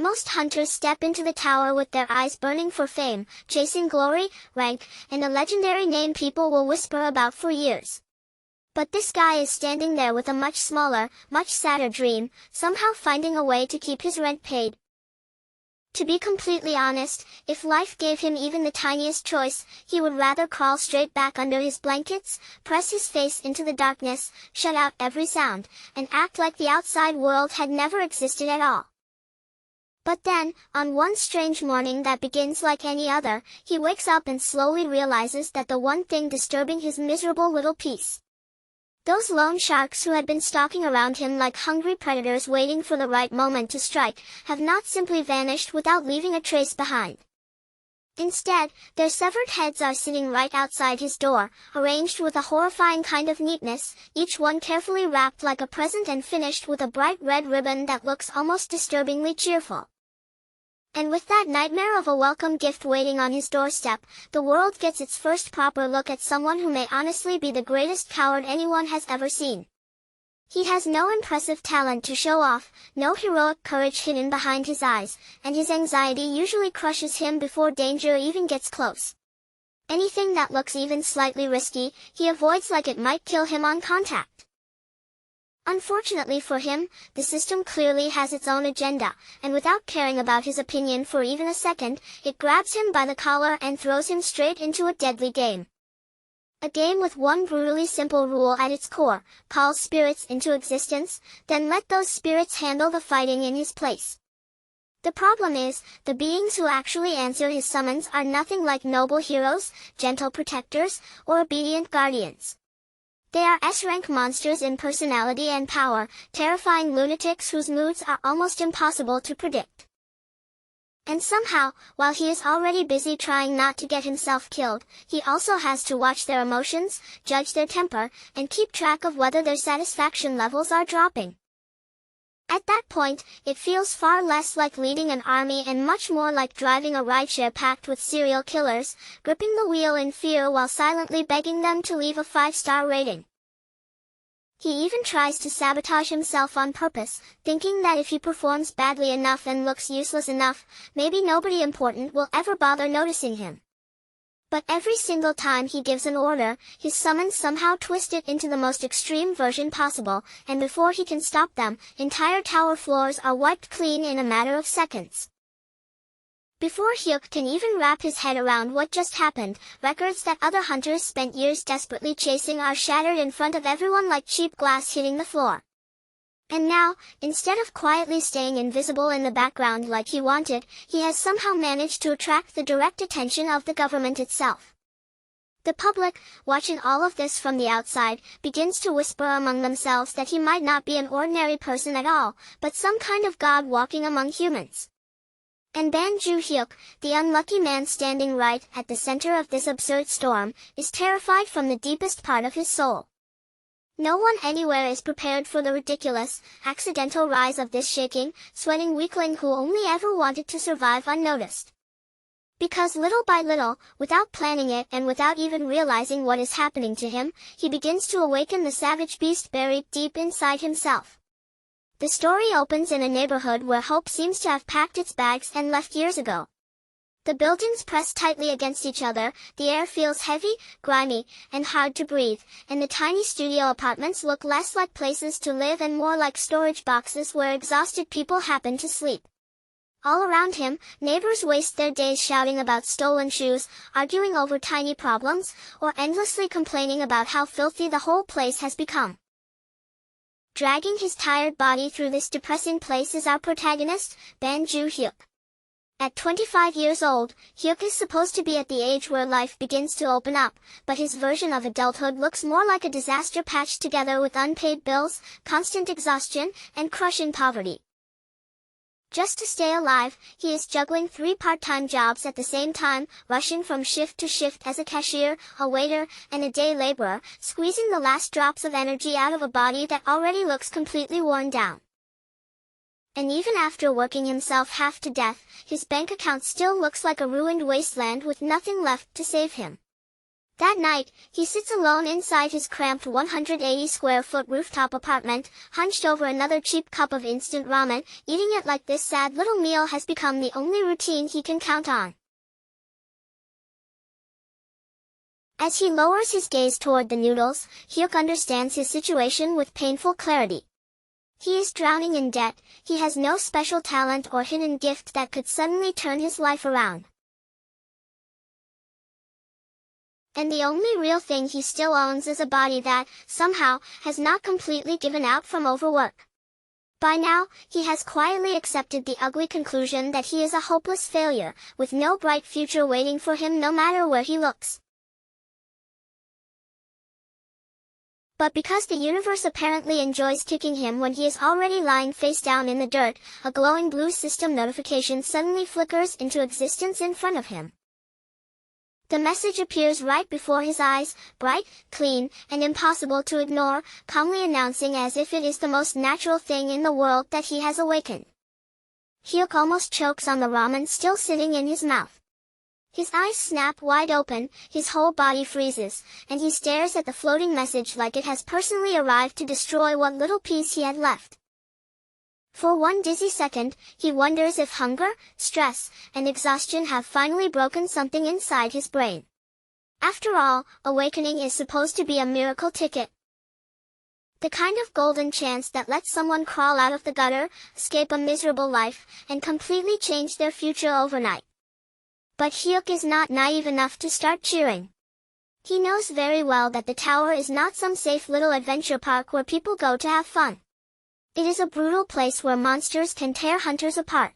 Most hunters step into the tower with their eyes burning for fame, chasing glory, rank, and a legendary name people will whisper about for years. But this guy is standing there with a much smaller, much sadder dream, somehow finding a way to keep his rent paid. To be completely honest, if life gave him even the tiniest choice, he would rather crawl straight back under his blankets, press his face into the darkness, shut out every sound, and act like the outside world had never existed at all. But then, on one strange morning that begins like any other, he wakes up and slowly realizes that the one thing disturbing his miserable little peace. Those lone sharks who had been stalking around him like hungry predators waiting for the right moment to strike, have not simply vanished without leaving a trace behind. Instead, their severed heads are sitting right outside his door, arranged with a horrifying kind of neatness, each one carefully wrapped like a present and finished with a bright red ribbon that looks almost disturbingly cheerful. And with that nightmare of a welcome gift waiting on his doorstep, the world gets its first proper look at someone who may honestly be the greatest coward anyone has ever seen. He has no impressive talent to show off, no heroic courage hidden behind his eyes, and his anxiety usually crushes him before danger even gets close. Anything that looks even slightly risky, he avoids like it might kill him on contact. Unfortunately for him, the system clearly has its own agenda, and without caring about his opinion for even a second, it grabs him by the collar and throws him straight into a deadly game. A game with one brutally simple rule at its core: call spirits into existence, then let those spirits handle the fighting in his place. The problem is, the beings who actually answer his summons are nothing like noble heroes, gentle protectors, or obedient guardians. They are S-rank monsters in personality and power, terrifying lunatics whose moods are almost impossible to predict. And somehow, while he is already busy trying not to get himself killed, he also has to watch their emotions, judge their temper, and keep track of whether their satisfaction levels are dropping. At that point, it feels far less like leading an army and much more like driving a rideshare packed with serial killers, gripping the wheel in fear while silently begging them to leave a 5-star rating. He even tries to sabotage himself on purpose, thinking that if he performs badly enough and looks useless enough, maybe nobody important will ever bother noticing him. But every single time he gives an order, his summons somehow twist it into the most extreme version possible, and before he can stop them, entire tower floors are wiped clean in a matter of seconds. Before Hyuk can even wrap his head around what just happened, records that other hunters spent years desperately chasing are shattered in front of everyone like cheap glass hitting the floor. And now, instead of quietly staying invisible in the background like he wanted, he has somehow managed to attract the direct attention of the government itself. The public, watching all of this from the outside, begins to whisper among themselves that he might not be an ordinary person at all, but some kind of god walking among humans. And Banju Hyuk, the unlucky man standing right at the center of this absurd storm, is terrified from the deepest part of his soul. No one anywhere is prepared for the ridiculous, accidental rise of this shaking, sweating weakling who only ever wanted to survive unnoticed. Because little by little, without planning it and without even realizing what is happening to him, he begins to awaken the savage beast buried deep inside himself. The story opens in a neighborhood where hope seems to have packed its bags and left years ago. The buildings press tightly against each other, the air feels heavy, grimy, and hard to breathe, and the tiny studio apartments look less like places to live and more like storage boxes where exhausted people happen to sleep. All around him, neighbors waste their days shouting about stolen shoes, arguing over tiny problems, or endlessly complaining about how filthy the whole place has become. Dragging his tired body through this depressing place is our protagonist, Banju Hyuk. At 25 years old, Hyuk is supposed to be at the age where life begins to open up, but his version of adulthood looks more like a disaster patched together with unpaid bills, constant exhaustion, and crushing poverty. Just to stay alive, he is juggling 3 part-time jobs at the same time, rushing from shift to shift as a cashier, a waiter, and a day laborer, squeezing the last drops of energy out of a body that already looks completely worn down. And even after working himself half to death, his bank account still looks like a ruined wasteland with nothing left to save him. That night, he sits alone inside his cramped 180-square-foot rooftop apartment, hunched over another cheap cup of instant ramen, eating it like this sad little meal has become the only routine he can count on. As he lowers his gaze toward the noodles, Hyuk understands his situation with painful clarity. He is drowning in debt, he has no special talent or hidden gift that could suddenly turn his life around. And the only real thing he still owns is a body that, somehow, has not completely given out from overwork. By now, he has quietly accepted the ugly conclusion that he is a hopeless failure, with no bright future waiting for him no matter where he looks. But because the universe apparently enjoys kicking him when he is already lying face down in the dirt, a glowing blue system notification suddenly flickers into existence in front of him. The message appears right before his eyes, bright, clean, and impossible to ignore, calmly announcing as if it is the most natural thing in the world that he has awakened. Hyuk almost chokes on the ramen still sitting in his mouth. His eyes snap wide open, his whole body freezes, and he stares at the floating message like it has personally arrived to destroy what little peace he had left. For one dizzy second, he wonders if hunger, stress, and exhaustion have finally broken something inside his brain. After all, awakening is supposed to be a miracle ticket. The kind of golden chance that lets someone crawl out of the gutter, escape a miserable life, and completely change their future overnight. But Hyuk is not naive enough to start cheering. He knows very well that the tower is not some safe little adventure park where people go to have fun. It is a brutal place where monsters can tear hunters apart.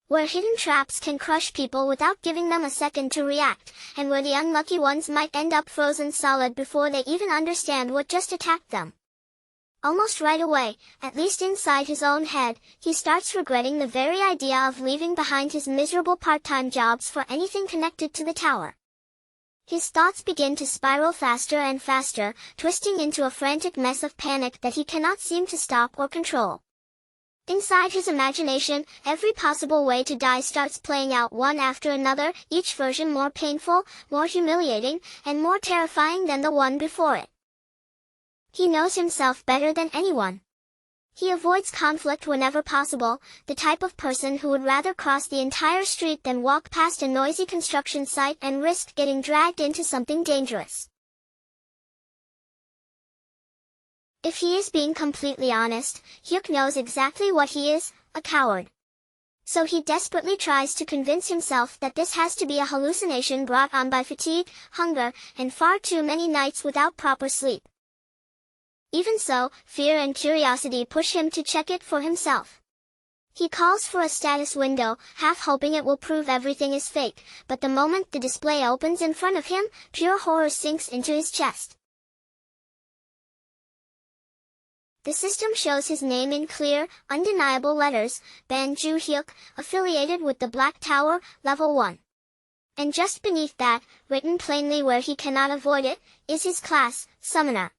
Where hidden traps can crush people without giving them a second to react, and where the unlucky ones might end up frozen solid before they even understand what just attacked them. Almost right away, at least inside his own head, he starts regretting the very idea of leaving behind his miserable part-time jobs for anything connected to the tower. His thoughts begin to spiral faster and faster, twisting into a frantic mess of panic that he cannot seem to stop or control. Inside his imagination, every possible way to die starts playing out one after another, each version more painful, more humiliating, and more terrifying than the one before it. He knows himself better than anyone. He avoids conflict whenever possible, the type of person who would rather cross the entire street than walk past a noisy construction site and risk getting dragged into something dangerous. If he is being completely honest, Hyuk knows exactly what he is, a coward. So he desperately tries to convince himself that this has to be a hallucination brought on by fatigue, hunger, and far too many nights without proper sleep. Even so, fear and curiosity push him to check it for himself. He calls for a status window, half hoping it will prove everything is fake, but the moment the display opens in front of him, pure horror sinks into his chest. The system shows his name in clear, undeniable letters, Banju Hyuk, affiliated with the Black Tower, Level 1. And just beneath that, written plainly where he cannot avoid it, is his class, Summoner.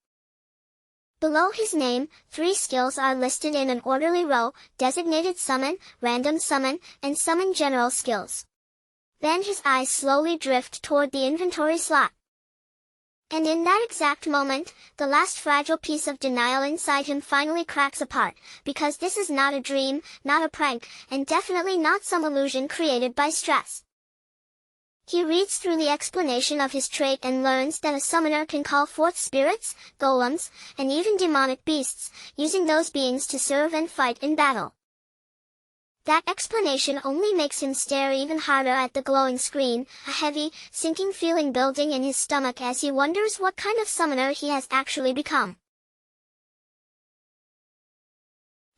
Below his name, 3 skills are listed in an orderly row, Designated Summon, Random Summon, and Summon General skills. Then his eyes slowly drift toward the inventory slot. And in that exact moment, the last fragile piece of denial inside him finally cracks apart, because this is not a dream, not a prank, and definitely not some illusion created by stress. He reads through the explanation of his trait and learns that a summoner can call forth spirits, golems, and even demonic beasts, using those beings to serve and fight in battle. That explanation only makes him stare even harder at the glowing screen, a heavy, sinking feeling building in his stomach as he wonders what kind of summoner he has actually become.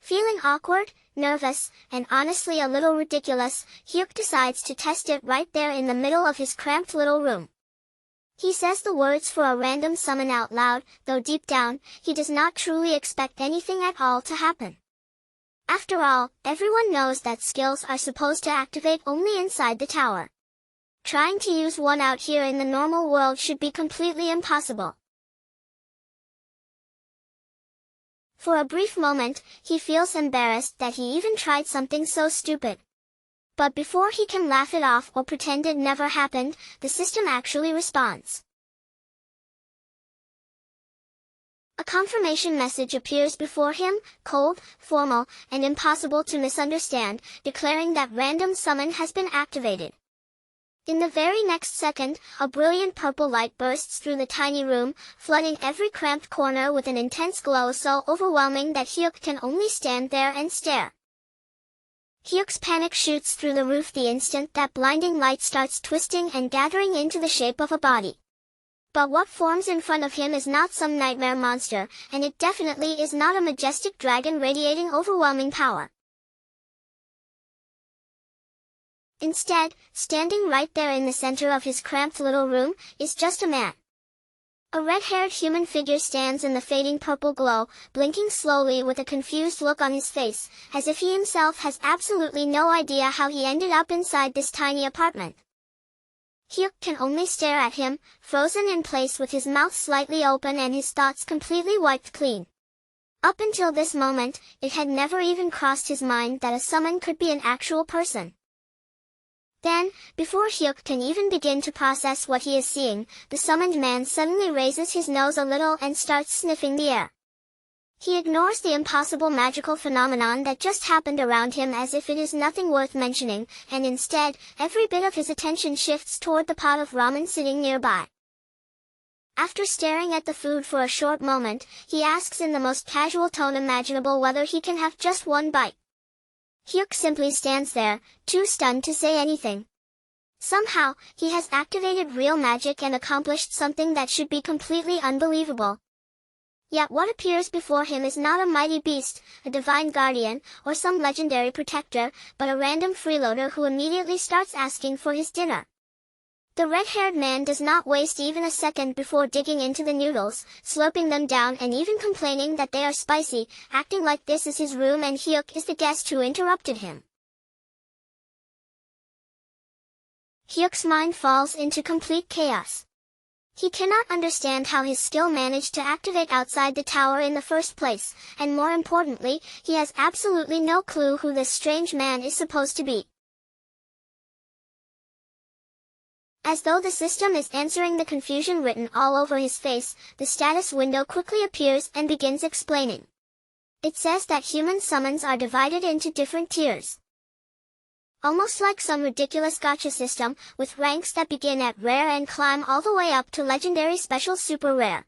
Feeling awkward, nervous, and honestly a little ridiculous, Hyuk decides to test it right there in the middle of his cramped little room. He says the words for a random summon out loud, though deep down, he does not truly expect anything at all to happen. After all, everyone knows that skills are supposed to activate only inside the tower. Trying to use one out here in the normal world should be completely impossible. For a brief moment, he feels embarrassed that he even tried something so stupid. But before he can laugh it off or pretend it never happened, the system actually responds. A confirmation message appears before him, cold, formal, and impossible to misunderstand, declaring that random summon has been activated. In the very next second, a brilliant purple light bursts through the tiny room, flooding every cramped corner with an intense glow so overwhelming that Hyuk can only stand there and stare. Hyuk's panic shoots through the roof the instant that blinding light starts twisting and gathering into the shape of a body. But what forms in front of him is not some nightmare monster, and it definitely is not a majestic dragon radiating overwhelming power. Instead, standing right there in the center of his cramped little room, is just a man. A red-haired human figure stands in the fading purple glow, blinking slowly with a confused look on his face, as if he himself has absolutely no idea how he ended up inside this tiny apartment. Hyuk can only stare at him, frozen in place with his mouth slightly open and his thoughts completely wiped clean. Up until this moment, it had never even crossed his mind that a summon could be an actual person. Then, before Hyuk can even begin to process what he is seeing, the summoned man suddenly raises his nose a little and starts sniffing the air. He ignores the impossible magical phenomenon that just happened around him as if it is nothing worth mentioning, and instead, every bit of his attention shifts toward the pot of ramen sitting nearby. After staring at the food for a short moment, he asks in the most casual tone imaginable whether he can have just one bite. Hyuk simply stands there, too stunned to say anything. Somehow, he has activated real magic and accomplished something that should be completely unbelievable. Yet what appears before him is not a mighty beast, a divine guardian, or some legendary protector, but a random freeloader who immediately starts asking for his dinner. The red-haired man does not waste even a second before digging into the noodles, slurping them down and even complaining that they are spicy, acting like this is his room and Hyuk is the guest who interrupted him. Hyuk's mind falls into complete chaos. He cannot understand how his skill managed to activate outside the tower in the first place, and more importantly, he has absolutely no clue who this strange man is supposed to be. As though the system is answering the confusion written all over his face, the status window quickly appears and begins explaining. It says that human summons are divided into different tiers. Almost like some ridiculous gacha system, with ranks that begin at rare and climb all the way up to legendary special super rare.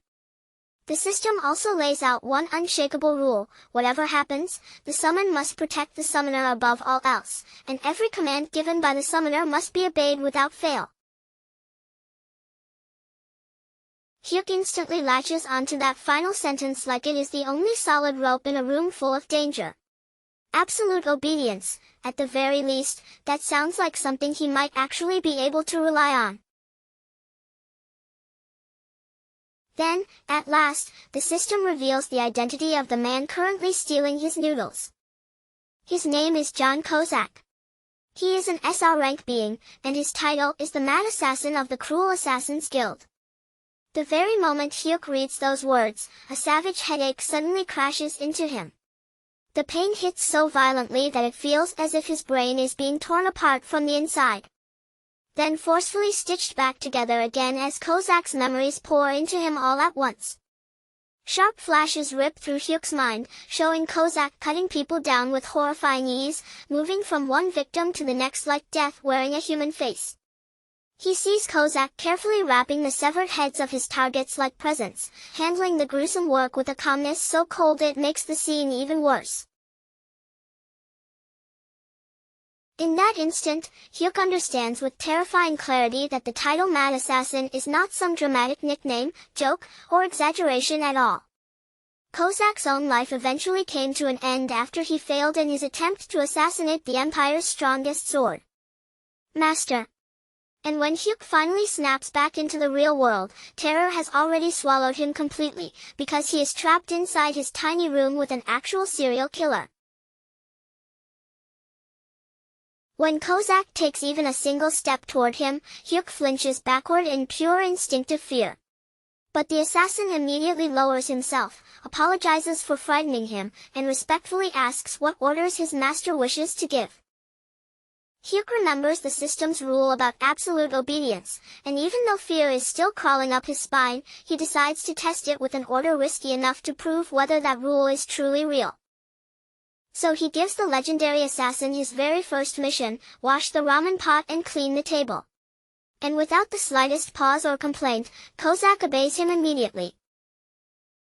The system also lays out one unshakable rule: whatever happens, the summon must protect the summoner above all else, and every command given by the summoner must be obeyed without fail. Hyuk instantly latches onto that final sentence like it is the only solid rope in a room full of danger. Absolute obedience, at the very least, that sounds like something he might actually be able to rely on. Then, at last, the system reveals the identity of the man currently stealing his noodles. His name is John Kozak. He is an SR rank being, and his title is the Mad Assassin of the Cruel Assassins Guild. The very moment Hyuk reads those words, a savage headache suddenly crashes into him. The pain hits so violently that it feels as if his brain is being torn apart from the inside. Then forcefully stitched back together again as Kozak's memories pour into him all at once. Sharp flashes rip through Hyuk's mind, showing Kozak cutting people down with horrifying ease, moving from one victim to the next like death wearing a human face. He sees Kozak carefully wrapping the severed heads of his targets like presents, handling the gruesome work with a calmness so cold it makes the scene even worse. In that instant, Hyuk understands with terrifying clarity that the title Mad Assassin is not some dramatic nickname, joke, or exaggeration at all. Kozak's own life eventually came to an end after he failed in his attempt to assassinate the Empire's strongest sword master. And when Hyuk finally snaps back into the real world, terror has already swallowed him completely, because he is trapped inside his tiny room with an actual serial killer. When Kozak takes even a single step toward him, Hyuk flinches backward in pure instinctive fear. But the assassin immediately lowers himself, apologizes for frightening him, and respectfully asks what orders his master wishes to give. Hyuk remembers the system's rule about absolute obedience, and even though fear is still crawling up his spine, he decides to test it with an order risky enough to prove whether that rule is truly real. So he gives the legendary assassin his very first mission: wash the ramen pot and clean the table. And without the slightest pause or complaint, Kozak obeys him immediately.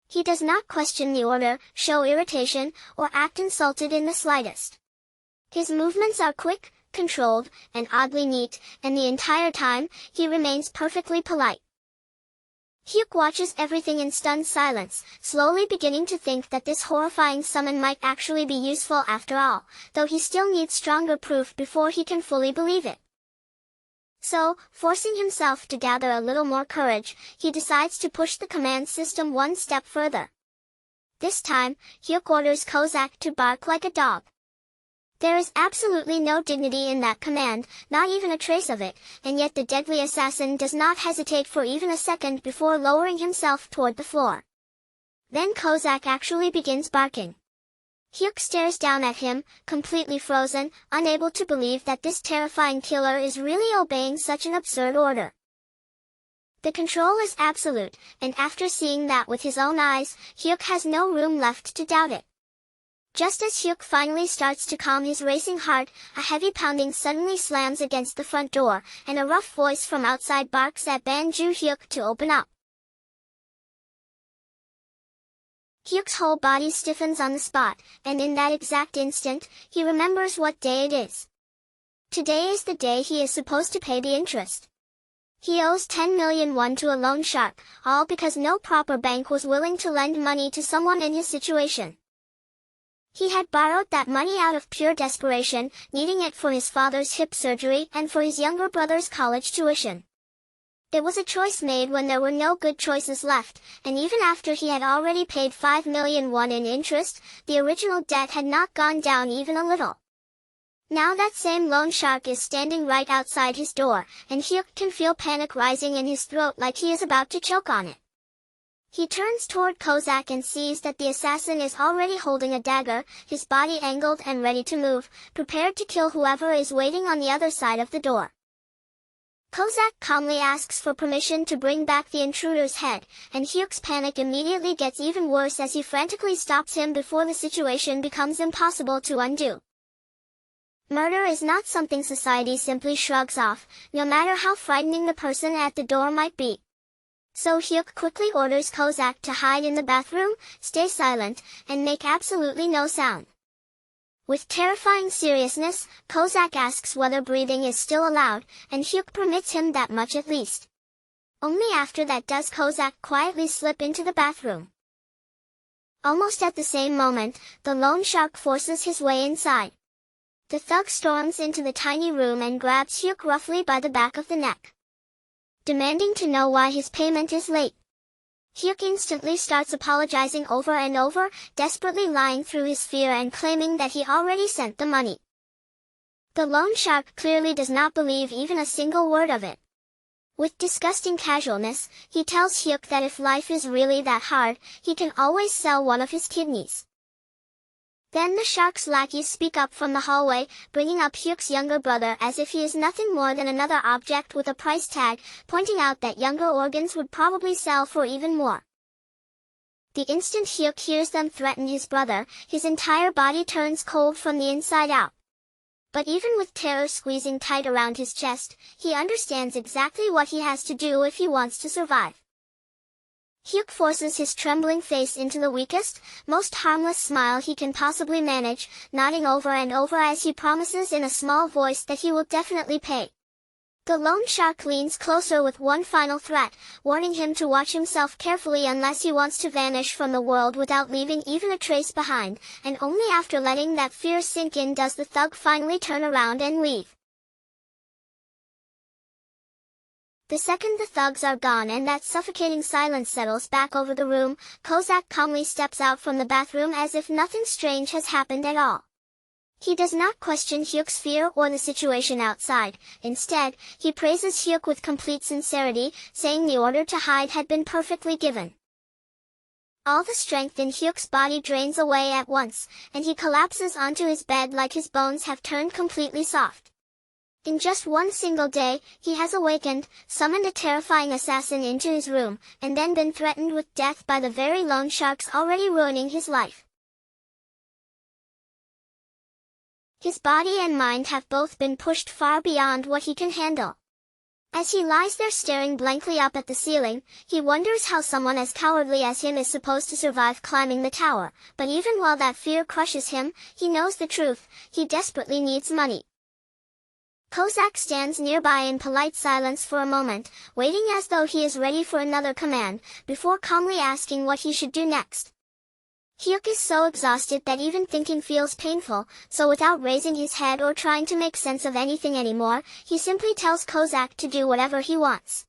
He does not question the order, show irritation, or act insulted in the slightest. His movements are quick, controlled, and oddly neat, and the entire time, he remains perfectly polite. Hyuk watches everything in stunned silence, slowly beginning to think that this horrifying summon might actually be useful after all, though he still needs stronger proof before he can fully believe it. So, forcing himself to gather a little more courage, he decides to push the command system one step further. This time, Hyuk orders Kozak to bark like a dog. There is absolutely no dignity in that command, not even a trace of it, and yet the deadly assassin does not hesitate for even a second before lowering himself toward the floor. Then Kozak actually begins barking. Hyuk stares down at him, completely frozen, unable to believe that this terrifying killer is really obeying such an absurd order. The control is absolute, and after seeing that with his own eyes, Hyuk has no room left to doubt it. Just as Hyuk finally starts to calm his racing heart, a heavy pounding suddenly slams against the front door, and a rough voice from outside barks at Banju Hyuk to open up. Hyuk's whole body stiffens on the spot, and in that exact instant, he remembers what day it is. Today is the day he is supposed to pay the interest. He owes 10 million won to a loan shark, all because no proper bank was willing to lend money to someone in his situation. He had borrowed that money out of pure desperation, needing it for his father's hip surgery and for his younger brother's college tuition. It was a choice made when there were no good choices left, and even after he had already paid 5 million won in interest, the original debt had not gone down even a little. Now that same loan shark is standing right outside his door, and Hyuk can feel panic rising in his throat like he is about to choke on it. He turns toward Kozak and sees that the assassin is already holding a dagger, his body angled and ready to move, prepared to kill whoever is waiting on the other side of the door. Kozak calmly asks for permission to bring back the intruder's head, and Hyuk's panic immediately gets even worse as he frantically stops him before the situation becomes impossible to undo. Murder is not something society simply shrugs off, no matter how frightening the person at the door might be. So Hyuk quickly orders Kozak to hide in the bathroom, stay silent, and make absolutely no sound. With terrifying seriousness, Kozak asks whether breathing is still allowed, and Hyuk permits him that much at least. Only after that does Kozak quietly slip into the bathroom. Almost at the same moment, the loan shark forces his way inside. The thug storms into the tiny room and grabs Hyuk roughly by the back of the neck, demanding to know why his payment is late. Hyuk instantly starts apologizing over and over, desperately lying through his fear and claiming that he already sent the money. The loan shark clearly does not believe even a single word of it. With disgusting casualness, he tells Hyuk that if life is really that hard, he can always sell one of his kidneys. Then the shark's lackeys speak up from the hallway, bringing up Hyuk's younger brother as if he is nothing more than another object with a price tag, pointing out that younger organs would probably sell for even more. The instant Hyuk hears them threaten his brother, his entire body turns cold from the inside out. But even with terror squeezing tight around his chest, he understands exactly what he has to do if he wants to survive. Hyuk forces his trembling face into the weakest, most harmless smile he can possibly manage, nodding over and over as he promises in a small voice that he will definitely pay. The loan shark leans closer with one final threat, warning him to watch himself carefully unless he wants to vanish from the world without leaving even a trace behind, and only after letting that fear sink in does the thug finally turn around and leave. The second the thugs are gone and that suffocating silence settles back over the room, Kozak calmly steps out from the bathroom as if nothing strange has happened at all. He does not question Hyuk's fear or the situation outside. Instead, he praises Hyuk with complete sincerity, saying the order to hide had been perfectly given. All the strength in Hyuk's body drains away at once, and he collapses onto his bed like his bones have turned completely soft. In just one single day, he has awakened, summoned a terrifying assassin into his room, and then been threatened with death by the very loan sharks already ruining his life. His body and mind have both been pushed far beyond what he can handle. As he lies there staring blankly up at the ceiling, he wonders how someone as cowardly as him is supposed to survive climbing the tower, but even while that fear crushes him, he knows the truth: he desperately needs money. Kozak stands nearby in polite silence for a moment, waiting as though he is ready for another command, before calmly asking what he should do next. Hyuk is so exhausted that even thinking feels painful, so without raising his head or trying to make sense of anything anymore, he simply tells Kozak to do whatever he wants.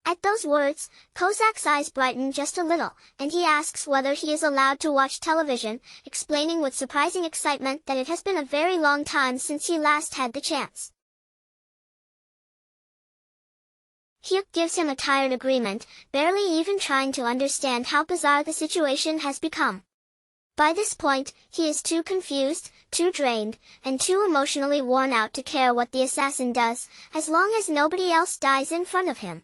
At those words, Kozak's eyes brighten just a little, and he asks whether he is allowed to watch television, explaining with surprising excitement that it has been a very long time since he last had the chance. Hyuk gives him a tired agreement, barely even trying to understand how bizarre the situation has become. By this point, he is too confused, too drained, and too emotionally worn out to care what the assassin does, as long as nobody else dies in front of him.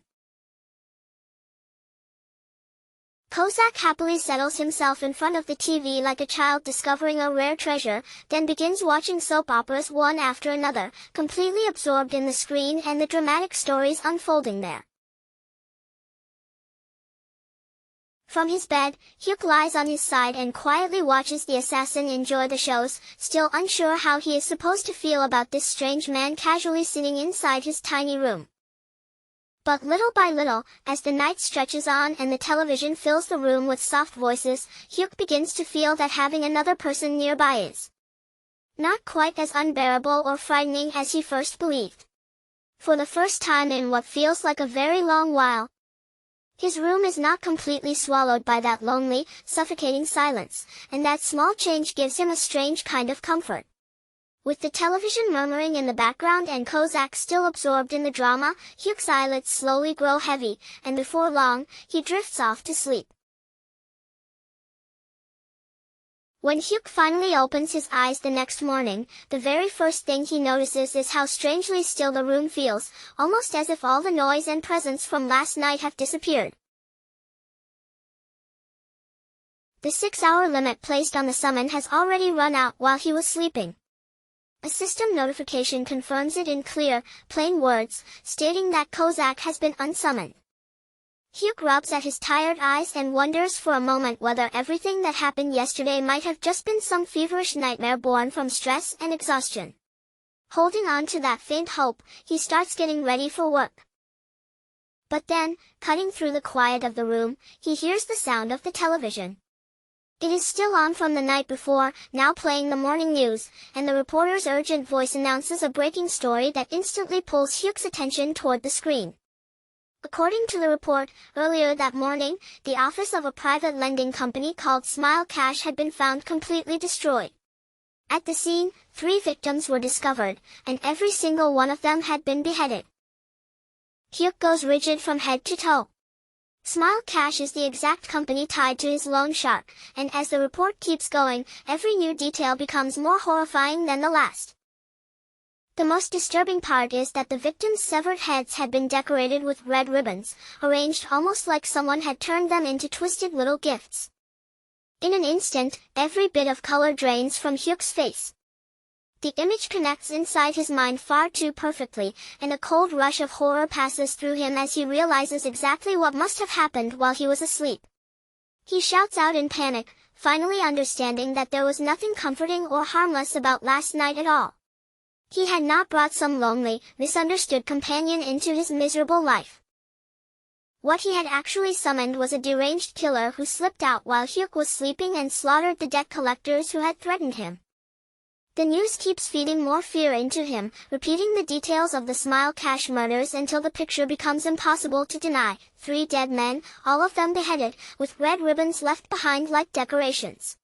Kozak happily settles himself in front of the TV like a child discovering a rare treasure, then begins watching soap operas one after another, completely absorbed in the screen and the dramatic stories unfolding there. From his bed, Hyuk lies on his side and quietly watches the assassin enjoy the shows, still unsure how he is supposed to feel about this strange man casually sitting inside his tiny room. But little by little, as the night stretches on and the television fills the room with soft voices, Hyuk begins to feel that having another person nearby is not quite as unbearable or frightening as he first believed. For the first time in what feels like a very long while, his room is not completely swallowed by that lonely, suffocating silence, and that small change gives him a strange kind of comfort. With the television murmuring in the background and Kozak still absorbed in the drama, Hyuk's eyelids slowly grow heavy, and before long, he drifts off to sleep. When Hyuk finally opens his eyes the next morning, the very first thing he notices is how strangely still the room feels, almost as if all the noise and presence from last night have disappeared. The 6-hour limit placed on the summon has already run out while he was sleeping. A system notification confirms it in clear, plain words, stating that Kozak has been unsummoned. Hyuk rubs at his tired eyes and wonders for a moment whether everything that happened yesterday might have just been some feverish nightmare born from stress and exhaustion. Holding on to that faint hope, he starts getting ready for work. But then, cutting through the quiet of the room, he hears the sound of the television. It is still on from the night before, now playing the morning news, and the reporter's urgent voice announces a breaking story that instantly pulls Hyuk's attention toward the screen. According to the report, earlier that morning, the office of a private lending company called Smile Cash had been found completely destroyed. At the scene, 3 victims were discovered, and every single one of them had been beheaded. Hyuk goes rigid from head to toe. Smile Cash is the exact company tied to his loan shark, and as the report keeps going, every new detail becomes more horrifying than the last. The most disturbing part is that the victims' severed heads had been decorated with red ribbons, arranged almost like someone had turned them into twisted little gifts. In an instant, every bit of color drains from Hyuk's face. The image connects inside his mind far too perfectly, and a cold rush of horror passes through him as he realizes exactly what must have happened while he was asleep. He shouts out in panic, finally understanding that there was nothing comforting or harmless about last night at all. He had not brought some lonely, misunderstood companion into his miserable life. What he had actually summoned was a deranged killer who slipped out while Hyuk was sleeping and slaughtered the debt collectors who had threatened him. The news keeps feeding more fear into him, repeating the details of the Smile Cash murders until the picture becomes impossible to deny: 3 dead men, all of them beheaded, with red ribbons left behind like decorations.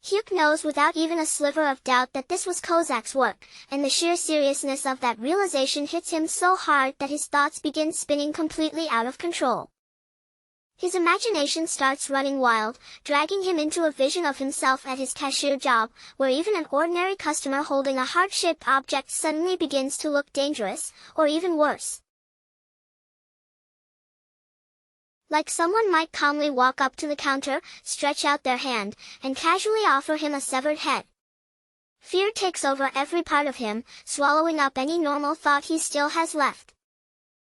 Hyuk knows without even a sliver of doubt that this was Kozak's work, and the sheer seriousness of that realization hits him so hard that his thoughts begin spinning completely out of control. His imagination starts running wild, dragging him into a vision of himself at his cashier job, where even an ordinary customer holding a heart-shaped object suddenly begins to look dangerous, or even worse. Like someone might calmly walk up to the counter, stretch out their hand, and casually offer him a severed head. Fear takes over every part of him, swallowing up any normal thought he still has left.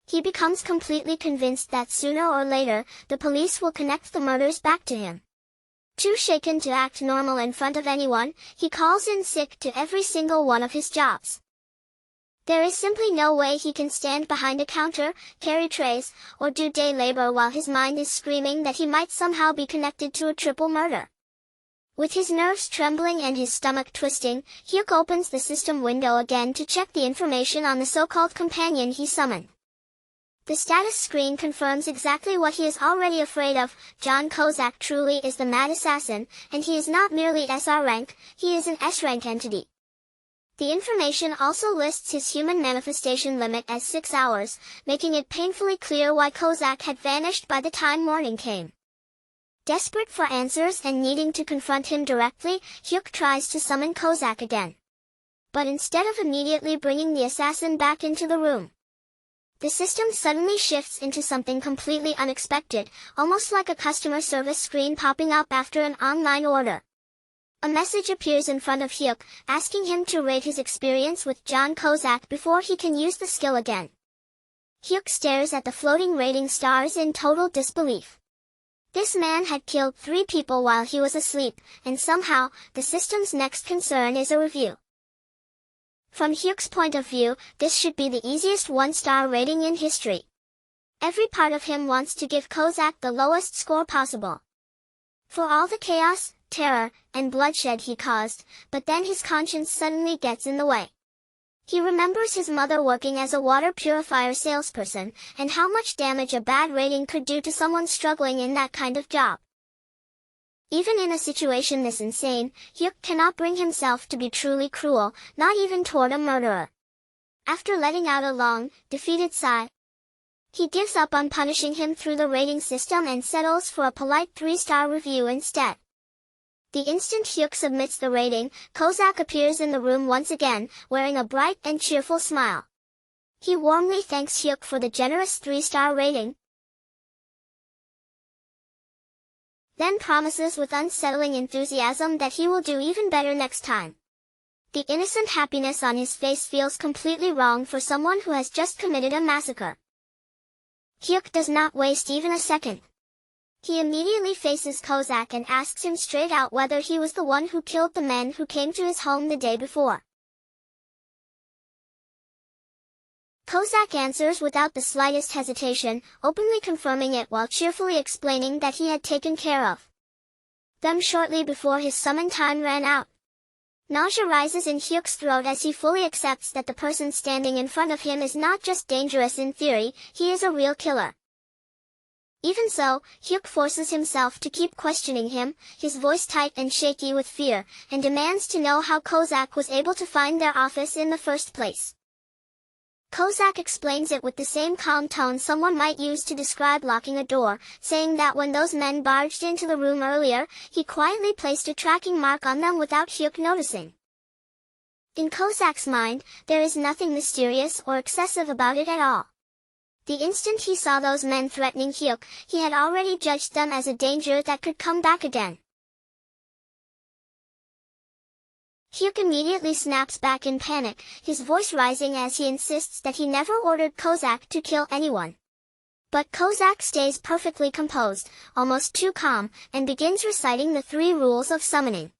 He becomes completely convinced that sooner or later, the police will connect the murders back to him. Too shaken to act normal in front of anyone, he calls in sick to every single one of his jobs. There is simply no way he can stand behind a counter, carry trays, or do day labor while his mind is screaming that he might somehow be connected to a triple murder. With his nerves trembling and his stomach twisting, Hyuk opens the system window again to check the information on the so-called companion he summoned. The status screen confirms exactly what he is already afraid of. John Kozak truly is the mad assassin, and he is not merely SR rank, he is an S rank entity. The information also lists his human manifestation limit as 6 hours, making it painfully clear why Kozak had vanished by the time morning came. Desperate for answers and needing to confront him directly, Hyuk tries to summon Kozak again. But instead of immediately bringing the assassin back into the room, the system suddenly shifts into something completely unexpected, almost like a customer service screen popping up after an online order. A message appears in front of Hyuk, asking him to rate his experience with John Kozak before he can use the skill again. Hyuk stares at the floating rating stars in total disbelief. This man had killed 3 people while he was asleep, and somehow, the system's next concern is a review. From Hyuk's point of view, this should be the easiest 1-star rating in history. Every part of him wants to give Kozak the lowest score possible. For all the chaos, terror, and bloodshed he caused, but then his conscience suddenly gets in the way. He remembers his mother working as a water purifier salesperson, and how much damage a bad rating could do to someone struggling in that kind of job. Even in a situation this insane, Hyuk cannot bring himself to be truly cruel, not even toward a murderer. After letting out a long, defeated sigh, he gives up on punishing him through the rating system and settles for a polite 3-star review instead. The instant Hyuk submits the rating, Kozak appears in the room once again, wearing a bright and cheerful smile. He warmly thanks Hyuk for the generous 3-star rating, then promises with unsettling enthusiasm that he will do even better next time. The innocent happiness on his face feels completely wrong for someone who has just committed a massacre. Hyuk does not waste even a second. He immediately faces Kozak and asks him straight out whether he was the one who killed the men who came to his home the day before. Kozak answers without the slightest hesitation, openly confirming it while cheerfully explaining that he had taken care of them shortly before his summon time ran out. Nausea rises in Hyuk's throat as he fully accepts that the person standing in front of him is not just dangerous in theory, he is a real killer. Even so, Hyuk forces himself to keep questioning him, his voice tight and shaky with fear, and demands to know how Kozak was able to find their office in the first place. Kozak explains it with the same calm tone someone might use to describe locking a door, saying that when those men barged into the room earlier, he quietly placed a tracking mark on them without Hyuk noticing. In Kozak's mind, there is nothing mysterious or excessive about it at all. The instant he saw those men threatening Hyuk, he had already judged them as a danger that could come back again. Hyuk immediately snaps back in panic, his voice rising as he insists that he never ordered Kozak to kill anyone. But Kozak stays perfectly composed, almost too calm, and begins reciting the 3 rules of summoning.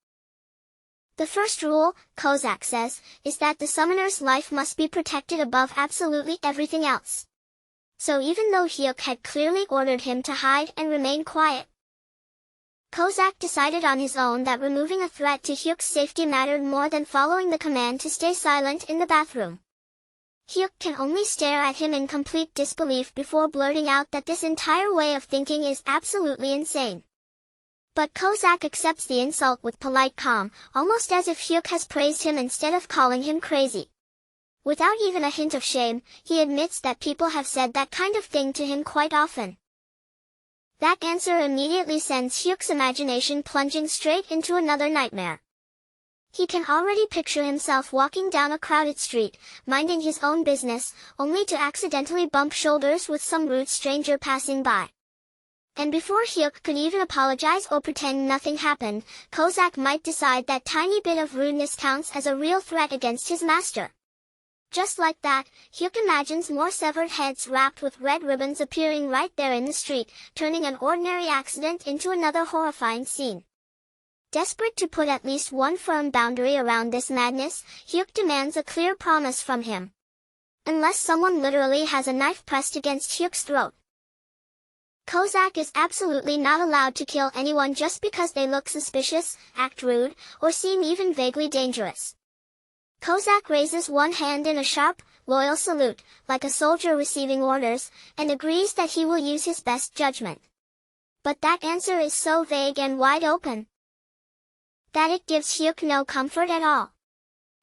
The first rule, Kozak says, is that the summoner's life must be protected above absolutely everything else. So even though Hyuk had clearly ordered him to hide and remain quiet, Kozak decided on his own that removing a threat to Hyuk's safety mattered more than following the command to stay silent in the bathroom. Hyuk can only stare at him in complete disbelief before blurting out that this entire way of thinking is absolutely insane. But Kozak accepts the insult with polite calm, almost as if Hyuk has praised him instead of calling him crazy. Without even a hint of shame, he admits that people have said that kind of thing to him quite often. That answer immediately sends Hyuk's imagination plunging straight into another nightmare. He can already picture himself walking down a crowded street, minding his own business, only to accidentally bump shoulders with some rude stranger passing by. And before Hyuk could even apologize or pretend nothing happened, Kozak might decide that tiny bit of rudeness counts as a real threat against his master. Just like that, Hyuk imagines more severed heads wrapped with red ribbons appearing right there in the street, turning an ordinary accident into another horrifying scene. Desperate to put at least one firm boundary around this madness, Hyuk demands a clear promise from him. Unless someone literally has a knife pressed against Hyuk's throat. Kozak is absolutely not allowed to kill anyone just because they look suspicious, act rude, or seem even vaguely dangerous. Kozak raises one hand in a sharp, loyal salute, like a soldier receiving orders, and agrees that he will use his best judgment. But that answer is so vague and wide open that it gives Hyuk no comfort at all.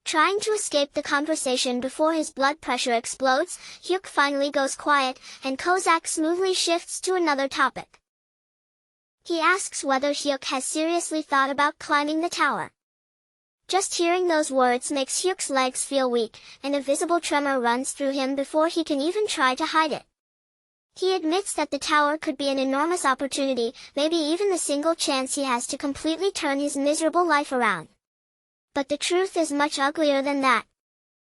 Trying to escape the conversation before his blood pressure explodes, Hyuk finally goes quiet, and Kozak smoothly shifts to another topic. He asks whether Hyuk has seriously thought about climbing the tower. Just hearing those words makes Hyuk's legs feel weak, and a visible tremor runs through him before he can even try to hide it. He admits that the tower could be an enormous opportunity, maybe even the single chance he has to completely turn his miserable life around. But the truth is much uglier than that.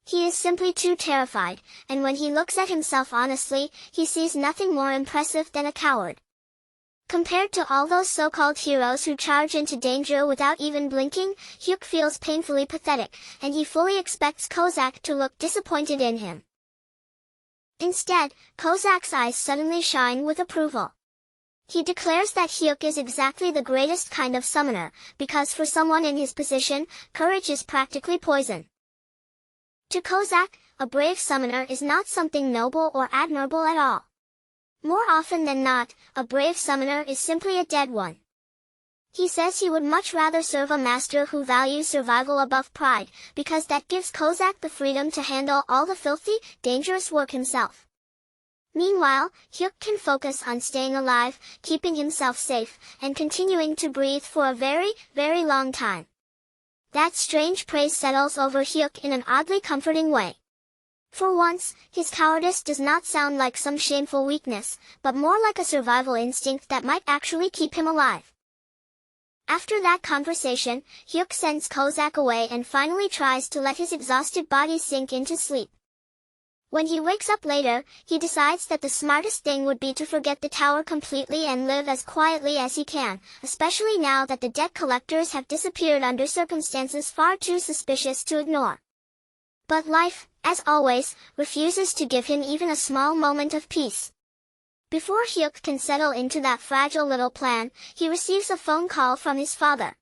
He is simply too terrified, and when he looks at himself honestly, he sees nothing more impressive than a coward. Compared to all those so-called heroes who charge into danger without even blinking, Hyuk feels painfully pathetic, and he fully expects Kozak to look disappointed in him. Instead, Kozak's eyes suddenly shine with approval. He declares that Hyuk is exactly the greatest kind of summoner, because for someone in his position, courage is practically poison. To Kozak, a brave summoner is not something noble or admirable at all. More often than not, a brave summoner is simply a dead one. He says he would much rather serve a master who values survival above pride, because that gives Kozak the freedom to handle all the filthy, dangerous work himself. Meanwhile, Hyuk can focus on staying alive, keeping himself safe, and continuing to breathe for a very, very long time. That strange praise settles over Hyuk in an oddly comforting way. For once, his cowardice does not sound like some shameful weakness, but more like a survival instinct that might actually keep him alive. After that conversation, Hyuk sends Kozak away and finally tries to let his exhausted body sink into sleep. When he wakes up later, he decides that the smartest thing would be to forget the tower completely and live as quietly as he can, especially now that the debt collectors have disappeared under circumstances far too suspicious to ignore. But life, as always, refuses to give him even a small moment of peace. Before Hyuk can settle into that fragile little plan, he receives a phone call from his father.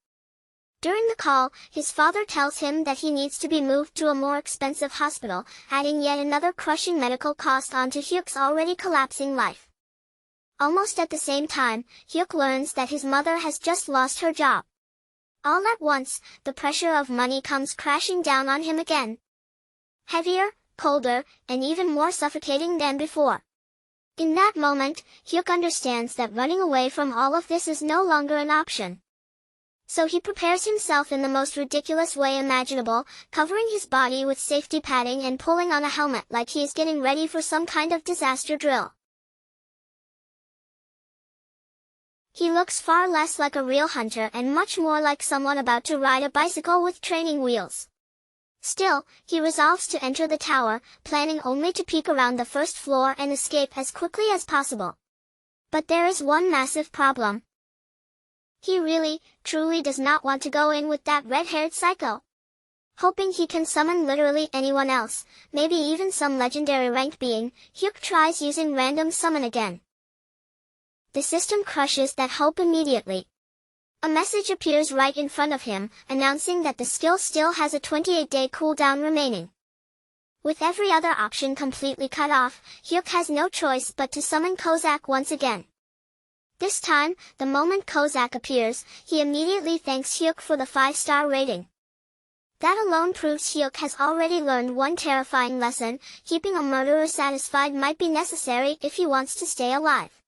During the call, his father tells him that he needs to be moved to a more expensive hospital, adding yet another crushing medical cost onto Hyuk's already collapsing life. Almost at the same time, Hyuk learns that his mother has just lost her job. All at once, the pressure of money comes crashing down on him again. Heavier, colder, and even more suffocating than before. In that moment, Hyuk understands that running away from all of this is no longer an option. So he prepares himself in the most ridiculous way imaginable, covering his body with safety padding and pulling on a helmet like he is getting ready for some kind of disaster drill. He looks far less like a real hunter and much more like someone about to ride a bicycle with training wheels. Still, he resolves to enter the tower, planning only to peek around the first floor and escape as quickly as possible. But there is one massive problem. He really, truly does not want to go in with that red-haired psycho. Hoping he can summon literally anyone else, maybe even some legendary ranked being, Hyuk tries using random summon again. The system crushes that hope immediately. A message appears right in front of him, announcing that the skill still has a 28-day cooldown remaining. With every other option completely cut off, Hyuk has no choice but to summon Kozak once again. This time, the moment Kozak appears, he immediately thanks Hyuk for the 5-star rating. That alone proves Hyuk has already learned one terrifying lesson: keeping a murderer satisfied might be necessary if he wants to stay alive.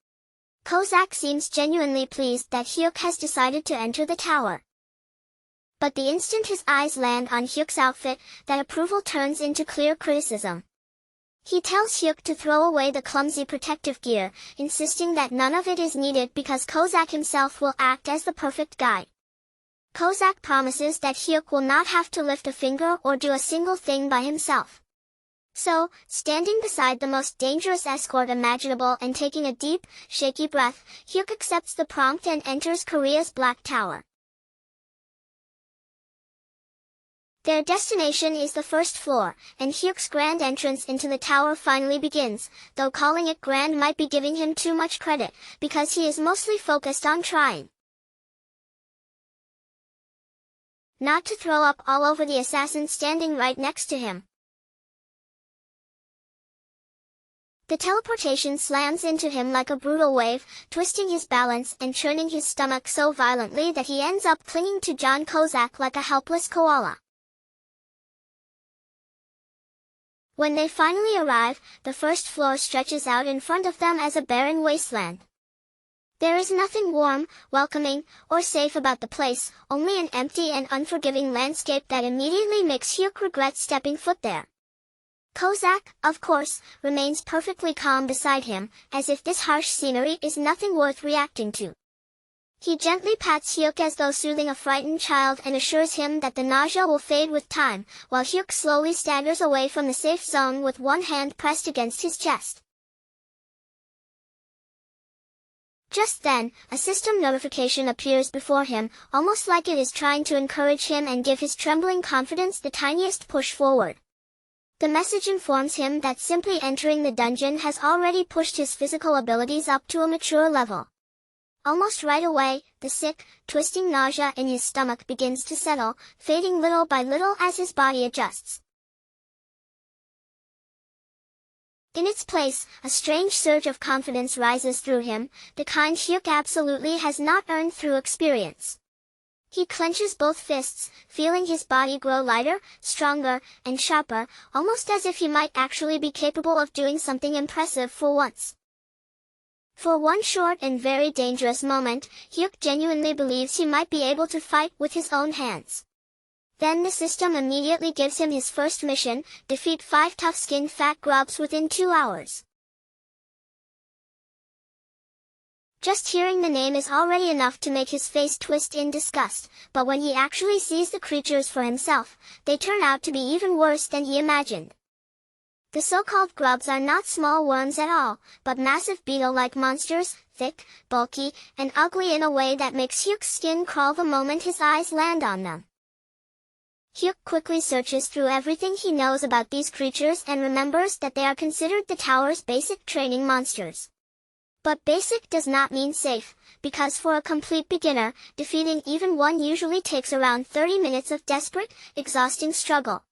Kozak seems genuinely pleased that Hyuk has decided to enter the tower. But the instant his eyes land on Hyuk's outfit, that approval turns into clear criticism. He tells Hyuk to throw away the clumsy protective gear, insisting that none of it is needed because Kozak himself will act as the perfect guide. Kozak promises that Hyuk will not have to lift a finger or do a single thing by himself. So, standing beside the most dangerous escort imaginable and taking a deep, shaky breath, Hyuk accepts the prompt and enters Korea's Black Tower. Their destination is the first floor, and Hyuk's grand entrance into the tower finally begins, though calling it grand might be giving him too much credit, because he is mostly focused on trying not to throw up all over the assassin standing right next to him. The teleportation slams into him like a brutal wave, twisting his balance and churning his stomach so violently that he ends up clinging to John Kozak like a helpless koala. When they finally arrive, the first floor stretches out in front of them as a barren wasteland. There is nothing warm, welcoming, or safe about the place, only an empty and unforgiving landscape that immediately makes Hyuk regret stepping foot there. Kozak, of course, remains perfectly calm beside him, as if this harsh scenery is nothing worth reacting to. He gently pats Hyuk as though soothing a frightened child and assures him that the nausea will fade with time, while Hyuk slowly staggers away from the safe zone with one hand pressed against his chest. Just then, a system notification appears before him, almost like it is trying to encourage him and give his trembling confidence the tiniest push forward. The message informs him that simply entering the dungeon has already pushed his physical abilities up to a mature level. Almost right away, the sick, twisting nausea in his stomach begins to settle, fading little by little as his body adjusts. In its place, a strange surge of confidence rises through him, the kind Hyuk absolutely has not earned through experience. He clenches both fists, feeling his body grow lighter, stronger, and sharper, almost as if he might actually be capable of doing something impressive for once. For one short and very dangerous moment, Hyuk genuinely believes he might be able to fight with his own hands. Then the system immediately gives him his first mission, defeat 5 tough-skinned fat grubs within 2 hours. Just hearing the name is already enough to make his face twist in disgust, but when he actually sees the creatures for himself, they turn out to be even worse than he imagined. The so-called grubs are not small worms at all, but massive beetle-like monsters, thick, bulky, and ugly in a way that makes Hyuk's skin crawl the moment his eyes land on them. Hyuk quickly searches through everything he knows about these creatures and remembers that they are considered the tower's basic training monsters. But basic does not mean safe, because for a complete beginner, defeating even one usually takes around 30 minutes of desperate, exhausting struggle.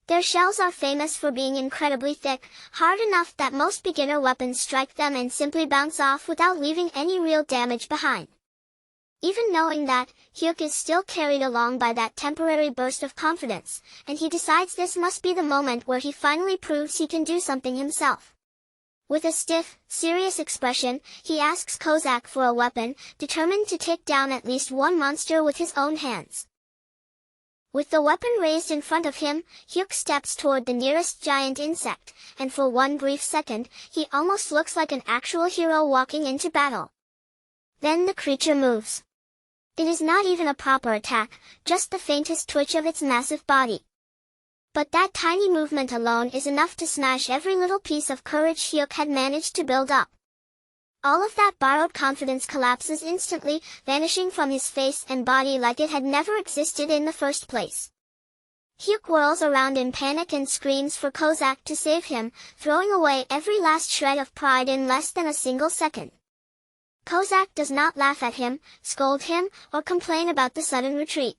Their shells are famous for being incredibly thick, hard enough that most beginner weapons strike them and simply bounce off without leaving any real damage behind. Even knowing that, Hyuk is still carried along by that temporary burst of confidence, and he decides this must be the moment where he finally proves he can do something himself. With a stiff, serious expression, he asks Kozak for a weapon, determined to take down at least one monster with his own hands. With the weapon raised in front of him, Hyuk steps toward the nearest giant insect, and for one brief second, he almost looks like an actual hero walking into battle. Then the creature moves. It is not even a proper attack, just the faintest twitch of its massive body. But that tiny movement alone is enough to smash every little piece of courage Hyuk had managed to build up. All of that borrowed confidence collapses instantly, vanishing from his face and body like it had never existed in the first place. Hyuk whirls around in panic and screams for Kozak to save him, throwing away every last shred of pride in less than a single second. Kozak does not laugh at him, scold him, or complain about the sudden retreat.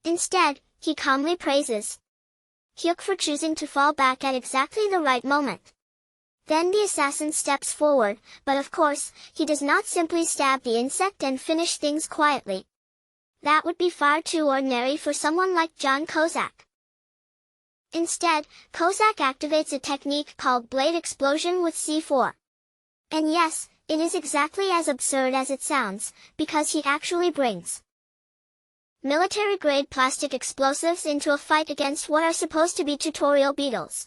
Instead, he calmly praises Hyuk for choosing to fall back at exactly the right moment. Then the assassin steps forward, but of course, he does not simply stab the insect and finish things quietly. That would be far too ordinary for someone like John Kozak. Instead, Kozak activates a technique called blade explosion with C4. And yes, It is exactly as absurd as it sounds, because he actually brings military-grade plastic explosives into a fight against what are supposed to be tutorial beetles.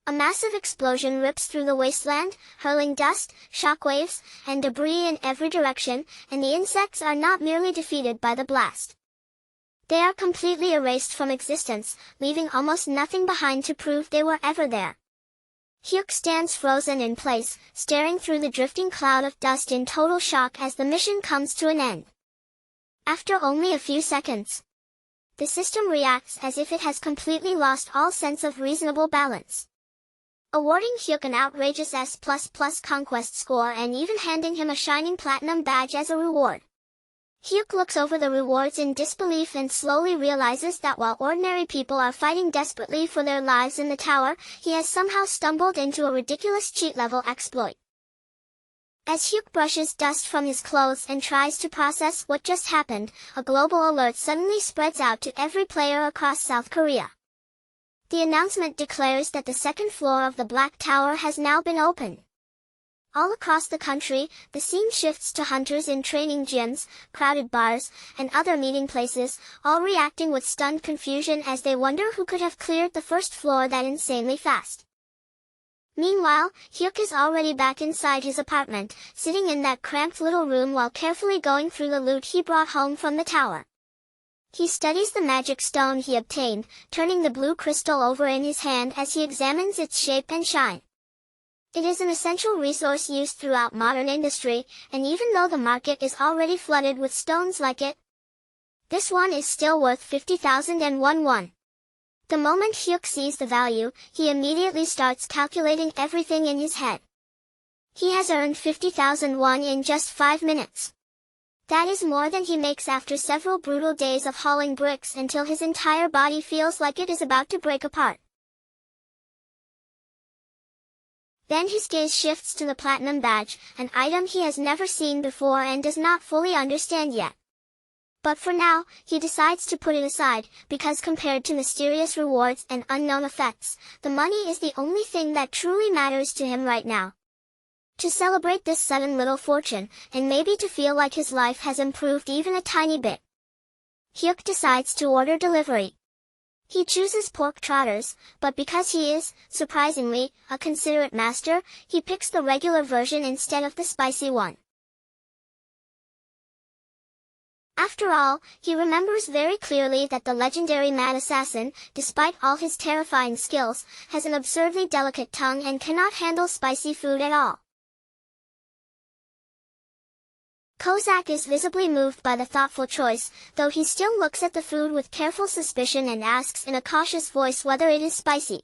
A massive explosion rips through the wasteland, hurling dust, shockwaves, and debris in every direction, and the insects are not merely defeated by the blast. They are completely erased from existence, leaving almost nothing behind to prove they were ever there. Hyuk stands frozen in place, staring through the drifting cloud of dust in total shock as the mission comes to an end. After only a few seconds, the system reacts as if it has completely lost all sense of reasonable balance, awarding Hyuk an outrageous S++ conquest score and even handing him a shining platinum badge as a reward. Hyuk looks over the rewards in disbelief and slowly realizes that while ordinary people are fighting desperately for their lives in the tower, he has somehow stumbled into a ridiculous cheat-level exploit. As Hyuk brushes dust from his clothes and tries to process what just happened, a global alert suddenly spreads out to every player across South Korea. The announcement declares that the second floor of the Black Tower has now been opened. All across the country, the scene shifts to hunters in training gyms, crowded bars, and other meeting places, all reacting with stunned confusion as they wonder who could have cleared the first floor that insanely fast. Meanwhile, Hyuk is already back inside his apartment, sitting in that cramped little room while carefully going through the loot he brought home from the tower. He studies the magic stone he obtained, turning the blue crystal over in his hand as he examines its shape and shine. It is an essential resource used throughout modern industry, and even though the market is already flooded with stones like it, this one is still worth 50,001 won. The moment Hyuk sees the value, he immediately starts calculating everything in his head. He has earned 50,000 won in just 5 minutes. That is more than he makes after several brutal days of hauling bricks until his entire body feels like it is about to break apart. Then his gaze shifts to the platinum badge, an item he has never seen before and does not fully understand yet. But for now, he decides to put it aside, because compared to mysterious rewards and unknown effects, the money is the only thing that truly matters to him right now. To celebrate this sudden little fortune, and maybe to feel like his life has improved even a tiny bit, Hyuk decides to order delivery. He chooses pork trotters, but because he is, surprisingly, a considerate master, he picks the regular version instead of the spicy one. After all, he remembers very clearly that the legendary mad assassin, despite all his terrifying skills, has an absurdly delicate tongue and cannot handle spicy food at all. Kozak is visibly moved by the thoughtful choice, though he still looks at the food with careful suspicion and asks in a cautious voice whether it is spicy.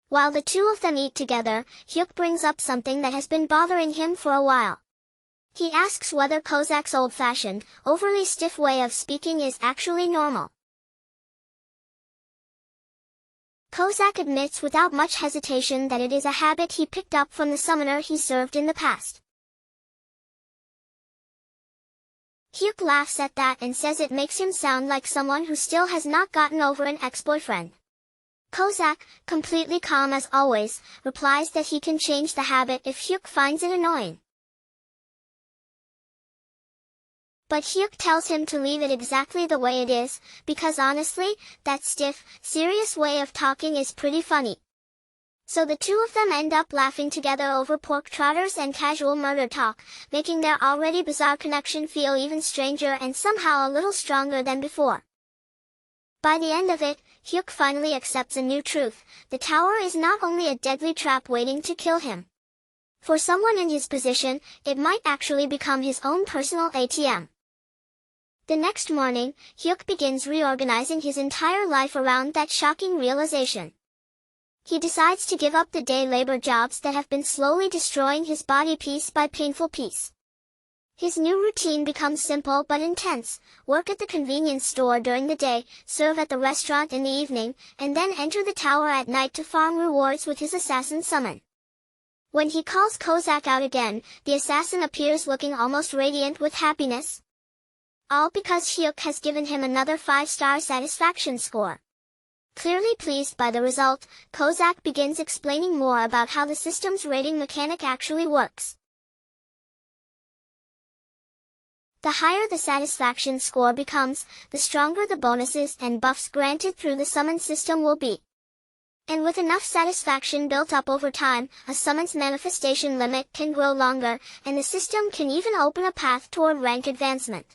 While the two of them eat together, Hyuk brings up something that has been bothering him for a while. He asks whether Kozak's old-fashioned, overly stiff way of speaking is actually normal. Kozak admits without much hesitation that it is a habit he picked up from the summoner he served in the past. Hyuk laughs at that and says it makes him sound like someone who still has not gotten over an ex-boyfriend. Kozak, completely calm as always, replies that he can change the habit if Hyuk finds it annoying. But Hyuk tells him to leave it exactly the way it is, because honestly, that stiff, serious way of talking is pretty funny. So the two of them end up laughing together over pork trotters and casual murder talk, making their already bizarre connection feel even stranger and somehow a little stronger than before. By the end of it, Hyuk finally accepts a new truth: the tower is not only a deadly trap waiting to kill him. For someone in his position, it might actually become his own personal ATM. The next morning, Hyuk begins reorganizing his entire life around that shocking realization. He decides to give up the day labor jobs that have been slowly destroying his body piece by painful piece. His new routine becomes simple but intense: work at the convenience store during the day, serve at the restaurant in the evening, and then enter the tower at night to farm rewards with his assassin summon. When he calls Kozak out again, the assassin appears looking almost radiant with happiness. All because Hyuk has given him another 5-star satisfaction score. Clearly pleased by the result, Kozak begins explaining more about how the system's rating mechanic actually works. The higher the satisfaction score becomes, the stronger the bonuses and buffs granted through the summon system will be. And with enough satisfaction built up over time, a summon's manifestation limit can grow longer, and the system can even open a path toward rank advancement.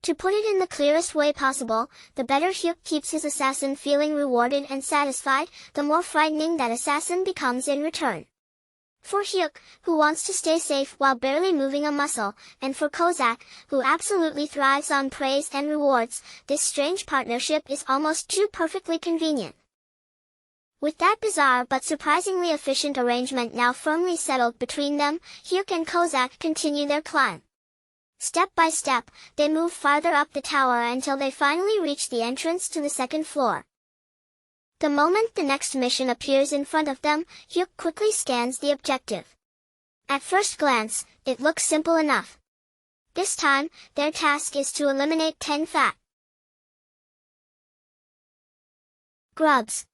To put it in the clearest way possible, the better Hyuk keeps his assassin feeling rewarded and satisfied, the more frightening that assassin becomes in return. For Hyuk, who wants to stay safe while barely moving a muscle, and for Kozak, who absolutely thrives on praise and rewards, this strange partnership is almost too perfectly convenient. With that bizarre but surprisingly efficient arrangement now firmly settled between them, Hyuk and Kozak continue their climb. Step by step, they move farther up the tower until they finally reach the entrance to the second floor. The moment the next mission appears in front of them, Hyuk quickly scans the objective. At first glance, it looks simple enough. This time, their task is to eliminate 10 fat grubs.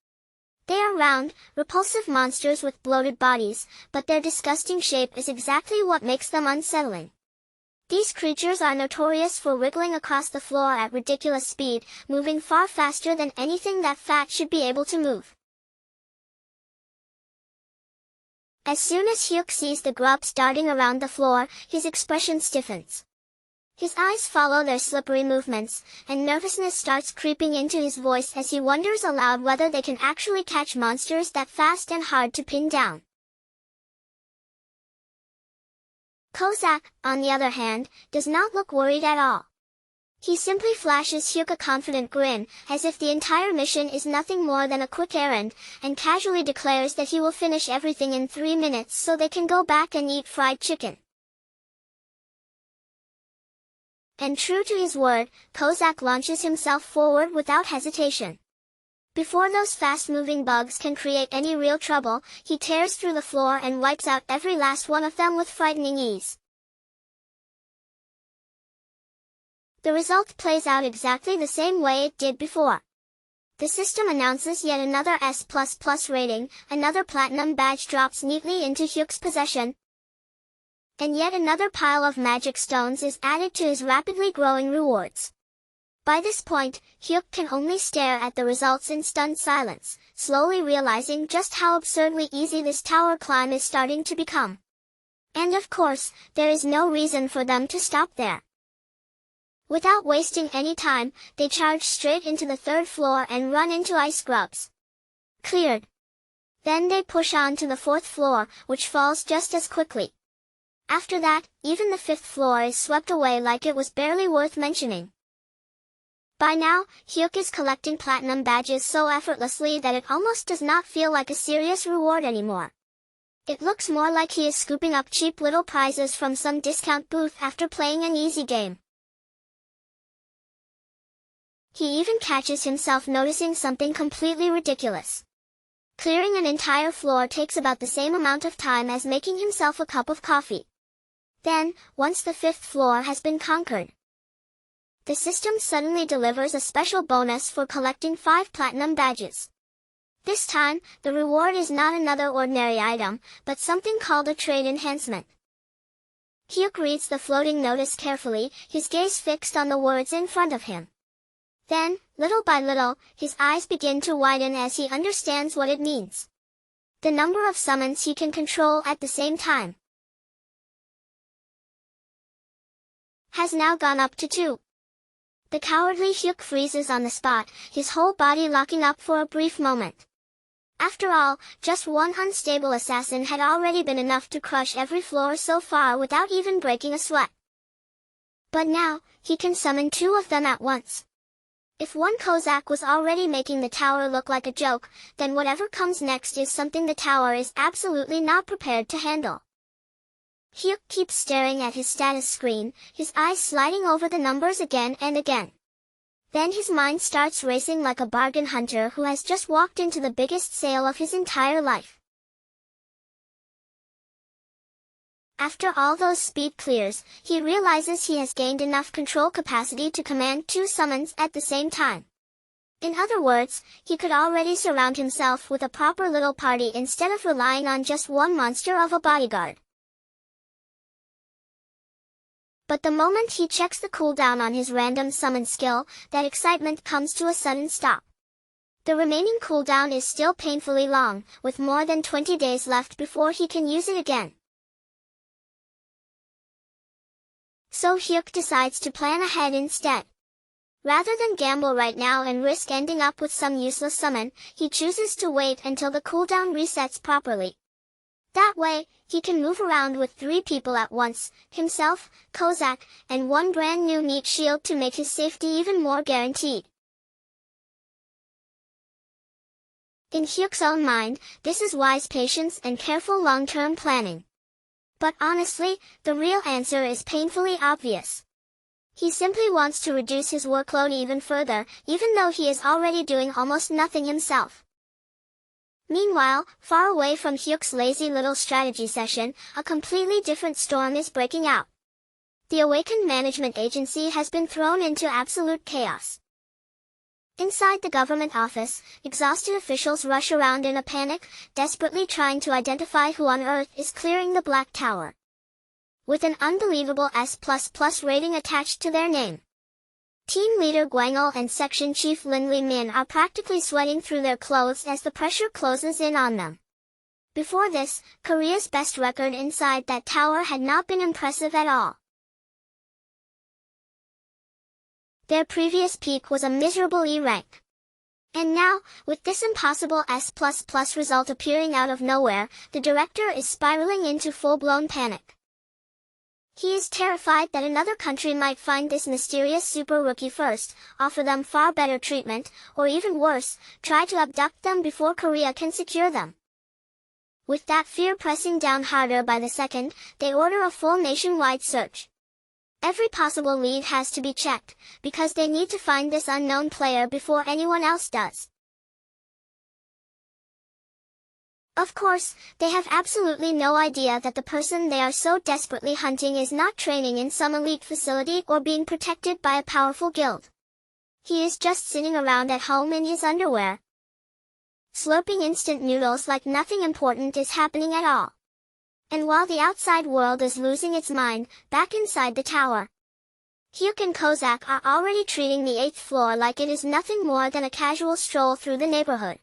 They are round, repulsive monsters with bloated bodies, but their disgusting shape is exactly what makes them unsettling. These creatures are notorious for wriggling across the floor at ridiculous speed, moving far faster than anything that fat should be able to move. As soon as Hyuk sees the grubs darting around the floor, his expression stiffens. His eyes follow their slippery movements, and nervousness starts creeping into his voice as he wonders aloud whether they can actually catch monsters that fast and hard to pin down. Kozak, on the other hand, does not look worried at all. He simply flashes Hyuk a confident grin, as if the entire mission is nothing more than a quick errand, and casually declares that he will finish everything in 3 minutes so they can go back and eat fried chicken. And true to his word, Kozak launches himself forward without hesitation. Before those fast-moving bugs can create any real trouble, he tears through the floor and wipes out every last one of them with frightening ease. The result plays out exactly the same way it did before. The system announces yet another S++ rating, another platinum badge drops neatly into Hyuk's possession, and yet another pile of magic stones is added to his rapidly growing rewards. By this point, Hyuk can only stare at the results in stunned silence, slowly realizing just how absurdly easy this tower climb is starting to become. And of course, there is no reason for them to stop there. Without wasting any time, they charge straight into the third floor and run into ice grubs. Cleared. Then they push on to the fourth floor, which falls just as quickly. After that, even the fifth floor is swept away like it was barely worth mentioning. By now, Hyuk is collecting platinum badges so effortlessly that it almost does not feel like a serious reward anymore. It looks more like he is scooping up cheap little prizes from some discount booth after playing an easy game. He even catches himself noticing something completely ridiculous. Clearing an entire floor takes about the same amount of time as making himself a cup of coffee. Then, once the fifth floor has been conquered, the system suddenly delivers a special bonus for collecting 5 platinum badges. This time, the reward is not another ordinary item, but something called a trade enhancement. Hyuk reads the floating notice carefully, his gaze fixed on the words in front of him. Then, little by little, his eyes begin to widen as he understands what it means. The number of summons he can control at the same time has now gone up to 2. The cowardly Hyuk freezes on the spot, his whole body locking up for a brief moment. After all, just one unstable assassin had already been enough to crush every floor so far without even breaking a sweat. But now, he can summon 2 of them at once. If one Kozak was already making the tower look like a joke, then whatever comes next is something the tower is absolutely not prepared to handle. Hyuk keeps staring at his status screen, his eyes sliding over the numbers again and again. Then his mind starts racing like a bargain hunter who has just walked into the biggest sale of his entire life. After all those speed clears, he realizes he has gained enough control capacity to command 2 summons at the same time. In other words, he could already surround himself with a proper little party instead of relying on just one monster of a bodyguard. But the moment he checks the cooldown on his random summon skill, that excitement comes to a sudden stop. The remaining cooldown is still painfully long, with more than 20 days left before he can use it again. So Hyuk decides to plan ahead instead. Rather than gamble right now and risk ending up with some useless summon, he chooses to wait until the cooldown resets properly. That way, he can move around with 3 people at once, himself, Kozak, and one brand new meat shield to make his safety even more guaranteed. In Hyuk's own mind, this is wise patience and careful long-term planning. But honestly, the real answer is painfully obvious. He simply wants to reduce his workload even further, even though he is already doing almost nothing himself. Meanwhile, far away from Hyuk's lazy little strategy session, a completely different storm is breaking out. The Awakened Management Agency has been thrown into absolute chaos. Inside the government office, exhausted officials rush around in a panic, desperately trying to identify who on earth is clearing the Black Tower. With an unbelievable S++ rating attached to their name. Team leader Gwangul and section chief Lin Li Min are practically sweating through their clothes as the pressure closes in on them. Before this, Korea's best record inside that tower had not been impressive at all. Their previous peak was a miserable E rank. And now, with this impossible S++ result appearing out of nowhere, the director is spiraling into full-blown panic. He is terrified that another country might find this mysterious super rookie first, offer them far better treatment, or even worse, try to abduct them before Korea can secure them. With that fear pressing down harder by the second, they order a full nationwide search. Every possible lead has to be checked, because they need to find this unknown player before anyone else does. Of course, they have absolutely no idea that the person they are so desperately hunting is not training in some elite facility or being protected by a powerful guild. He is just sitting around at home in his underwear, slurping instant noodles like nothing important is happening at all. And while the outside world is losing its mind, back inside the tower, Hyuk and Kozak are already treating the 8th floor like it is nothing more than a casual stroll through the neighborhood.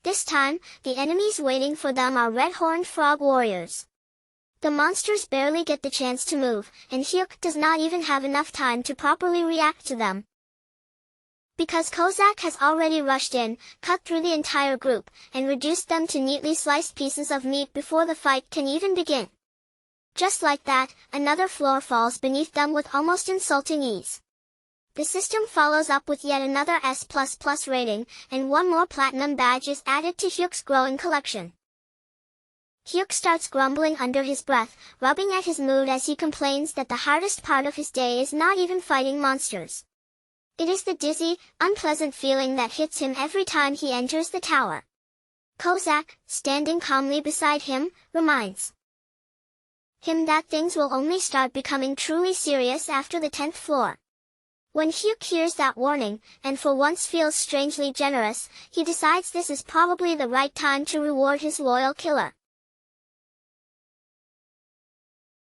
This time, the enemies waiting for them are red-horned frog warriors. The monsters barely get the chance to move, and Hyuk does not even have enough time to properly react to them. Because Kozak has already rushed in, cut through the entire group, and reduced them to neatly sliced pieces of meat before the fight can even begin. Just like that, another floor falls beneath them with almost insulting ease. The system follows up with yet another S++ rating, and one more platinum badge is added to Hyuk's growing collection. Hyuk starts grumbling under his breath, rubbing at his mood as he complains that the hardest part of his day is not even fighting monsters. It is the dizzy, unpleasant feeling that hits him every time he enters the tower. Kozak, standing calmly beside him, reminds him that things will only start becoming truly serious after the 10th floor. When Hyuk hears that warning, and for once feels strangely generous, he decides this is probably the right time to reward his loyal killer.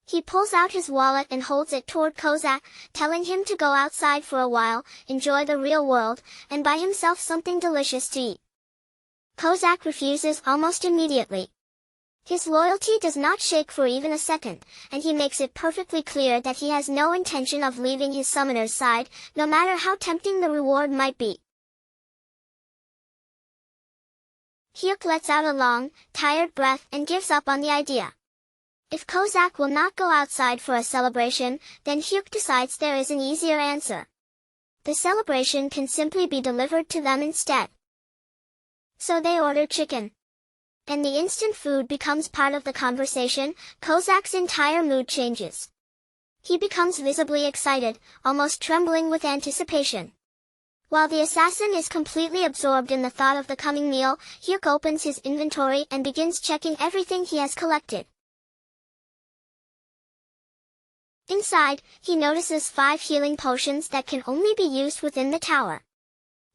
He pulls out his wallet and holds it toward Kozak, telling him to go outside for a while, enjoy the real world, and buy himself something delicious to eat. Kozak refuses almost immediately. His loyalty does not shake for even a second, and he makes it perfectly clear that he has no intention of leaving his summoner's side, no matter how tempting the reward might be. Hyuk lets out a long, tired breath and gives up on the idea. If Kozak will not go outside for a celebration, then Hyuk decides there is an easier answer. The celebration can simply be delivered to them instead. So they order chicken. And the instant food becomes part of the conversation, Kozak's entire mood changes. He becomes visibly excited, almost trembling with anticipation. While the assassin is completely absorbed in the thought of the coming meal, Hyuk opens his inventory and begins checking everything he has collected. Inside, he notices 5 healing potions that can only be used within the tower.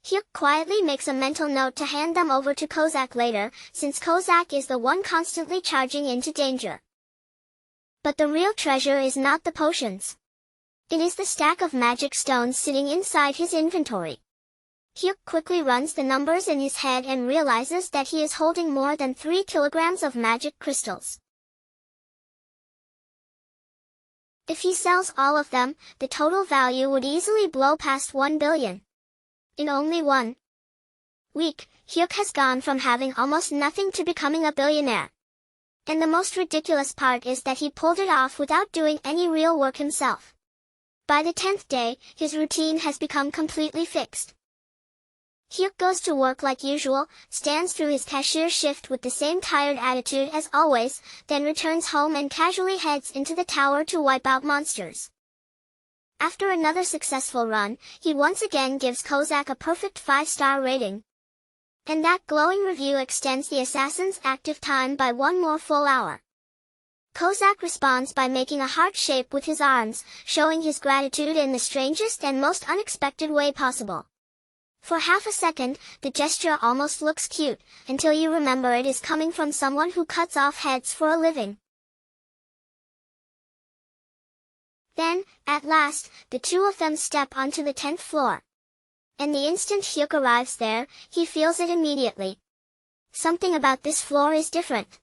Hyuk quietly makes a mental note to hand them over to Kozak later, since Kozak is the one constantly charging into danger. But the real treasure is not the potions. It is the stack of magic stones sitting inside his inventory. Hyuk quickly runs the numbers in his head and realizes that he is holding more than 3 kilograms of magic crystals. If he sells all of them, the total value would easily blow past 1 billion. In only 1 week, Hyuk has gone from having almost nothing to becoming a billionaire. And the most ridiculous part is that he pulled it off without doing any real work himself. By the 10th day, his routine has become completely fixed. Hyuk goes to work like usual, stands through his cashier shift with the same tired attitude as always, then returns home and casually heads into the tower to wipe out monsters. After another successful run, he once again gives Kozak a perfect 5-star rating. And that glowing review extends the assassin's active time by 1 more full hour. Kozak responds by making a heart shape with his arms, showing his gratitude in the strangest and most unexpected way possible. For half a second, the gesture almost looks cute, until you remember it is coming from someone who cuts off heads for a living. Then, at last, the two of them step onto the 10th floor. And the instant Hyuk arrives there, he feels it immediately. Something about this floor is different.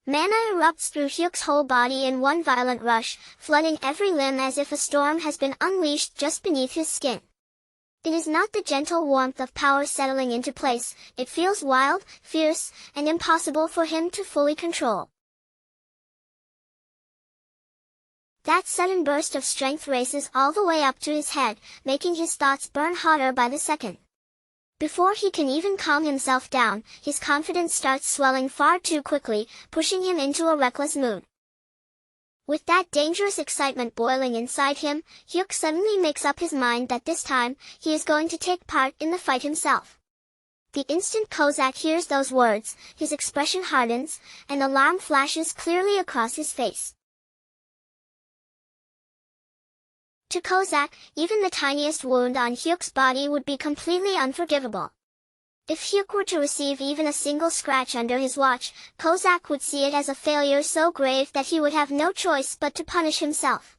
Mana erupts through Hyuk's whole body in one violent rush, flooding every limb as if a storm has been unleashed just beneath his skin. It is not the gentle warmth of power settling into place, it feels wild, fierce, and impossible for him to fully control. That sudden burst of strength races all the way up to his head, making his thoughts burn hotter by the second. Before he can even calm himself down, his confidence starts swelling far too quickly, pushing him into a reckless mood. With that dangerous excitement boiling inside him, Hyuk suddenly makes up his mind that this time, he is going to take part in the fight himself. The instant Kozak hears those words, his expression hardens, and alarm flashes clearly across his face. To Kozak, even the tiniest wound on Hyuk's body would be completely unforgivable. If Hyuk were to receive even a single scratch under his watch, Kozak would see it as a failure so grave that he would have no choice but to punish himself.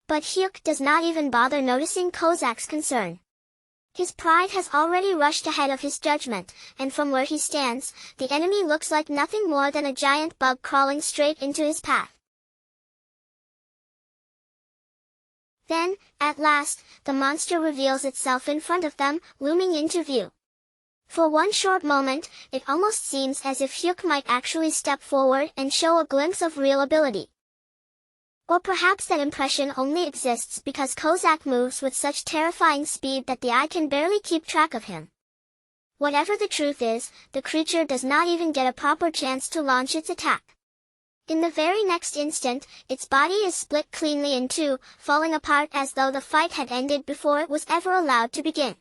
But Hyuk does not even bother noticing Kozak's concern. His pride has already rushed ahead of his judgment, and from where he stands, the enemy looks like nothing more than a giant bug crawling straight into his path. Then, at last, the monster reveals itself in front of them, looming into view. For one short moment, it almost seems as if Hyuk might actually step forward and show a glimpse of real ability. Or perhaps that impression only exists because Kozak moves with such terrifying speed that the eye can barely keep track of him. Whatever the truth is, the creature does not even get a proper chance to launch its attack. In the very next instant, its body is split cleanly in two, falling apart as though the fight had ended before it was ever allowed to begin.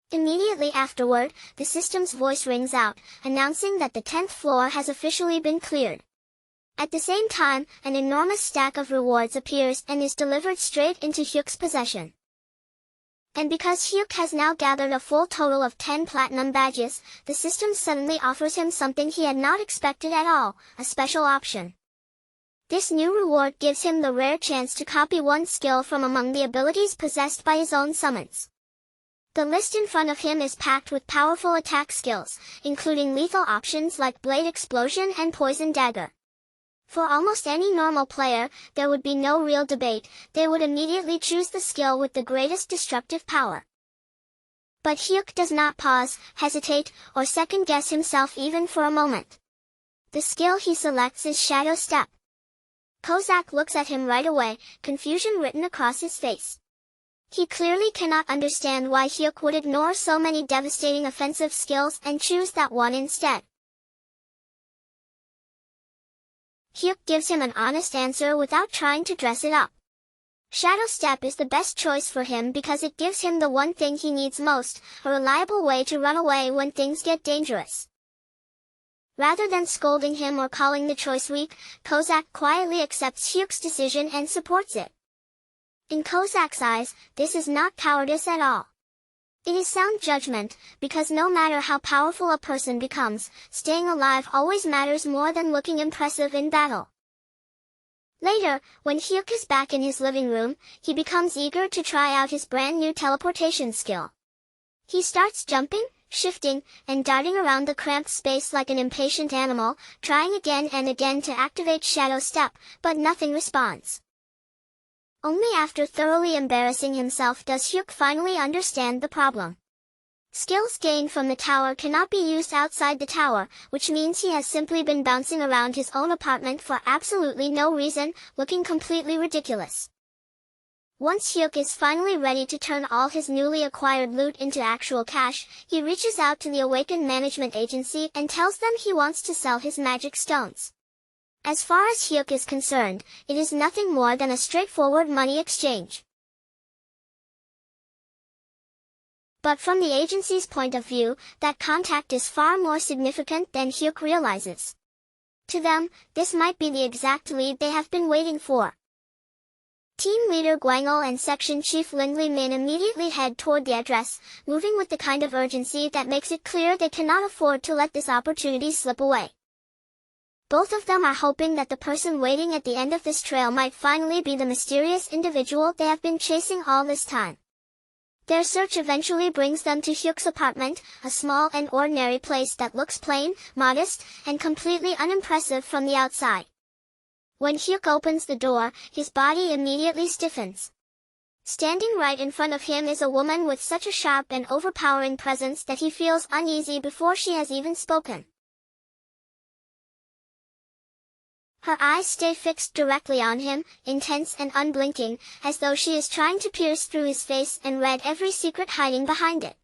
Immediately afterward, the system's voice rings out, announcing that the 10th floor has officially been cleared. At the same time, an enormous stack of rewards appears and is delivered straight into Hyuk's possession. And because Hyuk has now gathered a full total of 10 platinum badges, the system suddenly offers him something he had not expected at all, a special option. This new reward gives him the rare chance to copy one skill from among the abilities possessed by his own summons. The list in front of him is packed with powerful attack skills, including lethal options like Blade Explosion and Poison Dagger. For almost any normal player, there would be no real debate, they would immediately choose the skill with the greatest destructive power. But Hyuk does not pause, hesitate, or second-guess himself even for a moment. The skill he selects is Shadow Step. Kozak looks at him right away, confusion written across his face. He clearly cannot understand why Hyuk would ignore so many devastating offensive skills and choose that one instead. Hyuk gives him an honest answer without trying to dress it up. Shadow Step is the best choice for him because it gives him the one thing he needs most, a reliable way to run away when things get dangerous. Rather than scolding him or calling the choice weak, Kozak quietly accepts Hyuk's decision and supports it. In Kozak's eyes, this is not cowardice at all. It is sound judgment, because no matter how powerful a person becomes, staying alive always matters more than looking impressive in battle. Later, when Hyuk is back in his living room, he becomes eager to try out his brand new teleportation skill. He starts jumping, shifting, and darting around the cramped space like an impatient animal, trying again and again to activate Shadow Step, but nothing responds. Only after thoroughly embarrassing himself does Hyuk finally understand the problem. Skills gained from the tower cannot be used outside the tower, which means he has simply been bouncing around his own apartment for absolutely no reason, looking completely ridiculous. Once Hyuk is finally ready to turn all his newly acquired loot into actual cash, he reaches out to the Awakened Management Agency and tells them he wants to sell his magic stones. As far as Hyuk is concerned, it is nothing more than a straightforward money exchange. But from the agency's point of view, that contact is far more significant than Hyuk realizes. To them, this might be the exact lead they have been waiting for. Team leader Gwangul and section chief Lindley Min immediately head toward the address, moving with the kind of urgency that makes it clear they cannot afford to let this opportunity slip away. Both of them are hoping that the person waiting at the end of this trail might finally be the mysterious individual they have been chasing all this time. Their search eventually brings them to Hyuk's apartment, a small and ordinary place that looks plain, modest, and completely unimpressive from the outside. When Hyuk opens the door, his body immediately stiffens. Standing right in front of him is a woman with such a sharp and overpowering presence that he feels uneasy before she has even spoken. Her eyes stay fixed directly on him, intense and unblinking, as though she is trying to pierce through his face and read every secret hiding behind it.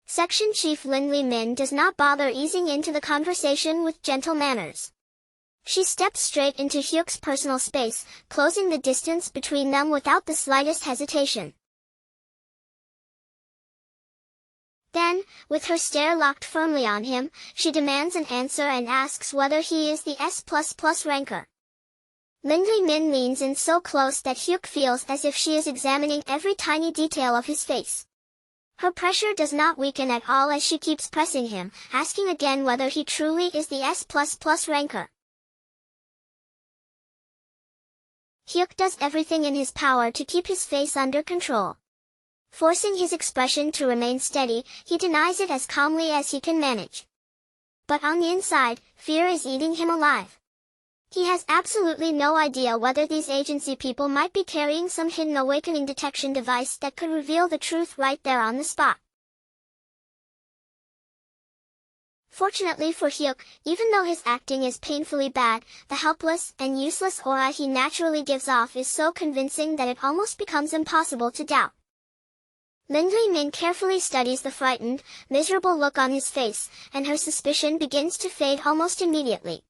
Section Chief Lindley Min does not bother easing into the conversation with gentle manners. She steps straight into Hyuk's personal space, closing the distance between them without the slightest hesitation. Then, with her stare locked firmly on him, she demands an answer and asks whether he is the S++ ranker. Lindley Min leans in so close that Hyuk feels as if she is examining every tiny detail of his face. Her pressure does not weaken at all as she keeps pressing him, asking again whether he truly is the S++ ranker. Hyuk does everything in his power to keep his face under control. Forcing his expression to remain steady, he denies it as calmly as he can manage. But on the inside, fear is eating him alive. He has absolutely no idea whether these agency people might be carrying some hidden awakening detection device that could reveal the truth right there on the spot. Fortunately for Hyuk, even though his acting is painfully bad, the helpless and useless aura he naturally gives off is so convincing that it almost becomes impossible to doubt. Lindley Min carefully studies the frightened, miserable look on his face, and her suspicion begins to fade almost immediately.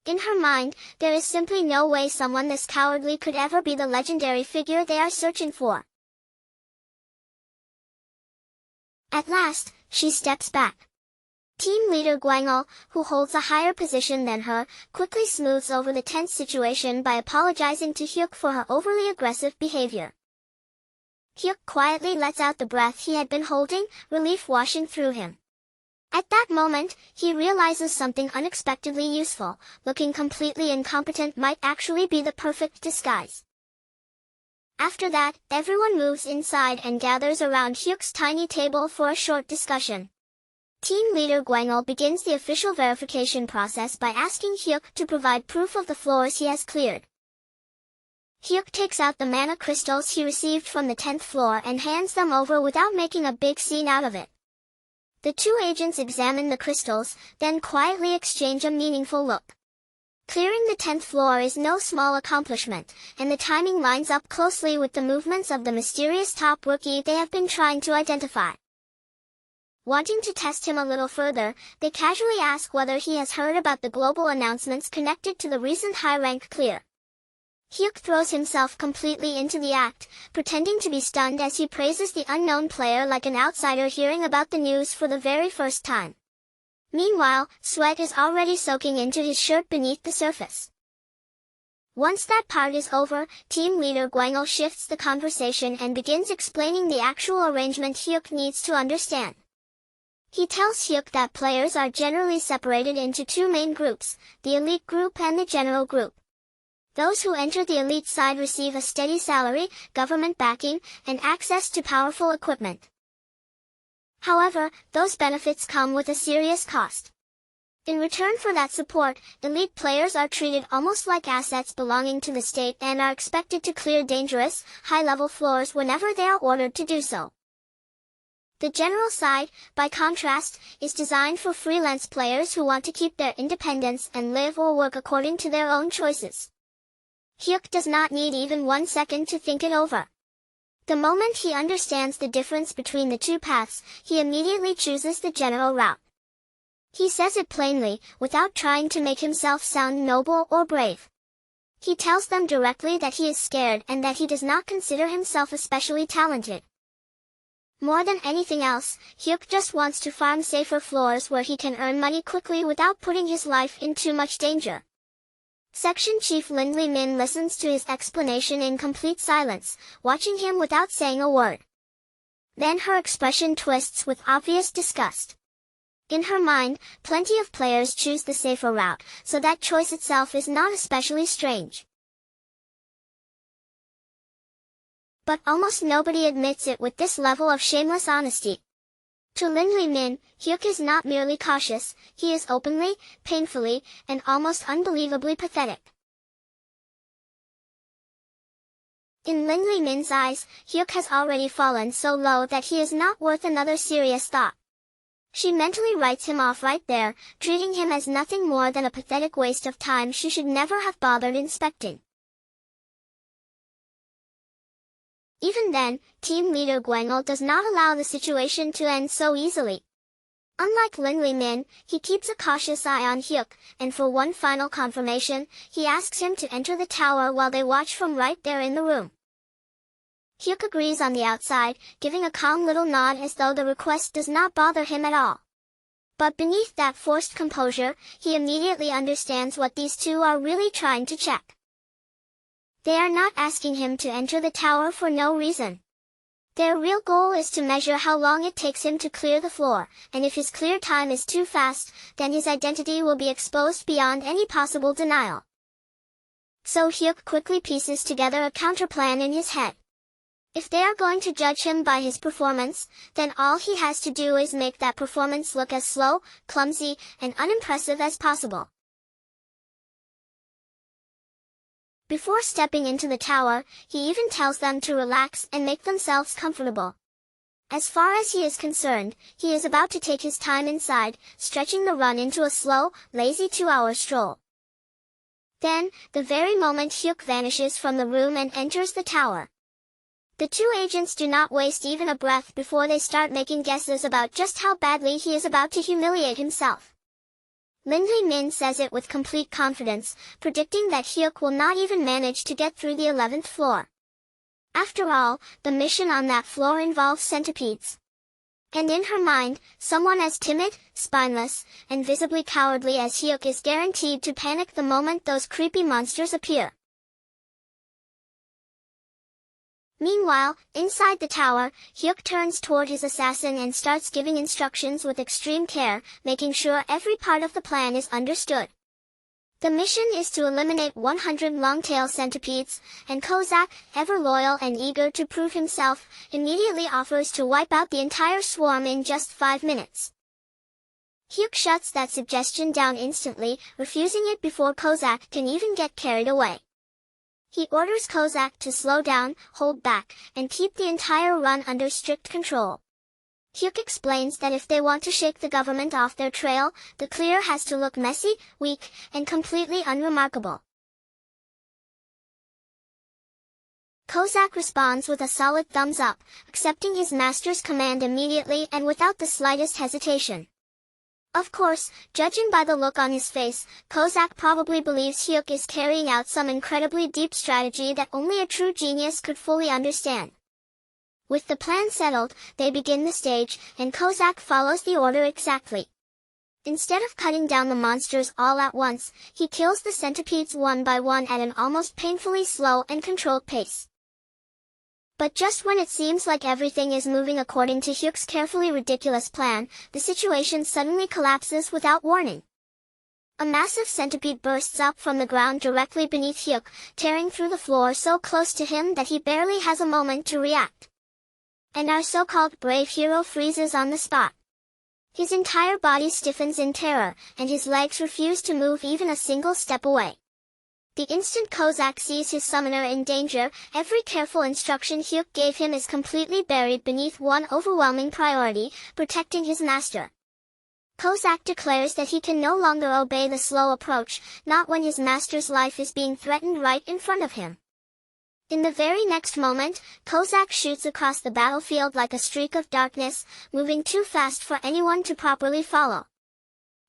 In her mind, there is simply no way someone this cowardly could ever be the legendary figure they are searching for. At last, she steps back. Team leader Gwangul, who holds a higher position than her, quickly smooths over the tense situation by apologizing to Hyuk for her overly aggressive behavior. Hyuk quietly lets out the breath he had been holding, relief washing through him. At that moment, he realizes something unexpectedly useful. Looking completely incompetent might actually be the perfect disguise. After that, everyone moves inside and gathers around Hyuk's tiny table for a short discussion. Team leader Gwangul begins the official verification process by asking Hyuk to provide proof of the floors he has cleared. Hyuk takes out the mana crystals he received from the 10th floor and hands them over without making a big scene out of it. The two agents examine the crystals, then quietly exchange a meaningful look. Clearing the 10th floor is no small accomplishment, and the timing lines up closely with the movements of the mysterious top rookie they have been trying to identify. Wanting to test him a little further, they casually ask whether he has heard about the global announcements connected to the recent high-rank clear. Hyuk throws himself completely into the act, pretending to be stunned as he praises the unknown player like an outsider hearing about the news for the very first time. Meanwhile, sweat is already soaking into his shirt beneath the surface. Once that part is over, team leader Guang'o shifts the conversation and begins explaining the actual arrangement Hyuk needs to understand. He tells Hyuk that players are generally separated into two main groups, the elite group and the general group. Those who enter the elite side receive a steady salary, government backing, and access to powerful equipment. However, those benefits come with a serious cost. In return for that support, elite players are treated almost like assets belonging to the state and are expected to clear dangerous, high-level floors whenever they are ordered to do so. The general side, by contrast, is designed for freelance players who want to keep their independence and live or work according to their own choices. Hyuk does not need even 1 second to think it over. The moment he understands the difference between the two paths, he immediately chooses the general route. He says it plainly, without trying to make himself sound noble or brave. He tells them directly that he is scared and that he does not consider himself especially talented. More than anything else, Hyuk just wants to farm safer floors where he can earn money quickly without putting his life in too much danger. Section Chief Lindley Min listens to his explanation in complete silence, watching him without saying a word. Then her expression twists with obvious disgust. In her mind, plenty of players choose the safer route, so that choice itself is not especially strange. But almost nobody admits it with this level of shameless honesty. To Lindley Min, Hyuk is not merely cautious, he is openly, painfully, and almost unbelievably pathetic. In Lindley Min's eyes, Hyuk has already fallen so low that he is not worth another serious thought. She mentally writes him off right there, treating him as nothing more than a pathetic waste of time she should never have bothered inspecting. Even then, team leader Guang'o does not allow the situation to end so easily. Unlike Lindley Min, he keeps a cautious eye on Hyuk, and for one final confirmation, he asks him to enter the tower while they watch from right there in the room. Hyuk agrees on the outside, giving a calm little nod as though the request does not bother him at all. But beneath that forced composure, he immediately understands what these two are really trying to check. They are not asking him to enter the tower for no reason. Their real goal is to measure how long it takes him to clear the floor, and if his clear time is too fast, then his identity will be exposed beyond any possible denial. So Hyuk quickly pieces together a counterplan in his head. If they are going to judge him by his performance, then all he has to do is make that performance look as slow, clumsy, and unimpressive as possible. Before stepping into the tower, he even tells them to relax and make themselves comfortable. As far as he is concerned, he is about to take his time inside, stretching the run into a slow, lazy 2-hour stroll. Then, the very moment Hyuk vanishes from the room and enters the tower, the two agents do not waste even a breath before they start making guesses about just how badly he is about to humiliate himself. Lindley Min says it with complete confidence, predicting that Hyuk will not even manage to get through the 11th floor. After all, the mission on that floor involves centipedes. And in her mind, someone as timid, spineless, and visibly cowardly as Hyuk is guaranteed to panic the moment those creepy monsters appear. Meanwhile, inside the tower, Hyuk turns toward his assassin and starts giving instructions with extreme care, making sure every part of the plan is understood. The mission is to eliminate 100 long-tail centipedes, and Kozak, ever loyal and eager to prove himself, immediately offers to wipe out the entire swarm in just 5 minutes. Hyuk shuts that suggestion down instantly, refusing it before Kozak can even get carried away. He orders Kozak to slow down, hold back, and keep the entire run under strict control. Hyuk explains that if they want to shake the government off their trail, the clear has to look messy, weak, and completely unremarkable. Kozak responds with a solid thumbs up, accepting his master's command immediately and without the slightest hesitation. Of course, judging by the look on his face, Kozak probably believes Hyuk is carrying out some incredibly deep strategy that only a true genius could fully understand. With the plan settled, they begin the stage, and Kozak follows the order exactly. Instead of cutting down the monsters all at once, he kills the centipedes one by one at an almost painfully slow and controlled pace. But just when it seems like everything is moving according to Hyuk's carefully ridiculous plan, the situation suddenly collapses without warning. A massive centipede bursts up from the ground directly beneath Hyuk, tearing through the floor so close to him that he barely has a moment to react. And our so-called brave hero freezes on the spot. His entire body stiffens in terror, and his legs refuse to move even a single step away. The instant Kozak sees his summoner in danger, every careful instruction Hyuk gave him is completely buried beneath one overwhelming priority: protecting his master. Kozak declares that he can no longer obey the slow approach, not when his master's life is being threatened right in front of him. In the very next moment, Kozak shoots across the battlefield like a streak of darkness, moving too fast for anyone to properly follow.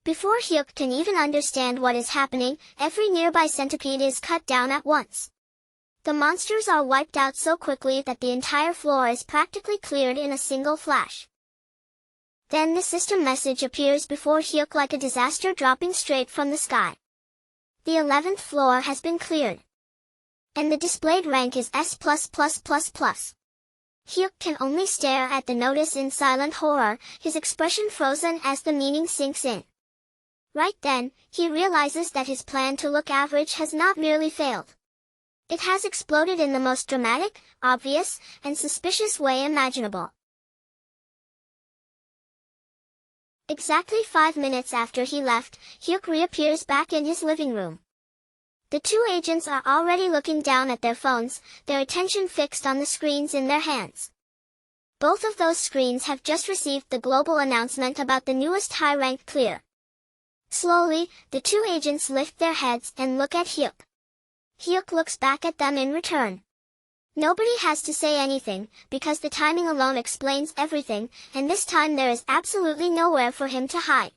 Before Hyuk can even understand what is happening, every nearby centipede is cut down at once. The monsters are wiped out so quickly that the entire floor is practically cleared in a single flash. Then the system message appears before Hyuk like a disaster dropping straight from the sky. The 11th floor has been cleared. And the displayed rank is S++++. Hyuk can only stare at the notice in silent horror, his expression frozen as the meaning sinks in. Right then, he realizes that his plan to look average has not merely failed. It has exploded in the most dramatic, obvious, and suspicious way imaginable. Exactly 5 minutes after he left, Hyuk reappears back in his living room. The two agents are already looking down at their phones, their attention fixed on the screens in their hands. Both of those screens have just received the global announcement about the newest high-ranked clear. Slowly, the two agents lift their heads and look at Hyuk. Hyuk looks back at them in return. Nobody has to say anything, because the timing alone explains everything, and this time there is absolutely nowhere for him to hide.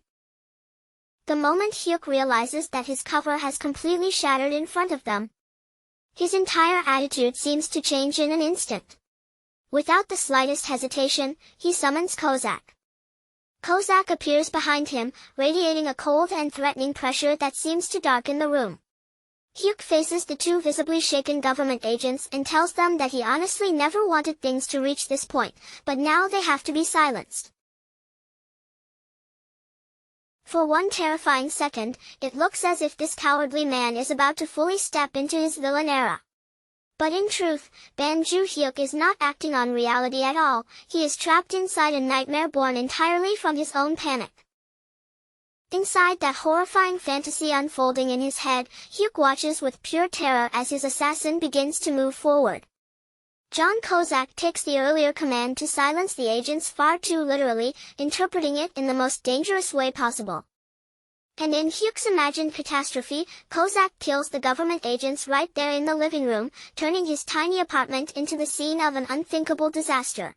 The moment Hyuk realizes that his cover has completely shattered in front of them, his entire attitude seems to change in an instant. Without the slightest hesitation, he summons Kozak. Kozak appears behind him, radiating a cold and threatening pressure that seems to darken the room. Hyuk faces the two visibly shaken government agents and tells them that he honestly never wanted things to reach this point, but now they have to be silenced. For one terrifying second, it looks as if this cowardly man is about to fully step into his villain era. But in truth, Banju Hyuk is not acting on reality at all, he is trapped inside a nightmare born entirely from his own panic. Inside that horrifying fantasy unfolding in his head, Hyuk watches with pure terror as his assassin begins to move forward. John Kozak takes the earlier command to silence the agents far too literally, interpreting it in the most dangerous way possible. And in Hyuk's imagined catastrophe, Kozak kills the government agents right there in the living room, turning his tiny apartment into the scene of an unthinkable disaster.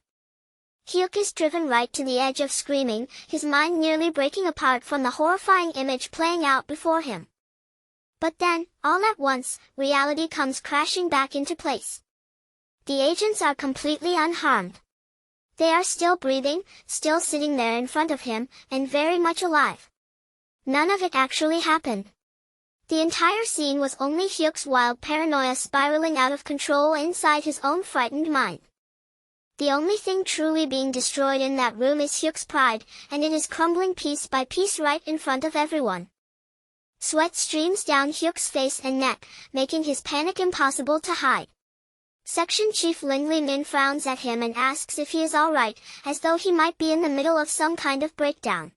Hyuk is driven right to the edge of screaming, his mind nearly breaking apart from the horrifying image playing out before him. But then, all at once, reality comes crashing back into place. The agents are completely unharmed. They are still breathing, still sitting there in front of him, and very much alive. None of it actually happened. The entire scene was only Hyuk's wild paranoia spiraling out of control inside his own frightened mind. The only thing truly being destroyed in that room is Hyuk's pride, and it is crumbling piece by piece right in front of everyone. Sweat streams down Hyuk's face and neck, making his panic impossible to hide. Section Chief Lingli Min frowns at him and asks if he is alright, as though he might be in the middle of some kind of breakdown.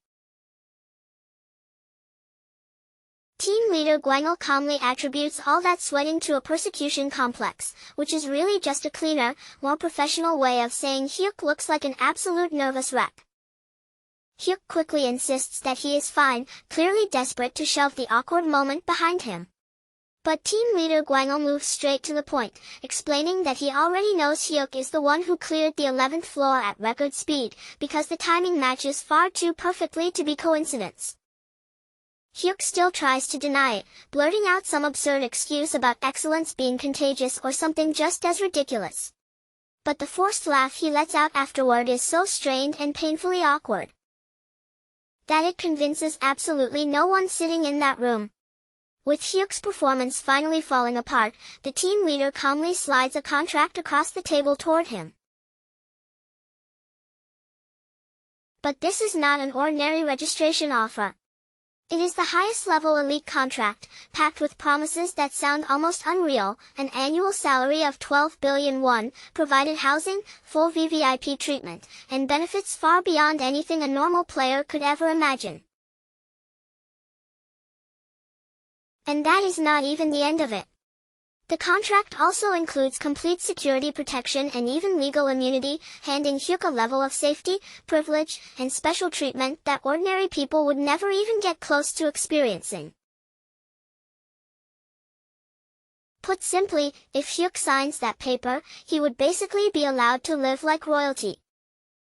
Team leader Gwangil calmly attributes all that sweating to a persecution complex, which is really just a cleaner, more professional way of saying Hyuk looks like an absolute nervous wreck. Hyuk quickly insists that he is fine, clearly desperate to shove the awkward moment behind him. But team leader Gwangil moves straight to the point, explaining that he already knows Hyuk is the one who cleared the 11th floor at record speed, because the timing matches far too perfectly to be coincidence. Hyuk still tries to deny it, blurting out some absurd excuse about excellence being contagious or something just as ridiculous. But the forced laugh he lets out afterward is so strained and painfully awkward. that it convinces absolutely no one sitting in that room. With Hyuk's performance finally falling apart, the team leader calmly slides a contract across the table toward him. But this is not an ordinary registration offer. It is the highest level elite contract, packed with promises that sound almost unreal: an annual salary of 12 billion won, provided housing, full VVIP treatment, and benefits far beyond anything a normal player could ever imagine. And that is not even the end of it. The contract also includes complete security protection and even legal immunity, handing Hyuk a level of safety, privilege, and special treatment that ordinary people would never even get close to experiencing. Put simply, if Hyuk signs that paper, he would basically be allowed to live like royalty.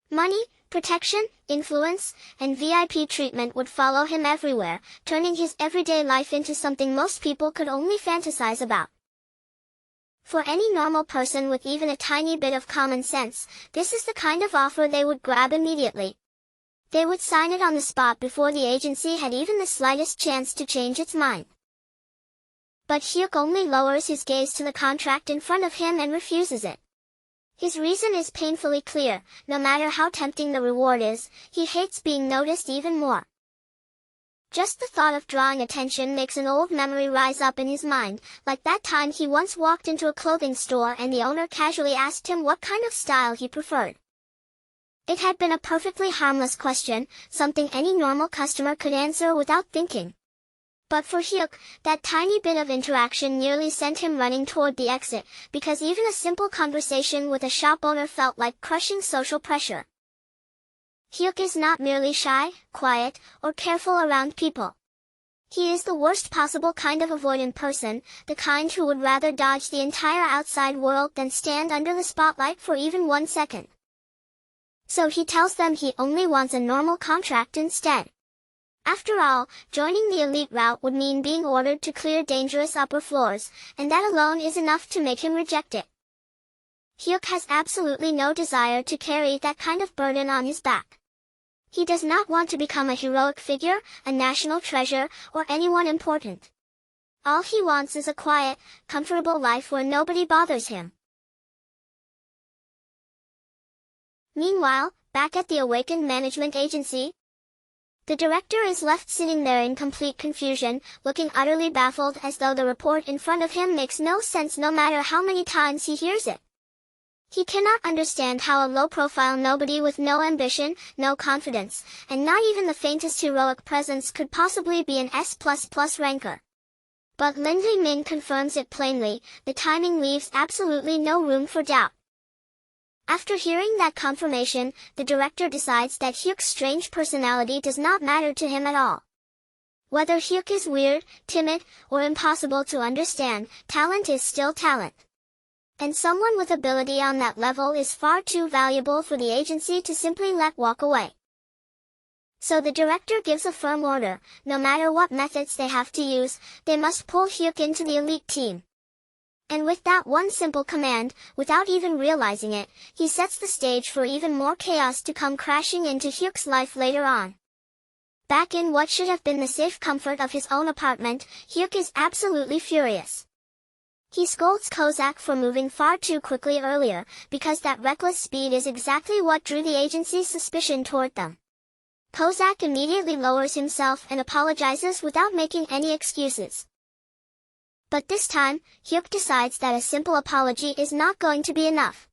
Money, protection, influence, and VIP treatment would follow him everywhere, turning his everyday life into something most people could only fantasize about. For any normal person with even a tiny bit of common sense, this is the kind of offer they would grab immediately. They would sign it on the spot before the agency had even the slightest chance to change its mind. But Hyuk only lowers his gaze to the contract in front of him and refuses it. His reason is painfully clear: no matter how tempting the reward is, he hates being noticed even more. Just the thought of drawing attention makes an old memory rise up in his mind, like that time he once walked into a clothing store and the owner casually asked him what kind of style he preferred. It had been a perfectly harmless question, something any normal customer could answer without thinking. But for Hyuk, that tiny bit of interaction nearly sent him running toward the exit, because even a simple conversation with a shop owner felt like crushing social pressure. Hyuk is not merely shy, quiet, or careful around people. He is the worst possible kind of avoidant person, the kind who would rather dodge the entire outside world than stand under the spotlight for even 1 second. So he tells them he only wants a normal contract instead. After all, joining the elite route would mean being ordered to clear dangerous upper floors, and that alone is enough to make him reject it. Hyuk has absolutely no desire to carry that kind of burden on his back. He does not want to become a heroic figure, a national treasure, or anyone important. All he wants is a quiet, comfortable life where nobody bothers him. Meanwhile, back at the awakened management agency, the director is left sitting there in complete confusion, looking utterly baffled, as though the report in front of him makes no sense no matter how many times he hears it. He cannot understand how a low-profile nobody with no ambition, no confidence, and not even the faintest heroic presence could possibly be an S++ ranker. But Lin Min confirms it plainly: the timing leaves absolutely no room for doubt. After hearing that confirmation, the director decides that Hyuk's strange personality does not matter to him at all. Whether Hyuk is weird, timid, or impossible to understand, talent is still talent. And someone with ability on that level is far too valuable for the agency to simply let walk away. So the director gives a firm order: no matter what methods they have to use, they must pull Hyuk into the elite team. And with that one simple command, without even realizing it, he sets the stage for even more chaos to come crashing into Hyuk's life later on. Back in what should have been the safe comfort of his own apartment, Hyuk is absolutely furious. He scolds Kozak for moving far too quickly earlier, because that reckless speed is exactly what drew the agency's suspicion toward them. Kozak immediately lowers himself and apologizes without making any excuses. But this time, Hyuk decides that a simple apology is not going to be enough.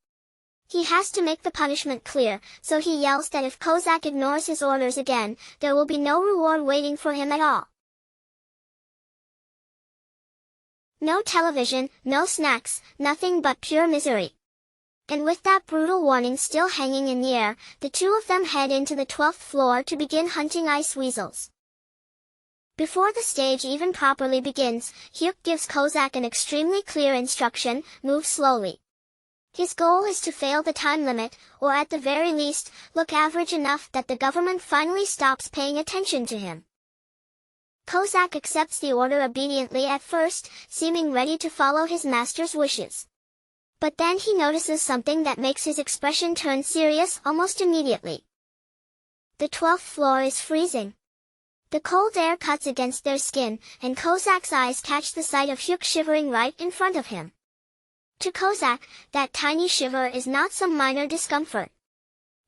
He has to make the punishment clear, so he yells that if Kozak ignores his orders again, there will be no reward waiting for him at all. No television, no snacks, nothing but pure misery. And with that brutal warning still hanging in the air, the two of them head into the 12th floor to begin hunting ice weasels. Before the stage even properly begins, Hyuk gives Kozak an extremely clear instruction: move slowly. His goal is to fail the time limit, or at the very least, look average enough that the government finally stops paying attention to him. Kozak accepts the order obediently at first, seeming ready to follow his master's wishes. But then he notices something that makes his expression turn serious almost immediately. The 12th floor is freezing. The cold air cuts against their skin, and Kozak's eyes catch the sight of Hyuk shivering right in front of him. To Kozak, that tiny shiver is not some minor discomfort.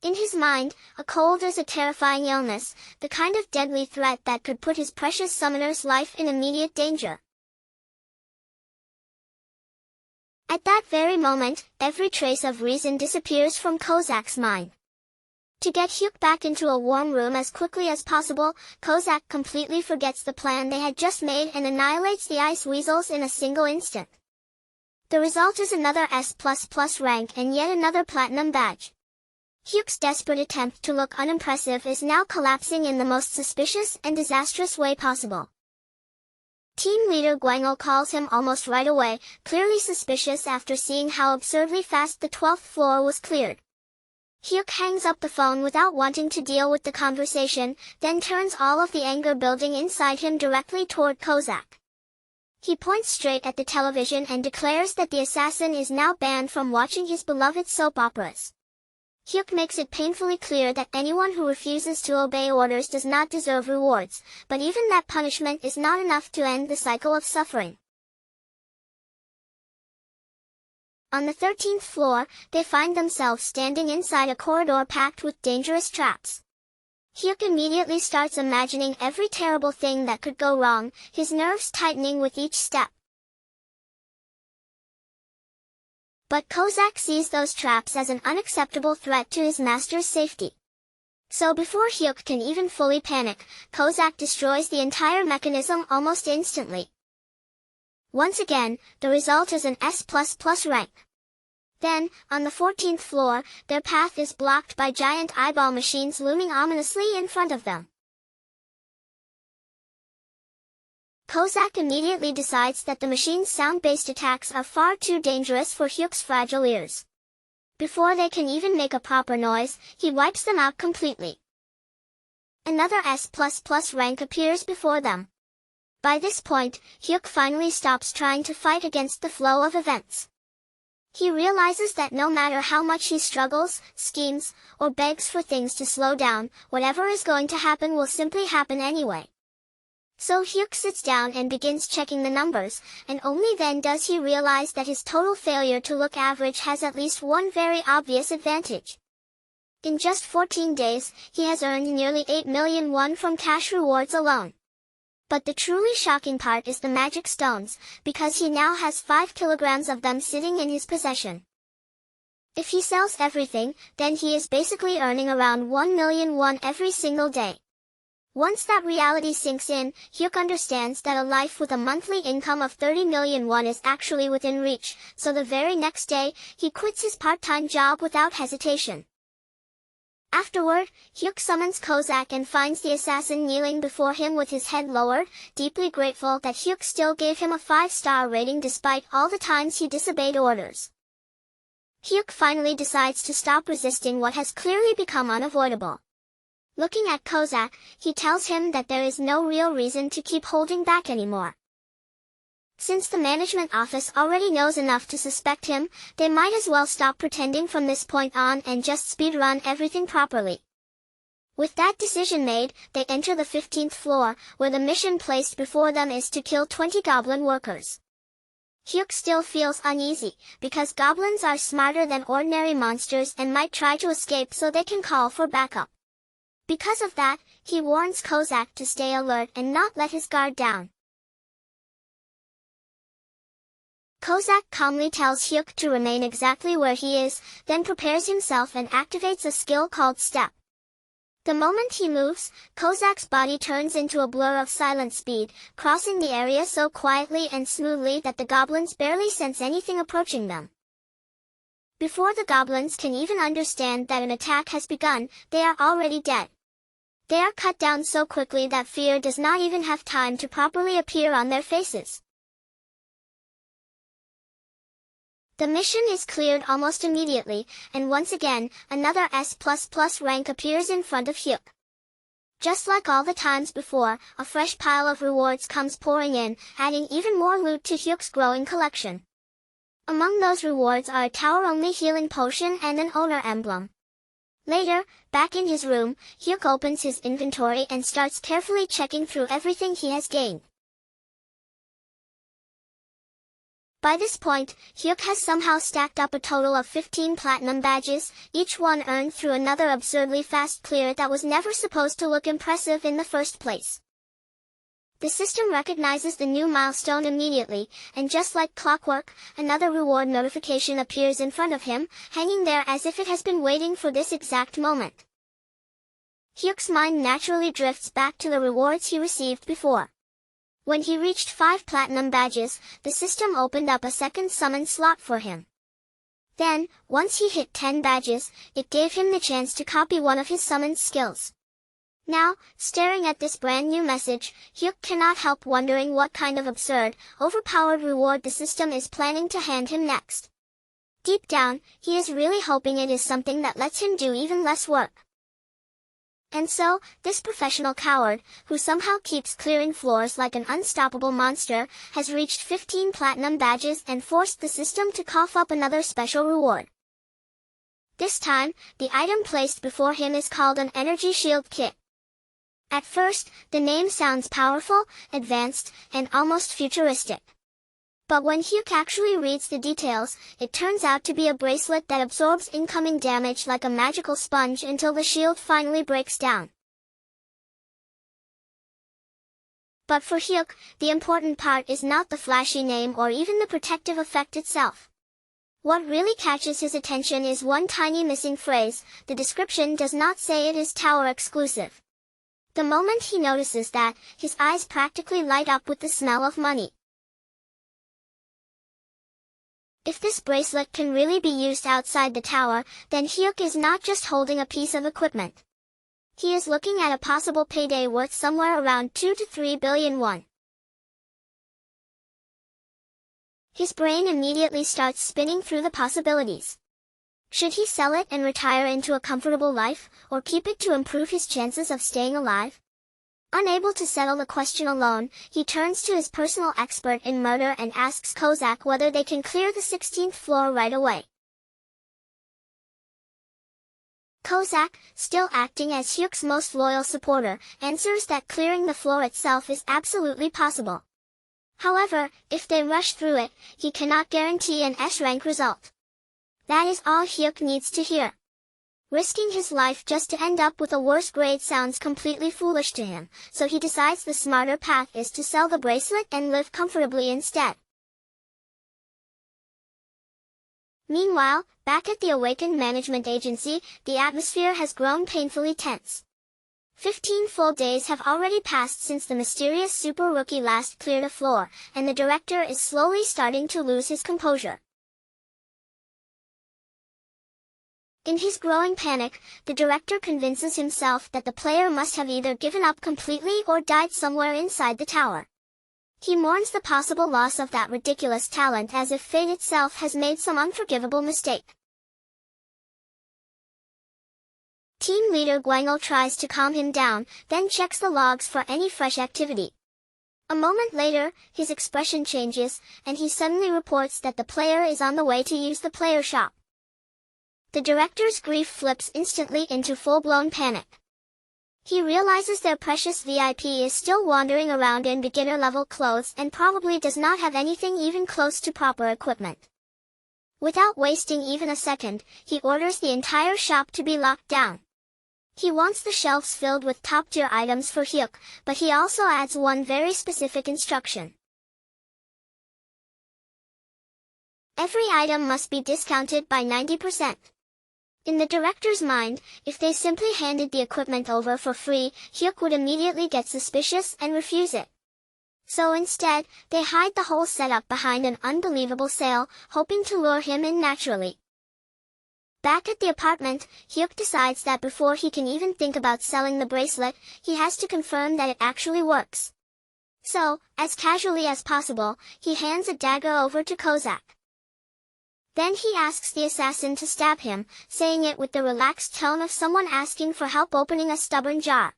In his mind, a cold is a terrifying illness, the kind of deadly threat that could put his precious summoner's life in immediate danger. At that very moment, every trace of reason disappears from Kozak's mind. To get Hyuk back into a warm room as quickly as possible, Kozak completely forgets the plan they had just made and annihilates the ice weasels in a single instant. The result is another S++ rank and yet another platinum badge. Hyuk's desperate attempt to look unimpressive is now collapsing in the most suspicious and disastrous way possible. Team leader Gwangho calls him almost right away, clearly suspicious after seeing how absurdly fast the 12th floor was cleared. Hyuk hangs up the phone without wanting to deal with the conversation, then turns all of the anger building inside him directly toward Kozak. He points straight at the television and declares that the assassin is now banned from watching his beloved soap operas. Hyuk makes it painfully clear that anyone who refuses to obey orders does not deserve rewards, but even that punishment is not enough to end the cycle of suffering. On the 13th floor, they find themselves standing inside a corridor packed with dangerous traps. Hyuk immediately starts imagining every terrible thing that could go wrong, his nerves tightening with each step. But Kozak sees those traps as an unacceptable threat to his master's safety. So before Hyuk can even fully panic, Kozak destroys the entire mechanism almost instantly. Once again, the result is an S++ rank. Then, on the 14th floor, their path is blocked by giant eyeball machines looming ominously in front of them. Kozak immediately decides that the machine's sound-based attacks are far too dangerous for Hyuk's fragile ears. Before they can even make a proper noise, he wipes them out completely. Another S++ rank appears before them. By this point, Hyuk finally stops trying to fight against the flow of events. He realizes that no matter how much he struggles, schemes, or begs for things to slow down, whatever is going to happen will simply happen anyway. So Hyuk sits down and begins checking the numbers, and only then does he realize that his total failure to look average has at least one very obvious advantage. In just 14 days, he has earned nearly 8 million won from cash rewards alone. But the truly shocking part is the magic stones, because he now has 5 kilograms of them sitting in his possession. If he sells everything, then he is basically earning around 1 million won every single day. Once that reality sinks in, Hyuk understands that a life with a monthly income of 30 million won is actually within reach, so the very next day, he quits his part-time job without hesitation. Afterward, Hyuk summons Kozak and finds the assassin kneeling before him with his head lowered, deeply grateful that Hyuk still gave him a 5-star rating despite all the times he disobeyed orders. Hyuk finally decides to stop resisting what has clearly become unavoidable. Looking at Kozak, he tells him that there is no real reason to keep holding back anymore. Since the management office already knows enough to suspect him, they might as well stop pretending from this point on and just speedrun everything properly. With that decision made, they enter the 15th floor, where the mission placed before them is to kill 20 goblin workers. Hyuk still feels uneasy, because goblins are smarter than ordinary monsters and might try to escape so they can call for backup. Because of that, he warns Kozak to stay alert and not let his guard down. Kozak calmly tells Hyuk to remain exactly where he is, then prepares himself and activates a skill called Step. The moment he moves, Kozak's body turns into a blur of silent speed, crossing the area so quietly and smoothly that the goblins barely sense anything approaching them. Before the goblins can even understand that an attack has begun, they are already dead. They are cut down so quickly that fear does not even have time to properly appear on their faces. The mission is cleared almost immediately, and once again, another S++ rank appears in front of Hyuk. Just like all the times before, a fresh pile of rewards comes pouring in, adding even more loot to Hyuk's growing collection. Among those rewards are a tower-only healing potion and an owner emblem. Later, back in his room, Hyuk opens his inventory and starts carefully checking through everything he has gained. By this point, Hyuk has somehow stacked up a total of 15 platinum badges, each one earned through another absurdly fast clear that was never supposed to look impressive in the first place. The system recognizes the new milestone immediately, and just like clockwork, another reward notification appears in front of him, hanging there as if it has been waiting for this exact moment. Hyuk's mind naturally drifts back to the rewards he received before. When he reached 5 platinum badges, the system opened up a second summon slot for him. Then, once he hit 10 badges, it gave him the chance to copy one of his summoned skills. Now, staring at this brand new message, Hyuk cannot help wondering what kind of absurd, overpowered reward the system is planning to hand him next. Deep down, he is really hoping it is something that lets him do even less work. And so, this professional coward, who somehow keeps clearing floors like an unstoppable monster, has reached 15 platinum badges and forced the system to cough up another special reward. This time, the item placed before him is called an energy shield kit. At first, the name sounds powerful, advanced, and almost futuristic. But when Hyuk actually reads the details, it turns out to be a bracelet that absorbs incoming damage like a magical sponge until the shield finally breaks down. But for Hyuk, the important part is not the flashy name or even the protective effect itself. What really catches his attention is one tiny missing phrase. The description does not say it is tower exclusive. The moment he notices that, his eyes practically light up with the smell of money. If this bracelet can really be used outside the tower, then Hyuk is not just holding a piece of equipment. He is looking at a possible payday worth somewhere around 2 to 3 billion won. His brain immediately starts spinning through the possibilities. Should he sell it and retire into a comfortable life, or keep it to improve his chances of staying alive? Unable to settle the question alone, he turns to his personal expert in murder and asks Kozak whether they can clear the 16th floor right away. Kozak, still acting as Hyuk's most loyal supporter, answers that clearing the floor itself is absolutely possible. However, if they rush through it, he cannot guarantee an S-rank result. That is all Hyuk needs to hear. Risking his life just to end up with a worse grade sounds completely foolish to him, so he decides the smarter path is to sell the bracelet and live comfortably instead. Meanwhile, back at the Awakened Management Agency, the atmosphere has grown painfully tense. 15 full days have already passed since the mysterious super rookie last cleared a floor, and the director is slowly starting to lose his composure. In his growing panic, the director convinces himself that the player must have either given up completely or died somewhere inside the tower. He mourns the possible loss of that ridiculous talent as if fate itself has made some unforgivable mistake. Team leader Gwangil tries to calm him down, then checks the logs for any fresh activity. A moment later, his expression changes, and he suddenly reports that the player is on the way to use the player shop. The director's grief flips instantly into full-blown panic. He realizes their precious VIP is still wandering around in beginner-level clothes and probably does not have anything even close to proper equipment. Without wasting even a second, he orders the entire shop to be locked down. He wants the shelves filled with top-tier items for Hyuk, but he also adds one very specific instruction. Every item must be discounted by 90%. In the director's mind, if they simply handed the equipment over for free, Hyuk would immediately get suspicious and refuse it. So instead, they hide the whole setup behind an unbelievable sale, hoping to lure him in naturally. Back at the apartment, Hyuk decides that before he can even think about selling the bracelet, he has to confirm that it actually works. So, as casually as possible, he hands a dagger over to Kozak. Then he asks the assassin to stab him, saying it with the relaxed tone of someone asking for help opening a stubborn jar.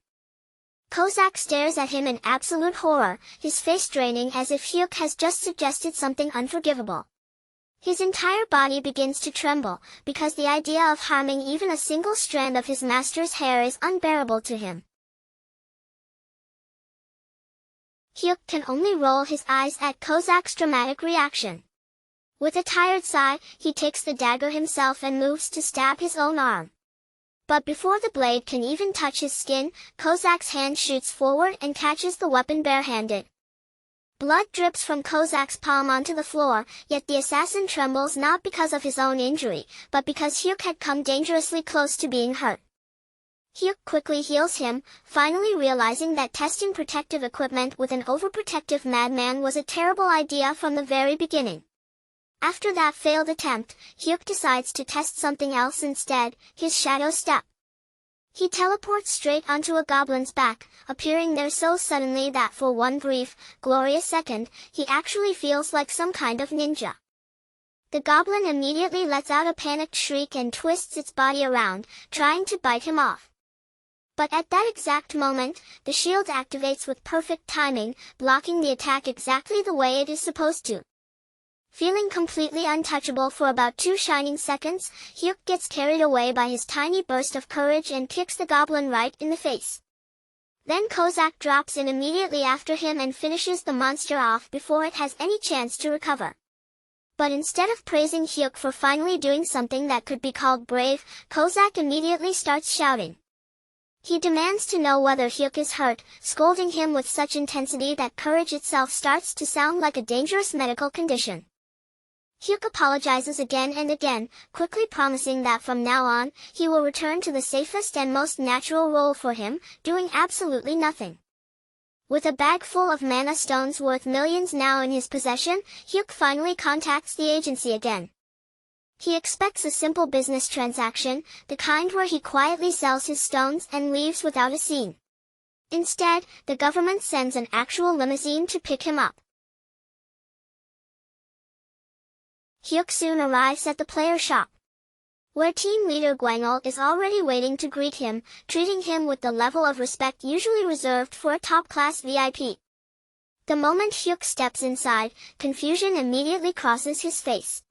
Kozak stares at him in absolute horror, his face draining as if Hyuk has just suggested something unforgivable. His entire body begins to tremble, because the idea of harming even a single strand of his master's hair is unbearable to him. Hyuk can only roll his eyes at Kozak's dramatic reaction. With a tired sigh, he takes the dagger himself and moves to stab his own arm. But before the blade can even touch his skin, Kozak's hand shoots forward and catches the weapon barehanded. Blood drips from Kozak's palm onto the floor, yet the assassin trembles not because of his own injury, but because Hyuk had come dangerously close to being hurt. Hyuk quickly heals him, finally realizing that testing protective equipment with an overprotective madman was a terrible idea from the very beginning. After that failed attempt, Hyuk decides to test something else instead, his shadow step. He teleports straight onto a goblin's back, appearing there so suddenly that for one brief, glorious second, he actually feels like some kind of ninja. The goblin immediately lets out a panicked shriek and twists its body around, trying to bite him off. But at that exact moment, the shield activates with perfect timing, blocking the attack exactly the way it is supposed to. Feeling completely untouchable for about 2 shining seconds, Hyuk gets carried away by his tiny burst of courage and kicks the goblin right in the face. Then Kozak drops in immediately after him and finishes the monster off before it has any chance to recover. But instead of praising Hyuk for finally doing something that could be called brave, Kozak immediately starts shouting. He demands to know whether Hyuk is hurt, scolding him with such intensity that courage itself starts to sound like a dangerous medical condition. Hyuk apologizes again and again, quickly promising that from now on, he will return to the safest and most natural role for him, doing absolutely nothing. With a bag full of mana stones worth millions now in his possession, Hyuk finally contacts the agency again. He expects a simple business transaction, the kind where he quietly sells his stones and leaves without a scene. Instead, the government sends an actual limousine to pick him up. Hyuk soon arrives at the player shop, where team leader Gwangul is already waiting to greet him, treating him with the level of respect usually reserved for a top-class VIP. The moment Hyuk steps inside, confusion immediately crosses his face.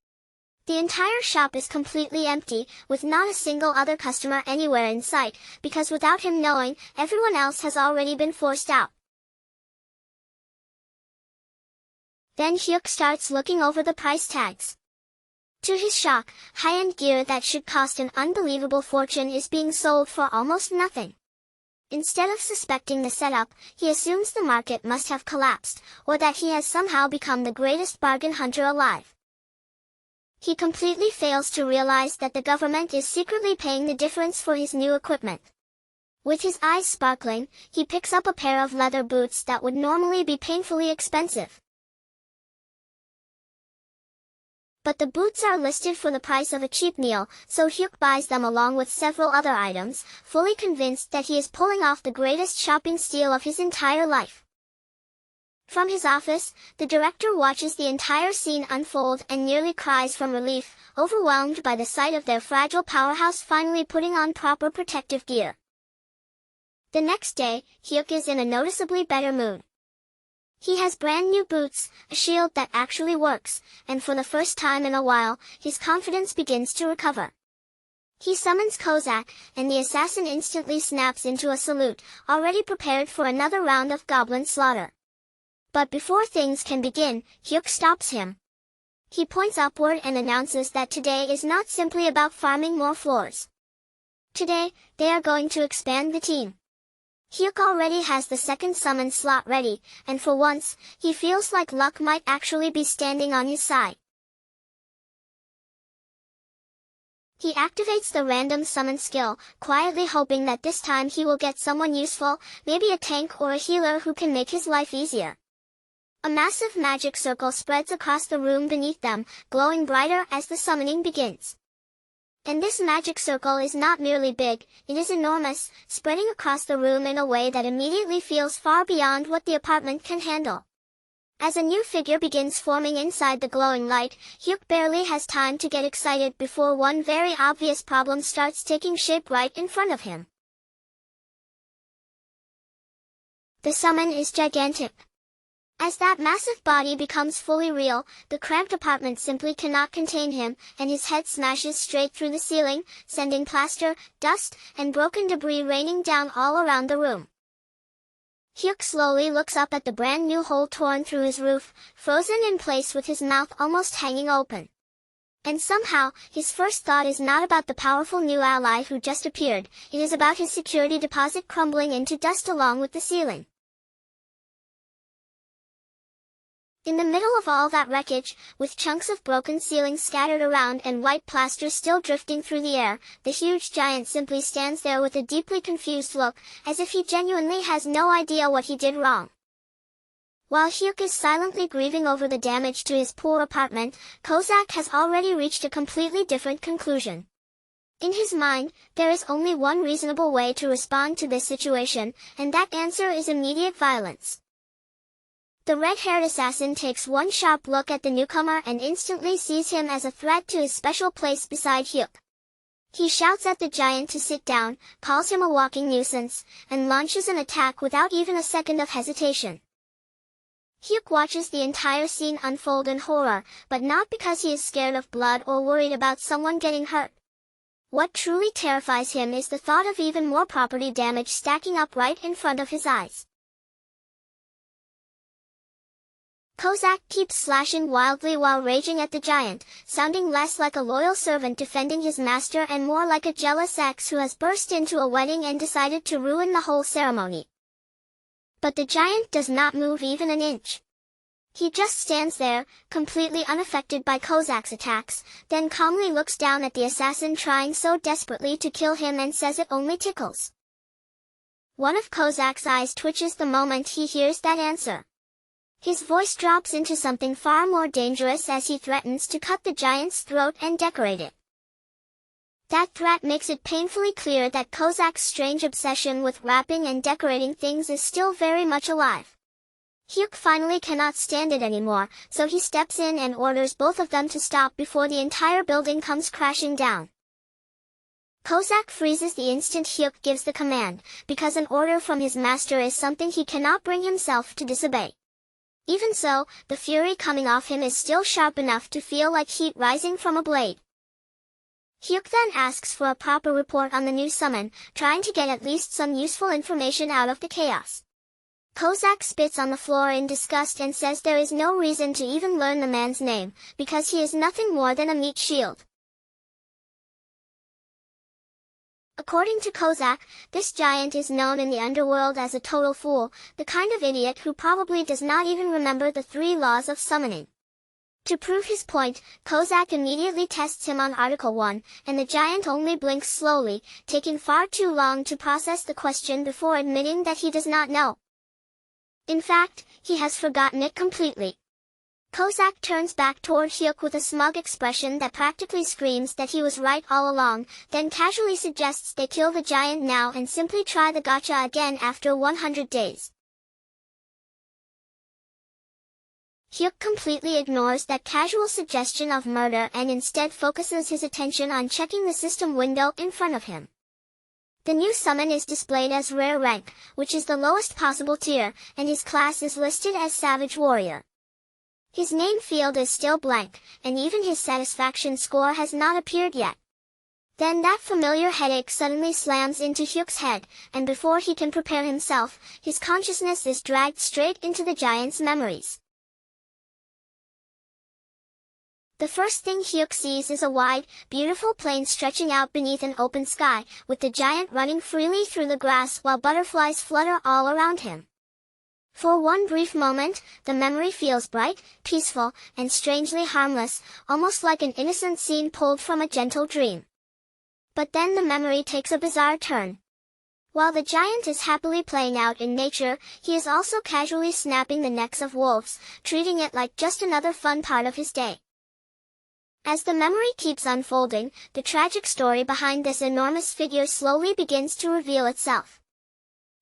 The entire shop is completely empty, with not a single other customer anywhere in sight, because without him knowing, everyone else has already been forced out. Then Hyuk starts looking over the price tags. To his shock, high-end gear that should cost an unbelievable fortune is being sold for almost nothing. Instead of suspecting the setup, he assumes the market must have collapsed, or that he has somehow become the greatest bargain hunter alive. He completely fails to realize that the government is secretly paying the difference for his new equipment. With his eyes sparkling, he picks up a pair of leather boots that would normally be painfully expensive. But the boots are listed for the price of a cheap meal, so Hyuk buys them along with several other items, fully convinced that he is pulling off the greatest shopping steal of his entire life. From his office, the director watches the entire scene unfold and nearly cries from relief, overwhelmed by the sight of their fragile powerhouse finally putting on proper protective gear. The next day, Hyuk is in a noticeably better mood. He has brand new boots, a shield that actually works, and for the first time in a while, his confidence begins to recover. He summons Kozak, and the assassin instantly snaps into a salute, already prepared for another round of goblin slaughter. But before things can begin, Hyuk stops him. He points upward and announces that today is not simply about farming more floors. Today, they are going to expand the team. Hyuk already has the second summon slot ready, and for once, he feels like luck might actually be standing on his side. He activates the random summon skill, quietly hoping that this time he will get someone useful, maybe a tank or a healer who can make his life easier. A massive magic circle spreads across the room beneath them, glowing brighter as the summoning begins. And this magic circle is not merely big, it is enormous, spreading across the room in a way that immediately feels far beyond what the apartment can handle. As a new figure begins forming inside the glowing light, Hyuk barely has time to get excited before one very obvious problem starts taking shape right in front of him. The summon is gigantic. As that massive body becomes fully real, the cramped apartment simply cannot contain him, and his head smashes straight through the ceiling, sending plaster, dust, and broken debris raining down all around the room. Hyuk slowly looks up at the brand new hole torn through his roof, frozen in place with his mouth almost hanging open. And somehow, his first thought is not about the powerful new ally who just appeared, it is about his security deposit crumbling into dust along with the ceiling. In the middle of all that wreckage, with chunks of broken ceiling scattered around and white plaster still drifting through the air, the huge giant simply stands there with a deeply confused look, as if he genuinely has no idea what he did wrong. While Hyuk is silently grieving over the damage to his poor apartment, Kozak has already reached a completely different conclusion. In his mind, there is only one reasonable way to respond to this situation, and that answer is immediate violence. The red-haired assassin takes one sharp look at the newcomer and instantly sees him as a threat to his special place beside Hyuk. He shouts at the giant to sit down, calls him a walking nuisance, and launches an attack without even a second of hesitation. Hyuk watches the entire scene unfold in horror, but not because he is scared of blood or worried about someone getting hurt. What truly terrifies him is the thought of even more property damage stacking up right in front of his eyes. Kozak keeps slashing wildly while raging at the giant, sounding less like a loyal servant defending his master and more like a jealous ex who has burst into a wedding and decided to ruin the whole ceremony. But the giant does not move even an inch. He just stands there, completely unaffected by Kozak's attacks, then calmly looks down at the assassin trying so desperately to kill him and says it only tickles. One of Kozak's eyes twitches the moment he hears that answer. His voice drops into something far more dangerous as he threatens to cut the giant's throat and decorate it. That threat makes it painfully clear that Kozak's strange obsession with wrapping and decorating things is still very much alive. Hyuk finally cannot stand it anymore, so he steps in and orders both of them to stop before the entire building comes crashing down. Kozak freezes the instant Hyuk gives the command, because an order from his master is something he cannot bring himself to disobey. Even so, the fury coming off him is still sharp enough to feel like heat rising from a blade. Hyuk then asks for a proper report on the new summon, trying to get at least some useful information out of the chaos. Kozak spits on the floor in disgust and says there is no reason to even learn the man's name, because he is nothing more than a meat shield. According to Kozak, this giant is known in the underworld as a total fool, the kind of idiot who probably does not even remember the 3 laws of summoning. To prove his point, Kozak immediately tests him on Article 1, and the giant only blinks slowly, taking far too long to process the question before admitting that he does not know. In fact, he has forgotten it completely. Kozak turns back toward Hyuk with a smug expression that practically screams that he was right all along, then casually suggests they kill the giant now and simply try the gacha again after 100 days. Hyuk completely ignores that casual suggestion of murder and instead focuses his attention on checking the system window in front of him. The new summon is displayed as rare rank, which is the lowest possible tier, and his class is listed as Savage Warrior. His name field is still blank, and even his satisfaction score has not appeared yet. Then that familiar headache suddenly slams into Hyuk's head, and before he can prepare himself, his consciousness is dragged straight into the giant's memories. The first thing Hyuk sees is a wide, beautiful plain stretching out beneath an open sky, with the giant running freely through the grass while butterflies flutter all around him. For one brief moment, the memory feels bright, peaceful, and strangely harmless, almost like an innocent scene pulled from a gentle dream. But then the memory takes a bizarre turn. While the giant is happily playing out in nature, he is also casually snapping the necks of wolves, treating it like just another fun part of his day. As the memory keeps unfolding, the tragic story behind this enormous figure slowly begins to reveal itself.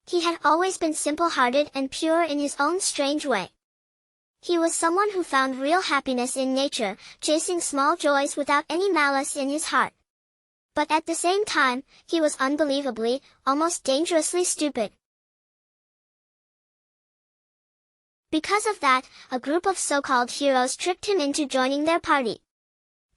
He had always been simple-hearted and pure in his own strange way. He was someone who found real happiness in nature, chasing small joys without any malice in his heart. But at the same time, he was unbelievably, almost dangerously stupid. Because of that, a group of so-called heroes tricked him into joining their party.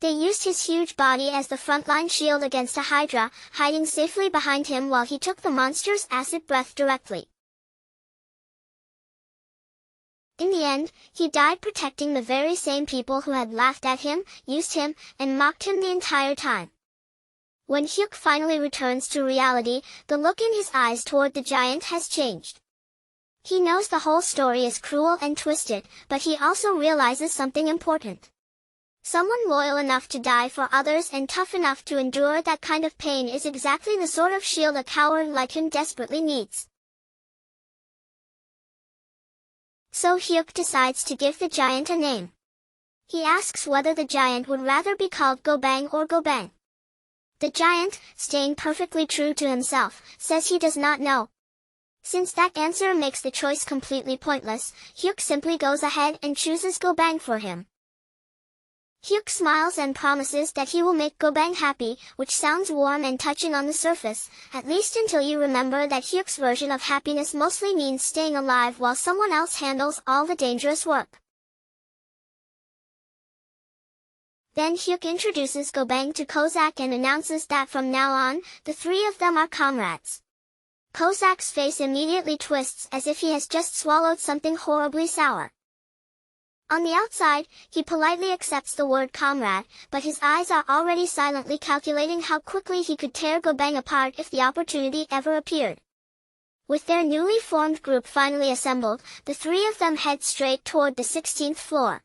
They used his huge body as the frontline shield against a hydra, hiding safely behind him while he took the monster's acid breath directly. In the end, he died protecting the very same people who had laughed at him, used him, and mocked him the entire time. When Hyuk finally returns to reality, the look in his eyes toward the giant has changed. He knows the whole story is cruel and twisted, but he also realizes something important. Someone loyal enough to die for others and tough enough to endure that kind of pain is exactly the sort of shield a coward like him desperately needs. So Hyuk decides to give the giant a name. He asks whether the giant would rather be called Gobang or Gobang. The giant, staying perfectly true to himself, says he does not know. Since that answer makes the choice completely pointless, Hyuk simply goes ahead and chooses Gobang for him. Hyuk smiles and promises that he will make Gobang happy, which sounds warm and touching on the surface, at least until you remember that Hyuk's version of happiness mostly means staying alive while someone else handles all the dangerous work. Then Hyuk introduces Gobang to Kozak and announces that from now on, the three of them are comrades. Kozak's face immediately twists as if he has just swallowed something horribly sour. On the outside, he politely accepts the word comrade, but his eyes are already silently calculating how quickly he could tear Gobang apart if the opportunity ever appeared. With their newly formed group finally assembled, the three of them head straight toward the 16th floor.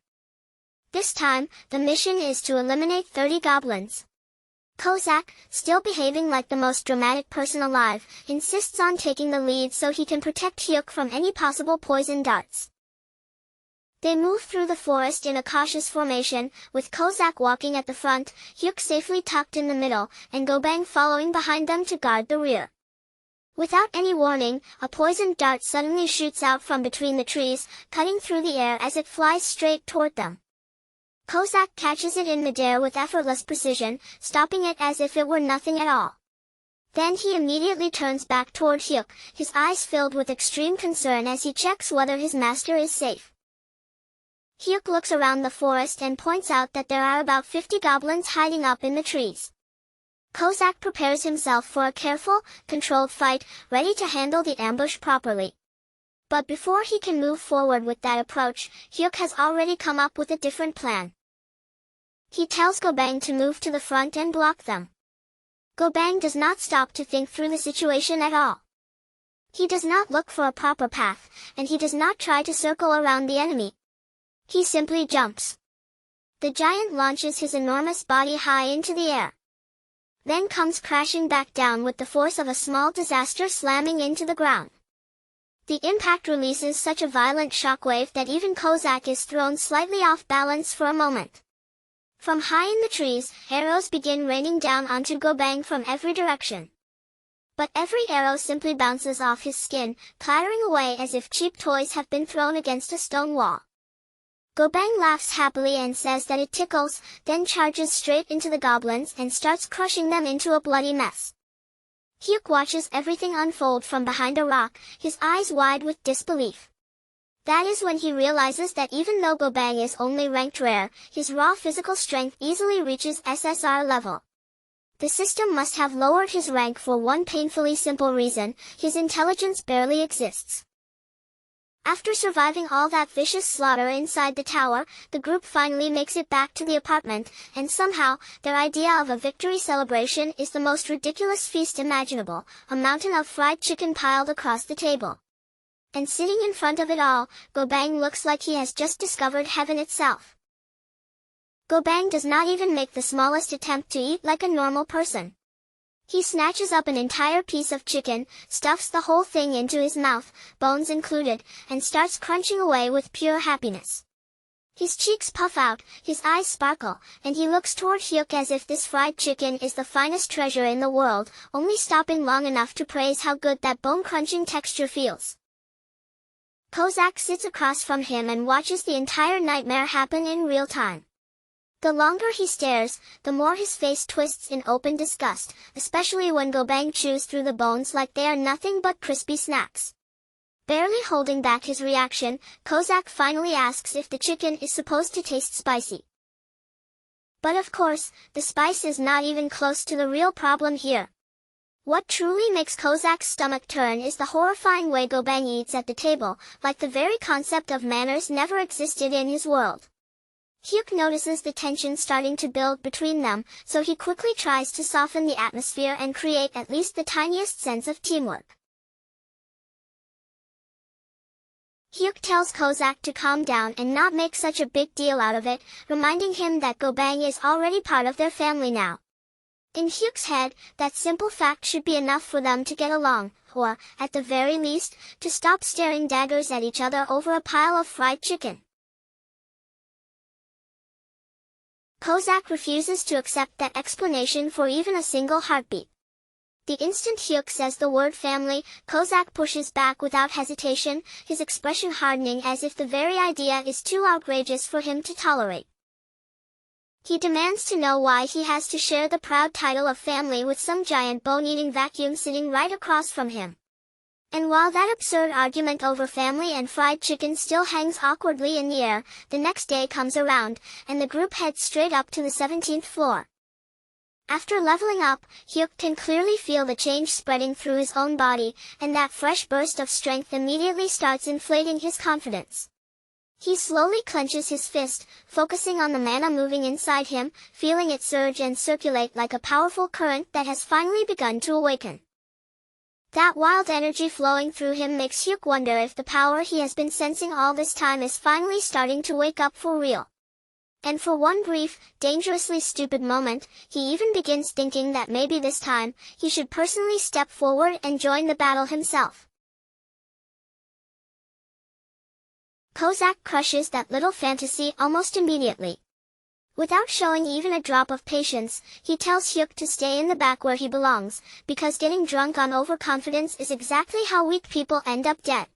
This time, the mission is to eliminate 30 goblins. Kozak, still behaving like the most dramatic person alive, insists on taking the lead so he can protect Hyuk from any possible poison darts. They move through the forest in a cautious formation, with Kozak walking at the front, Hyuk safely tucked in the middle, and Gobang following behind them to guard the rear. Without any warning, a poisoned dart suddenly shoots out from between the trees, cutting through the air as it flies straight toward them. Kozak catches it in midair with effortless precision, stopping it as if it were nothing at all. Then he immediately turns back toward Hyuk, his eyes filled with extreme concern as he checks whether his master is safe. Hyuk looks around the forest and points out that there are about 50 goblins hiding up in the trees. Kozak prepares himself for a careful, controlled fight, ready to handle the ambush properly. But before he can move forward with that approach, Hyuk has already come up with a different plan. He tells Gobang to move to the front and block them. Gobang does not stop to think through the situation at all. He does not look for a proper path, and he does not try to circle around the enemy. He simply jumps. The giant launches his enormous body high into the air. Then comes crashing back down with the force of a small disaster slamming into the ground. The impact releases such a violent shockwave that even Kozak is thrown slightly off balance for a moment. From high in the trees, arrows begin raining down onto Gobang from every direction. But every arrow simply bounces off his skin, clattering away as if cheap toys have been thrown against a stone wall. Gobang laughs happily and says that it tickles, then charges straight into the goblins and starts crushing them into a bloody mess. Hyuk watches everything unfold from behind a rock, his eyes wide with disbelief. That is when he realizes that even though Gobang is only ranked rare, his raw physical strength easily reaches SSR level. The system must have lowered his rank for one painfully simple reason: his intelligence barely exists. After surviving all that vicious slaughter inside the tower, the group finally makes it back to the apartment, and somehow, their idea of a victory celebration is the most ridiculous feast imaginable, a mountain of fried chicken piled across the table. And sitting in front of it all, Gobang looks like he has just discovered heaven itself. Gobang does not even make the smallest attempt to eat like a normal person. He snatches up an entire piece of chicken, stuffs the whole thing into his mouth, bones included, and starts crunching away with pure happiness. His cheeks puff out, his eyes sparkle, and he looks toward Hyuk as if this fried chicken is the finest treasure in the world, only stopping long enough to praise how good that bone-crunching texture feels. Kozak sits across from him and watches the entire nightmare happen in real time. The longer he stares, the more his face twists in open disgust, especially when Gobang chews through the bones like they are nothing but crispy snacks. Barely holding back his reaction, Kozak finally asks if the chicken is supposed to taste spicy. But of course, the spice is not even close to the real problem here. What truly makes Kozak's stomach turn is the horrifying way Gobang eats at the table, like the very concept of manners never existed in his world. Hyuk notices the tension starting to build between them, so he quickly tries to soften the atmosphere and create at least the tiniest sense of teamwork. Hyuk tells Kozak to calm down and not make such a big deal out of it, reminding him that Gobang is already part of their family now. In Hyuk's head, that simple fact should be enough for them to get along, or, at the very least, to stop staring daggers at each other over a pile of fried chicken. Kozak refuses to accept that explanation for even a single heartbeat. The instant Hyuk says the word family, Kozak pushes back without hesitation, his expression hardening as if the very idea is too outrageous for him to tolerate. He demands to know why he has to share the proud title of family with some giant bone-eating vacuum sitting right across from him. And while that absurd argument over family and fried chicken still hangs awkwardly in the air, the next day comes around, and the group heads straight up to the 17th floor. After leveling up, Hyuk can clearly feel the change spreading through his own body, and that fresh burst of strength immediately starts inflating his confidence. He slowly clenches his fist, focusing on the mana moving inside him, feeling it surge and circulate like a powerful current that has finally begun to awaken. That wild energy flowing through him makes Hyuk wonder if the power he has been sensing all this time is finally starting to wake up for real. And for one brief, dangerously stupid moment, he even begins thinking that maybe this time, he should personally step forward and join the battle himself. Kozak crushes that little fantasy almost immediately. Without showing even a drop of patience, he tells Hyuk to stay in the back where he belongs, because getting drunk on overconfidence is exactly how weak people end up dead.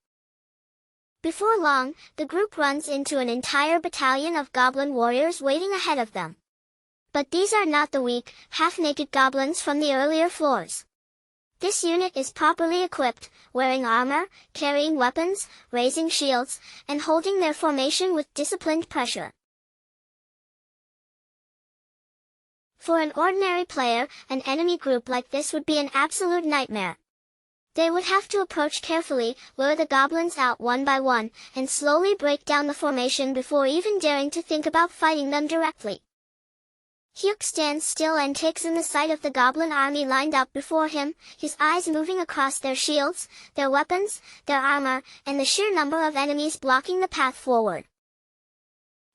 Before long, the group runs into an entire battalion of goblin warriors waiting ahead of them. But these are not the weak, half-naked goblins from the earlier floors. This unit is properly equipped, wearing armor, carrying weapons, raising shields, and holding their formation with disciplined pressure. For an ordinary player, an enemy group like this would be an absolute nightmare. They would have to approach carefully, lure the goblins out one by one, and slowly break down the formation before even daring to think about fighting them directly. Hyuk stands still and takes in the sight of the goblin army lined up before him, his eyes moving across their shields, their weapons, their armor, and the sheer number of enemies blocking the path forward.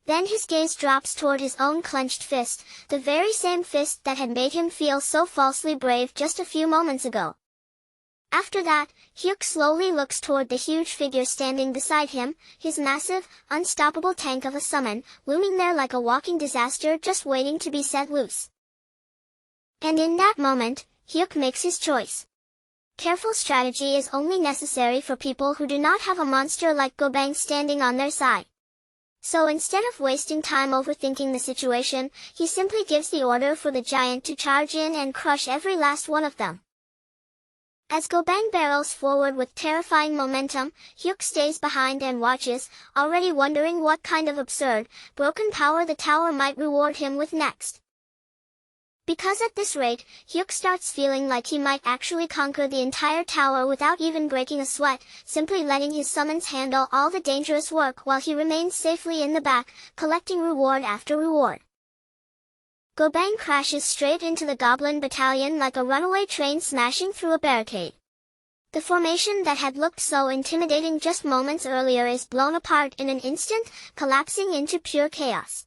Then his gaze drops toward his own clenched fist, the very same fist that had made him feel so falsely brave just a few moments ago. After that, Hyuk slowly looks toward the huge figure standing beside him, his massive, unstoppable tank of a summon, looming there like a walking disaster just waiting to be set loose. And in that moment, Hyuk makes his choice. Careful strategy is only necessary for people who do not have a monster like Gobang standing on their side. So instead of wasting time overthinking the situation, he simply gives the order for the giant to charge in and crush every last one of them. As Gobang barrels forward with terrifying momentum, Hyuk stays behind and watches, already wondering what kind of absurd, broken power the tower might reward him with next. Because at this rate, Hyuk starts feeling like he might actually conquer the entire tower without even breaking a sweat, simply letting his summons handle all the dangerous work while he remains safely in the back, collecting reward after reward. Gobang crashes straight into the goblin battalion like a runaway train smashing through a barricade. The formation that had looked so intimidating just moments earlier is blown apart in an instant, collapsing into pure chaos.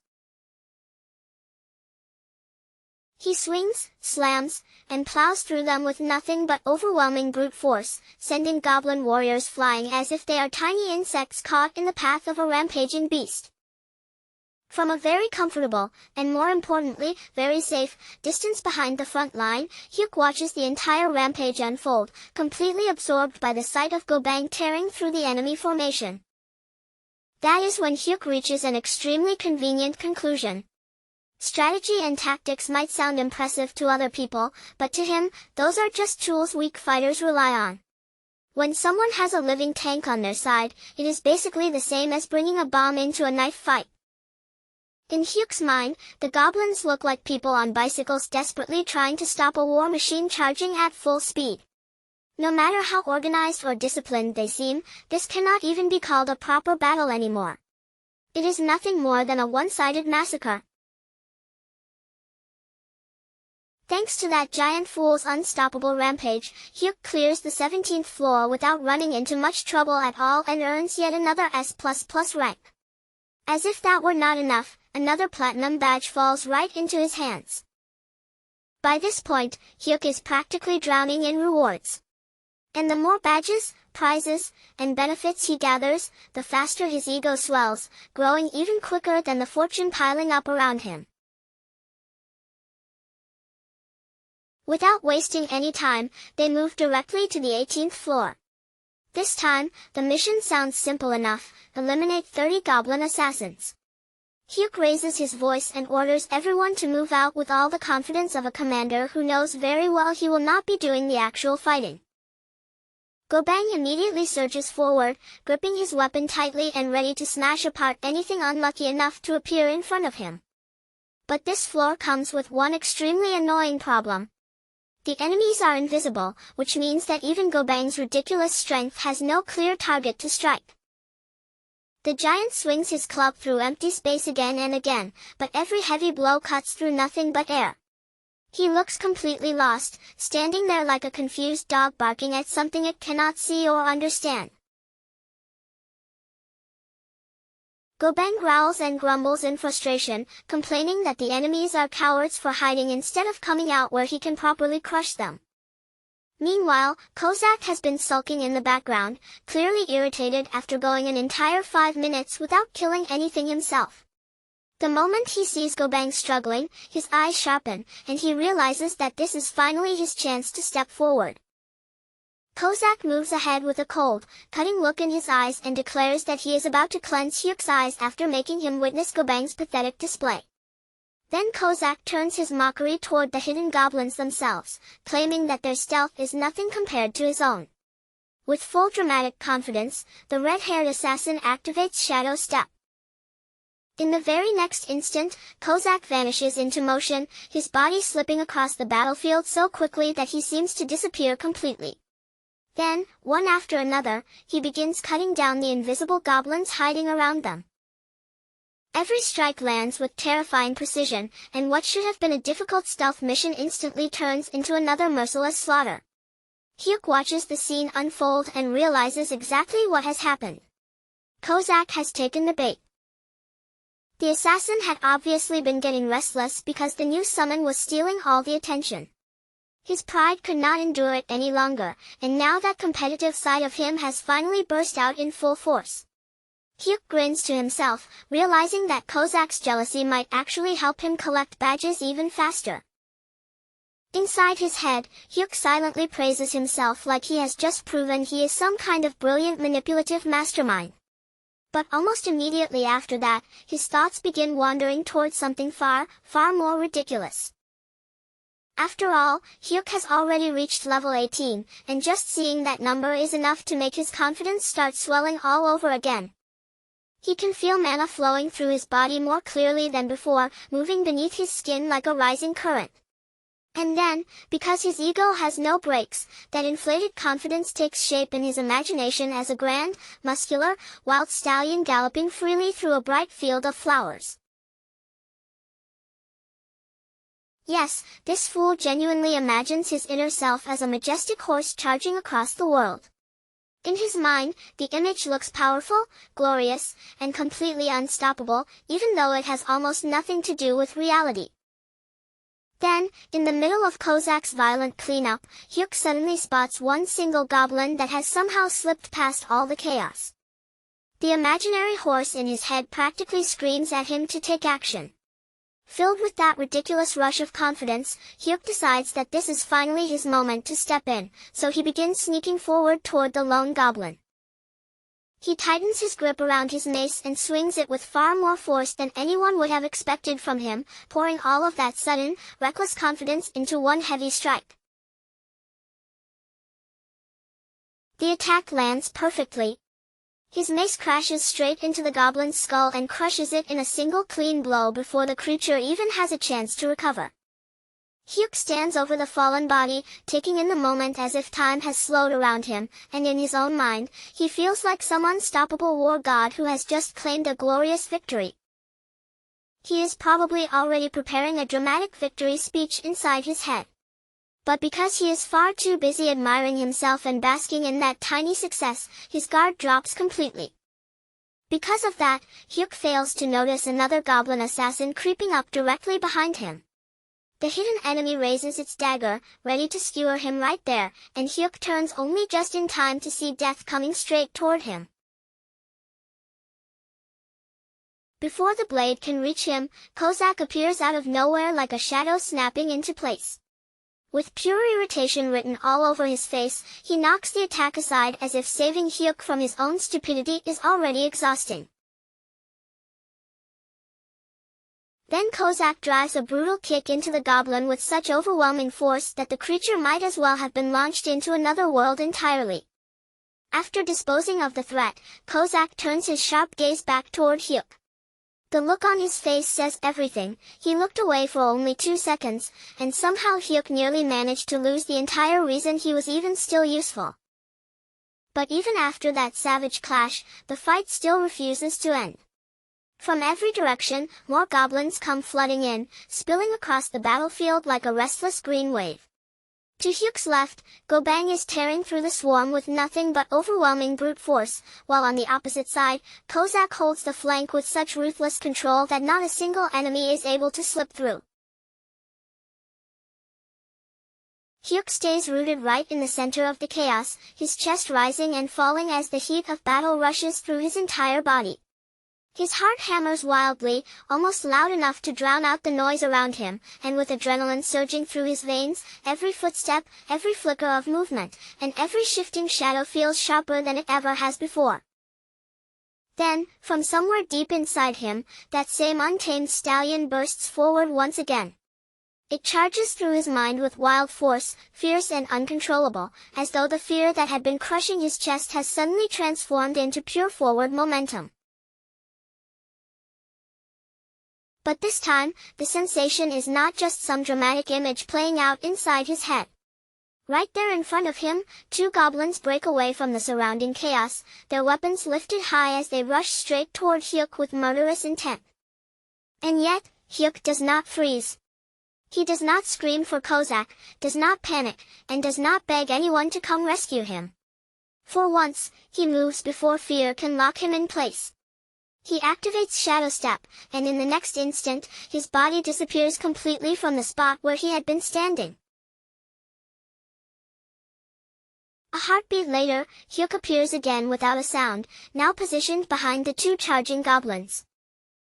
He swings, slams, and plows through them with nothing but overwhelming brute force, sending goblin warriors flying as if they are tiny insects caught in the path of a rampaging beast. From a very comfortable, and more importantly, very safe, distance behind the front line, Hyuk watches the entire rampage unfold, completely absorbed by the sight of Gobang tearing through the enemy formation. That is when Hyuk reaches an extremely convenient conclusion. Strategy and tactics might sound impressive to other people, but to him, those are just tools weak fighters rely on. When someone has a living tank on their side, it is basically the same as bringing a bomb into a knife fight. In Hyuk's mind, the goblins look like people on bicycles desperately trying to stop a war machine charging at full speed. No matter how organized or disciplined they seem, this cannot even be called a proper battle anymore. It is nothing more than a one-sided massacre. Thanks to that giant fool's unstoppable rampage, Hyuk clears the 17th floor without running into much trouble at all and earns yet another S++ rank. As if that were not enough, another platinum badge falls right into his hands. By this point, Hyuk is practically drowning in rewards. And the more badges, prizes, and benefits he gathers, the faster his ego swells, growing even quicker than the fortune piling up around him. Without wasting any time, they move directly to the 18th floor. This time, the mission sounds simple enough: eliminate 30 goblin assassins. Hyuk raises his voice and orders everyone to move out with all the confidence of a commander who knows very well he will not be doing the actual fighting. Gobang immediately surges forward, gripping his weapon tightly and ready to smash apart anything unlucky enough to appear in front of him. But this floor comes with one extremely annoying problem. The enemies are invisible, which means that even Gobang's ridiculous strength has no clear target to strike. The giant swings his club through empty space again and again, but every heavy blow cuts through nothing but air. He looks completely lost, standing there like a confused dog barking at something it cannot see or understand. Gobang growls and grumbles in frustration, complaining that the enemies are cowards for hiding instead of coming out where he can properly crush them. Meanwhile, Kozak has been sulking in the background, clearly irritated after going an entire 5 minutes without killing anything himself. The moment he sees Gobang struggling, his eyes sharpen, and he realizes that this is finally his chance to step forward. Kozak moves ahead with a cold, cutting look in his eyes and declares that he is about to cleanse Hyuk's eyes after making him witness Gobang's pathetic display. Then Kozak turns his mockery toward the hidden goblins themselves, claiming that their stealth is nothing compared to his own. With full dramatic confidence, the red-haired assassin activates Shadow Step. In the very next instant, Kozak vanishes into motion, his body slipping across the battlefield so quickly that he seems to disappear completely. Then, one after another, he begins cutting down the invisible goblins hiding around them. Every strike lands with terrifying precision, and what should have been a difficult stealth mission instantly turns into another merciless slaughter. Hyuk watches the scene unfold and realizes exactly what has happened. Kozak has taken the bait. The assassin had obviously been getting restless because the new summon was stealing all the attention. His pride could not endure it any longer, and now that competitive side of him has finally burst out in full force. Hyuk grins to himself, realizing that Kozak's jealousy might actually help him collect badges even faster. Inside his head, Hyuk silently praises himself like he has just proven he is some kind of brilliant manipulative mastermind. But almost immediately after that, his thoughts begin wandering towards something far, far more ridiculous. After all, Hyuk has already reached level 18, and just seeing that number is enough to make his confidence start swelling all over again. He can feel mana flowing through his body more clearly than before, moving beneath his skin like a rising current. And then, because his ego has no brakes, that inflated confidence takes shape in his imagination as a grand, muscular, wild stallion galloping freely through a bright field of flowers. Yes, this fool genuinely imagines his inner self as a majestic horse charging across the world. In his mind, the image looks powerful, glorious, and completely unstoppable, even though it has almost nothing to do with reality. Then, in the middle of Kozak's violent cleanup, Hyuk suddenly spots one single goblin that has somehow slipped past all the chaos. The imaginary horse in his head practically screams at him to take action. Filled with that ridiculous rush of confidence, Hyuk decides that this is finally his moment to step in, so he begins sneaking forward toward the lone goblin. He tightens his grip around his mace and swings it with far more force than anyone would have expected from him, pouring all of that sudden, reckless confidence into one heavy strike. The attack lands perfectly. His mace crashes straight into the goblin's skull and crushes it in a single clean blow before the creature even has a chance to recover. Hyuk stands over the fallen body, taking in the moment as if time has slowed around him, and in his own mind, he feels like some unstoppable war god who has just claimed a glorious victory. He is probably already preparing a dramatic victory speech inside his head. But because he is far too busy admiring himself and basking in that tiny success, his guard drops completely. Because of that, Hyuk fails to notice another goblin assassin creeping up directly behind him. The hidden enemy raises its dagger, ready to skewer him right there, and Hyuk turns only just in time to see death coming straight toward him. Before the blade can reach him, Kozak appears out of nowhere like a shadow snapping into place. With pure irritation written all over his face, he knocks the attack aside as if saving Hyuk from his own stupidity is already exhausting. Then Kozak drives a brutal kick into the goblin with such overwhelming force that the creature might as well have been launched into another world entirely. After disposing of the threat, Kozak turns his sharp gaze back toward Hyuk. The look on his face says everything. He looked away for only 2 seconds, and somehow Hyuk nearly managed to lose the entire reason he was even still useful. But even after that savage clash, the fight still refuses to end. From every direction, more goblins come flooding in, spilling across the battlefield like a restless green wave. To Hyuk's left, Gobang is tearing through the swarm with nothing but overwhelming brute force, while on the opposite side, Kozak holds the flank with such ruthless control that not a single enemy is able to slip through. Hyuk stays rooted right in the center of the chaos, his chest rising and falling as the heat of battle rushes through his entire body. His heart hammers wildly, almost loud enough to drown out the noise around him, and with adrenaline surging through his veins, every footstep, every flicker of movement, and every shifting shadow feels sharper than it ever has before. Then, from somewhere deep inside him, that same untamed stallion bursts forward once again. It charges through his mind with wild force, fierce and uncontrollable, as though the fear that had been crushing his chest has suddenly transformed into pure forward momentum. But this time, the sensation is not just some dramatic image playing out inside his head. Right there in front of him, 2 goblins break away from the surrounding chaos, their weapons lifted high as they rush straight toward Hyuk with murderous intent. And yet, Hyuk does not freeze. He does not scream for Kozak, does not panic, and does not beg anyone to come rescue him. For once, he moves before fear can lock him in place. He activates Shadow Step, and in the next instant, his body disappears completely from the spot where he had been standing. A heartbeat later, Hyuk appears again without a sound, now positioned behind the 2 charging goblins.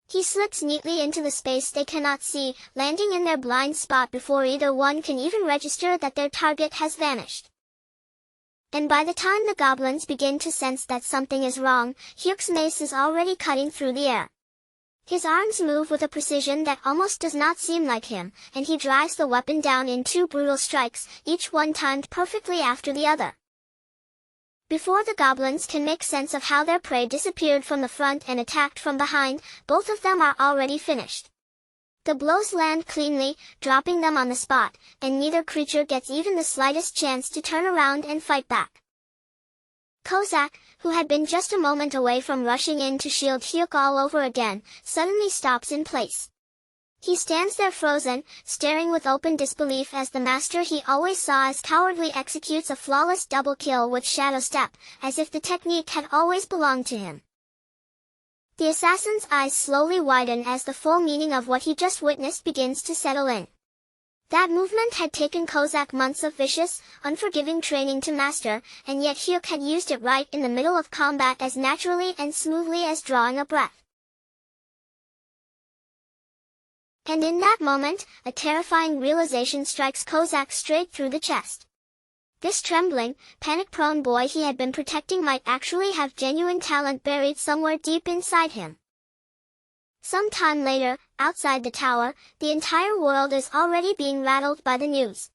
He slips neatly into the space they cannot see, landing in their blind spot before either one can even register that their target has vanished. And by the time the goblins begin to sense that something is wrong, Hyuk's mace is already cutting through the air. His arms move with a precision that almost does not seem like him, and he drives the weapon down in 2 brutal strikes, each one timed perfectly after the other. Before the goblins can make sense of how their prey disappeared from the front and attacked from behind, both of them are already finished. The blows land cleanly, dropping them on the spot, and neither creature gets even the slightest chance to turn around and fight back. Kozak, who had been just a moment away from rushing in to shield Hyuk all over again, suddenly stops in place. He stands there frozen, staring with open disbelief as the master he always saw as cowardly executes a flawless double kill with Shadow Step, as if the technique had always belonged to him. The assassin's eyes slowly widen as the full meaning of what he just witnessed begins to settle in. That movement had taken Kozak months of vicious, unforgiving training to master, and yet Hyuk had used it right in the middle of combat as naturally and smoothly as drawing a breath. And in that moment, a terrifying realization strikes Kozak straight through the chest. This trembling, panic-prone boy he had been protecting might actually have genuine talent buried somewhere deep inside him. Some time later, outside the tower, the entire world is already being rattled by the news.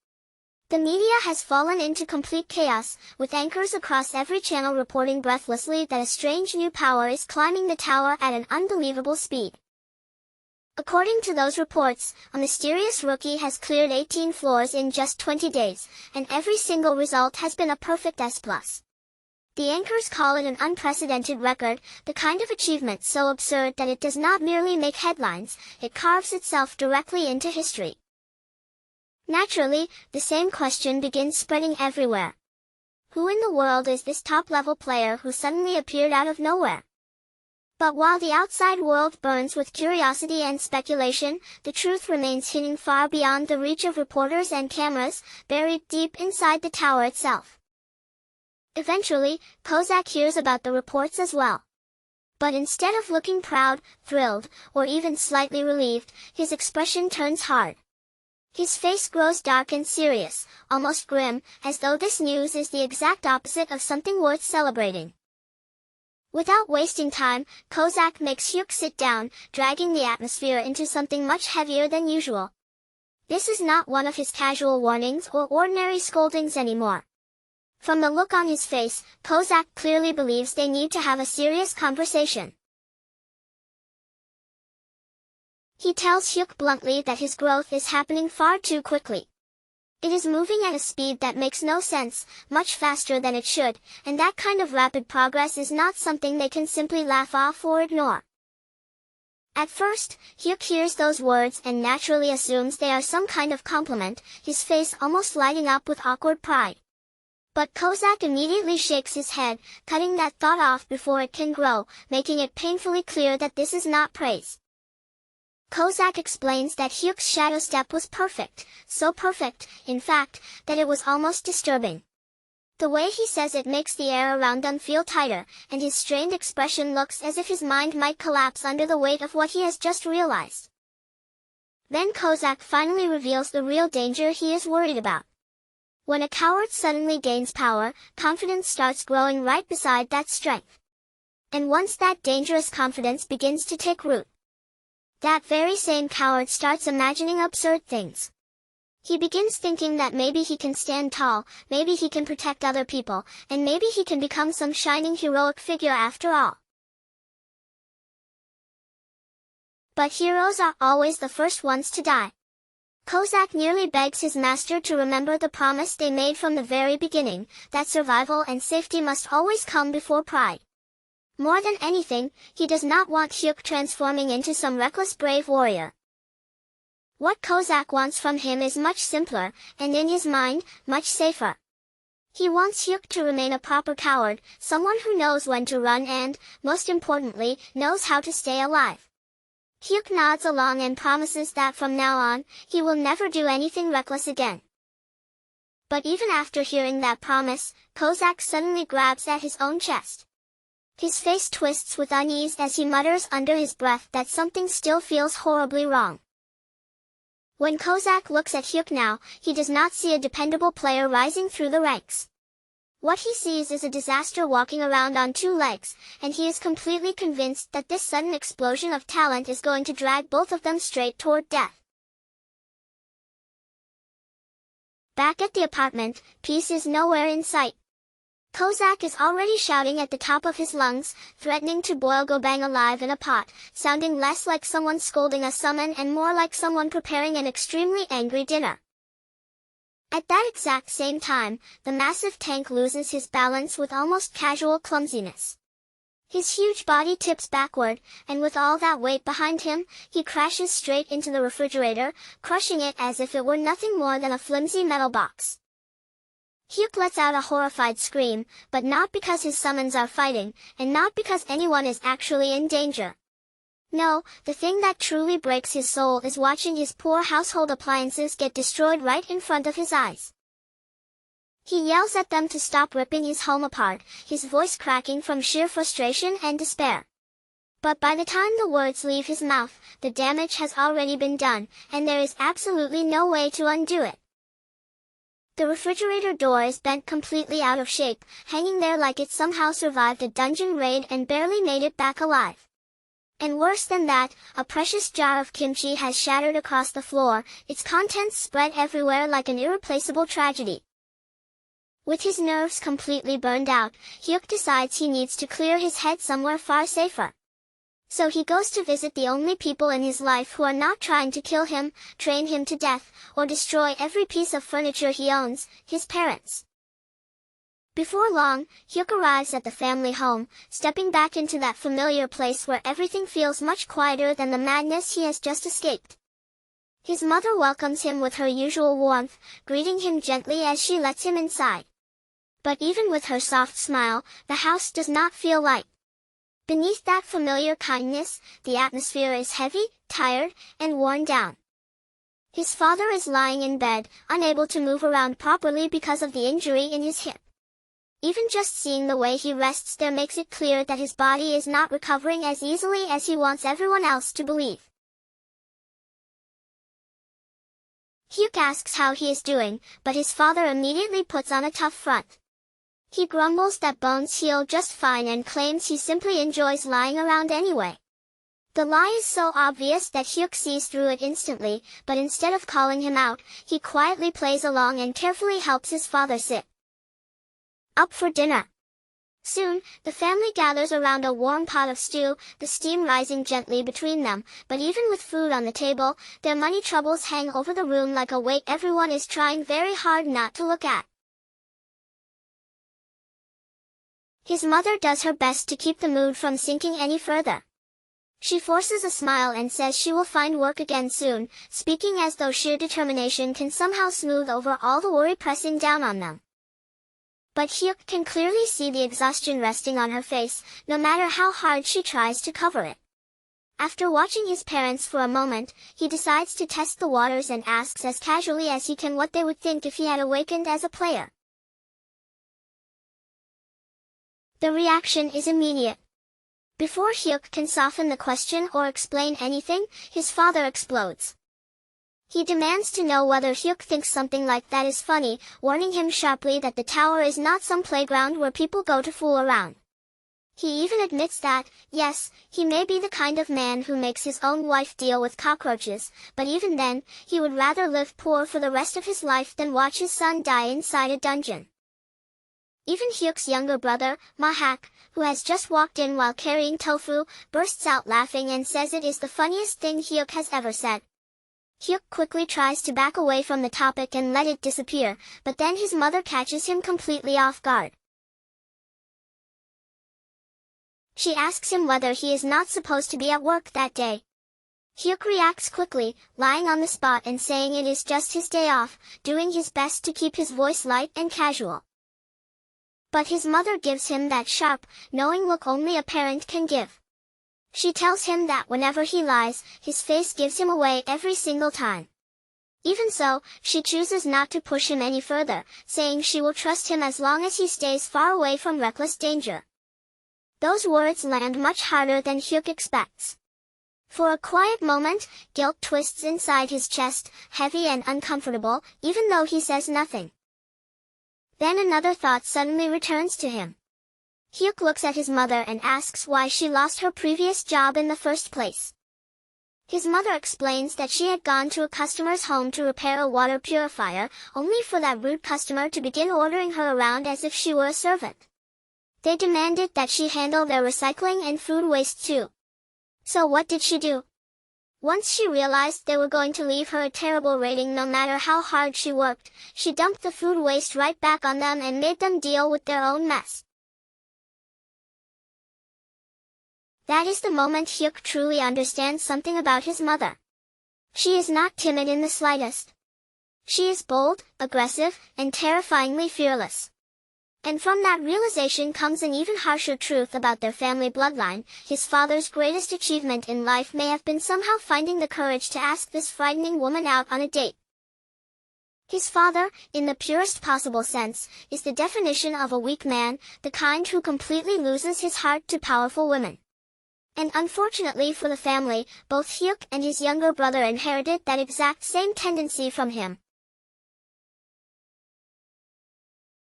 The media has fallen into complete chaos, with anchors across every channel reporting breathlessly that a strange new power is climbing the tower at an unbelievable speed. According to those reports, a mysterious rookie has cleared 18 floors in just 20 days, and every single result has been a perfect S+. The anchors call it an unprecedented record, the kind of achievement so absurd that it does not merely make headlines, it carves itself directly into history. Naturally, the same question begins spreading everywhere. Who in the world is this top-level player who suddenly appeared out of nowhere? But while the outside world burns with curiosity and speculation, the truth remains hidden far beyond the reach of reporters and cameras, buried deep inside the tower itself. Eventually, Kozak hears about the reports as well. But instead of looking proud, thrilled, or even slightly relieved, his expression turns hard. His face grows dark and serious, almost grim, as though this news is the exact opposite of something worth celebrating. Without wasting time, Kozak makes Hyuk sit down, dragging the atmosphere into something much heavier than usual. This is not one of his casual warnings or ordinary scoldings anymore. From the look on his face, Kozak clearly believes they need to have a serious conversation. He tells Hyuk bluntly that his growth is happening far too quickly. It is moving at a speed that makes no sense, much faster than it should, and that kind of rapid progress is not something they can simply laugh off or ignore. At first, Hyuk hears those words and naturally assumes they are some kind of compliment, his face almost lighting up with awkward pride. But Kozak immediately shakes his head, cutting that thought off before it can grow, making it painfully clear that this is not praise. Kozak explains that Hyuk's shadow step was perfect, so perfect, in fact, that it was almost disturbing. The way he says it makes the air around them feel tighter, and his strained expression looks as if his mind might collapse under the weight of what he has just realized. Then Kozak finally reveals the real danger he is worried about. When a coward suddenly gains power, confidence starts growing right beside that strength. And once that dangerous confidence begins to take root, that very same coward starts imagining absurd things. He begins thinking that maybe he can stand tall, maybe he can protect other people, and maybe he can become some shining heroic figure after all. But heroes are always the first ones to die. Kozak nearly begs his master to remember the promise they made from the very beginning, that survival and safety must always come before pride. More than anything, he does not want Hyuk transforming into some reckless brave warrior. What Kozak wants from him is much simpler, and in his mind, much safer. He wants Hyuk to remain a proper coward, someone who knows when to run and, most importantly, knows how to stay alive. Hyuk nods along and promises that from now on, he will never do anything reckless again. But even after hearing that promise, Kozak suddenly grabs at his own chest. His face twists with unease as he mutters under his breath that something still feels horribly wrong. When Kozak looks at Hyuk now, he does not see a dependable player rising through the ranks. What he sees is a disaster walking around on two legs, and he is completely convinced that this sudden explosion of talent is going to drag both of them straight toward death. Back at the apartment, peace is nowhere in sight. Kozak is already shouting at the top of his lungs, threatening to boil Gobang alive in a pot, sounding less like someone scolding a summon and more like someone preparing an extremely angry dinner. At that exact same time, the massive tank loses his balance with almost casual clumsiness. His huge body tips backward, and with all that weight behind him, he crashes straight into the refrigerator, crushing it as if it were nothing more than a flimsy metal box. Hyuk lets out a horrified scream, but not because his summons are fighting, and not because anyone is actually in danger. No, the thing that truly breaks his soul is watching his poor household appliances get destroyed right in front of his eyes. He yells at them to stop ripping his home apart, his voice cracking from sheer frustration and despair. But by the time the words leave his mouth, the damage has already been done, and there is absolutely no way to undo it. The refrigerator door is bent completely out of shape, hanging there like it somehow survived a dungeon raid and barely made it back alive. And worse than that, a precious jar of kimchi has shattered across the floor, its contents spread everywhere like an irreplaceable tragedy. With his nerves completely burned out, Hyuk decides he needs to clear his head somewhere far safer. So he goes to visit the only people in his life who are not trying to kill him, train him to death, or destroy every piece of furniture he owns, his parents. Before long, Hyuk arrives at the family home, stepping back into that familiar place where everything feels much quieter than the madness he has just escaped. His mother welcomes him with her usual warmth, greeting him gently as she lets him inside. But even with her soft smile, the house does not feel light. Beneath that familiar kindness, the atmosphere is heavy, tired, and worn down. His father is lying in bed, unable to move around properly because of the injury in his hip. Even just seeing the way he rests there makes it clear that his body is not recovering as easily as he wants everyone else to believe. Hyuk asks how he is doing, but his father immediately puts on a tough front. He grumbles that bones heal just fine and claims he simply enjoys lying around anyway. The lie is so obvious that Hyuk sees through it instantly, but instead of calling him out, he quietly plays along and carefully helps his father sit up for dinner. Soon, the family gathers around a warm pot of stew, the steam rising gently between them, but even with food on the table, their money troubles hang over the room like a weight everyone is trying very hard not to look at. His mother does her best to keep the mood from sinking any further. She forces a smile and says she will find work again soon, speaking as though sheer determination can somehow smooth over all the worry pressing down on them. But Hyuk can clearly see the exhaustion resting on her face, no matter how hard she tries to cover it. After watching his parents for a moment, he decides to test the waters and asks as casually as he can what they would think if he had awakened as a player. The reaction is immediate. Before Hyuk can soften the question or explain anything, his father explodes. He demands to know whether Hyuk thinks something like that is funny, warning him sharply that the tower is not some playground where people go to fool around. He even admits that, yes, he may be the kind of man who makes his own wife deal with cockroaches, but even then, he would rather live poor for the rest of his life than watch his son die inside a dungeon. Even Hyuk's younger brother, Ma-hak, who has just walked in while carrying tofu, bursts out laughing and says it is the funniest thing Hyuk has ever said. Hyuk quickly tries to back away from the topic and let it disappear, but then his mother catches him completely off guard. She asks him whether he is not supposed to be at work that day. Hyuk reacts quickly, lying on the spot and saying it is just his day off, doing his best to keep his voice light and casual. But his mother gives him that sharp, knowing look only a parent can give. She tells him that whenever he lies, his face gives him away every single time. Even so, she chooses not to push him any further, saying she will trust him as long as he stays far away from reckless danger. Those words land much harder than Hyuk expects. For a quiet moment, guilt twists inside his chest, heavy and uncomfortable, even though he says nothing. Then another thought suddenly returns to him. Hyuk looks at his mother and asks why she lost her previous job in the first place. His mother explains that she had gone to a customer's home to repair a water purifier, only for that rude customer to begin ordering her around as if she were a servant. They demanded that she handle their recycling and food waste too. So what did she do? Once she realized they were going to leave her a terrible rating no matter how hard she worked, she dumped the food waste right back on them and made them deal with their own mess. That is the moment Hyuk truly understands something about his mother. She is not timid in the slightest. She is bold, aggressive, and terrifyingly fearless. And from that realization comes an even harsher truth about their family bloodline. His father's greatest achievement in life may have been somehow finding the courage to ask this frightening woman out on a date. His father, in the purest possible sense, is the definition of a weak man, the kind who completely loses his heart to powerful women. And unfortunately for the family, both Hyuk and his younger brother inherited that exact same tendency from him.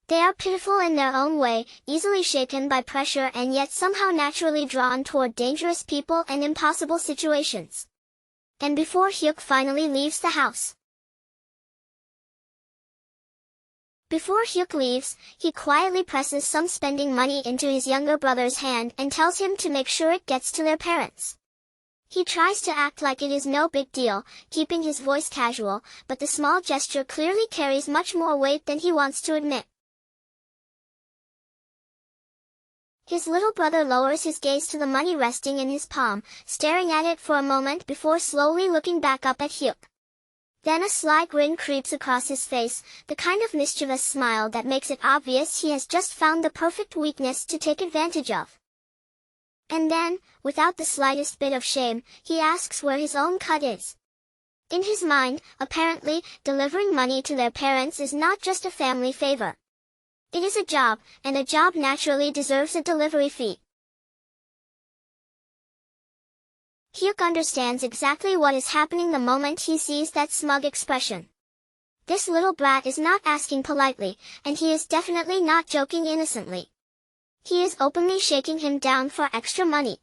They are pitiful in their own way, easily shaken by pressure and yet somehow naturally drawn toward dangerous people and impossible situations. And before Hyuk finally leaves the house. Before Hyuk leaves, he quietly presses some spending money into his younger brother's hand and tells him to make sure it gets to their parents. He tries to act like it is no big deal, keeping his voice casual, but the small gesture clearly carries much more weight than he wants to admit. His little brother lowers his gaze to the money resting in his palm, staring at it for a moment before slowly looking back up at Hyuk. Then a sly grin creeps across his face, the kind of mischievous smile that makes it obvious he has just found the perfect weakness to take advantage of. And then, without the slightest bit of shame, he asks where his own cut is. In his mind, apparently, delivering money to their parents is not just a family favor. It is a job, and a job naturally deserves a delivery fee. Hyuk understands exactly what is happening the moment he sees that smug expression. This little brat is not asking politely, and he is definitely not joking innocently. He is openly shaking him down for extra money.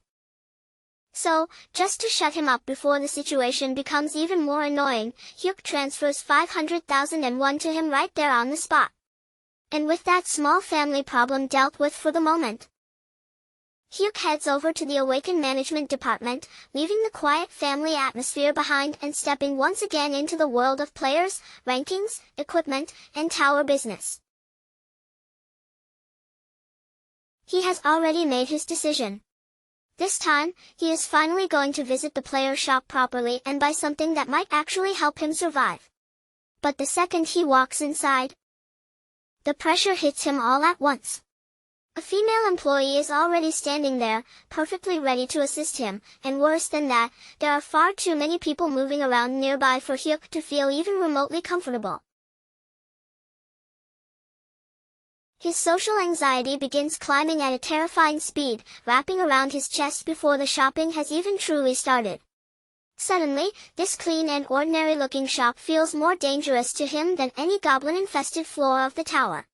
So, just to shut him up before the situation becomes even more annoying, Hyuk transfers 500,000 won to him right there on the spot. And with that small family problem dealt with for the moment, Hyuk heads over to the Awaken Management Department, leaving the quiet family atmosphere behind and stepping once again into the world of players, rankings, equipment, and tower business. He has already made his decision. This time, he is finally going to visit the player shop properly and buy something that might actually help him survive. But the second he walks inside, the pressure hits him all at once. A female employee is already standing there, perfectly ready to assist him, and worse than that, there are far too many people moving around nearby for Hyuk to feel even remotely comfortable. His social anxiety begins climbing at a terrifying speed, wrapping around his chest before the shopping has even truly started. Suddenly, this clean and ordinary-looking shop feels more dangerous to him than any goblin-infested floor of the tower.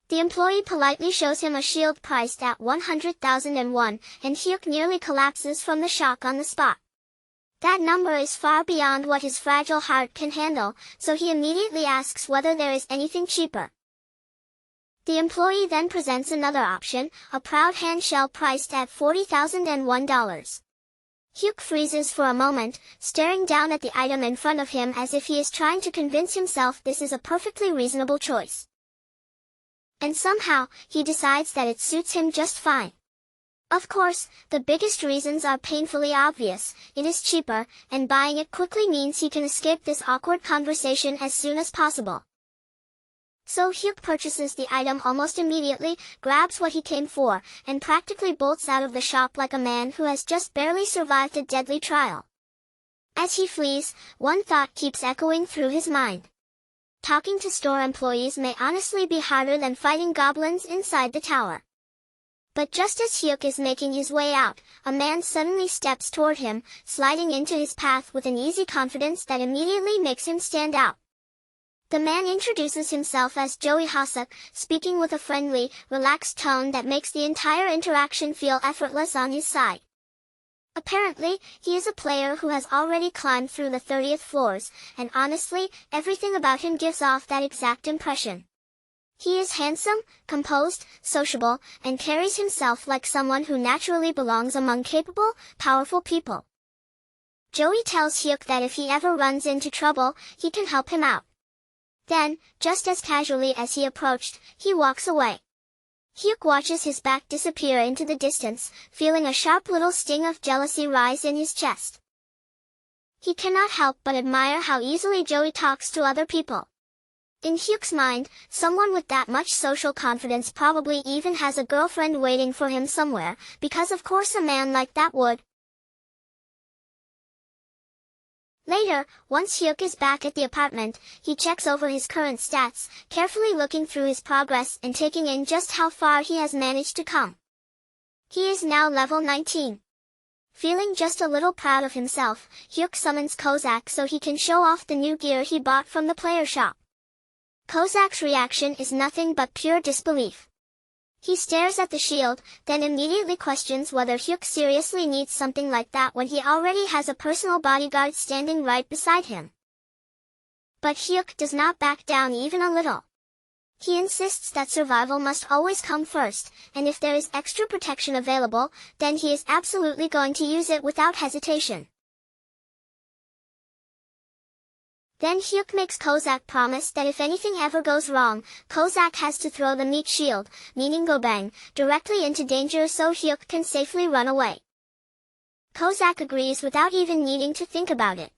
The employee politely shows him a shield priced at 100,000 won, and Hyuk nearly collapses from the shock on the spot. That number is far beyond what his fragile heart can handle, so he immediately asks whether there is anything cheaper. The employee then presents another option, a proud handshell priced at $40,001. Hyuk freezes for a moment, staring down at the item in front of him as if he is trying to convince himself this is a perfectly reasonable choice. And somehow, he decides that it suits him just fine. Of course, the biggest reasons are painfully obvious. It is cheaper, and buying it quickly means he can escape this awkward conversation as soon as possible. So Hyuk purchases the item almost immediately, grabs what he came for, and practically bolts out of the shop like a man who has just barely survived a deadly trial. As he flees, one thought keeps echoing through his mind. Talking to store employees may honestly be harder than fighting goblins inside the tower. But just as Hyuk is making his way out, a man suddenly steps toward him, sliding into his path with an easy confidence that immediately makes him stand out. The man introduces himself as Joey Hasuk, speaking with a friendly, relaxed tone that makes the entire interaction feel effortless on his side. Apparently, he is a player who has already climbed through the 30th floors, and honestly, everything about him gives off that exact impression. He is handsome, composed, sociable, and carries himself like someone who naturally belongs among capable, powerful people. Joey tells Hyuk that if he ever runs into trouble, he can help him out. Then, just as casually as he approached, he walks away. Hyuk watches his back disappear into the distance, feeling a sharp little sting of jealousy rise in his chest. He cannot help but admire how easily Joey talks to other people. In Hyuk's mind, someone with that much social confidence probably even has a girlfriend waiting for him somewhere, because of course a man like that would. Later, once Hyuk is back at the apartment, he checks over his current stats, carefully looking through his progress and taking in just how far he has managed to come. He is now level 19. Feeling just a little proud of himself, Hyuk summons Kozak so he can show off the new gear he bought from the player shop. Kozak's reaction is nothing but pure disbelief. He stares at the shield, then immediately questions whether Hyuk seriously needs something like that when he already has a personal bodyguard standing right beside him. But Hyuk does not back down even a little. He insists that survival must always come first, and if there is extra protection available, then he is absolutely going to use it without hesitation. Then Hyuk makes Kozak promise that if anything ever goes wrong, Kozak has to throw the meat shield, meaning gobang, directly into danger so Hyuk can safely run away. Kozak agrees without even needing to think about it.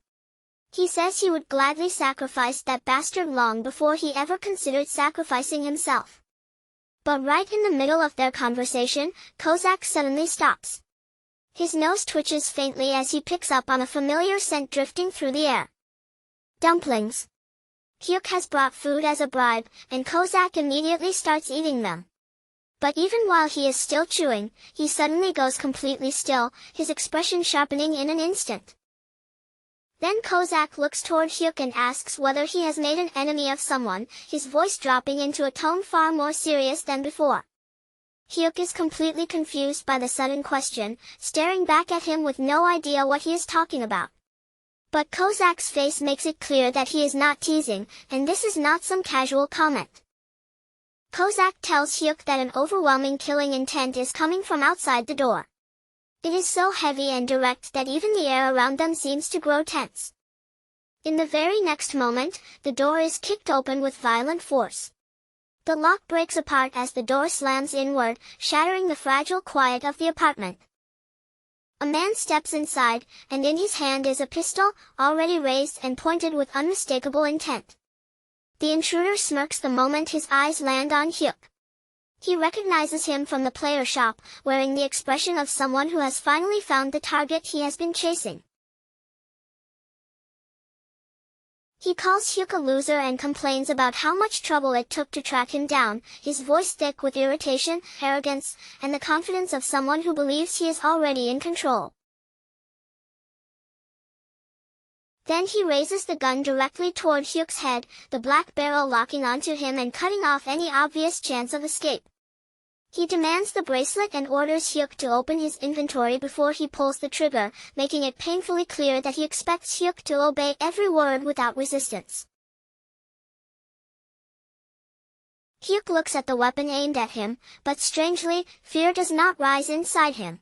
He says he would gladly sacrifice that bastard long before he ever considered sacrificing himself. But right in the middle of their conversation, Kozak suddenly stops. His nose twitches faintly as he picks up on a familiar scent drifting through the air. Dumplings. Hyuk has brought food as a bribe, and Kozak immediately starts eating them. But even while he is still chewing, he suddenly goes completely still, his expression sharpening in an instant. Then Kozak looks toward Hyuk and asks whether he has made an enemy of someone, his voice dropping into a tone far more serious than before. Hyuk is completely confused by the sudden question, staring back at him with no idea what he is talking about. But Kozak's face makes it clear that he is not teasing, and this is not some casual comment. Kozak tells Hyuk that an overwhelming killing intent is coming from outside the door. It is so heavy and direct that even the air around them seems to grow tense. In the very next moment, the door is kicked open with violent force. The lock breaks apart as the door slams inward, shattering the fragile quiet of the apartment. A man steps inside, and in his hand is a pistol, already raised and pointed with unmistakable intent. The intruder smirks the moment his eyes land on Hyuk. He recognizes him from the player shop, wearing the expression of someone who has finally found the target he has been chasing. He calls Hyuk a loser and complains about how much trouble it took to track him down, his voice thick with irritation, arrogance, and the confidence of someone who believes he is already in control. Then he raises the gun directly toward Hyuk's head, the black barrel locking onto him and cutting off any obvious chance of escape. He demands the bracelet and orders Hyuk to open his inventory before he pulls the trigger, making it painfully clear that he expects Hyuk to obey every word without resistance. Hyuk looks at the weapon aimed at him, but strangely, fear does not rise inside him.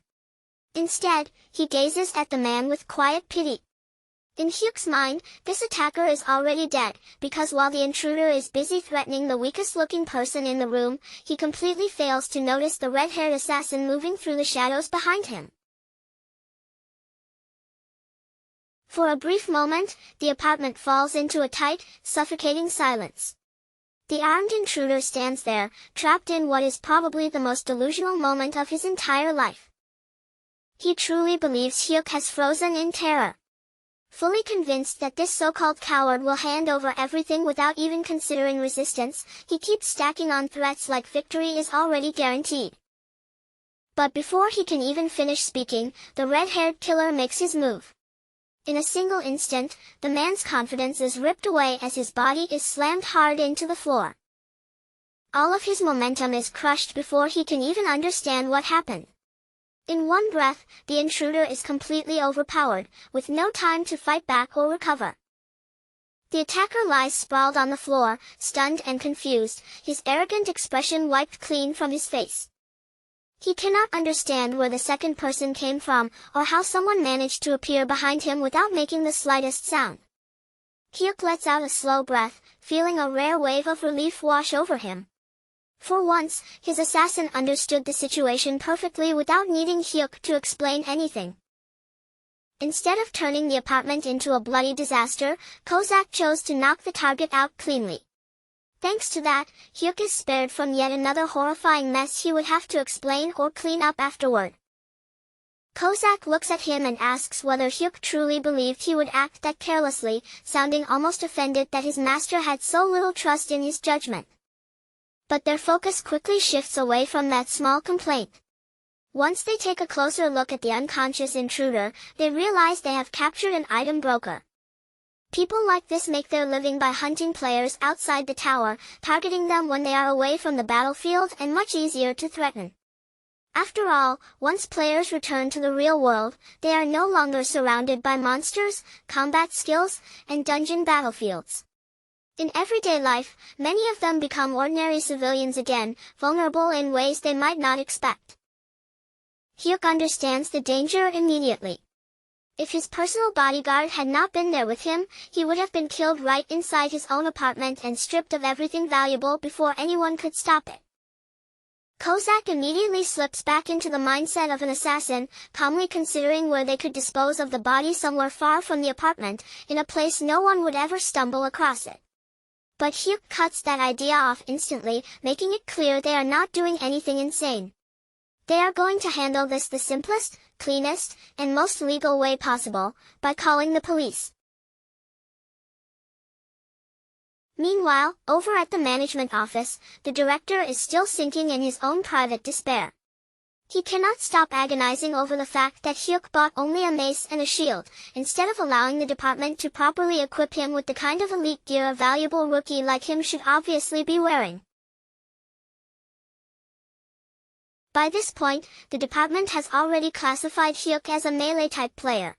Instead, he gazes at the man with quiet pity. In Hyuk's mind, this attacker is already dead, because while the intruder is busy threatening the weakest-looking person in the room, he completely fails to notice the red-haired assassin moving through the shadows behind him. For a brief moment, the apartment falls into a tight, suffocating silence. The armed intruder stands there, trapped in what is probably the most delusional moment of his entire life. He truly believes Hyuk has frozen in terror. Fully convinced that this so-called coward will hand over everything without even considering resistance, he keeps stacking on threats like victory is already guaranteed. But before he can even finish speaking, the red-haired killer makes his move. In a single instant, the man's confidence is ripped away as his body is slammed hard into the floor. All of his momentum is crushed before he can even understand what happened. In one breath, the intruder is completely overpowered, with no time to fight back or recover. The attacker lies sprawled on the floor, stunned and confused, his arrogant expression wiped clean from his face. He cannot understand where the second person came from, or how someone managed to appear behind him without making the slightest sound. Hyuk lets out a slow breath, feeling a rare wave of relief wash over him. For once, his assassin understood the situation perfectly without needing Hyuk to explain anything. Instead of turning the apartment into a bloody disaster, Kozak chose to knock the target out cleanly. Thanks to that, Hyuk is spared from yet another horrifying mess he would have to explain or clean up afterward. Kozak looks at him and asks whether Hyuk truly believed he would act that carelessly, sounding almost offended that his master had so little trust in his judgment. But their focus quickly shifts away from that small complaint. Once they take a closer look at the unconscious intruder, they realize they have captured an item broker. People like this make their living by hunting players outside the tower, targeting them when they are away from the battlefield and much easier to threaten. After all, once players return to the real world, they are no longer surrounded by monsters, combat skills, and dungeon battlefields. In everyday life, many of them become ordinary civilians again, vulnerable in ways they might not expect. Hyuk understands the danger immediately. If his personal bodyguard had not been there with him, he would have been killed right inside his own apartment and stripped of everything valuable before anyone could stop it. Kozak immediately slips back into the mindset of an assassin, calmly considering where they could dispose of the body somewhere far from the apartment, in a place no one would ever stumble across it. But Hyuk cuts that idea off instantly, making it clear they are not doing anything insane. They are going to handle this the simplest, cleanest, and most legal way possible, by calling the police. Meanwhile, over at the management office, the director is still sinking in his own private despair. He cannot stop agonizing over the fact that Hyuk bought only a mace and a shield, instead of allowing the department to properly equip him with the kind of elite gear a valuable rookie like him should obviously be wearing. By this point, the department has already classified Hyuk as a melee-type player.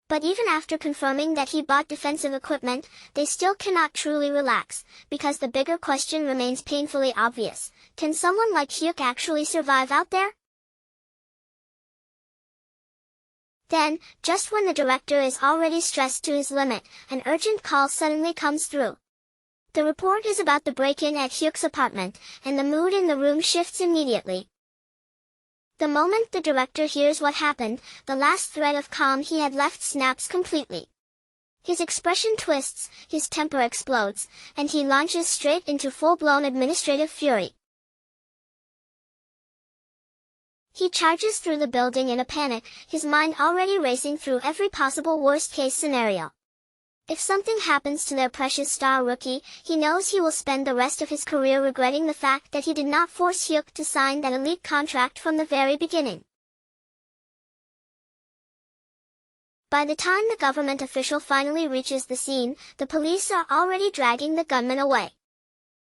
But even after confirming that he bought defensive equipment, they still cannot truly relax, because the bigger question remains painfully obvious. Can someone like Hyuk actually survive out there? Then, just when the director is already stressed to his limit, an urgent call suddenly comes through. The report is about the break-in at Hyuk's apartment, and the mood in the room shifts immediately. The moment the director hears what happened, the last thread of calm he had left snaps completely. His expression twists, his temper explodes, and he launches straight into full-blown administrative fury. He charges through the building in a panic, his mind already racing through every possible worst-case scenario. If something happens to their precious star rookie, he knows he will spend the rest of his career regretting the fact that he did not force Hyuk to sign that elite contract from the very beginning. By the time the government official finally reaches the scene, the police are already dragging the gunman away.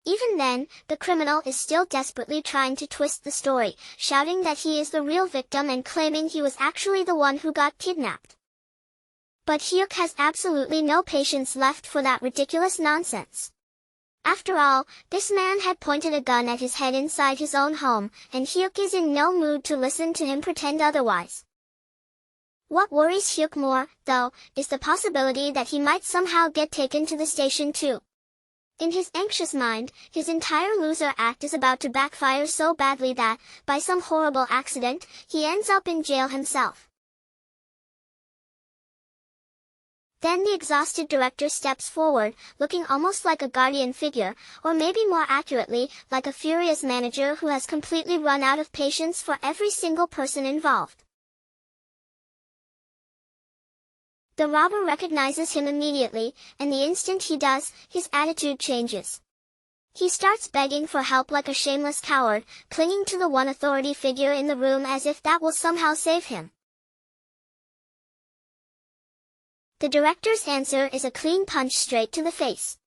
Even then, the criminal is still desperately trying to twist the story, shouting that he is the real victim and claiming he was actually the one who got kidnapped. But Hyuk has absolutely no patience left for that ridiculous nonsense. After all, this man had pointed a gun at his head inside his own home, and Hyuk is in no mood to listen to him pretend otherwise. What worries Hyuk more, though, is the possibility that he might somehow get taken to the station too. In his anxious mind, his entire loser act is about to backfire so badly that, by some horrible accident, he ends up in jail himself. Then the exhausted director steps forward, looking almost like a guardian figure, or maybe more accurately, like a furious manager who has completely run out of patience for every single person involved. The robber recognizes him immediately, and the instant he does, his attitude changes. He starts begging for help like a shameless coward, clinging to the one authority figure in the room as if that will somehow save him. The director's answer is a clean punch straight to the face.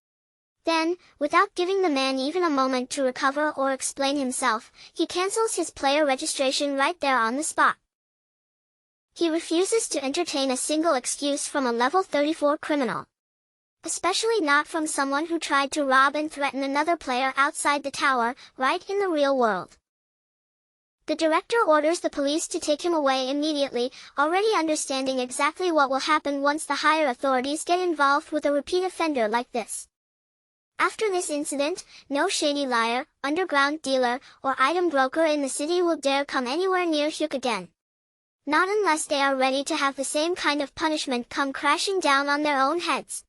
Then, without giving the man even a moment to recover or explain himself, he cancels his player registration right there on the spot. He refuses to entertain a single excuse from a level 34 criminal. Especially not from someone who tried to rob and threaten another player outside the tower, right in the real world. The director orders the police to take him away immediately, already understanding exactly what will happen once the higher authorities get involved with a repeat offender like this. After this incident, no shady liar, underground dealer, or item broker in the city will dare come anywhere near Hyuk again. Not unless they are ready to have the same kind of punishment come crashing down on their own heads.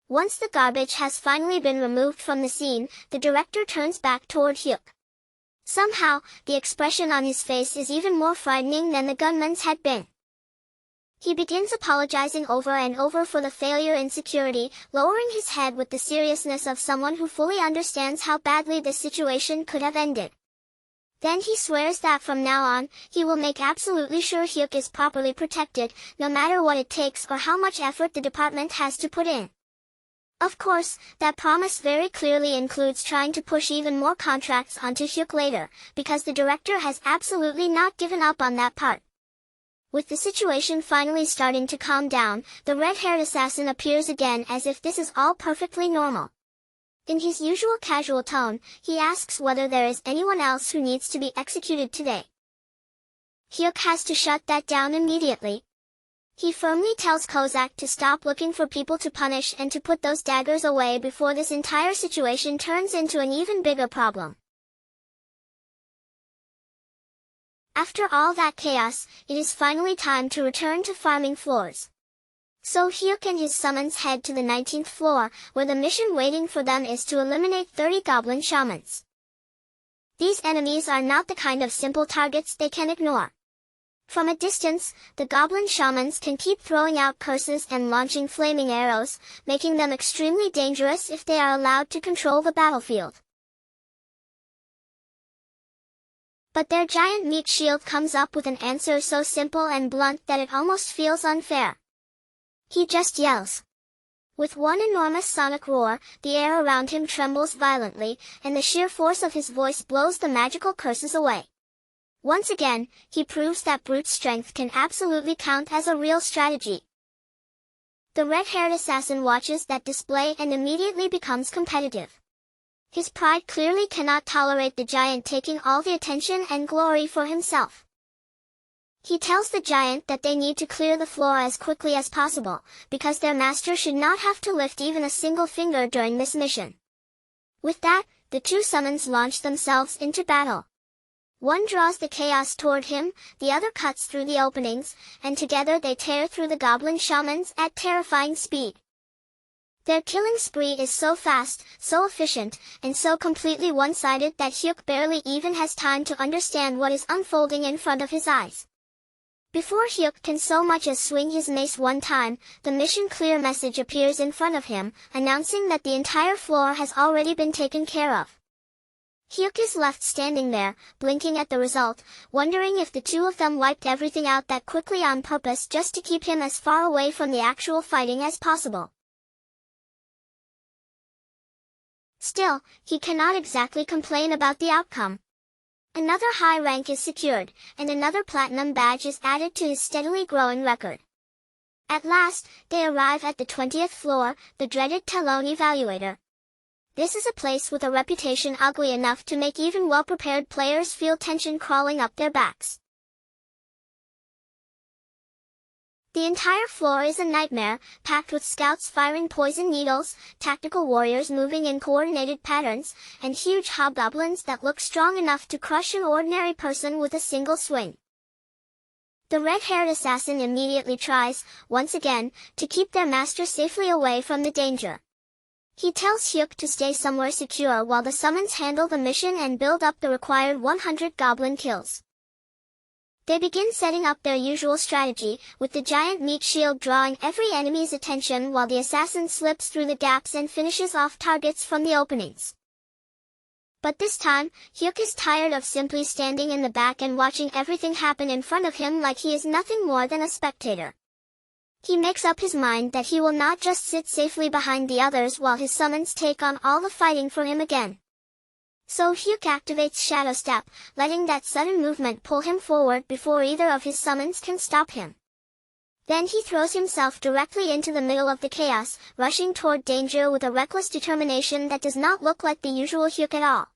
Once the garbage has finally been removed from the scene, the director turns back toward Hyuk. Somehow, the expression on his face is even more frightening than the gunman's had been. He begins apologizing over and over for the failure in security, lowering his head with the seriousness of someone who fully understands how badly the situation could have ended. Then he swears that from now on, he will make absolutely sure Hyuk is properly protected, no matter what it takes or how much effort the department has to put in. Of course, that promise very clearly includes trying to push even more contracts onto Hyuk later, because the director has absolutely not given up on that part. With the situation finally starting to calm down, the red-haired assassin appears again as if this is all perfectly normal. In his usual casual tone, he asks whether there is anyone else who needs to be executed today. Hyuk has to shut that down immediately. He firmly tells Kozak to stop looking for people to punish and to put those daggers away before this entire situation turns into an even bigger problem. After all that chaos, it is finally time to return to farming floors. So Hyuk and his summons head to the 19th floor, where the mission waiting for them is to eliminate 30 goblin shamans. These enemies are not the kind of simple targets they can ignore. From a distance, the goblin shamans can keep throwing out curses and launching flaming arrows, making them extremely dangerous if they are allowed to control the battlefield. But their giant meat shield comes up with an answer so simple and blunt that it almost feels unfair. He just yells. With one enormous sonic roar, the air around him trembles violently, and the sheer force of his voice blows the magical curses away. Once again, he proves that brute strength can absolutely count as a real strategy. The red-haired assassin watches that display and immediately becomes competitive. His pride clearly cannot tolerate the giant taking all the attention and glory for himself. He tells the giant that they need to clear the floor as quickly as possible, because their master should not have to lift even a single finger during this mission. With that, the two summons launch themselves into battle. One draws the chaos toward him, the other cuts through the openings, and together they tear through the goblin shamans at terrifying speed. Their killing spree is so fast, so efficient, and so completely one-sided that Hyuk barely even has time to understand what is unfolding in front of his eyes. Before Hyuk can so much as swing his mace one time, the mission clear message appears in front of him, announcing that the entire floor has already been taken care of. Hyuk is left standing there, blinking at the result, wondering if the two of them wiped everything out that quickly on purpose just to keep him as far away from the actual fighting as possible. Still, he cannot exactly complain about the outcome. Another high rank is secured, and another platinum badge is added to his steadily growing record. At last, they arrive at the 20th floor, the dreaded Talon Evaluator. This is a place with a reputation ugly enough to make even well-prepared players feel tension crawling up their backs. The entire floor is a nightmare, packed with scouts firing poison needles, tactical warriors moving in coordinated patterns, and huge hobgoblins that look strong enough to crush an ordinary person with a single swing. The red-haired assassin immediately tries, once again, to keep their master safely away from the danger. He tells Hyuk to stay somewhere secure while the summons handle the mission and build up the required 100 goblin kills. They begin setting up their usual strategy, with the giant meat shield drawing every enemy's attention while the assassin slips through the gaps and finishes off targets from the openings. But this time, Hyuk is tired of simply standing in the back and watching everything happen in front of him like he is nothing more than a spectator. He makes up his mind that he will not just sit safely behind the others while his summons take on all the fighting for him again. So Hyuk activates Shadow Step, letting that sudden movement pull him forward before either of his summons can stop him. Then he throws himself directly into the middle of the chaos, rushing toward danger with a reckless determination that does not look like the usual Hyuk at all.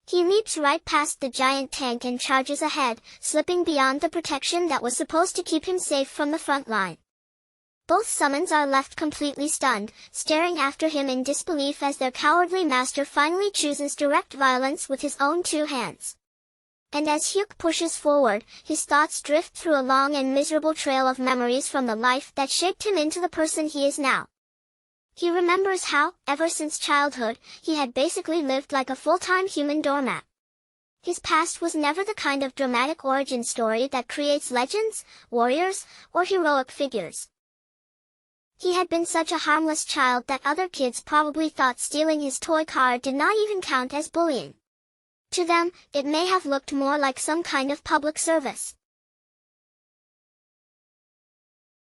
He leaps right past the giant tank and charges ahead, slipping beyond the protection that was supposed to keep him safe from the front line. Both summons are left completely stunned, staring after him in disbelief as their cowardly master finally chooses direct violence with his own two hands. And as Hyuk pushes forward, his thoughts drift through a long and miserable trail of memories from the life that shaped him into the person he is now. He remembers how, ever since childhood, he had basically lived like a full-time human doormat. His past was never the kind of dramatic origin story that creates legends, warriors, or heroic figures. He had been such a harmless child that other kids probably thought stealing his toy car did not even count as bullying. To them, it may have looked more like some kind of public service.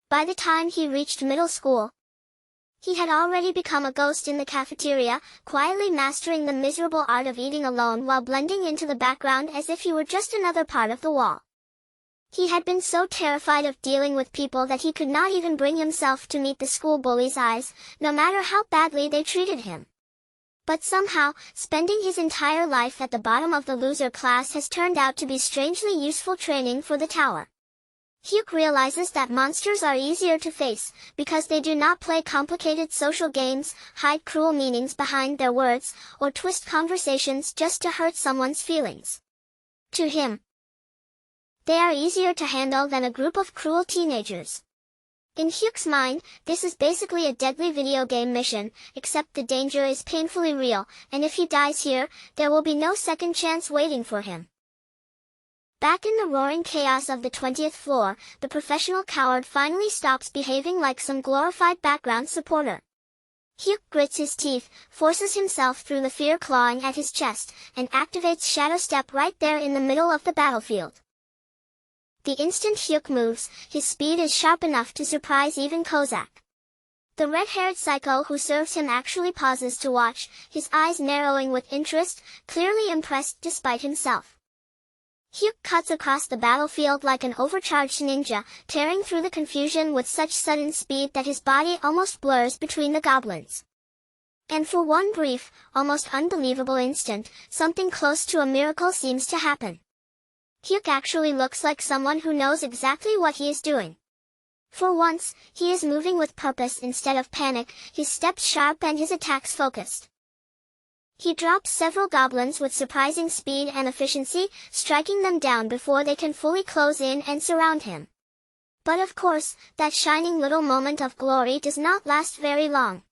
By the time he reached middle school, he had already become a ghost in the cafeteria, quietly mastering the miserable art of eating alone while blending into the background as if he were just another part of the wall. He had been so terrified of dealing with people that he could not even bring himself to meet the school bullies' eyes, no matter how badly they treated him. But somehow, spending his entire life at the bottom of the loser class has turned out to be strangely useful training for the tower. Hyuk realizes that monsters are easier to face, because they do not play complicated social games, hide cruel meanings behind their words, or twist conversations just to hurt someone's feelings. To him, they are easier to handle than a group of cruel teenagers. In Hyuk's mind, this is basically a deadly video game mission, except the danger is painfully real, and if he dies here, there will be no second chance waiting for him. Back in the roaring chaos of the 20th floor, the professional coward finally stops behaving like some glorified background supporter. Hyuk grits his teeth, forces himself through the fear clawing at his chest, and activates Shadow Step right there in the middle of the battlefield. The instant Hyuk moves, his speed is sharp enough to surprise even Kozak. The red-haired psycho who serves him actually pauses to watch, his eyes narrowing with interest, clearly impressed despite himself. Hyuk cuts across the battlefield like an overcharged ninja, tearing through the confusion with such sudden speed that his body almost blurs between the goblins. And for one brief, almost unbelievable instant, something close to a miracle seems to happen. Hyuk actually looks like someone who knows exactly what he is doing. For once, he is moving with purpose instead of panic, his steps sharp and his attacks focused. He drops several goblins with surprising speed and efficiency, striking them down before they can fully close in and surround him. But of course, that shining little moment of glory does not last very long.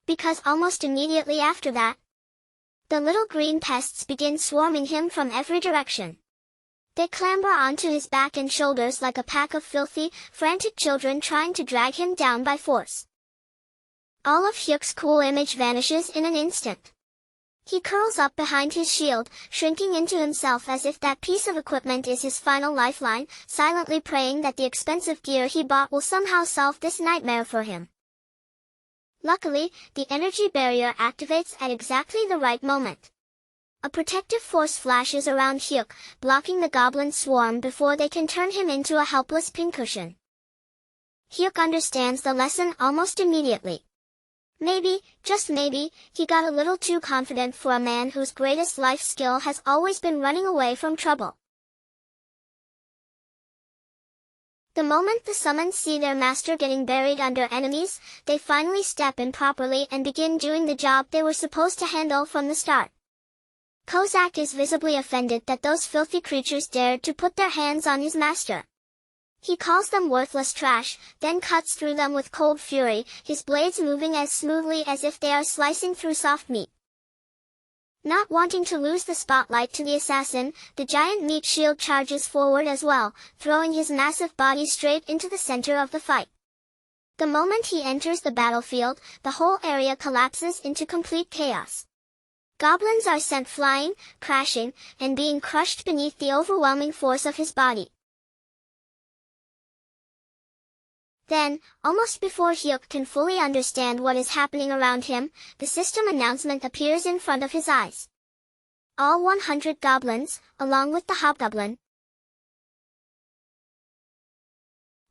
Because almost immediately after that, the little green pests begin swarming him from every direction. They clamber onto his back and shoulders like a pack of filthy, frantic children trying to drag him down by force. All of Hyuk's cool image vanishes in an instant. He curls up behind his shield, shrinking into himself as if that piece of equipment is his final lifeline, silently praying that the expensive gear he bought will somehow solve this nightmare for him. Luckily, the energy barrier activates at exactly the right moment. A protective force flashes around Hyuk, blocking the goblin swarm before they can turn him into a helpless pincushion. Hyuk understands the lesson almost immediately. Maybe, just maybe, he got a little too confident for a man whose greatest life skill has always been running away from trouble. The moment the summons see their master getting buried under enemies, they finally step in properly and begin doing the job they were supposed to handle from the start. Kozak is visibly offended that those filthy creatures dared to put their hands on his master. He calls them worthless trash, then cuts through them with cold fury, his blades moving as smoothly as if they are slicing through soft meat. Not wanting to lose the spotlight to the assassin, the giant meat shield charges forward as well, throwing his massive body straight into the center of the fight. The moment he enters the battlefield, the whole area collapses into complete chaos. Goblins are sent flying, crashing, and being crushed beneath the overwhelming force of his body. Then, almost before Hyuk can fully understand what is happening around him, the system announcement appears in front of his eyes. All 100 goblins, along with the hobgoblin,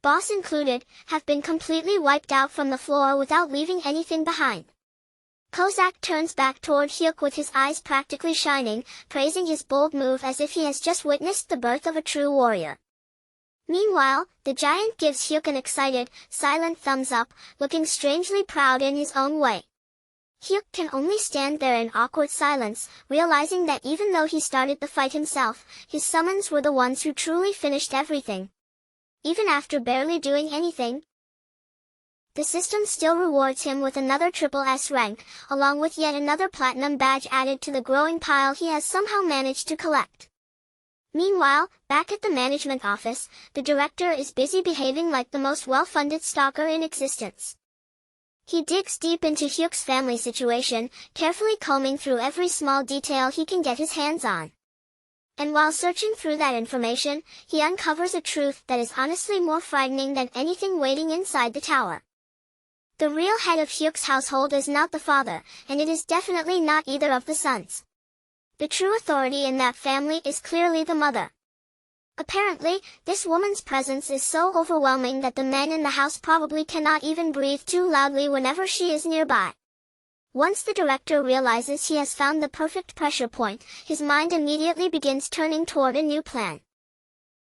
boss included, have been completely wiped out from the floor without leaving anything behind. Kozak turns back toward Hyuk with his eyes practically shining, praising his bold move as if he has just witnessed the birth of a true warrior. Meanwhile, the giant gives Hyuk an excited, silent thumbs up, looking strangely proud in his own way. Hyuk can only stand there in awkward silence, realizing that even though he started the fight himself, his summons were the ones who truly finished everything. Even after barely doing anything, the system still rewards him with another triple S rank, along with yet another platinum badge added to the growing pile he has somehow managed to collect. Meanwhile, back at the management office, the director is busy behaving like the most well-funded stalker in existence. He digs deep into Hyuk's family situation, carefully combing through every small detail he can get his hands on. And while searching through that information, he uncovers a truth that is honestly more frightening than anything waiting inside the tower. The real head of Hyuk's household is not the father, and it is definitely not either of the sons. The true authority in that family is clearly the mother. Apparently, this woman's presence is so overwhelming that the men in the house probably cannot even breathe too loudly whenever she is nearby. Once the director realizes he has found the perfect pressure point, his mind immediately begins turning toward a new plan.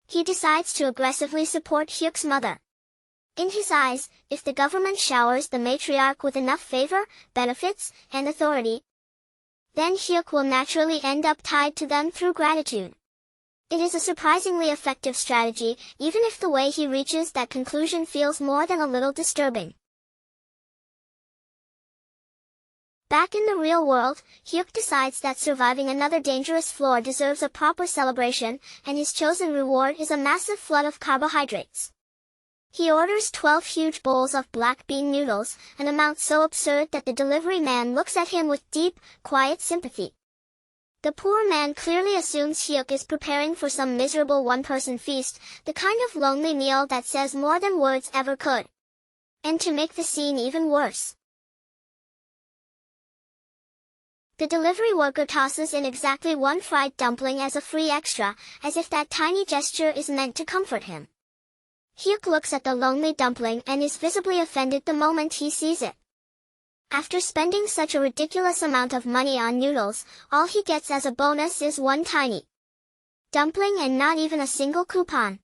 He decides to aggressively support Hyuk's mother. In his eyes, if the government showers the matriarch with enough favor, benefits, and authority, then Hyuk will naturally end up tied to them through gratitude. It is a surprisingly effective strategy, even if the way he reaches that conclusion feels more than a little disturbing. Back in the real world, Hyuk decides that surviving another dangerous floor deserves a proper celebration, and his chosen reward is a massive flood of carbohydrates. He orders 12 huge bowls of black bean noodles, an amount so absurd that the delivery man looks at him with deep, quiet sympathy. The poor man clearly assumes Hyuk is preparing for some miserable one-person feast, the kind of lonely meal that says more than words ever could. And to make the scene even worse, the delivery worker tosses in exactly one fried dumpling as a free extra, as if that tiny gesture is meant to comfort him. Hyuk looks at the lonely dumpling and is visibly offended the moment he sees it. After spending such a ridiculous amount of money on noodles, all he gets as a bonus is one tiny dumpling and not even a single coupon.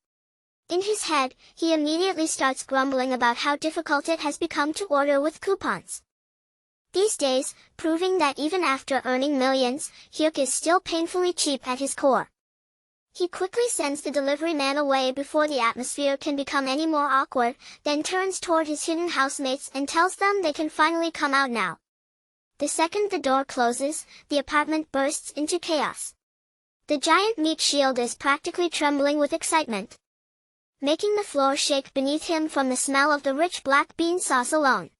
In his head, he immediately starts grumbling about how difficult it has become to order with coupons these days, proving that even after earning millions, Hyuk is still painfully cheap at his core. He quickly sends the delivery man away before the atmosphere can become any more awkward, then turns toward his hidden housemates and tells them they can finally come out now. The second the door closes, the apartment bursts into chaos. The giant meat shield is practically trembling with excitement, making the floor shake beneath him from the smell of the rich black bean sauce alone.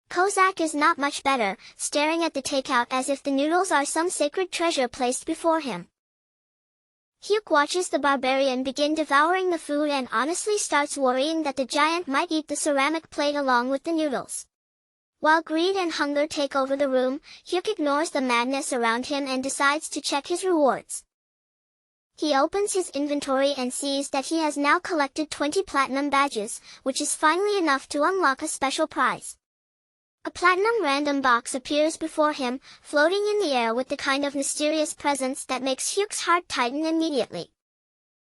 Kozak is not much better, staring at the takeout as if the noodles are some sacred treasure placed before him. Hyuk watches the barbarian begin devouring the food and honestly starts worrying that the giant might eat the ceramic plate along with the noodles. While greed and hunger take over the room, Hyuk ignores the madness around him and decides to check his rewards. He opens his inventory and sees that he has now collected 20 platinum badges, which is finally enough to unlock a special prize. A platinum random box appears before him, floating in the air with the kind of mysterious presence that makes Hyuk's heart tighten immediately.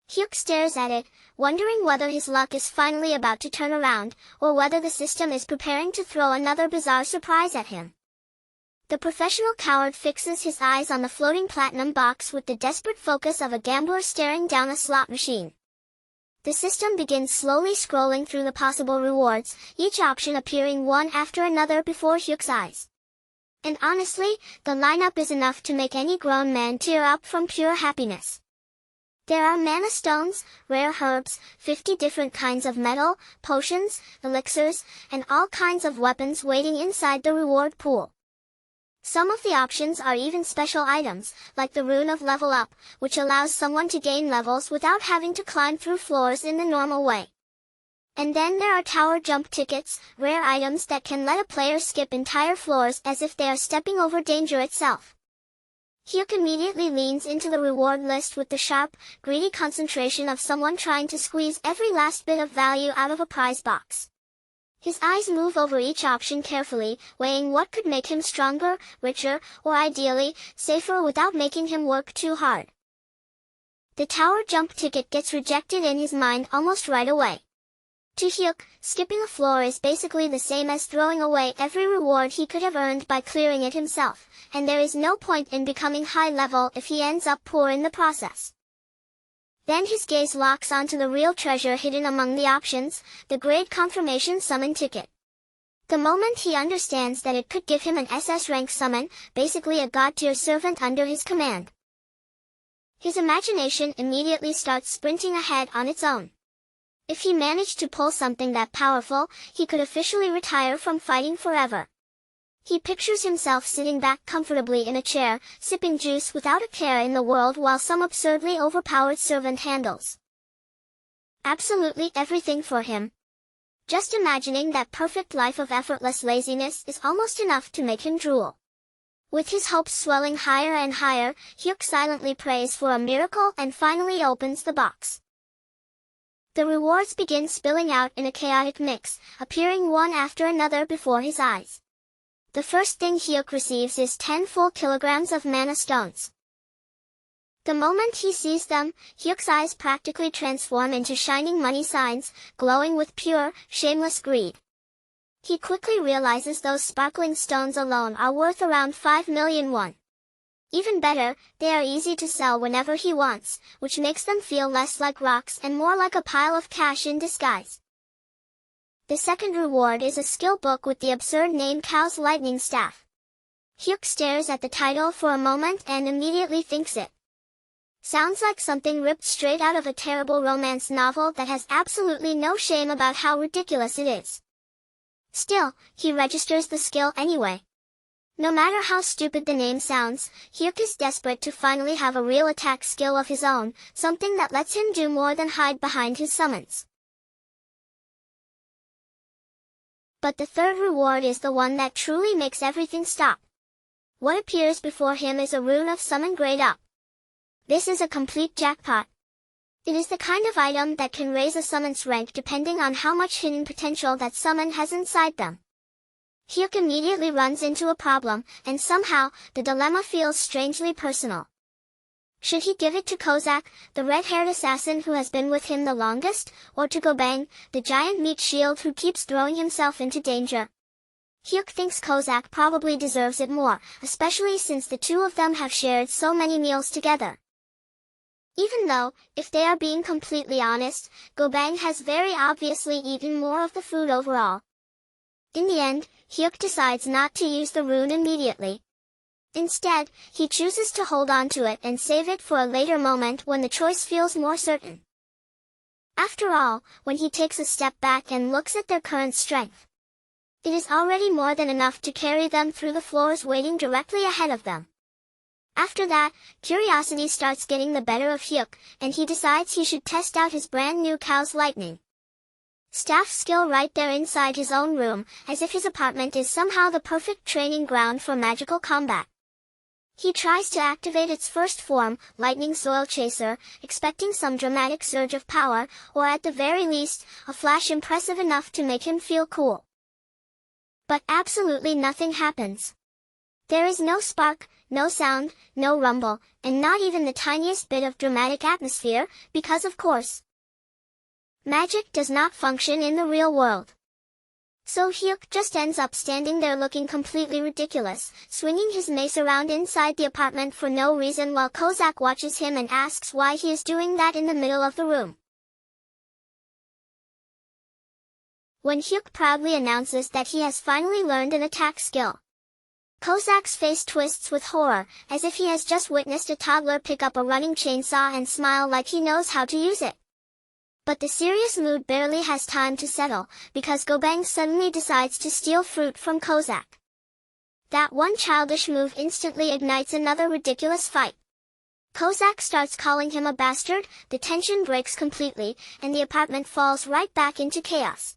Hyuk stares at it, wondering whether his luck is finally about to turn around, or whether the system is preparing to throw another bizarre surprise at him. The professional coward fixes his eyes on the floating platinum box with the desperate focus of a gambler staring down a slot machine. The system begins slowly scrolling through the possible rewards, each option appearing one after another before Hyuk's eyes. And honestly, the lineup is enough to make any grown man tear up from pure happiness. There are mana stones, rare herbs, 50 different kinds of metal, potions, elixirs, and all kinds of weapons waiting inside the reward pool. Some of the options are even special items, like the rune of level up, which allows someone to gain levels without having to climb through floors in the normal way. And then there are tower jump tickets, rare items that can let a player skip entire floors as if they are stepping over danger itself. Hyuk immediately leans into the reward list with the sharp, greedy concentration of someone trying to squeeze every last bit of value out of a prize box. His eyes move over each option carefully, weighing what could make him stronger, richer, or ideally, safer without making him work too hard. The tower jump ticket gets rejected in his mind almost right away. To Hyuk, skipping a floor is basically the same as throwing away every reward he could have earned by clearing it himself, and there is no point in becoming high level if he ends up poor in the process. Then his gaze locks onto the real treasure hidden among the options, the grade confirmation summon ticket. The moment he understands that it could give him an SS rank summon, basically a god-tier servant under his command, his imagination immediately starts sprinting ahead on its own. If he managed to pull something that powerful, he could officially retire from fighting forever. He pictures himself sitting back comfortably in a chair, sipping juice without a care in the world while some absurdly overpowered servant handles absolutely everything for him. Just imagining that perfect life of effortless laziness is almost enough to make him drool. With his hopes swelling higher and higher, Hyuk silently prays for a miracle and finally opens the box. The rewards begin spilling out in a chaotic mix, appearing one after another before his eyes. The first thing Hyuk receives is 10 full kilograms of mana stones. The moment he sees them, Hyuk's eyes practically transform into shining money signs, glowing with pure, shameless greed. He quickly realizes those sparkling stones alone are worth around 5 million won. Even better, they are easy to sell whenever he wants, which makes them feel less like rocks and more like a pile of cash in disguise. The second reward is a skill book with the absurd name Cow's Lightning Staff. Hyuk stares at the title for a moment and immediately thinks it sounds like something ripped straight out of a terrible romance novel that has absolutely no shame about how ridiculous it is. Still, he registers the skill anyway. No matter how stupid the name sounds, Hyuk is desperate to finally have a real attack skill of his own, something that lets him do more than hide behind his summons. But the third reward is the one that truly makes everything stop. What appears before him is a rune of summon grade up. This is a complete jackpot. It is the kind of item that can raise a summon's rank depending on how much hidden potential that summon has inside them. Hyuk immediately runs into a problem, and somehow, the dilemma feels strangely personal. Should he give it to Kozak, the red-haired assassin who has been with him the longest, or to Gobang, the giant meat shield who keeps throwing himself into danger? Hyuk thinks Kozak probably deserves it more, especially since the two of them have shared so many meals together. Even though, if they are being completely honest, Gobang has very obviously eaten more of the food overall. In the end, Hyuk decides not to use the rune immediately. Instead, he chooses to hold on to it and save it for a later moment when the choice feels more certain. After all, when he takes a step back and looks at their current strength, it is already more than enough to carry them through the floors waiting directly ahead of them. After that, curiosity starts getting the better of Hyuk, and he decides he should test out his brand new Cow's Lightning Staff skill right there inside his own room, as if his apartment is somehow the perfect training ground for magical combat. He tries to activate its first form, Lightning Soil Chaser, expecting some dramatic surge of power, or at the very least, a flash impressive enough to make him feel cool. But absolutely nothing happens. There is no spark, no sound, no rumble, and not even the tiniest bit of dramatic atmosphere, because of course, magic does not function in the real world. So Hyuk just ends up standing there looking completely ridiculous, swinging his mace around inside the apartment for no reason while Kozak watches him and asks why he is doing that in the middle of the room. When Hyuk proudly announces that he has finally learned an attack skill, Kozak's face twists with horror, as if he has just witnessed a toddler pick up a running chainsaw and smile like he knows how to use it. But the serious mood barely has time to settle, because Gobang suddenly decides to steal fruit from Kozak. That one childish move instantly ignites another ridiculous fight. Kozak starts calling him a bastard, the tension breaks completely, and the apartment falls right back into chaos.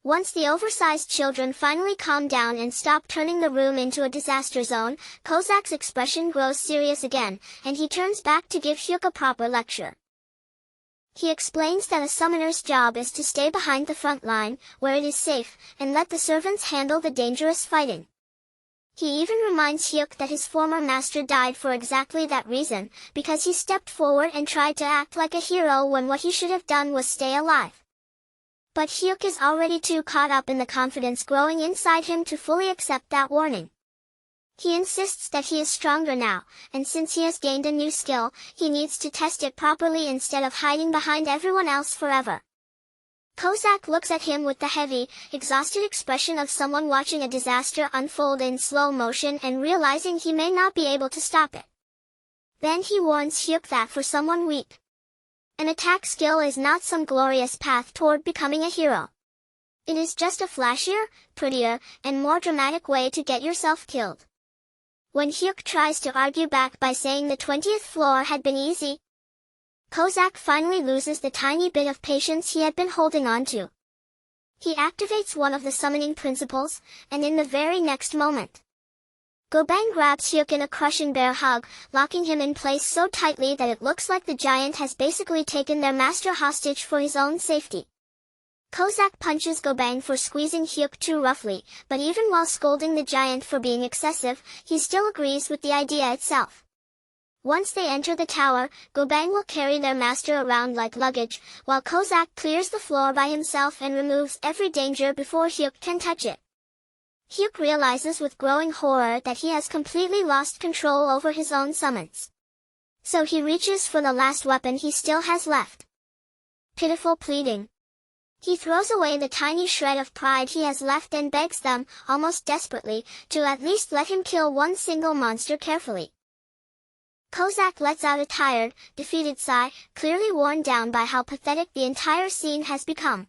Once the oversized children finally calm down and stop turning the room into a disaster zone, Kozak's expression grows serious again, and he turns back to give Hyuk a proper lecture. He explains that a summoner's job is to stay behind the front line, where it is safe, and let the servants handle the dangerous fighting. He even reminds Hyuk that his former master died for exactly that reason, because he stepped forward and tried to act like a hero when what he should have done was stay alive. But Hyuk is already too caught up in the confidence growing inside him to fully accept that warning. He insists that he is stronger now, and since he has gained a new skill, he needs to test it properly instead of hiding behind everyone else forever. Kozak looks at him with the heavy, exhausted expression of someone watching a disaster unfold in slow motion and realizing he may not be able to stop it. Then he warns Hyuk that for someone weak, An attack skill is not some glorious path toward becoming a hero. It is just a flashier, prettier, and more dramatic way to get yourself killed. When Hyuk tries to argue back by saying the 20th floor had been easy, Kozak finally loses the tiny bit of patience he had been holding on to. He activates one of the summoning principles, and in the very next moment, Gobang grabs Hyuk in a crushing bear hug, locking him in place so tightly that it looks like the giant has basically taken their master hostage for his own safety. Kozak punches Gobang for squeezing Hyuk too roughly, but even while scolding the giant for being excessive, he still agrees with the idea itself. Once they enter the tower, Gobang will carry their master around like luggage, while Kozak clears the floor by himself and removes every danger before Hyuk can touch it. Hyuk realizes with growing horror that he has completely lost control over his own summons. So he reaches for the last weapon he still has left. Pitiful pleading. He throws away the tiny shred of pride he has left and begs them, almost desperately, to at least let him kill one single monster carefully. Kozak lets out a tired, defeated sigh, clearly worn down by how pathetic the entire scene has become.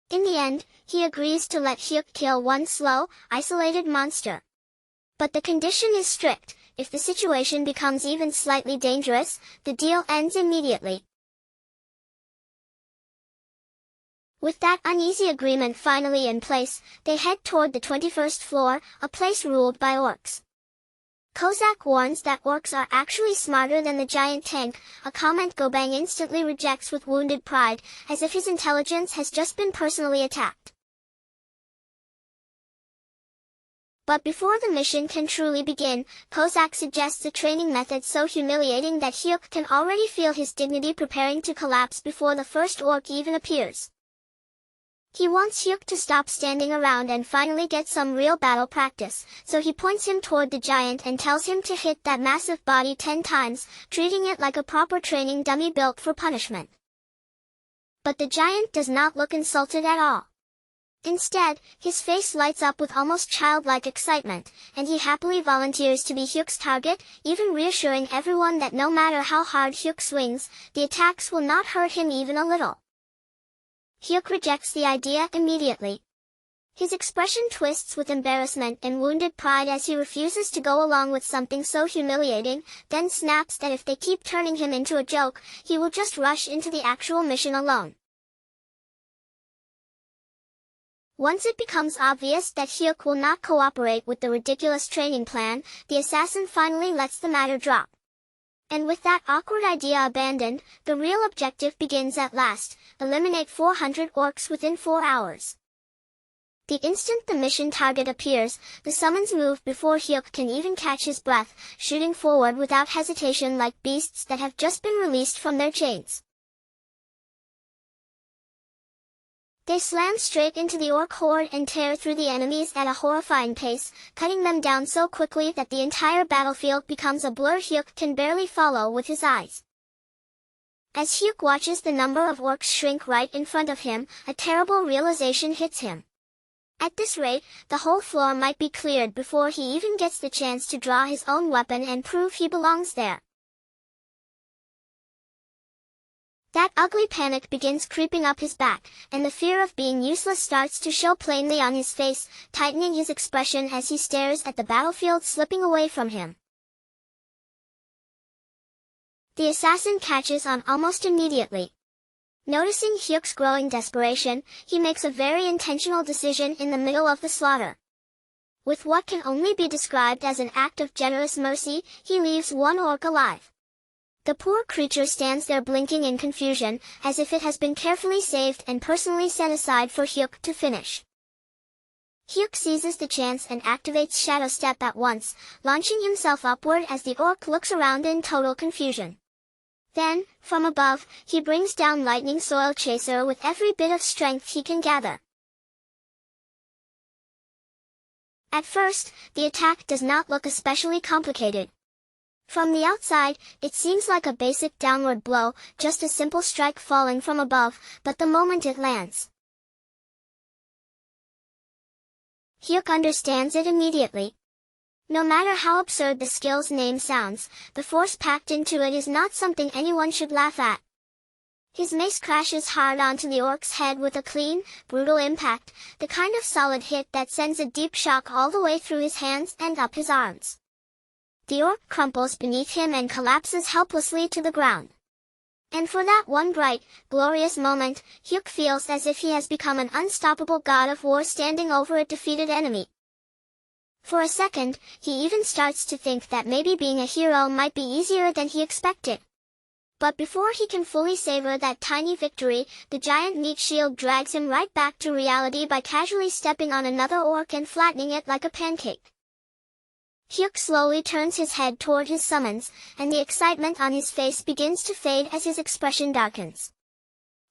In the end, he agrees to let Hyuk kill one slow, isolated monster. But the condition is strict: if the situation becomes even slightly dangerous, the deal ends immediately. With that uneasy agreement finally in place, they head toward the 21st floor, a place ruled by orcs. Kozak warns that orcs are actually smarter than the giant tank, a comment Gobang instantly rejects with wounded pride, as if his intelligence has just been personally attacked. But before the mission can truly begin, Kozak suggests a training method so humiliating that Hyuk can already feel his dignity preparing to collapse before the first orc even appears. He wants Hyuk to stop standing around and finally get some real battle practice, so he points him toward the giant and tells him to hit that massive body 10 times, treating it like a proper training dummy built for punishment. But the giant does not look insulted at all. Instead, his face lights up with almost childlike excitement, and he happily volunteers to be Hyuk's target, even reassuring everyone that no matter how hard Hyuk swings, the attacks will not hurt him even a little. Hyuk rejects the idea immediately. His expression twists with embarrassment and wounded pride as he refuses to go along with something so humiliating, then snaps that if they keep turning him into a joke, he will just rush into the actual mission alone. Once it becomes obvious that Hyuk will not cooperate with the ridiculous training plan, the assassin finally lets the matter drop. And with that awkward idea abandoned, the real objective begins at last: eliminate 400 orcs within 4 hours. The instant the mission target appears, the summons move before Hyuk can even catch his breath, shooting forward without hesitation like beasts that have just been released from their chains. They slam straight into the orc horde and tear through the enemies at a horrifying pace, cutting them down so quickly that the entire battlefield becomes a blur Hyuk can barely follow with his eyes. As Hyuk watches the number of orcs shrink right in front of him, a terrible realization hits him. At this rate, the whole floor might be cleared before he even gets the chance to draw his own weapon and prove he belongs there. That ugly panic begins creeping up his back, and the fear of being useless starts to show plainly on his face, tightening his expression as he stares at the battlefield slipping away from him. The assassin catches on almost immediately. Noticing Hyuk's growing desperation, he makes a very intentional decision in the middle of the slaughter. With what can only be described as an act of generous mercy, he leaves one orc alive. The poor creature stands there blinking in confusion, as if it has been carefully saved and personally set aside for Hyuk to finish. Hyuk seizes the chance and activates Shadow Step at once, launching himself upward as the orc looks around in total confusion. Then, from above, he brings down Lightning Soil Chaser with every bit of strength he can gather. At first, the attack does not look especially complicated. From the outside, it seems like a basic downward blow, just a simple strike falling from above, but the moment it lands, Hyuk understands it immediately. No matter how absurd the skill's name sounds, the force packed into it is not something anyone should laugh at. His mace crashes hard onto the orc's head with a clean, brutal impact, the kind of solid hit that sends a deep shock all the way through his hands and up his arms. The orc crumples beneath him and collapses helplessly to the ground. And for that one bright, glorious moment, Hyuk feels as if he has become an unstoppable god of war standing over a defeated enemy. For a second, he even starts to think that maybe being a hero might be easier than he expected. But before he can fully savor that tiny victory, the giant meat shield drags him right back to reality by casually stepping on another orc and flattening it like a pancake. Hyuk slowly turns his head toward his summons, and the excitement on his face begins to fade as his expression darkens.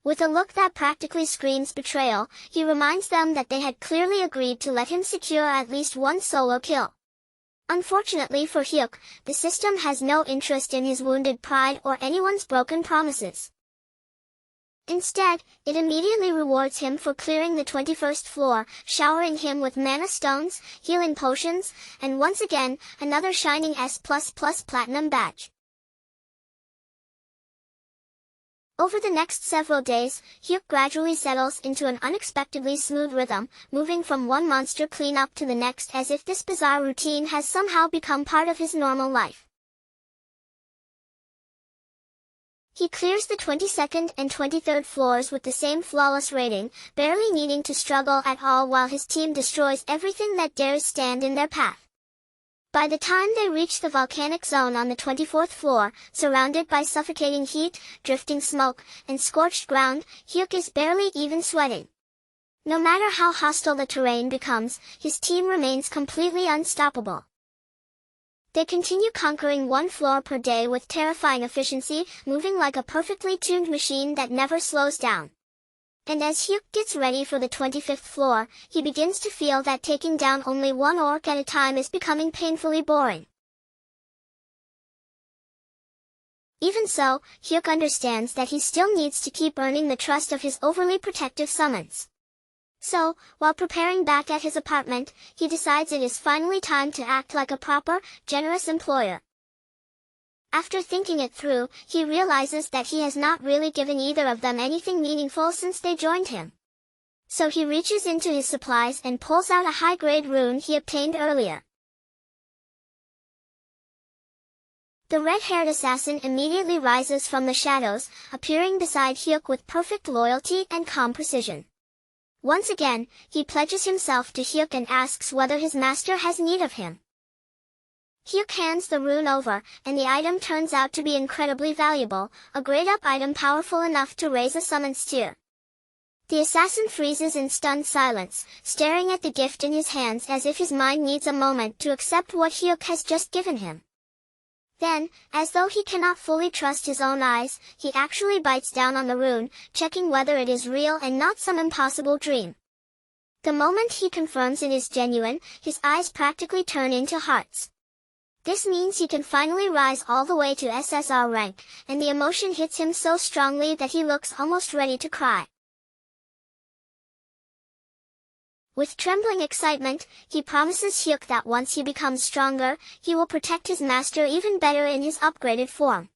With a look that practically screams betrayal, he reminds them that they had clearly agreed to let him secure at least one solo kill. Unfortunately for Hyuk, the system has no interest in his wounded pride or anyone's broken promises. Instead, it immediately rewards him for clearing the 21st floor, showering him with mana stones, healing potions, and once again, another shining S++ platinum badge. Over the next several days, Hyuk gradually settles into an unexpectedly smooth rhythm, moving from one monster cleanup to the next as if this bizarre routine has somehow become part of his normal life. He clears the 22nd and 23rd floors with the same flawless rating, barely needing to struggle at all while his team destroys everything that dares stand in their path. By the time they reach the volcanic zone on the 24th floor, surrounded by suffocating heat, drifting smoke, and scorched ground, Hyuk is barely even sweating. No matter how hostile the terrain becomes, his team remains completely unstoppable. They continue conquering one floor per day with terrifying efficiency, moving like a perfectly tuned machine that never slows down. And as Hyuk gets ready for the 25th floor, he begins to feel that taking down only one orc at a time is becoming painfully boring. Even so, Hyuk understands that he still needs to keep earning the trust of his overly protective summons. So, while preparing back at his apartment, he decides it is finally time to act like a proper, generous employer. After thinking it through, he realizes that he has not really given either of them anything meaningful since they joined him. So he reaches into his supplies and pulls out a high-grade rune he obtained earlier. The red-haired assassin immediately rises from the shadows, appearing beside Hyuk with perfect loyalty and calm precision. Once again, he pledges himself to Hyuk and asks whether his master has need of him. Hyuk hands the rune over, and the item turns out to be incredibly valuable, a grade-up item powerful enough to raise a summons tier. The assassin freezes in stunned silence, staring at the gift in his hands as if his mind needs a moment to accept what Hyuk has just given him. Then, as though he cannot fully trust his own eyes, he actually bites down on the rune, checking whether it is real and not some impossible dream. The moment he confirms it is genuine, his eyes practically turn into hearts. This means he can finally rise all the way to SSR rank, and the emotion hits him so strongly that he looks almost ready to cry. With trembling excitement, he promises Hyuk that once he becomes stronger, he will protect his master even better in his upgraded form.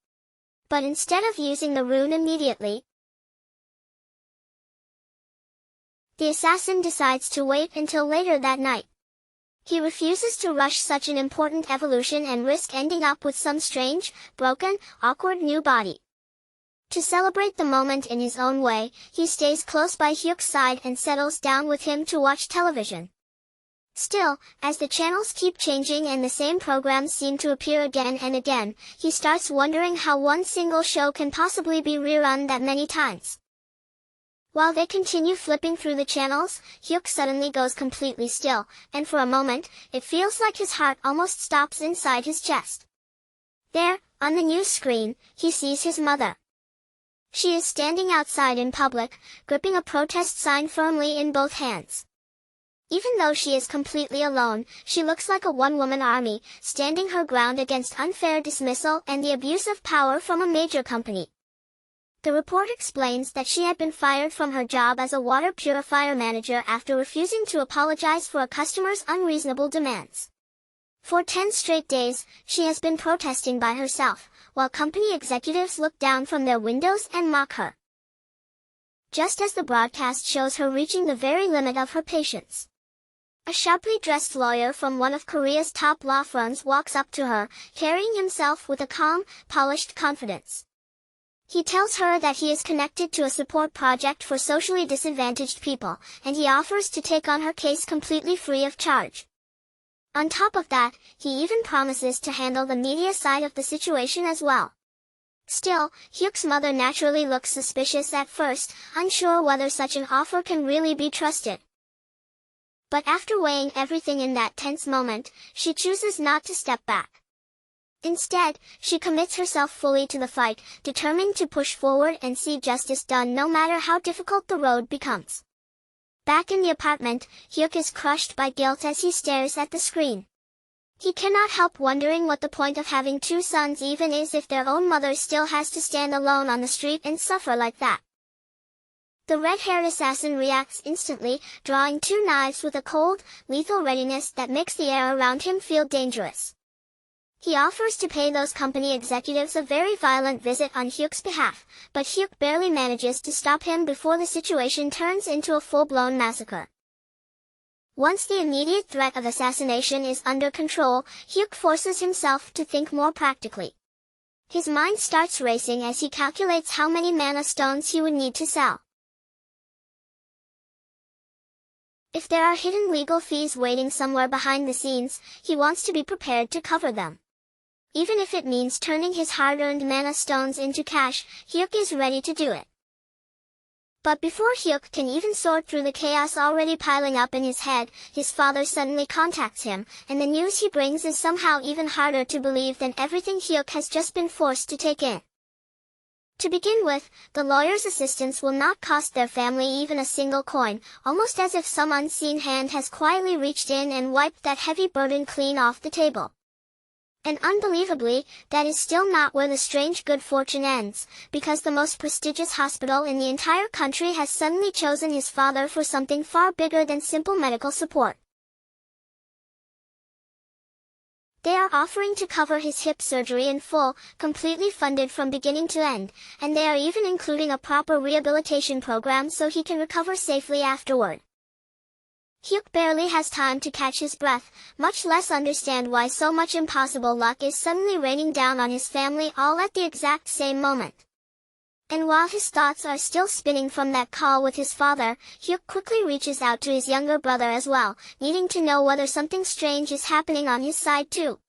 But instead of using the rune immediately, the assassin decides to wait until later that night. He refuses to rush such an important evolution and risk ending up with some strange, broken, awkward new body. To celebrate the moment in his own way, he stays close by Hyuk's side and settles down with him to watch television. Still, as the channels keep changing and the same programs seem to appear again and again, he starts wondering how one single show can possibly be rerun that many times. While they continue flipping through the channels, Hyuk suddenly goes completely still, and for a moment, it feels like his heart almost stops inside his chest. There, on the news screen, he sees his mother. She is standing outside in public, gripping a protest sign firmly in both hands. Even though she is completely alone, she looks like a one-woman army, standing her ground against unfair dismissal and the abuse of power from a major company. The report explains that she had been fired from her job as a water purifier manager after refusing to apologize for a customer's unreasonable demands. For 10 straight days, she has been protesting by herself, while company executives look down from their windows and mock her. just as the broadcast shows her reaching the very limit of her patience. A sharply dressed lawyer from one of Korea's top law firms walks up to her, carrying himself with a calm, polished confidence. He tells her that he is connected to a support project for socially disadvantaged people, and he offers to take on her case completely free of charge. On top of that, he even promises to handle the media side of the situation as well. Still, Hyuk's mother naturally looks suspicious at first, unsure whether such an offer can really be trusted. But after weighing everything in that tense moment, she chooses not to step back. Instead, she commits herself fully to the fight, determined to push forward and see justice done no matter how difficult the road becomes. Back in the apartment, Hyuk is crushed by guilt as he stares at the screen. He cannot help wondering what the point of having two sons even is if their own mother still has to stand alone on the street and suffer like that. The red-haired assassin reacts instantly, drawing two knives with a cold, lethal readiness that makes the air around him feel dangerous. He offers to pay those company executives a very violent visit on Hyuk's behalf, but Hyuk barely manages to stop him before the situation turns into a full-blown massacre. Once the immediate threat of assassination is under control, Hyuk forces himself to think more practically. His mind starts racing as he calculates how many mana stones he would need to sell. If there are hidden legal fees waiting somewhere behind the scenes, he wants to be prepared to cover them. Even if it means turning his hard-earned mana stones into cash, Hyuk is ready to do it. But before Hyuk can even sort through the chaos already piling up in his head, his father suddenly contacts him, and the news he brings is somehow even harder to believe than everything Hyuk has just been forced to take in. To begin with, the lawyer's assistance will not cost their family even a single coin, almost as if some unseen hand has quietly reached in and wiped that heavy burden clean off the table. And unbelievably, that is still not where the strange good fortune ends, because the most prestigious hospital in the entire country has suddenly chosen his father for something far bigger than simple medical support. They are offering to cover his hip surgery in full, completely funded from beginning to end, and they are even including a proper rehabilitation program so he can recover safely afterward. Hyuk barely has time to catch his breath, much less understand why so much impossible luck is suddenly raining down on his family all at the exact same moment. And while his thoughts are still spinning from that call with his father, Hyuk quickly reaches out to his younger brother as well, needing to know whether something strange is happening on his side too.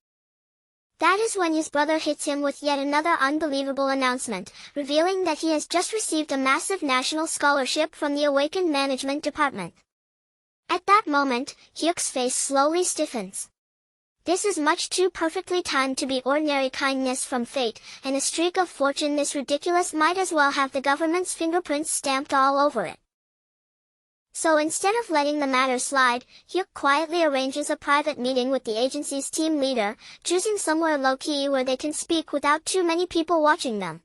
That is when his brother hits him with yet another unbelievable announcement, revealing that he has just received a massive national scholarship from the Awakened Management Department. At that moment, Hyuk's face slowly stiffens. This is much too perfectly timed to be ordinary kindness from fate, and a streak of fortune this ridiculous might as well have the government's fingerprints stamped all over it. So instead of letting the matter slide, Hyuk quietly arranges a private meeting with the agency's team leader, choosing somewhere low-key where they can speak without too many people watching them.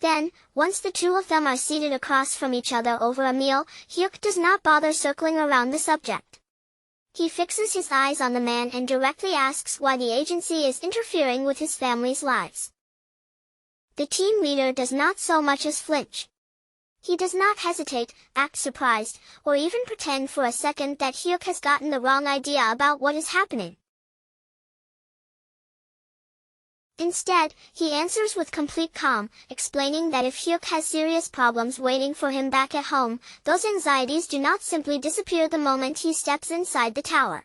Then, once the two of them are seated across from each other over a meal, Hyuk does not bother circling around the subject. He fixes his eyes on the man and directly asks why the agency is interfering with his family's lives. The team leader does not so much as flinch. He does not hesitate, act surprised, or even pretend for a second that Hyuk has gotten the wrong idea about what is happening. Instead, he answers with complete calm, explaining that if Hyuk has serious problems waiting for him back at home, those anxieties do not simply disappear the moment he steps inside the tower.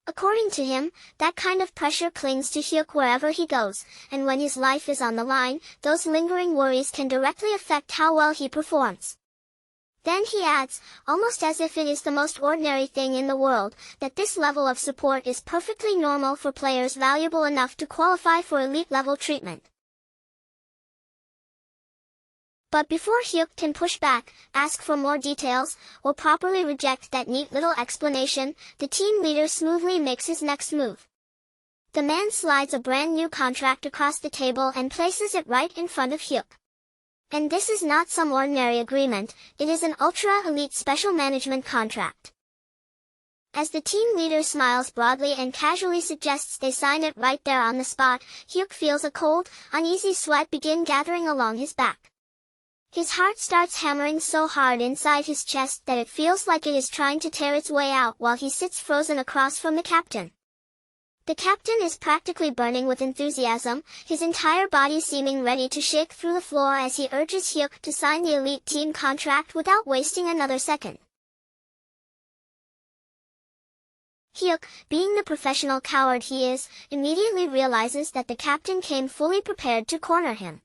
According to him, that kind of pressure clings to Hyuk wherever he goes, and when his life is on the line, those lingering worries can directly affect how well he performs. Then he adds, almost as if it is the most ordinary thing in the world, that this level of support is perfectly normal for players valuable enough to qualify for elite-level treatment. But before Hyuk can push back, ask for more details, or properly reject that neat little explanation, the team leader smoothly makes his next move. The man slides a brand new contract across the table and places it right in front of Hyuk. And this is not some ordinary agreement, it is an ultra-elite special management contract. As the team leader smiles broadly and casually suggests they sign it right there on the spot, Hyuk feels a cold, uneasy sweat begin gathering along his back. His heart starts hammering so hard inside his chest that it feels like it is trying to tear its way out while he sits frozen across from the captain. The captain is practically burning with enthusiasm, his entire body seeming ready to shake through the floor as he urges Hyuk to sign the elite team contract without wasting another second. Hyuk, being the professional coward he is, immediately realizes that the captain came fully prepared to corner him.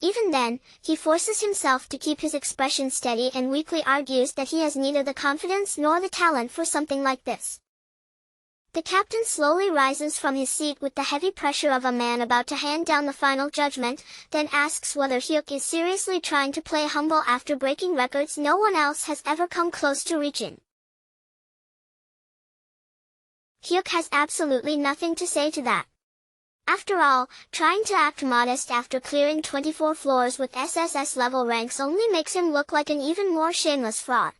Even then, he forces himself to keep his expression steady and weakly argues that he has neither the confidence nor the talent for something like this. The captain slowly rises from his seat with the heavy pressure of a man about to hand down the final judgment, then asks whether Hyuk is seriously trying to play humble after breaking records no one else has ever come close to reaching. Hyuk has absolutely nothing to say to that. After all, trying to act modest after clearing 24 floors with SSS level ranks only makes him look like an even more shameless fraud.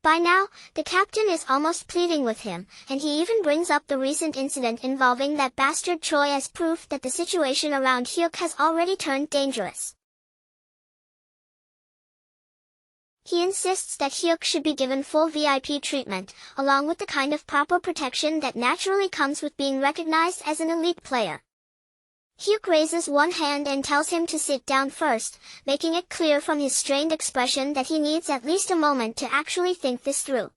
By now, the captain is almost pleading with him, and he even brings up the recent incident involving that bastard Choi as proof that the situation around Hyuk has already turned dangerous. He insists that Hyuk should be given full VIP treatment, along with the kind of proper protection that naturally comes with being recognized as an elite player. Hyuk raises one hand and tells him to sit down first, making it clear from his strained expression that he needs at least a moment to actually think this through.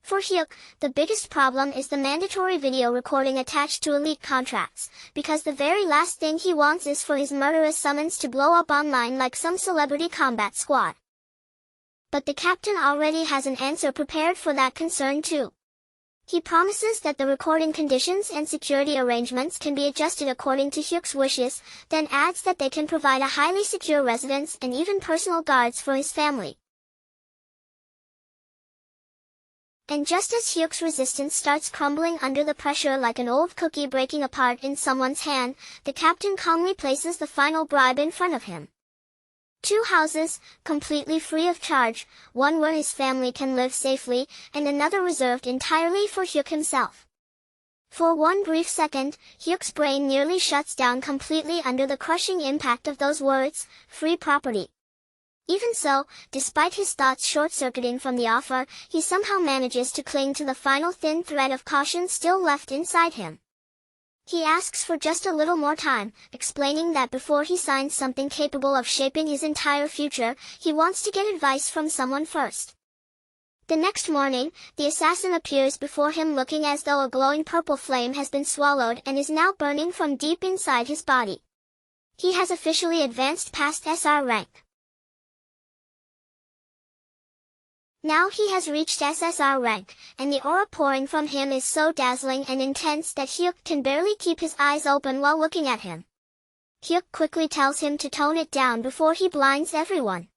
For Hyuk, the biggest problem is the mandatory video recording attached to elite contracts, because the very last thing he wants is for his murderous summons to blow up online like some celebrity combat squad. But the captain already has an answer prepared for that concern too. He promises that the recording conditions and security arrangements can be adjusted according to Hyuk's wishes, then adds that they can provide a highly secure residence and even personal guards for his family. And just as Hyuk's resistance starts crumbling under the pressure like an old cookie breaking apart in someone's hand, the captain calmly places the final bribe in front of him. 2 houses, completely free of charge, one where his family can live safely, and another reserved entirely for Hyuk himself. For one brief second, Hyuk's brain nearly shuts down completely under the crushing impact of those words, free property. Even so, despite his thoughts short-circuiting from the offer, he somehow manages to cling to the final thin thread of caution still left inside him. He asks for just a little more time, explaining that before he signs something capable of shaping his entire future, he wants to get advice from someone first. The next morning, the assassin appears before him looking as though a glowing purple flame has been swallowed and is now burning from deep inside his body. He has officially advanced past SR rank. Now he has reached SSR rank, and the aura pouring from him is so dazzling and intense that Hyuk can barely keep his eyes open while looking at him. Hyuk quickly tells him to tone it down before he blinds everyone.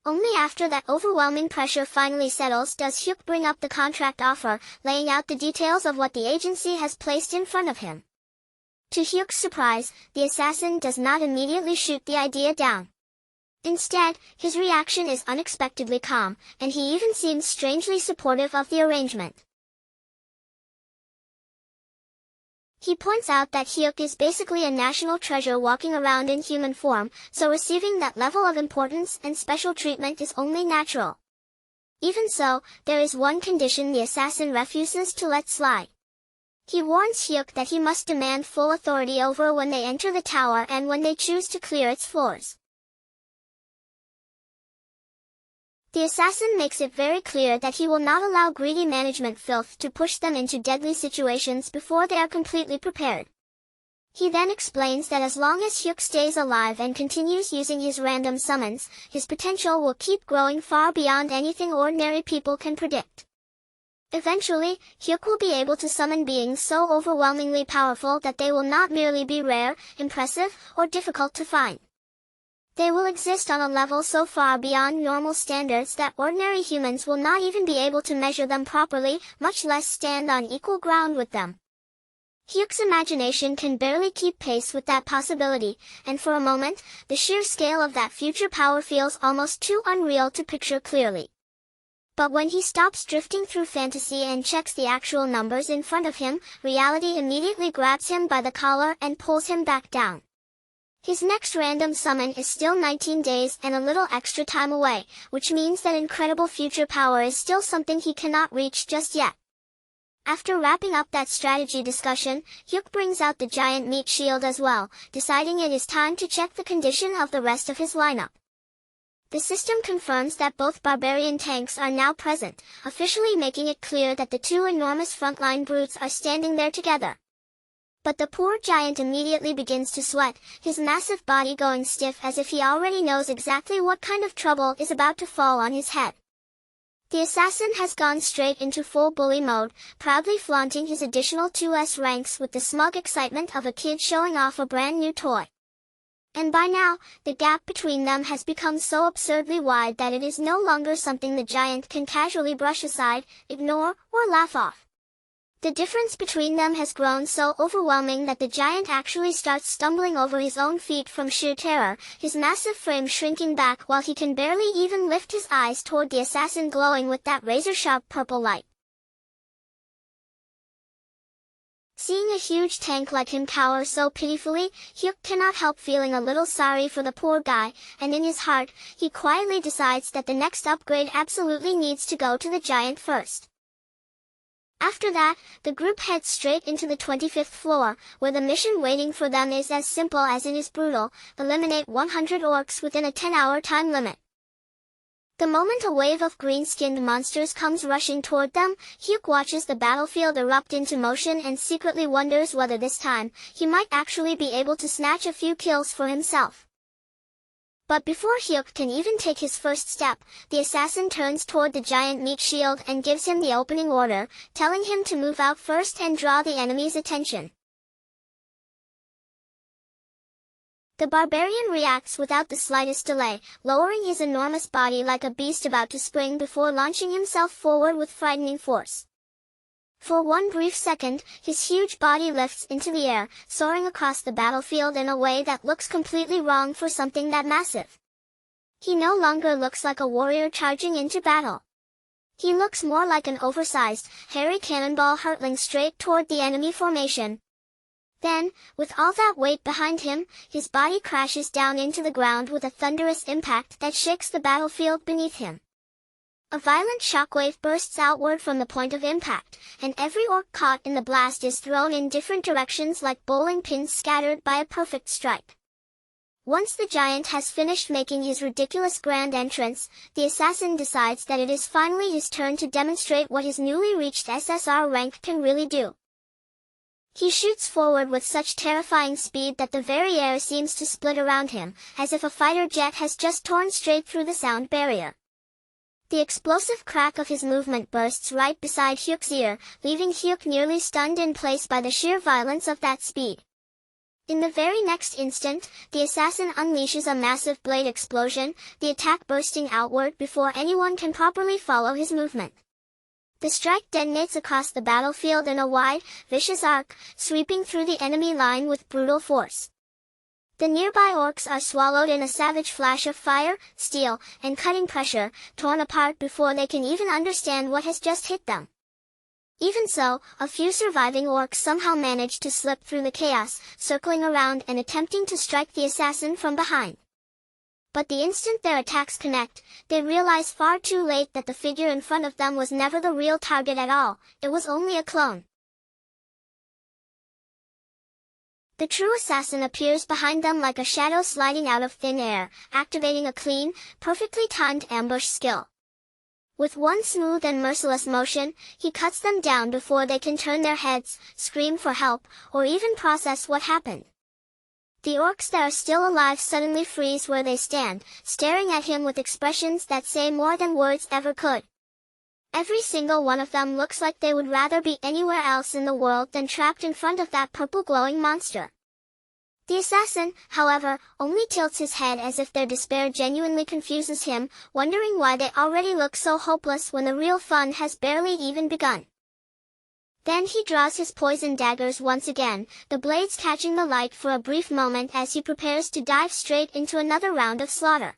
Only after that overwhelming pressure finally settles does Hyuk bring up the contract offer, laying out the details of what the agency has placed in front of him. To Hyuk's surprise, the assassin does not immediately shoot the idea down. Instead, his reaction is unexpectedly calm, and he even seems strangely supportive of the arrangement. He points out that Hyuk is basically a national treasure walking around in human form, so receiving that level of importance and special treatment is only natural. Even so, there is one condition the assassin refuses to let slide. He warns Hyuk that he must demand full authority over when they enter the tower and when they choose to clear its floors. The assassin makes it very clear that he will not allow greedy management filth to push them into deadly situations before they are completely prepared. He then explains that as long as Hyuk stays alive and continues using his random summons, his potential will keep growing far beyond anything ordinary people can predict. Eventually, Hyuk will be able to summon beings so overwhelmingly powerful that they will not merely be rare, impressive, or difficult to find. They will exist on a level so far beyond normal standards that ordinary humans will not even be able to measure them properly, much less stand on equal ground with them. Hyuk's imagination can barely keep pace with that possibility, and for a moment, the sheer scale of that future power feels almost too unreal to picture clearly. But when he stops drifting through fantasy and checks the actual numbers in front of him, reality immediately grabs him by the collar and pulls him back down. His next random summon is still 19 days and a little extra time away, which means that incredible future power is still something he cannot reach just yet. After wrapping up that strategy discussion, Hyuk brings out the giant meat shield as well, deciding it is time to check the condition of the rest of his lineup. The system confirms that both barbarian tanks are now present, officially making it clear that the two enormous frontline brutes are standing there together. But the poor giant immediately begins to sweat, his massive body going stiff as if he already knows exactly what kind of trouble is about to fall on his head. The assassin has gone straight into full bully mode, proudly flaunting his additional 2S ranks with the smug excitement of a kid showing off a brand new toy. And by now, the gap between them has become so absurdly wide that it is no longer something the giant can casually brush aside, ignore, or laugh off. The difference between them has grown so overwhelming that the giant actually starts stumbling over his own feet from sheer terror, his massive frame shrinking back while he can barely even lift his eyes toward the assassin glowing with that razor-sharp purple light. Seeing a huge tank like him cower so pitifully, Hyuk cannot help feeling a little sorry for the poor guy, and in his heart, he quietly decides that the next upgrade absolutely needs to go to the giant first. After that, the group heads straight into the 25th floor, where the mission waiting for them is as simple as it is brutal: eliminate 100 orcs within a 10-hour time limit. The moment a wave of green-skinned monsters comes rushing toward them, Hyuk watches the battlefield erupt into motion and secretly wonders whether this time, he might actually be able to snatch a few kills for himself. But before Hyuk can even take his first step, the assassin turns toward the giant meat shield and gives him the opening order, telling him to move out first and draw the enemy's attention. The barbarian reacts without the slightest delay, lowering his enormous body like a beast about to spring before launching himself forward with frightening force. For one brief second, his huge body lifts into the air, soaring across the battlefield in a way that looks completely wrong for something that massive. He no longer looks like a warrior charging into battle. He looks more like an oversized, hairy cannonball hurtling straight toward the enemy formation. Then, with all that weight behind him, his body crashes down into the ground with a thunderous impact that shakes the battlefield beneath him. A violent shockwave bursts outward from the point of impact, and every orc caught in the blast is thrown in different directions like bowling pins scattered by a perfect strike. Once the giant has finished making his ridiculous grand entrance, the assassin decides that it is finally his turn to demonstrate what his newly reached SSR rank can really do. He shoots forward with such terrifying speed that the very air seems to split around him, as if a fighter jet has just torn straight through the sound barrier. The explosive crack of his movement bursts right beside Hyuk's ear, leaving Hyuk nearly stunned in place by the sheer violence of that speed. In the very next instant, the assassin unleashes a massive blade explosion, the attack bursting outward before anyone can properly follow his movement. The strike detonates across the battlefield in a wide, vicious arc, sweeping through the enemy line with brutal force. The nearby orcs are swallowed in a savage flash of fire, steel, and cutting pressure, torn apart before they can even understand what has just hit them. Even so, a few surviving orcs somehow manage to slip through the chaos, circling around and attempting to strike the assassin from behind. But the instant their attacks connect, they realize far too late that the figure in front of them was never the real target at all, it was only a clone. The true assassin appears behind them like a shadow sliding out of thin air, activating a clean, perfectly timed ambush skill. With one smooth and merciless motion, he cuts them down before they can turn their heads, scream for help, or even process what happened. The orcs that are still alive suddenly freeze where they stand, staring at him with expressions that say more than words ever could. Every single one of them looks like they would rather be anywhere else in the world than trapped in front of that purple glowing monster. The assassin, however, only tilts his head as if their despair genuinely confuses him, wondering why they already look so hopeless when the real fun has barely even begun. Then he draws his poison daggers once again, the blades catching the light for a brief moment as he prepares to dive straight into another round of slaughter.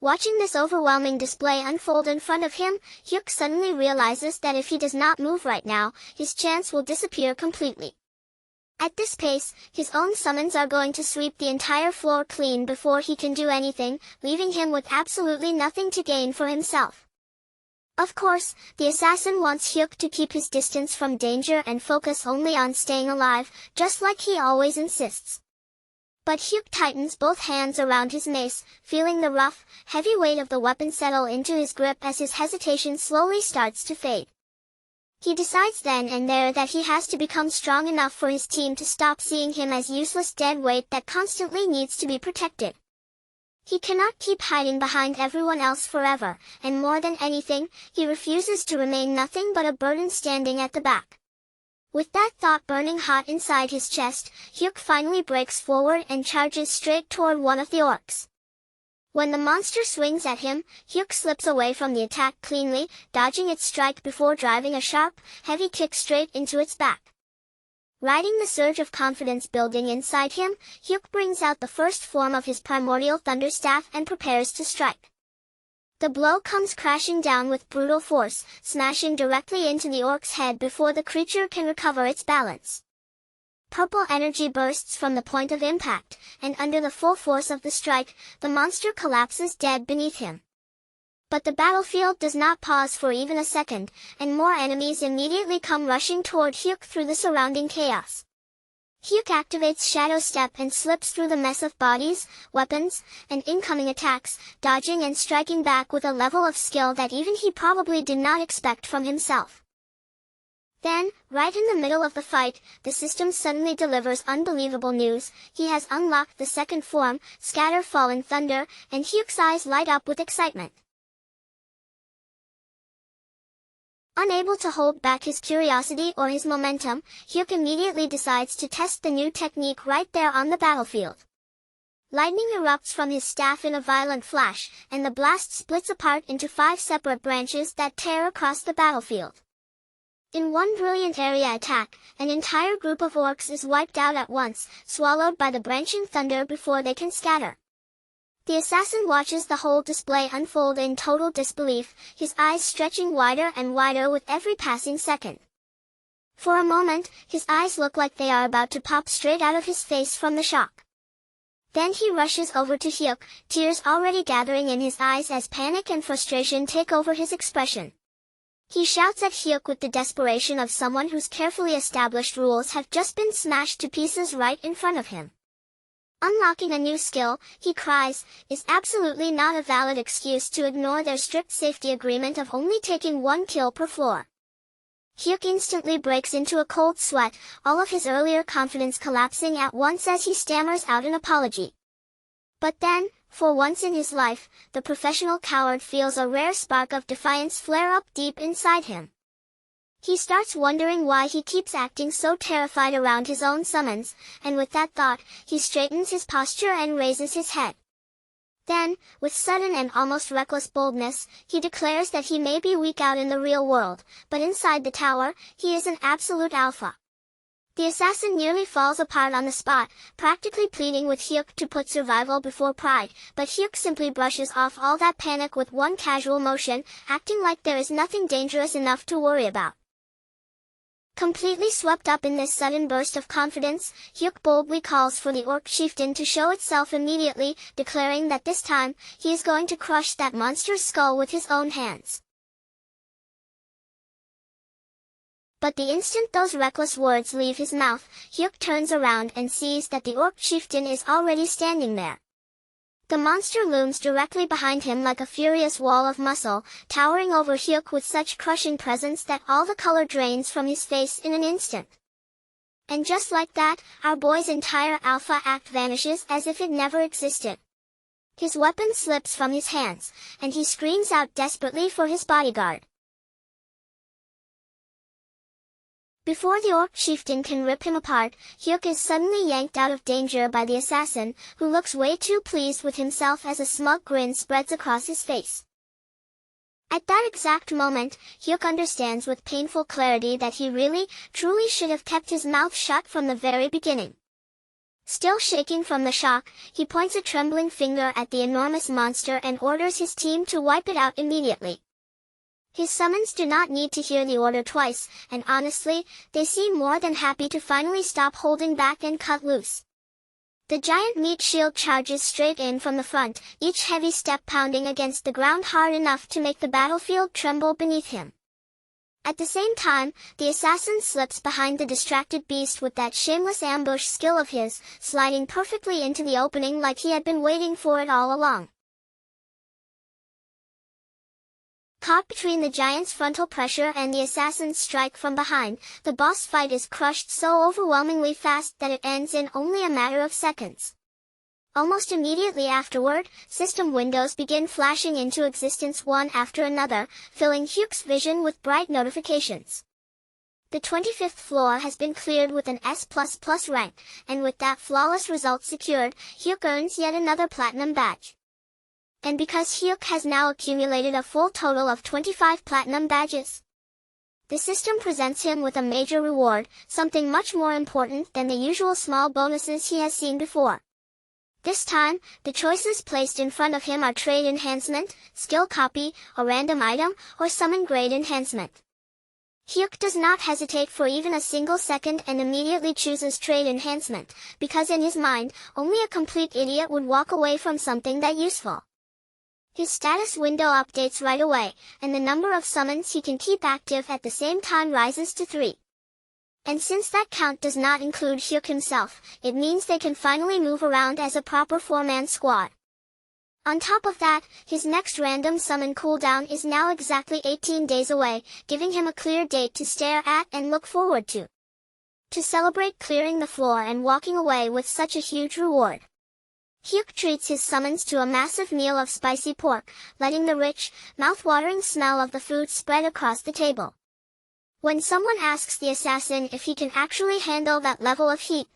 Watching this overwhelming display unfold in front of him, Hyuk suddenly realizes that if he does not move right now, his chance will disappear completely. At this pace, his own summons are going to sweep the entire floor clean before he can do anything, leaving him with absolutely nothing to gain for himself. Of course, the assassin wants Hyuk to keep his distance from danger and focus only on staying alive, just like he always insists. But Hyuk tightens both hands around his mace, feeling the rough, heavy weight of the weapon settle into his grip as his hesitation slowly starts to fade. He decides then and there that he has to become strong enough for his team to stop seeing him as useless dead weight that constantly needs to be protected. He cannot keep hiding behind everyone else forever, and more than anything, he refuses to remain nothing but a burden standing at the back. With that thought burning hot inside his chest, Hyuk finally breaks forward and charges straight toward one of the orcs. When the monster swings at him, Hyuk slips away from the attack cleanly, dodging its strike before driving a sharp, heavy kick straight into its back. Riding the surge of confidence building inside him, Hyuk brings out the first form of his primordial thunder staff and prepares to strike. The blow comes crashing down with brutal force, smashing directly into the orc's head before the creature can recover its balance. Purple energy bursts from the point of impact, and under the full force of the strike, the monster collapses dead beneath him. But the battlefield does not pause for even a second, and more enemies immediately come rushing toward Hyuk through the surrounding chaos. Hyuk activates Shadow Step and slips through the mess of bodies, weapons, and incoming attacks, dodging and striking back with a level of skill that even he probably did not expect from himself. Then, right in the middle of the fight, the system suddenly delivers unbelievable news. He has unlocked the second form, Scatter Falling Thunder, and Hyuk's eyes light up with excitement. Unable to hold back his curiosity or his momentum, Hyuk immediately decides to test the new technique right there on the battlefield. Lightning erupts from his staff in a violent flash, and the blast splits apart into 5 separate branches that tear across the battlefield. In one brilliant area attack, an entire group of orcs is wiped out at once, swallowed by the branching thunder before they can scatter. The assassin watches the whole display unfold in total disbelief, his eyes stretching wider and wider with every passing second. For a moment, his eyes look like they are about to pop straight out of his face from the shock. Then he rushes over to Hyuk, tears already gathering in his eyes as panic and frustration take over his expression. He shouts at Hyuk with the desperation of someone whose carefully established rules have just been smashed to pieces right in front of him. Unlocking a new skill, he cries, is absolutely not a valid excuse to ignore their strict safety agreement of only taking 1 kill per floor. Hyuk instantly breaks into a cold sweat, all of his earlier confidence collapsing at once as he stammers out an apology. But then, for once in his life, the professional coward feels a rare spark of defiance flare up deep inside him. He starts wondering why he keeps acting so terrified around his own summons, and with that thought, he straightens his posture and raises his head. Then, with sudden and almost reckless boldness, he declares that he may be weak out in the real world, but inside the tower, he is an absolute alpha. The assassin nearly falls apart on the spot, practically pleading with Hyuk to put survival before pride, but Hyuk simply brushes off all that panic with one casual motion, acting like there is nothing dangerous enough to worry about. Completely swept up in this sudden burst of confidence, Hyuk boldly calls for the orc chieftain to show itself immediately, declaring that this time, he is going to crush that monster's skull with his own hands. But the instant those reckless words leave his mouth, Hyuk turns around and sees that the orc chieftain is already standing there. The monster looms directly behind him like a furious wall of muscle, towering over Hyuk with such crushing presence that all the color drains from his face in an instant. And just like that, our boy's entire alpha act vanishes as if it never existed. His weapon slips from his hands, and he screams out desperately for his bodyguard. Before the orc chieftain can rip him apart, Hyuk is suddenly yanked out of danger by the assassin, who looks way too pleased with himself as a smug grin spreads across his face. At that exact moment, Hyuk understands with painful clarity that he really, truly should have kept his mouth shut from the very beginning. Still shaking from the shock, he points a trembling finger at the enormous monster and orders his team to wipe it out immediately. His summons do not need to hear the order twice, and honestly, they seem more than happy to finally stop holding back and cut loose. The giant meat shield charges straight in from the front, each heavy step pounding against the ground hard enough to make the battlefield tremble beneath him. At the same time, the assassin slips behind the distracted beast with that shameless ambush skill of his, sliding perfectly into the opening like he had been waiting for it all along. Caught between the giant's frontal pressure and the assassin's strike from behind, the boss fight is crushed so overwhelmingly fast that it ends in only a matter of seconds. Almost immediately afterward, system windows begin flashing into existence one after another, filling Hyuk's vision with bright notifications. The 25th floor has been cleared with an S++ rank, and with that flawless result secured, Hyuk earns yet another platinum badge. And because Hyuk has now accumulated a full total of 25 platinum badges, the system presents him with a major reward, something much more important than the usual small bonuses he has seen before. This time, the choices placed in front of him are trade enhancement, skill copy, a random item, or summon grade enhancement. Hyuk does not hesitate for even a single second and immediately chooses trade enhancement, because in his mind, only a complete idiot would walk away from something that useful. His status window updates right away, and the number of summons he can keep active at the same time rises to 3. And since that count does not include Hyuk himself, it means they can finally move around as a proper 4-man squad. On top of that, his next random summon cooldown is now exactly 18 days away, giving him a clear date to stare at and look forward to. To celebrate clearing the floor and walking away with such a huge reward, Hyuk treats his summons to a massive meal of spicy pork, letting the rich, mouth-watering smell of the food spread across the table. When someone asks the assassin if he can actually handle that level of heat,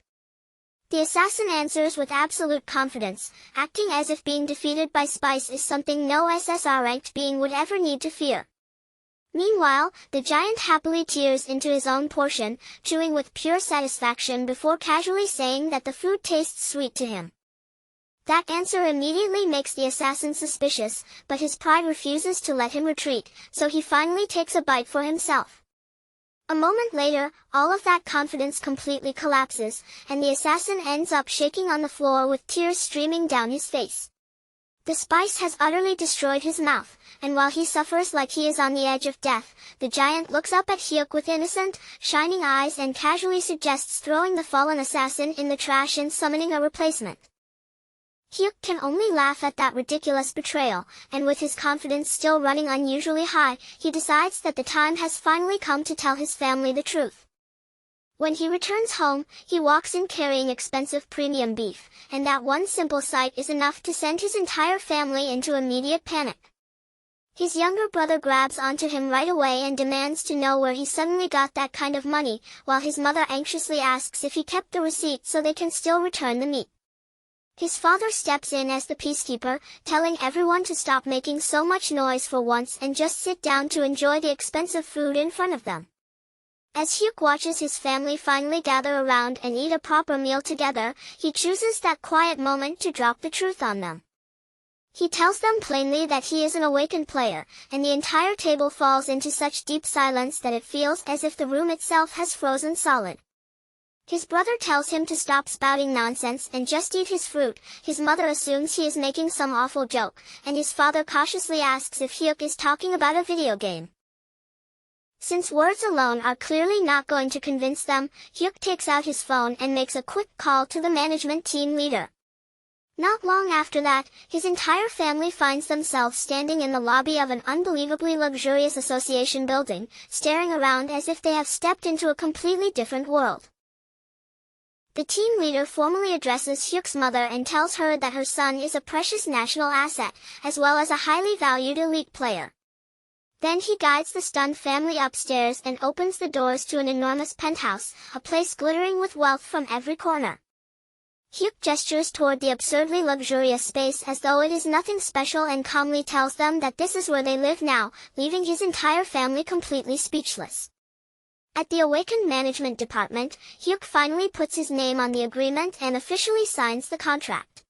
the assassin answers with absolute confidence, acting as if being defeated by spice is something no SSR-ranked being would ever need to fear. Meanwhile, the giant happily tears into his own portion, chewing with pure satisfaction before casually saying that the food tastes sweet to him. That answer immediately makes the assassin suspicious, but his pride refuses to let him retreat, so he finally takes a bite for himself. A moment later, all of that confidence completely collapses, and the assassin ends up shaking on the floor with tears streaming down his face. The spice has utterly destroyed his mouth, and while he suffers like he is on the edge of death, the giant looks up at Hyuk with innocent, shining eyes and casually suggests throwing the fallen assassin in the trash and summoning a replacement. Hyuk can only laugh at that ridiculous betrayal, and with his confidence still running unusually high, he decides that the time has finally come to tell his family the truth. When he returns home, he walks in carrying expensive premium beef, and that one simple sight is enough to send his entire family into immediate panic. His younger brother grabs onto him right away and demands to know where he suddenly got that kind of money, while his mother anxiously asks if he kept the receipt so they can still return the meat. His father steps in as the peacekeeper, telling everyone to stop making so much noise for once and just sit down to enjoy the expensive food in front of them. As Hyuk watches his family finally gather around and eat a proper meal together, he chooses that quiet moment to drop the truth on them. He tells them plainly that he is an awakened player, and the entire table falls into such deep silence that it feels as if the room itself has frozen solid. His brother tells him to stop spouting nonsense and just eat his fruit. His mother assumes he is making some awful joke, and his father cautiously asks if Hyuk is talking about a video game. Since words alone are clearly not going to convince them, Hyuk takes out his phone and makes a quick call to the management team leader. Not long after that, his entire family finds themselves standing in the lobby of an unbelievably luxurious association building, staring around as if they have stepped into a completely different world. The team leader formally addresses Hyuk's mother and tells her that her son is a precious national asset, as well as a highly valued elite player. Then he guides the stunned family upstairs and opens the doors to an enormous penthouse, a place glittering with wealth from every corner. Hyuk gestures toward the absurdly luxurious space as though it is nothing special and calmly tells them that this is where they live now, leaving his entire family completely speechless. At the Awakened Management Department, Hyuk finally puts his name on the agreement and officially signs the contract.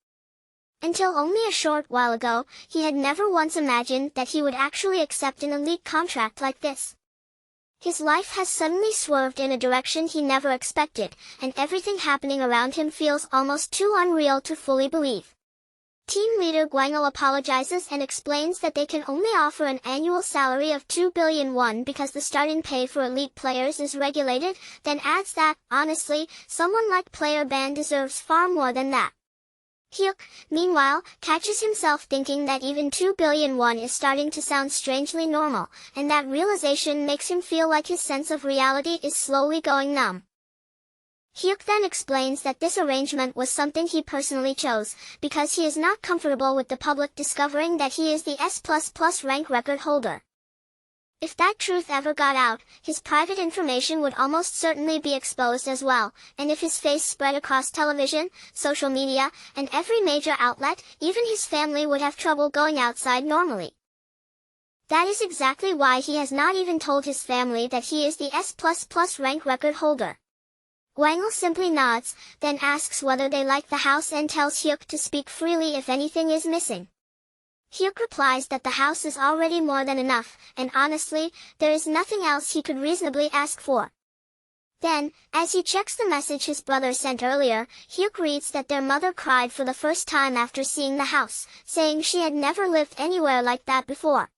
Until only a short while ago, he had never once imagined that he would actually accept an elite contract like this. His life has suddenly swerved in a direction he never expected, and everything happening around him feels almost too unreal to fully believe. Team leader Gwangil apologizes and explains that they can only offer an annual salary of 2 billion won because the starting pay for elite players is regulated, then adds that, honestly, someone like Player Ban deserves far more than that. Hyuk, meanwhile, catches himself thinking that even 2 billion won is starting to sound strangely normal, and that realization makes him feel like his sense of reality is slowly going numb. Hyuk then explains that this arrangement was something he personally chose, because he is not comfortable with the public discovering that he is the S++ rank record holder. If that truth ever got out, his private information would almost certainly be exposed as well, and if his face spread across television, social media, and every major outlet, even his family would have trouble going outside normally. That is exactly why he has not even told his family that he is the S++ rank record holder. Gwangil simply nods, then asks whether they like the house and tells Hyuk to speak freely if anything is missing. Hyuk replies that the house is already more than enough, and honestly, there is nothing else he could reasonably ask for. Then, as he checks the message his brother sent earlier, Hyuk reads that their mother cried for the first time after seeing the house, saying she had never lived anywhere like that before.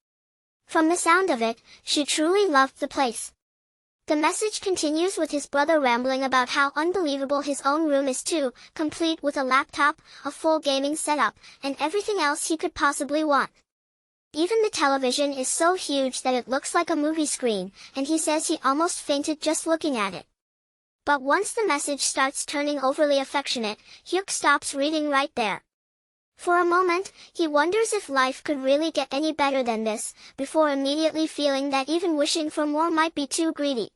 From the sound of it, she truly loved the place. The message continues with his brother rambling about how unbelievable his own room is too, complete with a laptop, a full gaming setup, and everything else he could possibly want. Even the television is so huge that it looks like a movie screen, and he says he almost fainted just looking at it. But once the message starts turning overly affectionate, Hyuk stops reading right there. For a moment, he wonders if life could really get any better than this, before immediately feeling that even wishing for more might be too greedy.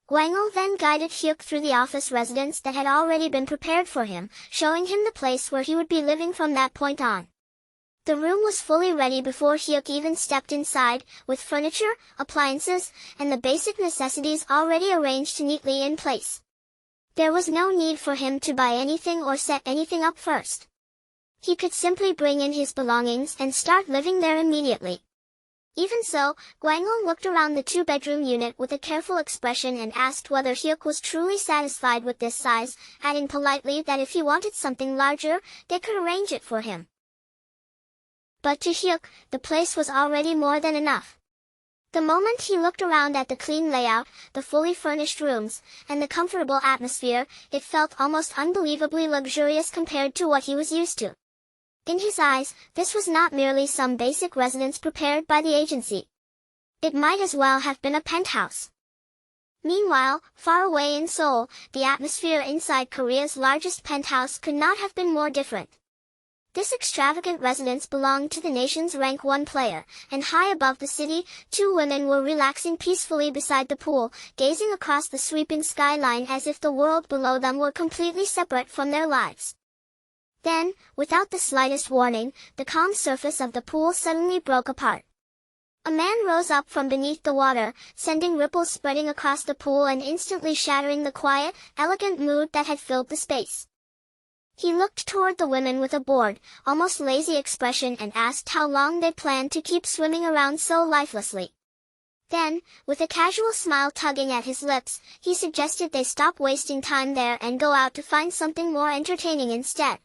Gwangil then guided Hyuk through the office residence that had already been prepared for him, showing him the place where he would be living from that point on. The room was fully ready before Hyuk even stepped inside, with furniture, appliances, and the basic necessities already arranged neatly in place. There was no need for him to buy anything or set anything up first. He could simply bring in his belongings and start living there immediately. Even so, Gwangil looked around the two-bedroom unit with a careful expression and asked whether Hyuk was truly satisfied with this size, adding politely that if he wanted something larger, they could arrange it for him. But to Hyuk, the place was already more than enough. The moment he looked around at the clean layout, the fully furnished rooms, and the comfortable atmosphere, it felt almost unbelievably luxurious compared to what he was used to. In his eyes, this was not merely some basic residence prepared by the agency. It might as well have been a penthouse. Meanwhile, far away in Seoul, the atmosphere inside Korea's largest penthouse could not have been more different. This extravagant residence belonged to the nation's rank 1 player, and high above the city, two women were relaxing peacefully beside the pool, gazing across the sweeping skyline as if the world below them were completely separate from their lives. Then, without the slightest warning, the calm surface of the pool suddenly broke apart. A man rose up from beneath the water, sending ripples spreading across the pool and instantly shattering the quiet, elegant mood that had filled the space. He looked toward the women with a bored, almost lazy expression and asked how long they planned to keep swimming around so lifelessly. Then, with a casual smile tugging at his lips, he suggested they stop wasting time there and go out to find something more entertaining instead.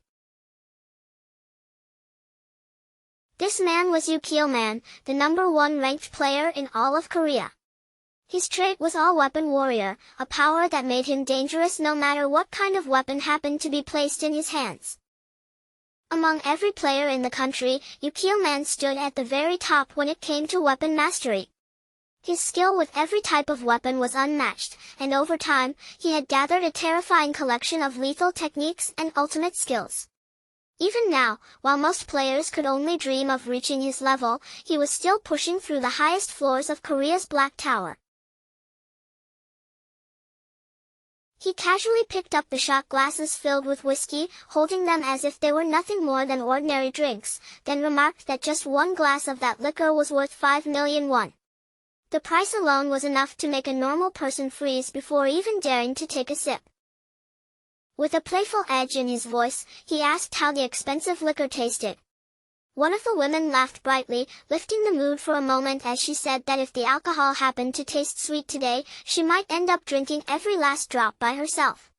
This man was Yoo Kyo-man, the #1 ranked player in all of Korea. His trait was all-weapon warrior, a power that made him dangerous no matter what kind of weapon happened to be placed in his hands. Among every player in the country, Yoo Kyo-man stood at the very top when it came to weapon mastery. His skill with every type of weapon was unmatched, and over time, he had gathered a terrifying collection of lethal techniques and ultimate skills. Even now, while most players could only dream of reaching his level, he was still pushing through the highest floors of Korea's Black Tower. He casually picked up the shot glasses filled with whiskey, holding them as if they were nothing more than ordinary drinks, then remarked that just one glass of that liquor was worth 5 million won. The price alone was enough to make a normal person freeze before even daring to take a sip. With a playful edge in his voice, he asked how the expensive liquor tasted. One of the women laughed brightly, lifting the mood for a moment as she said that if the alcohol happened to taste sweet today, she might end up drinking every last drop by herself.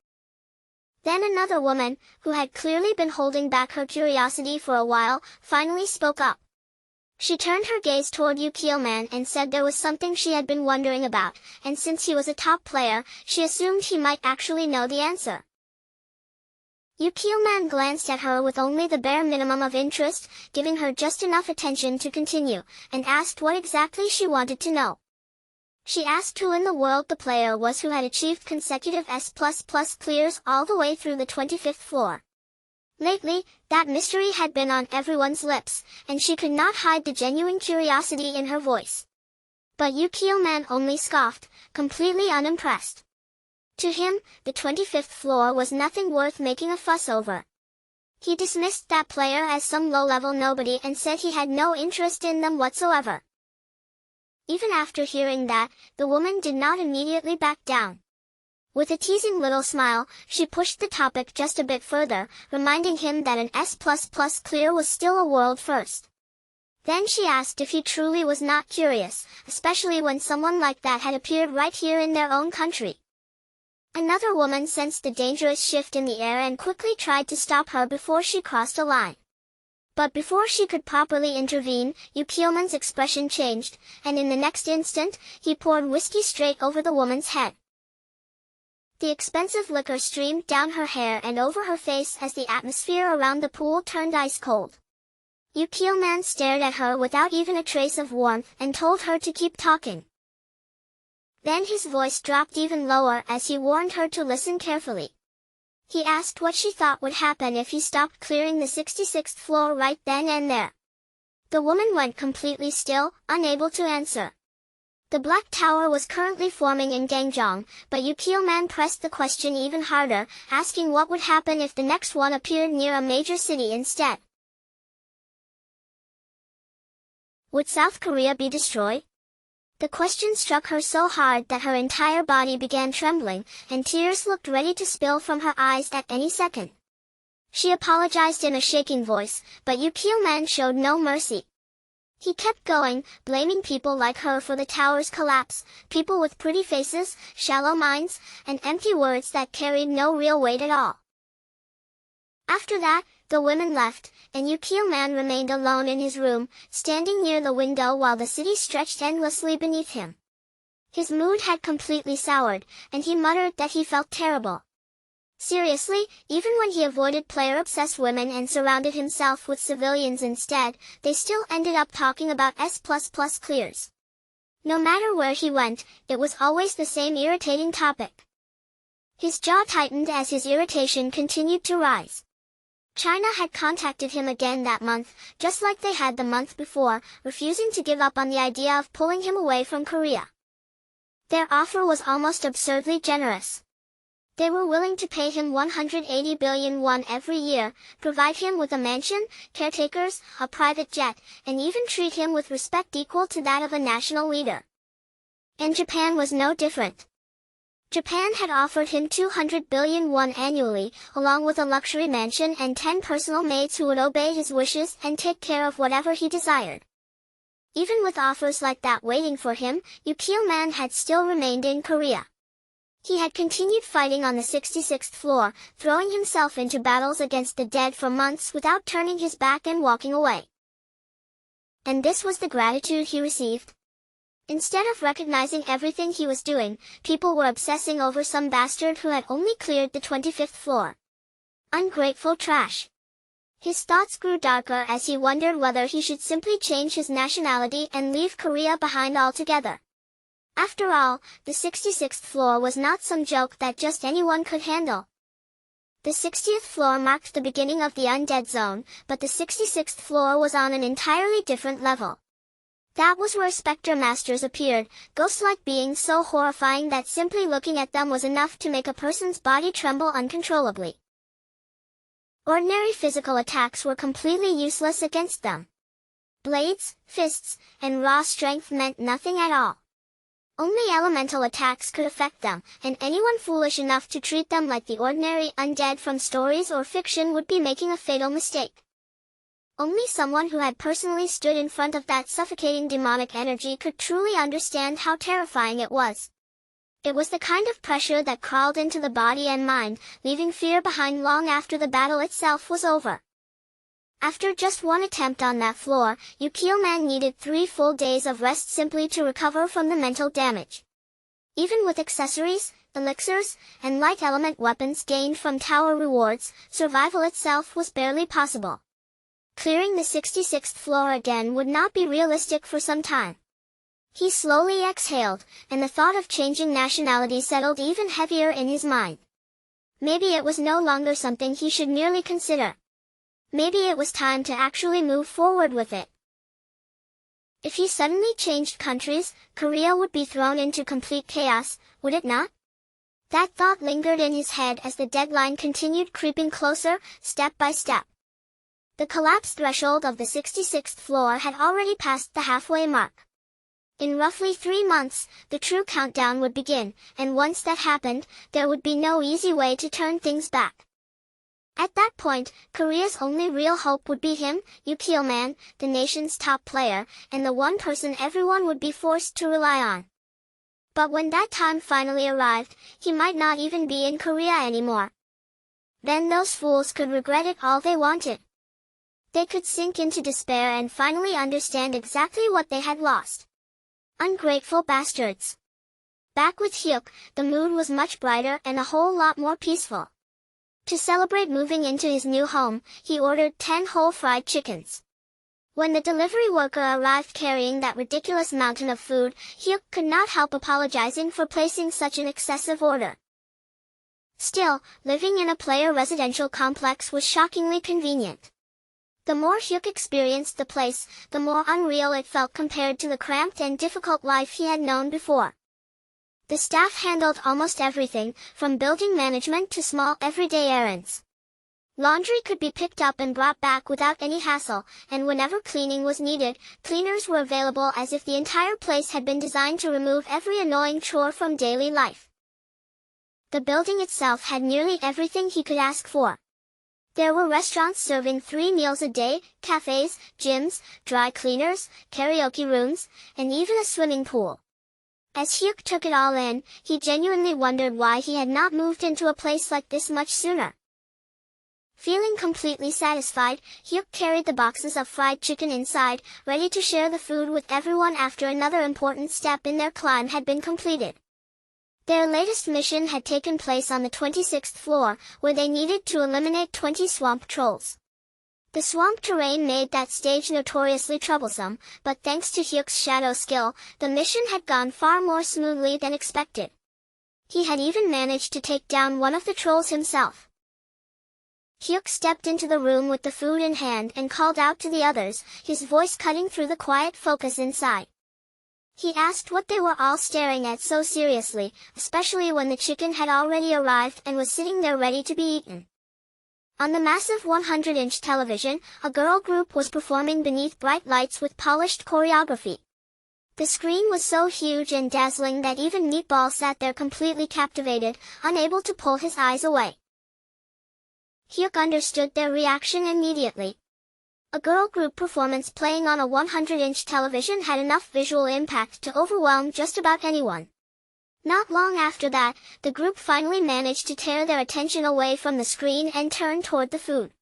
Then another woman, who had clearly been holding back her curiosity for a while, finally spoke up. She turned her gaze toward Yukio-man and said there was something she had been wondering about, and since he was a top player, she assumed he might actually know the answer. Yukio-man glanced at her with only the bare minimum of interest, giving her just enough attention to continue, and asked what exactly she wanted to know. She asked who in the world the player was who had achieved consecutive S++ clears all the way through the 25th floor. Lately, that mystery had been on everyone's lips, and she could not hide the genuine curiosity in her voice. But Yukio-man only scoffed, completely unimpressed. To him, the 25th floor was nothing worth making a fuss over. He dismissed that player as some low-level nobody and said he had no interest in them whatsoever. Even after hearing that, the woman did not immediately back down. With a teasing little smile, she pushed the topic just a bit further, reminding him that an S++ clear was still a world first. Then she asked if he truly was not curious, especially when someone like that had appeared right here in their own country. Another woman sensed the dangerous shift in the air and quickly tried to stop her before she crossed a line. But before she could properly intervene, Yukio-man's expression changed, and in the next instant, he poured whiskey straight over the woman's head. The expensive liquor streamed down her hair and over her face as the atmosphere around the pool turned ice cold. Yukio-man stared at her without even a trace of warmth and told her to keep talking. Then his voice dropped even lower as he warned her to listen carefully. He asked what she thought would happen if he stopped clearing the 66th floor right then and there. The woman went completely still, unable to answer. The Black Tower was currently forming in Gangjong, but Yukio-man pressed the question even harder, asking what would happen if the next one appeared near a major city instead. Would South Korea be destroyed? The question struck her so hard that her entire body began trembling, and tears looked ready to spill from her eyes at any second. She apologized in a shaking voice, but Yukio-man showed no mercy. He kept going, blaming people like her for the tower's collapse, people with pretty faces, shallow minds, and empty words that carried no real weight at all. After that, the women left, and Yukio-man remained alone in his room, standing near the window while the city stretched endlessly beneath him. His mood had completely soured, and he muttered that he felt terrible. Seriously, even when he avoided player-obsessed women and surrounded himself with civilians instead, they still ended up talking about S++ clears. No matter where he went, it was always the same irritating topic. His jaw tightened as his irritation continued to rise. China had contacted him again that month, just like they had the month before, refusing to give up on the idea of pulling him away from Korea. Their offer was almost absurdly generous. They were willing to pay him 180 billion won every year, provide him with a mansion, caretakers, a private jet, and even treat him with respect equal to that of a national leader. And Japan was no different. Japan had offered him 200 billion won annually, along with a luxury mansion and 10 personal maids who would obey his wishes and take care of whatever he desired. Even with offers like that waiting for him, Yukio-man had still remained in Korea. He had continued fighting on the 66th floor, throwing himself into battles against the dead for months without turning his back and walking away. And this was the gratitude he received. Instead of recognizing everything he was doing, people were obsessing over some bastard who had only cleared the 25th floor. Ungrateful trash. His thoughts grew darker as he wondered whether he should simply change his nationality and leave Korea behind altogether. After all, the 66th floor was not some joke that just anyone could handle. The 60th floor marked the beginning of the undead zone, but the 66th floor was on an entirely different level. That was where specter masters appeared, ghost-like beings so horrifying that simply looking at them was enough to make a person's body tremble uncontrollably. Ordinary physical attacks were completely useless against them. Blades, fists, and raw strength meant nothing at all. Only elemental attacks could affect them, and anyone foolish enough to treat them like the ordinary undead from stories or fiction would be making a fatal mistake. Only someone who had personally stood in front of that suffocating demonic energy could truly understand how terrifying it was. It was the kind of pressure that crawled into the body and mind, leaving fear behind long after the battle itself was over. After just one attempt on that floor, Yukio-man needed 3 full days of rest simply to recover from the mental damage. Even with accessories, elixirs, and light element weapons gained from tower rewards, survival itself was barely possible. Clearing the 66th floor again would not be realistic for some time. He slowly exhaled, and the thought of changing nationality settled even heavier in his mind. Maybe it was no longer something he should merely consider. Maybe it was time to actually move forward with it. If he suddenly changed countries, Korea would be thrown into complete chaos, would it not? That thought lingered in his head as the deadline continued creeping closer, step by step. The collapse threshold of the 66th floor had already passed the halfway mark. In roughly 3 months, the true countdown would begin, and once that happened, there would be no easy way to turn things back. At that point, Korea's only real hope would be him, Yukio-man, the nation's top player, and the one person everyone would be forced to rely on. But when that time finally arrived, he might not even be in Korea anymore. Then those fools could regret it all they wanted. They could sink into despair and finally understand exactly what they had lost. Ungrateful bastards. Back with Hyuk, the mood was much brighter and a whole lot more peaceful. To celebrate moving into his new home, he ordered 10 whole fried chickens. When the delivery worker arrived carrying that ridiculous mountain of food, Hyuk could not help apologizing for placing such an excessive order. Still, living in a player residential complex was shockingly convenient. The more Hyuk experienced the place, the more unreal it felt compared to the cramped and difficult life he had known before. The staff handled almost everything, from building management to small everyday errands. Laundry could be picked up and brought back without any hassle, and whenever cleaning was needed, cleaners were available as if the entire place had been designed to remove every annoying chore from daily life. The building itself had nearly everything he could ask for. There were restaurants serving 3 meals a day, cafes, gyms, dry cleaners, karaoke rooms, and even a swimming pool. As Hyuk took it all in, he genuinely wondered why he had not moved into a place like this much sooner. Feeling completely satisfied, Hyuk carried the boxes of fried chicken inside, ready to share the food with everyone after another important step in their climb had been completed. Their latest mission had taken place on the 26th floor, where they needed to eliminate 20 swamp trolls. The swamp terrain made that stage notoriously troublesome, but thanks to Hyuk's shadow skill, the mission had gone far more smoothly than expected. He had even managed to take down one of the trolls himself. Hyuk stepped into the room with the food in hand and called out to the others, his voice cutting through the quiet focus inside. He asked what they were all staring at so seriously, especially when the chicken had already arrived and was sitting there ready to be eaten. On the massive 100-inch television, a girl group was performing beneath bright lights with polished choreography. The screen was so huge and dazzling that even Meatball sat there completely captivated, unable to pull his eyes away. Hyuk understood their reaction immediately. A girl group performance playing on a 100-inch television had enough visual impact to overwhelm just about anyone. Not long after that, the group finally managed to tear their attention away from the screen and turn toward the food.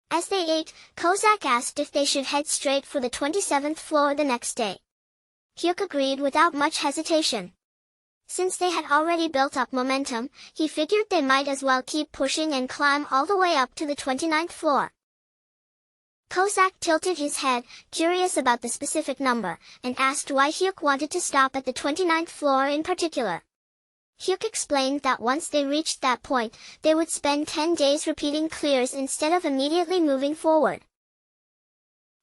As they ate, Kozak asked if they should head straight for the 27th floor the next day. Hyuk agreed without much hesitation. Since they had already built up momentum, he figured they might as well keep pushing and climb all the way up to the 29th floor. Kozak tilted his head, curious about the specific number, and asked why Hyuk wanted to stop at the 29th floor in particular. Hyuk explained that once they reached that point, they would spend 10 days repeating clears instead of immediately moving forward.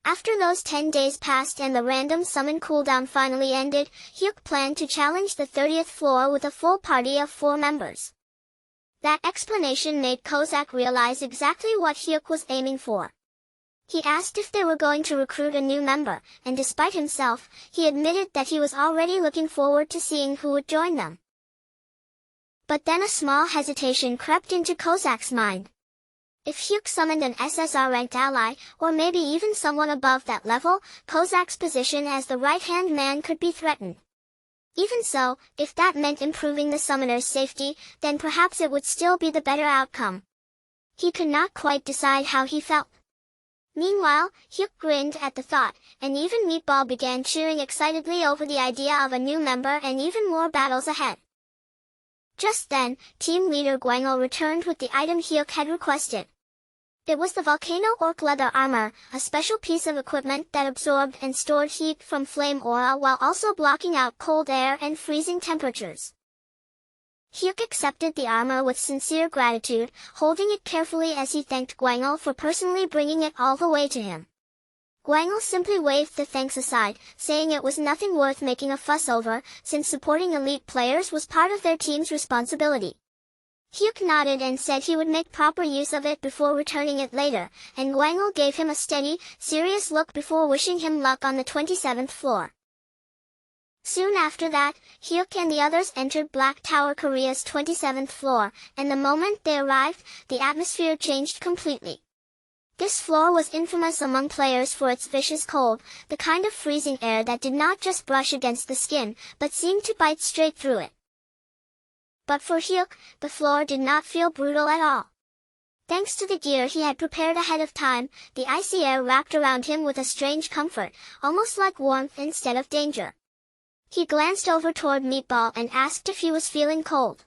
After those 10 days passed and the random summon cooldown finally ended, Hyuk planned to challenge the 30th floor with a full party of 4 members. That explanation made Kozak realize exactly what Hyuk was aiming for. He asked if they were going to recruit a new member, and despite himself, he admitted that he was already looking forward to seeing who would join them. But then a small hesitation crept into Kozak's mind. If Hyuk summoned an SSR-ranked ally, or maybe even someone above that level, Kozak's position as the right-hand man could be threatened. Even so, if that meant improving the summoner's safety, then perhaps it would still be the better outcome. He could not quite decide how he felt. Meanwhile, Hyuk grinned at the thought, and even Meatball began cheering excitedly over the idea of a new member and even more battles ahead. Just then, team leader Gwangho returned with the item Hyuk had requested. It was the Volcano Orc leather armor, a special piece of equipment that absorbed and stored heat from flame aura while also blocking out cold air and freezing temperatures. Hyuk accepted the armor with sincere gratitude, holding it carefully as he thanked Gwangho for personally bringing it all the way to him. Gwangho simply waved the thanks aside, saying it was nothing worth making a fuss over, since supporting elite players was part of their team's responsibility. Hyuk nodded and said he would make proper use of it before returning it later, and Gwangho gave him a steady, serious look before wishing him luck on the 27th floor. Soon after that, Hyuk and the others entered Black Tower Korea's 27th floor, and the moment they arrived, the atmosphere changed completely. This floor was infamous among players for its vicious cold, the kind of freezing air that did not just brush against the skin, but seemed to bite straight through it. But for Hyuk, the floor did not feel brutal at all. Thanks to the gear he had prepared ahead of time, the icy air wrapped around him with a strange comfort, almost like warmth instead of danger. He glanced over toward Meatball and asked if he was feeling cold.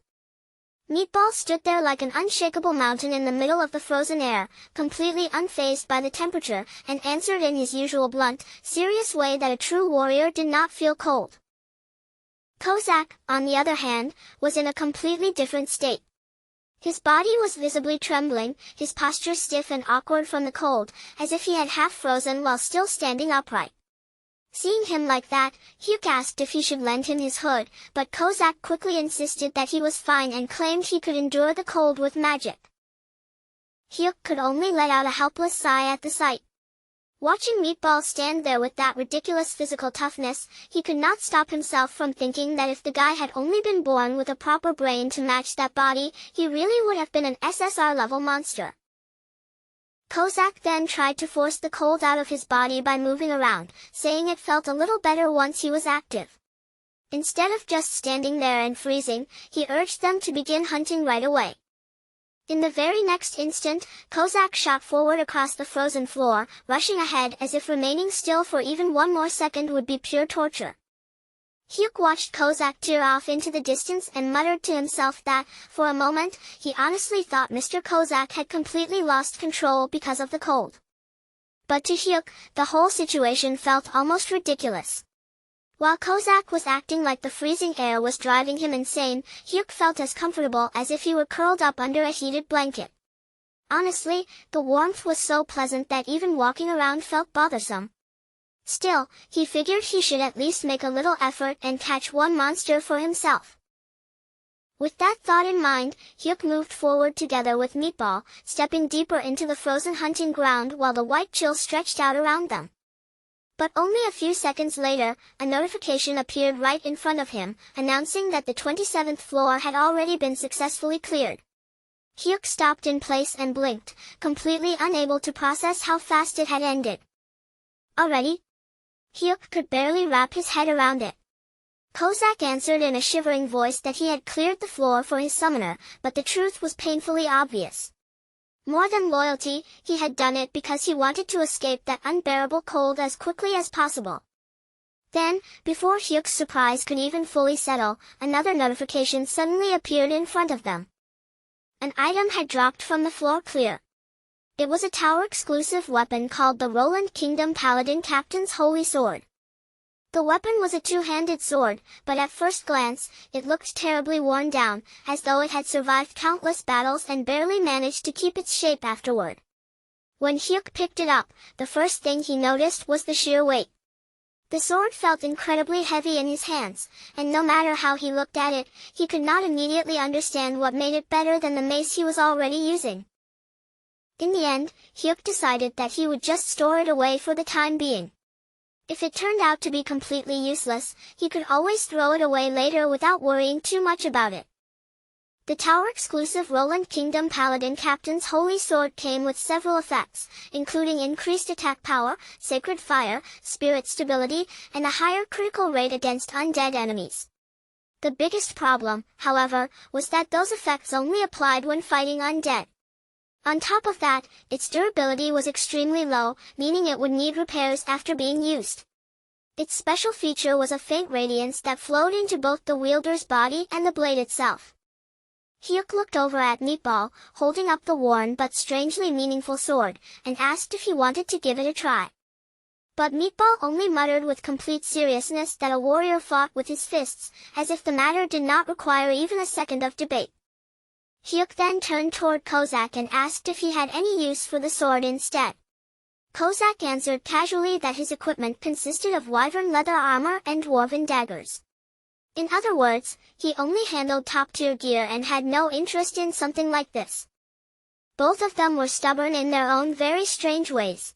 Meatball stood there like an unshakable mountain in the middle of the frozen air, completely unfazed by the temperature, and answered in his usual blunt, serious way that a true warrior did not feel cold. Kozak, on the other hand, was in a completely different state. His body was visibly trembling, his posture stiff and awkward from the cold, as if he had half frozen while still standing upright. Seeing him like that, Hyuk asked if he should lend him his hood, but Kozak quickly insisted that he was fine and claimed he could endure the cold with magic. Hyuk could only let out a helpless sigh at the sight. Watching Meatball stand there with that ridiculous physical toughness, he could not stop himself from thinking that if the guy had only been born with a proper brain to match that body, he really would have been an SSR-level monster. Kozak then tried to force the cold out of his body by moving around, saying it felt a little better once he was active. Instead of just standing there and freezing, he urged them to begin hunting right away. In the very next instant, Kozak shot forward across the frozen floor, rushing ahead as if remaining still for even one more second would be pure torture. Hyuk watched Kozak tear off into the distance and muttered to himself that, for a moment, he honestly thought Mr. Kozak had completely lost control because of the cold. But to Hyuk, the whole situation felt almost ridiculous. While Kozak was acting like the freezing air was driving him insane, Hyuk felt as comfortable as if he were curled up under a heated blanket. Honestly, the warmth was so pleasant that even walking around felt bothersome. Still, he figured he should at least make a little effort and catch one monster for himself. With that thought in mind, Hyuk moved forward together with Meatball, stepping deeper into the frozen hunting ground while the white chill stretched out around them. But only a few seconds later, a notification appeared right in front of him, announcing that the 27th floor had already been successfully cleared. Hyuk stopped in place and blinked, completely unable to process how fast it had ended. Already? Hyuk could barely wrap his head around it. Kozak answered in a shivering voice that he had cleared the floor for his summoner, but the truth was painfully obvious. More than loyalty, he had done it because he wanted to escape that unbearable cold as quickly as possible. Then, before Hyuk's surprise could even fully settle, another notification suddenly appeared in front of them. An item had dropped from the floor clear. It was a tower-exclusive weapon called the Roland Kingdom Paladin Captain's Holy Sword. The weapon was a two-handed sword, but at first glance, it looked terribly worn down, as though it had survived countless battles and barely managed to keep its shape afterward. When Hyuk picked it up, the first thing he noticed was the sheer weight. The sword felt incredibly heavy in his hands, and no matter how he looked at it, he could not immediately understand what made it better than the mace he was already using. In the end, Hyuk decided that he would just store it away for the time being. If it turned out to be completely useless, he could always throw it away later without worrying too much about it. The tower-exclusive Roland Kingdom Paladin Captain's Holy Sword came with several effects, including increased attack power, sacred fire, spirit stability, and a higher critical rate against undead enemies. The biggest problem, however, was that those effects only applied when fighting undead. On top of that, its durability was extremely low, meaning it would need repairs after being used. Its special feature was a faint radiance that flowed into both the wielder's body and the blade itself. Hyuk looked over at Meatball, holding up the worn but strangely meaningful sword, and asked if he wanted to give it a try. But Meatball only muttered with complete seriousness that a warrior fought with his fists, as if the matter did not require even a second of debate. Hyuk then turned toward Kozak and asked if he had any use for the sword instead. Kozak answered casually that his equipment consisted of wyvern leather armor and dwarven daggers. In other words, he only handled top-tier gear and had no interest in something like this. Both of them were stubborn in their own very strange ways.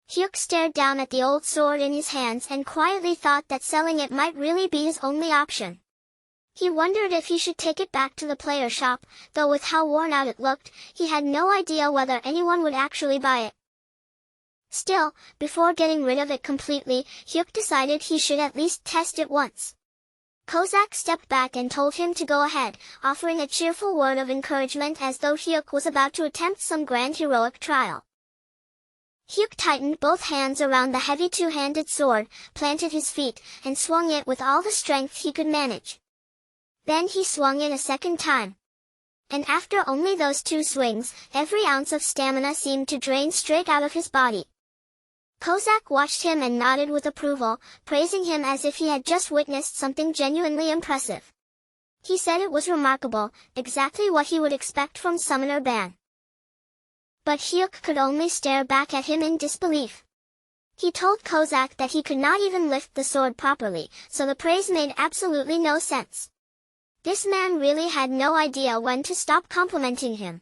Hyuk stared down at the old sword in his hands and quietly thought that selling it might really be his only option. He wondered if he should take it back to the player shop, though with how worn out it looked, he had no idea whether anyone would actually buy it. Still, before getting rid of it completely, Hyuk decided he should at least test it once. Kozak stepped back and told him to go ahead, offering a cheerful word of encouragement as though Hyuk was about to attempt some grand heroic trial. Hyuk tightened both hands around the heavy two-handed sword, planted his feet, and swung it with all the strength he could manage. Then he swung it a second time. And after only those 2 swings, every ounce of stamina seemed to drain straight out of his body. Kozak watched him and nodded with approval, praising him as if he had just witnessed something genuinely impressive. He said it was remarkable, exactly what he would expect from Summoner Ban. But Hyuk could only stare back at him in disbelief. He told Kozak that he could not even lift the sword properly, so the praise made absolutely no sense. This man really had no idea when to stop complimenting him.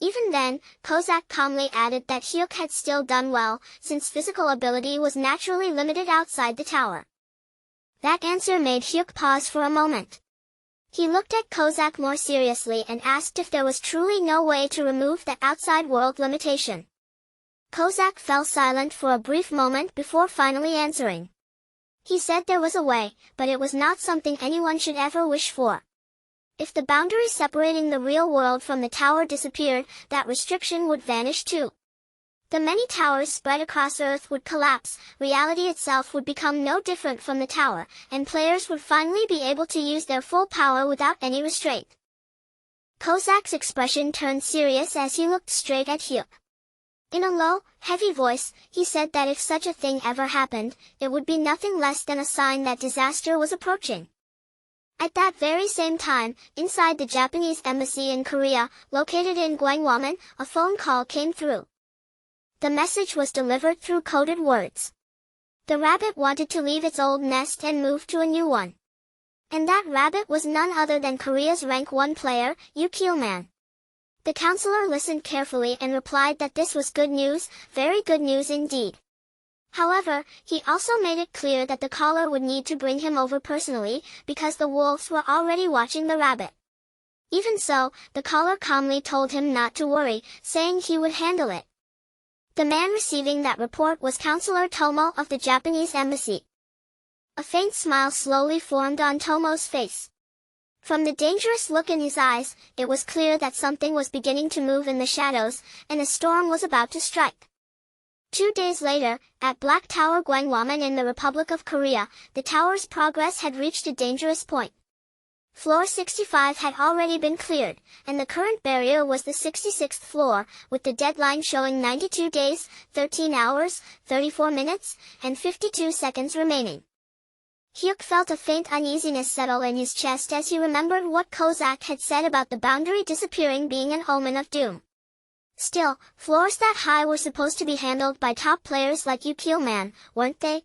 Even then, Kozak calmly added that Hyuk had still done well, since physical ability was naturally limited outside the tower. That answer made Hyuk pause for a moment. He looked at Kozak more seriously and asked if there was truly no way to remove that outside world limitation. Kozak fell silent for a brief moment before finally answering. He said there was a way, but it was not something anyone should ever wish for. If the boundary separating the real world from the tower disappeared, that restriction would vanish too. The many towers spread across Earth would collapse, reality itself would become no different from the tower, and players would finally be able to use their full power without any restraint. Kozak's expression turned serious as he looked straight at Hyuk. In a low, heavy voice, he said that if such a thing ever happened, it would be nothing less than a sign that disaster was approaching. At that very same time, inside the Japanese embassy in Korea, located in Gwangwon, a phone call came through. The message was delivered through coded words. The rabbit wanted to leave its old nest and move to a new one. And that rabbit was none other than Korea's rank 1 player, Man. The counselor listened carefully and replied that this was good news, very good news indeed. However, he also made it clear that the caller would need to bring him over personally, because the wolves were already watching the rabbit. Even so, the caller calmly told him not to worry, saying he would handle it. The man receiving that report was Counselor Tomo of the Japanese embassy. A faint smile slowly formed on Tomo's face. From the dangerous look in his eyes, it was clear that something was beginning to move in the shadows, and a storm was about to strike. 2 days later, at Black Tower Gwangwon in the Republic of Korea, the tower's progress had reached a dangerous point. Floor 65 had already been cleared, and the current barrier was the 66th floor, with the deadline showing 92 days, 13 hours, 34 minutes, and 52 seconds remaining. Hyuk felt a faint uneasiness settle in his chest as he remembered what Kozak had said about the boundary disappearing being an omen of doom. Still, floors that high were supposed to be handled by top players like Man, weren't they?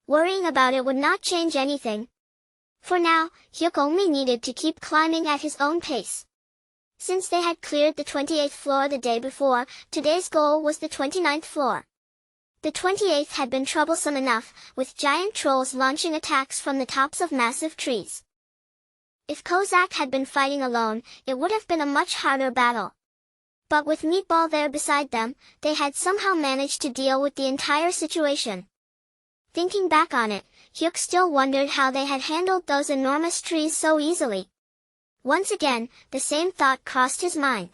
Worrying about it would not change anything. For now, Hyuk only needed to keep climbing at his own pace. Since they had cleared the 28th floor the day before, today's goal was the 29th floor. The 28th had been troublesome enough, with giant trolls launching attacks from the tops of massive trees. If Kozak had been fighting alone, it would have been a much harder battle. But with Meatball there beside them, they had somehow managed to deal with the entire situation. Thinking back on it, Hyuk still wondered how they had handled those enormous trees so easily. Once again, the same thought crossed his mind.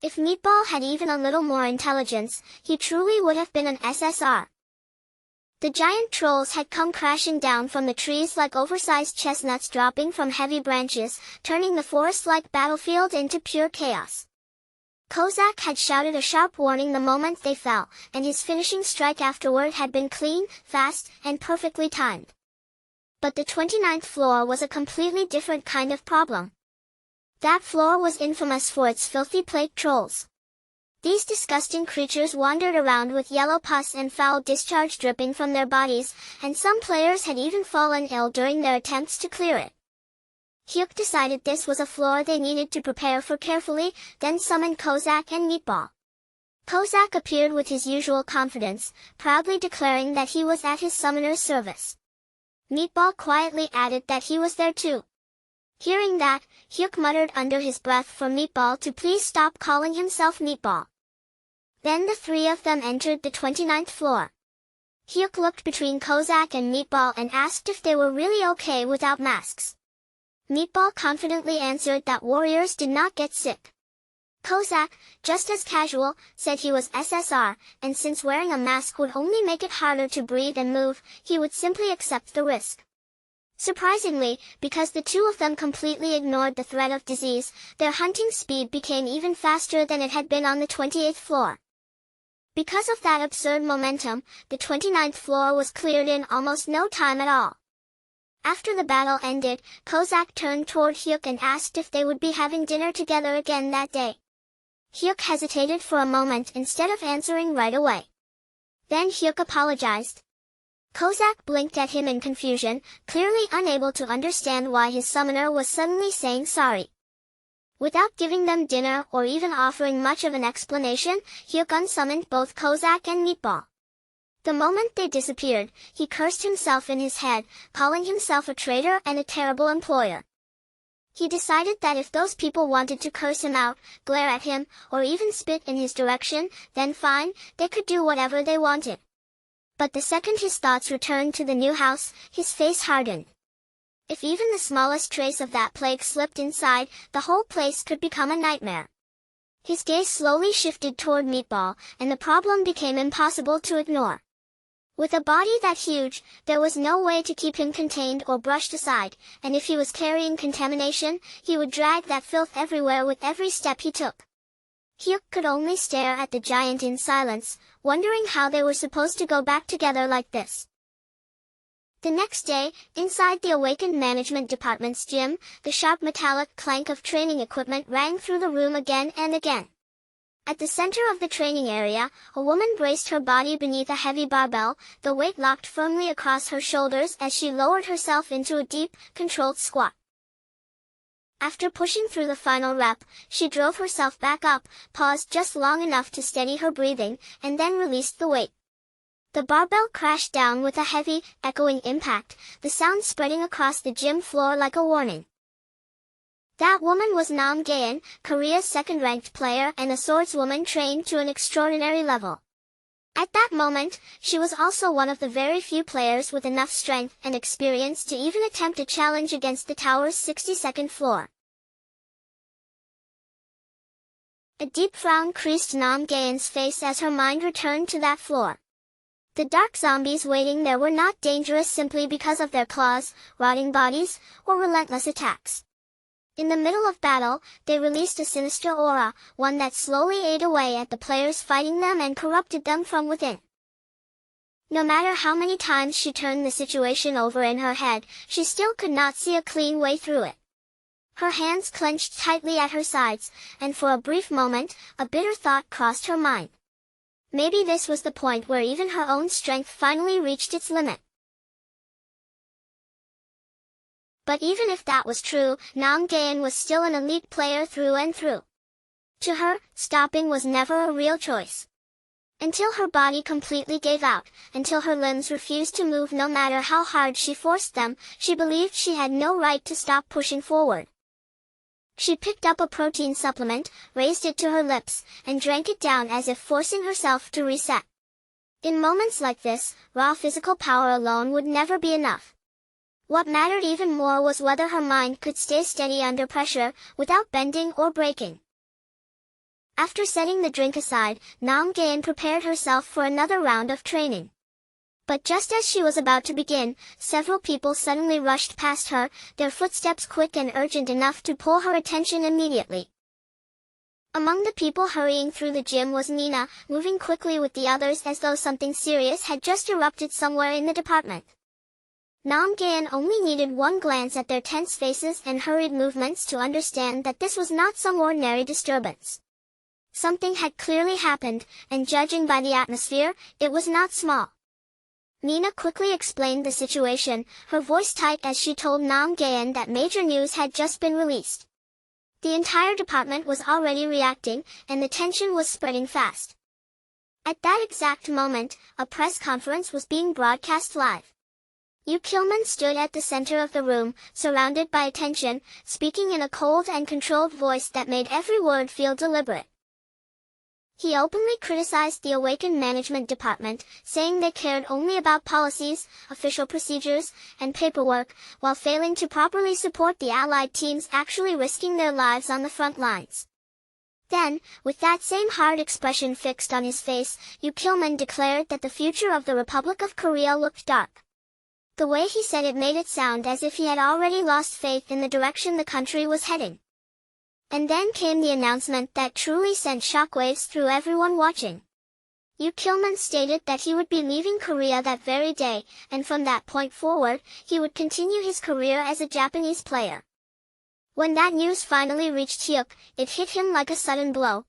If Meatball had even a little more intelligence, he truly would have been an SSR. The giant trolls had come crashing down from the trees like oversized chestnuts dropping from heavy branches, turning the forest-like battlefield into pure chaos. Kozak had shouted a sharp warning the moment they fell, and his finishing strike afterward had been clean, fast, and perfectly timed. But the 29th floor was a completely different kind of problem. That floor was infamous for its filthy plague trolls. These disgusting creatures wandered around with yellow pus and foul discharge dripping from their bodies, and some players had even fallen ill during their attempts to clear it. Hyuk decided this was a floor they needed to prepare for carefully, then summoned Kozak and Meatball. Kozak appeared with his usual confidence, proudly declaring that he was at his summoner's service. Meatball quietly added that he was there too. Hearing that, Hyuk muttered under his breath for Meatball to please stop calling himself Meatball. Then the three of them entered the 29th floor. Hyuk looked between Kozak and Meatball and asked if they were really okay without masks. Meatball confidently answered that warriors did not get sick. Kozak, just as casual, said he was SSR, and since wearing a mask would only make it harder to breathe and move, he would simply accept the risk. Surprisingly, because the two of them completely ignored the threat of disease, their hunting speed became even faster than it had been on the 28th floor. Because of that absurd momentum, the 29th floor was cleared in almost no time at all. After the battle ended, Kozak turned toward Hyuk and asked if they would be having dinner together again that day. Hyuk hesitated for a moment instead of answering right away. Then Hyuk apologized. Kozak blinked at him in confusion, clearly unable to understand why his summoner was suddenly saying sorry. Without giving them dinner or even offering much of an explanation, Hyuk unsummoned both Kozak and Meatball. The moment they disappeared, he cursed himself in his head, calling himself a traitor and a terrible employer. He decided that if those people wanted to curse him out, glare at him, or even spit in his direction, then fine, they could do whatever they wanted. But the second his thoughts returned to the new house, his face hardened. If even the smallest trace of that plague slipped inside, the whole place could become a nightmare. His gaze slowly shifted toward Meatball, and the problem became impossible to ignore. With a body that huge, there was no way to keep him contained or brushed aside, and if he was carrying contamination, he would drag that filth everywhere with every step he took. Hyuk could only stare at the giant in silence, wondering how they were supposed to go back together like this. The next day, inside the awakened management department's gym, the sharp metallic clank of training equipment rang through the room again and again. At the center of the training area, a woman braced her body beneath a heavy barbell, the weight locked firmly across her shoulders as she lowered herself into a deep, controlled squat. After pushing through the final rep, she drove herself back up, paused just long enough to steady her breathing, and then released the weight. The barbell crashed down with a heavy, echoing impact, the sound spreading across the gym floor like a warning. That woman was Nam Gaeun, Korea's second-ranked player and a swordswoman trained to an extraordinary level. At that moment, she was also one of the very few players with enough strength and experience to even attempt a challenge against the tower's 62nd floor. A deep frown creased Nam Gaeun's face as her mind returned to that floor. The dark zombies waiting there were not dangerous simply because of their claws, rotting bodies, or relentless attacks. In the middle of battle, they released a sinister aura, one that slowly ate away at the players fighting them and corrupted them from within. No matter how many times she turned the situation over in her head, she still could not see a clean way through it. Her hands clenched tightly at her sides, and for a brief moment, a bitter thought crossed her mind. Maybe this was the point where even her own strength finally reached its limit. But even if that was true, Nam Gaeun was still an elite player through and through. To her, stopping was never a real choice. Until her body completely gave out, until her limbs refused to move no matter how hard she forced them, she believed she had no right to stop pushing forward. She picked up a protein supplement, raised it to her lips, and drank it down as if forcing herself to reset. In moments like this, raw physical power alone would never be enough. What mattered even more was whether her mind could stay steady under pressure, without bending or breaking. After setting the drink aside, Nam Gaeun prepared herself for another round of training. But just as she was about to begin, several people suddenly rushed past her, their footsteps quick and urgent enough to pull her attention immediately. Among the people hurrying through the gym was Nina, moving quickly with the others as though something serious had just erupted somewhere in the department. Nam Gaeun only needed one glance at their tense faces and hurried movements to understand that this was not some ordinary disturbance. Something had clearly happened, and judging by the atmosphere, it was not small. Nina quickly explained the situation, her voice tight as she told Nam Gaeun that major news had just been released. The entire department was already reacting, and the tension was spreading fast. At that exact moment, a press conference was being broadcast live. Yu Kilman stood at the center of the room, surrounded by attention, speaking in a cold and controlled voice that made every word feel deliberate. He openly criticized the awakened management department, saying they cared only about policies, official procedures, and paperwork, while failing to properly support the allied teams actually risking their lives on the front lines. Then, with that same hard expression fixed on his face, Yu Kilman declared that the future of the Republic of Korea looked dark. The way he said it made it sound as if he had already lost faith in the direction the country was heading. And then came the announcement that truly sent shockwaves through everyone watching. Yu Kilman stated that he would be leaving Korea that very day, and from that point forward, he would continue his career as a Japanese player. When that news finally reached Hyuk, it hit him like a sudden blow.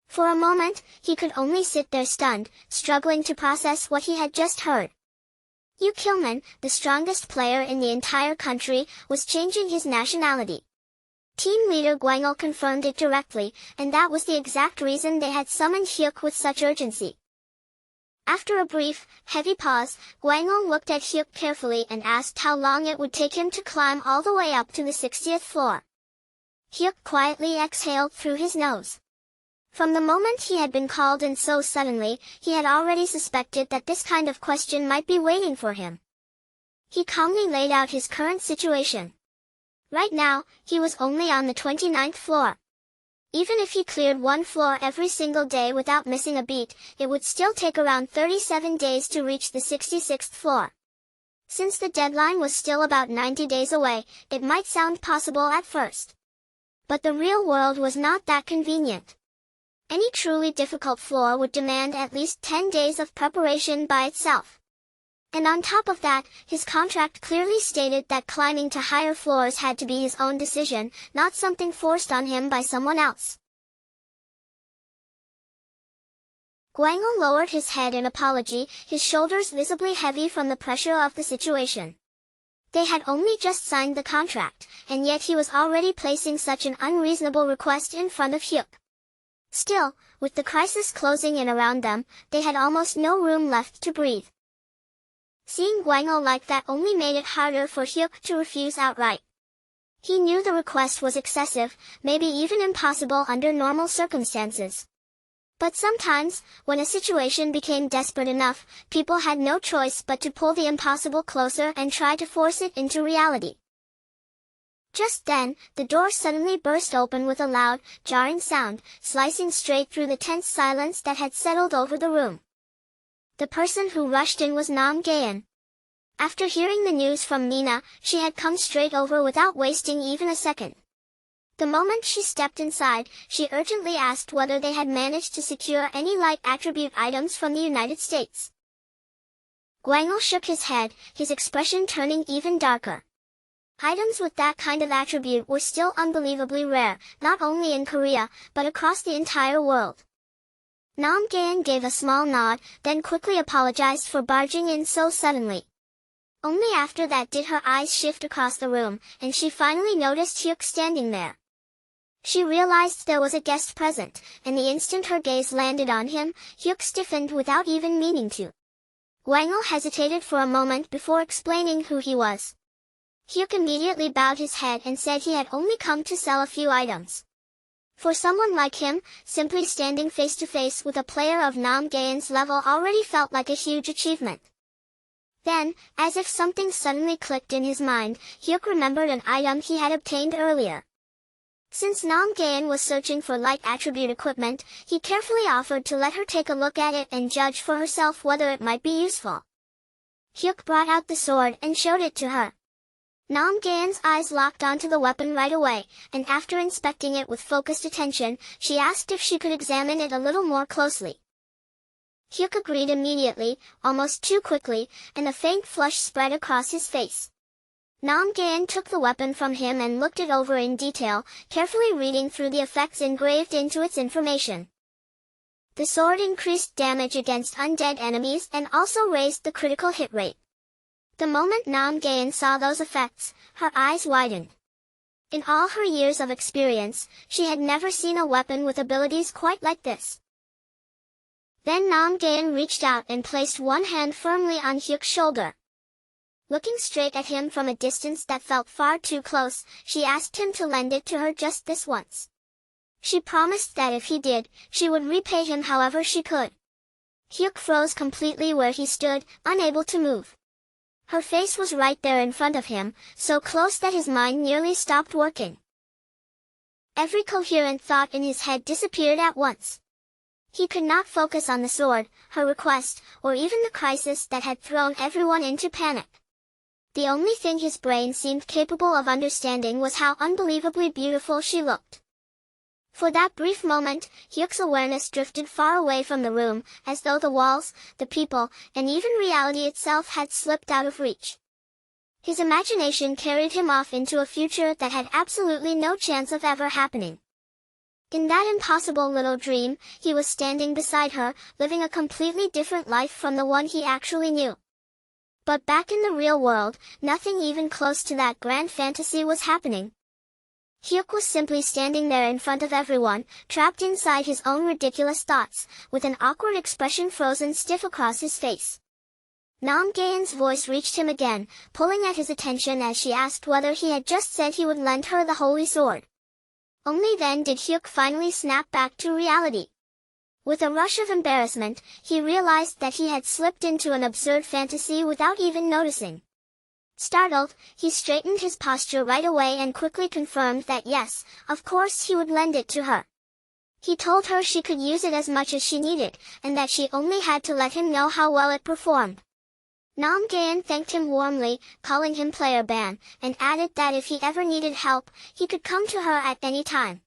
For a moment, he could only sit there stunned, struggling to process what he had just heard. Yu Kilman, the strongest player in the entire country, was changing his nationality. Team leader Gwangul confirmed it directly, and that was the exact reason they had summoned Hyuk with such urgency. After a brief, heavy pause, Gwangul looked at Hyuk carefully and asked how long it would take him to climb all the way up to the 60th floor. Hyuk quietly exhaled through his nose. From the moment he had been called in so suddenly, he had already suspected that this kind of question might be waiting for him. He calmly laid out his current situation. Right now, he was only on the 29th floor. Even if he cleared one floor every single day without missing a beat, it would still take around 37 days to reach the 66th floor. Since the deadline was still about 90 days away, it might sound possible at first. But the real world was not that convenient. Any truly difficult floor would demand at least 10 days of preparation by itself. And on top of that, his contract clearly stated that climbing to higher floors had to be his own decision, not something forced on him by someone else. Gwangul lowered his head in apology, his shoulders visibly heavy from the pressure of the situation. They had only just signed the contract, and yet he was already placing such an unreasonable request in front of Hyuk. Still, with the crisis closing in around them, they had almost no room left to breathe. Seeing Gwangul like that only made it harder for Hyuk to refuse outright. He knew the request was excessive, maybe even impossible under normal circumstances. But sometimes, when a situation became desperate enough, people had no choice but to pull the impossible closer and try to force it into reality. Just then, the door suddenly burst open with a loud, jarring sound, slicing straight through the tense silence that had settled over the room. The person who rushed in was Nam Gaeun. After hearing the news from Nina, she had come straight over without wasting even a second. The moment she stepped inside, she urgently asked whether they had managed to secure any light attribute items from the United States. Gwangul shook his head, his expression turning even darker. Items with that kind of attribute were still unbelievably rare, not only in Korea, but across the entire world. Nam Gaeun gave a small nod, then quickly apologized for barging in so suddenly. Only after that did her eyes shift across the room, and she finally noticed Hyuk standing there. She realized there was a guest present, and the instant her gaze landed on him, Hyuk stiffened without even meaning to. Wangel hesitated for a moment before explaining who he was. Hyuk immediately bowed his head and said he had only come to sell a few items. For someone like him, simply standing face to face with a player of Nam Gaen's level already felt like a huge achievement. Then, as if something suddenly clicked in his mind, Hyuk remembered an item he had obtained earlier. Since Nam Gaen was searching for light attribute equipment, he carefully offered to let her take a look at it and judge for herself whether it might be useful. Hyuk brought out the sword and showed it to her. Nam Gaen's eyes locked onto the weapon right away, and after inspecting it with focused attention, she asked if she could examine it a little more closely. Hyuk agreed immediately, almost too quickly, and a faint flush spread across his face. Nam Gaen took the weapon from him and looked it over in detail, carefully reading through the effects engraved into its information. The sword increased damage against undead enemies and also raised the critical hit rate. The moment Nam Gaen saw those effects, her eyes widened. In all her years of experience, she had never seen a weapon with abilities quite like this. Then Nam Gaen reached out and placed one hand firmly on Hyuk's shoulder. Looking straight at him from a distance that felt far too close, she asked him to lend it to her just this once. She promised that if he did, she would repay him however she could. Hyuk froze completely where he stood, unable to move. Her face was right there in front of him, so close that his mind nearly stopped working. Every coherent thought in his head disappeared at once. He could not focus on the sword, her request, or even the crisis that had thrown everyone into panic. The only thing his brain seemed capable of understanding was how unbelievably beautiful she looked. For that brief moment, Hyuk's awareness drifted far away from the room, as though the walls, the people, and even reality itself had slipped out of reach. His imagination carried him off into a future that had absolutely no chance of ever happening. In that impossible little dream, he was standing beside her, living a completely different life from the one he actually knew. But back in the real world, nothing even close to that grand fantasy was happening. Hyuk was simply standing there in front of everyone, trapped inside his own ridiculous thoughts, with an awkward expression frozen stiff across his face. Nam Gaen's voice reached him again, pulling at his attention as she asked whether he had just said he would lend her the holy sword. Only then did Hyuk finally snap back to reality. With a rush of embarrassment, he realized that he had slipped into an absurd fantasy without even noticing. Startled, he straightened his posture right away and quickly confirmed that yes, of course he would lend it to her. He told her she could use it as much as she needed, and that she only had to let him know how well it performed. Nam Gaen thanked him warmly, calling him player ban, and added that if he ever needed help, he could come to her at any time.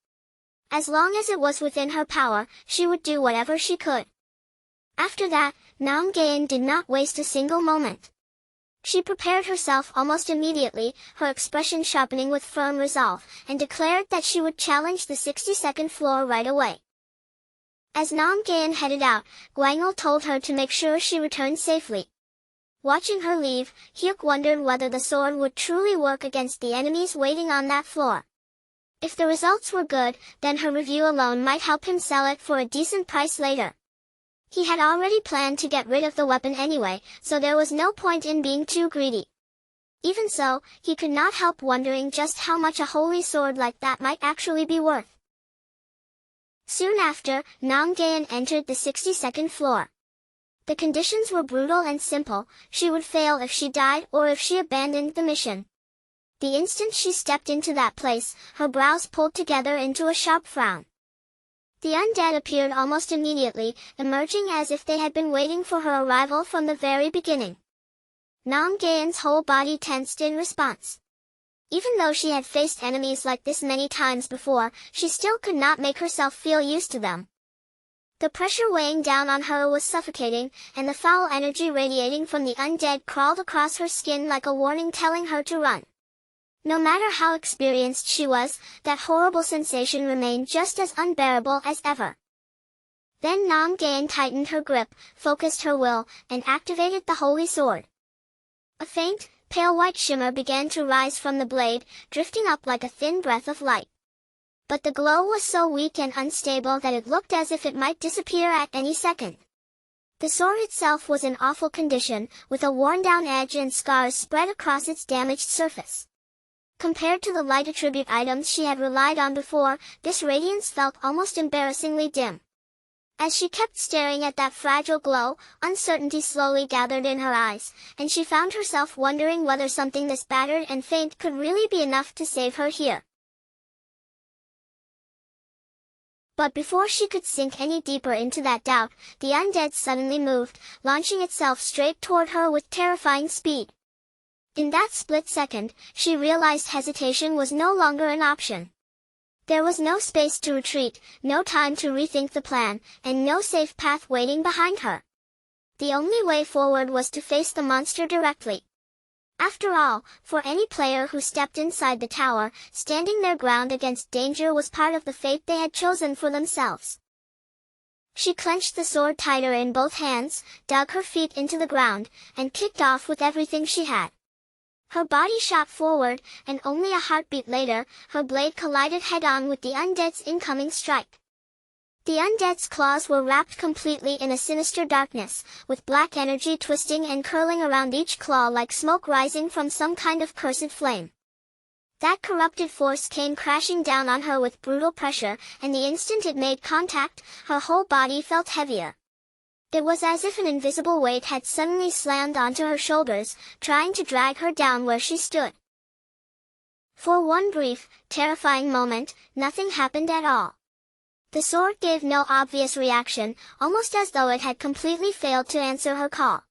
As long as it was within her power, she would do whatever she could. After that, Nam Gaen did not waste a single moment. She prepared herself almost immediately, her expression sharpening with firm resolve, and declared that she would challenge the 62nd floor right away. As Nam Gaen headed out, Gwangul told her to make sure she returned safely. Watching her leave, Hyuk wondered whether the sword would truly work against the enemies waiting on that floor. If the results were good, then her review alone might help him sell it for a decent price later. He had already planned to get rid of the weapon anyway, so there was no point in being too greedy. Even so, he could not help wondering just how much a holy sword like that might actually be worth. Soon after, Nam Gaen entered the 62nd floor. The conditions were brutal and simple. She would fail if she died or if she abandoned the mission. The instant she stepped into that place, her brows pulled together into a sharp frown. The undead appeared almost immediately, emerging as if they had been waiting for her arrival from the very beginning. Nam Gaen's whole body tensed in response. Even though she had faced enemies like this many times before, she still could not make herself feel used to them. The pressure weighing down on her was suffocating, and the foul energy radiating from the undead crawled across her skin like a warning telling her to run. No matter how experienced she was, that horrible sensation remained just as unbearable as ever. Then Nam Gaen tightened her grip, focused her will, and activated the holy sword. A faint, pale white shimmer began to rise from the blade, drifting up like a thin breath of light. But the glow was so weak and unstable that it looked as if it might disappear at any second. The sword itself was in awful condition, with a worn-down edge and scars spread across its damaged surface. Compared to the light attribute items she had relied on before, this radiance felt almost embarrassingly dim. As she kept staring at that fragile glow, uncertainty slowly gathered in her eyes, and she found herself wondering whether something this battered and faint could really be enough to save her here. But before she could sink any deeper into that doubt, the undead suddenly moved, launching itself straight toward her with terrifying speed. In that split second, she realized hesitation was no longer an option. There was no space to retreat, no time to rethink the plan, and no safe path waiting behind her. The only way forward was to face the monster directly. After all, for any player who stepped inside the tower, standing their ground against danger was part of the fate they had chosen for themselves. She clenched the sword tighter in both hands, dug her feet into the ground, and kicked off with everything she had. Her body shot forward, and only a heartbeat later, her blade collided head-on with the undead's incoming strike. The undead's claws were wrapped completely in a sinister darkness, with black energy twisting and curling around each claw like smoke rising from some kind of cursed flame. That corrupted force came crashing down on her with brutal pressure, and the instant it made contact, her whole body felt heavier. It was as if an invisible weight had suddenly slammed onto her shoulders, trying to drag her down where she stood. For one brief, terrifying moment, nothing happened at all. The sword gave no obvious reaction, almost as though it had completely failed to answer her call.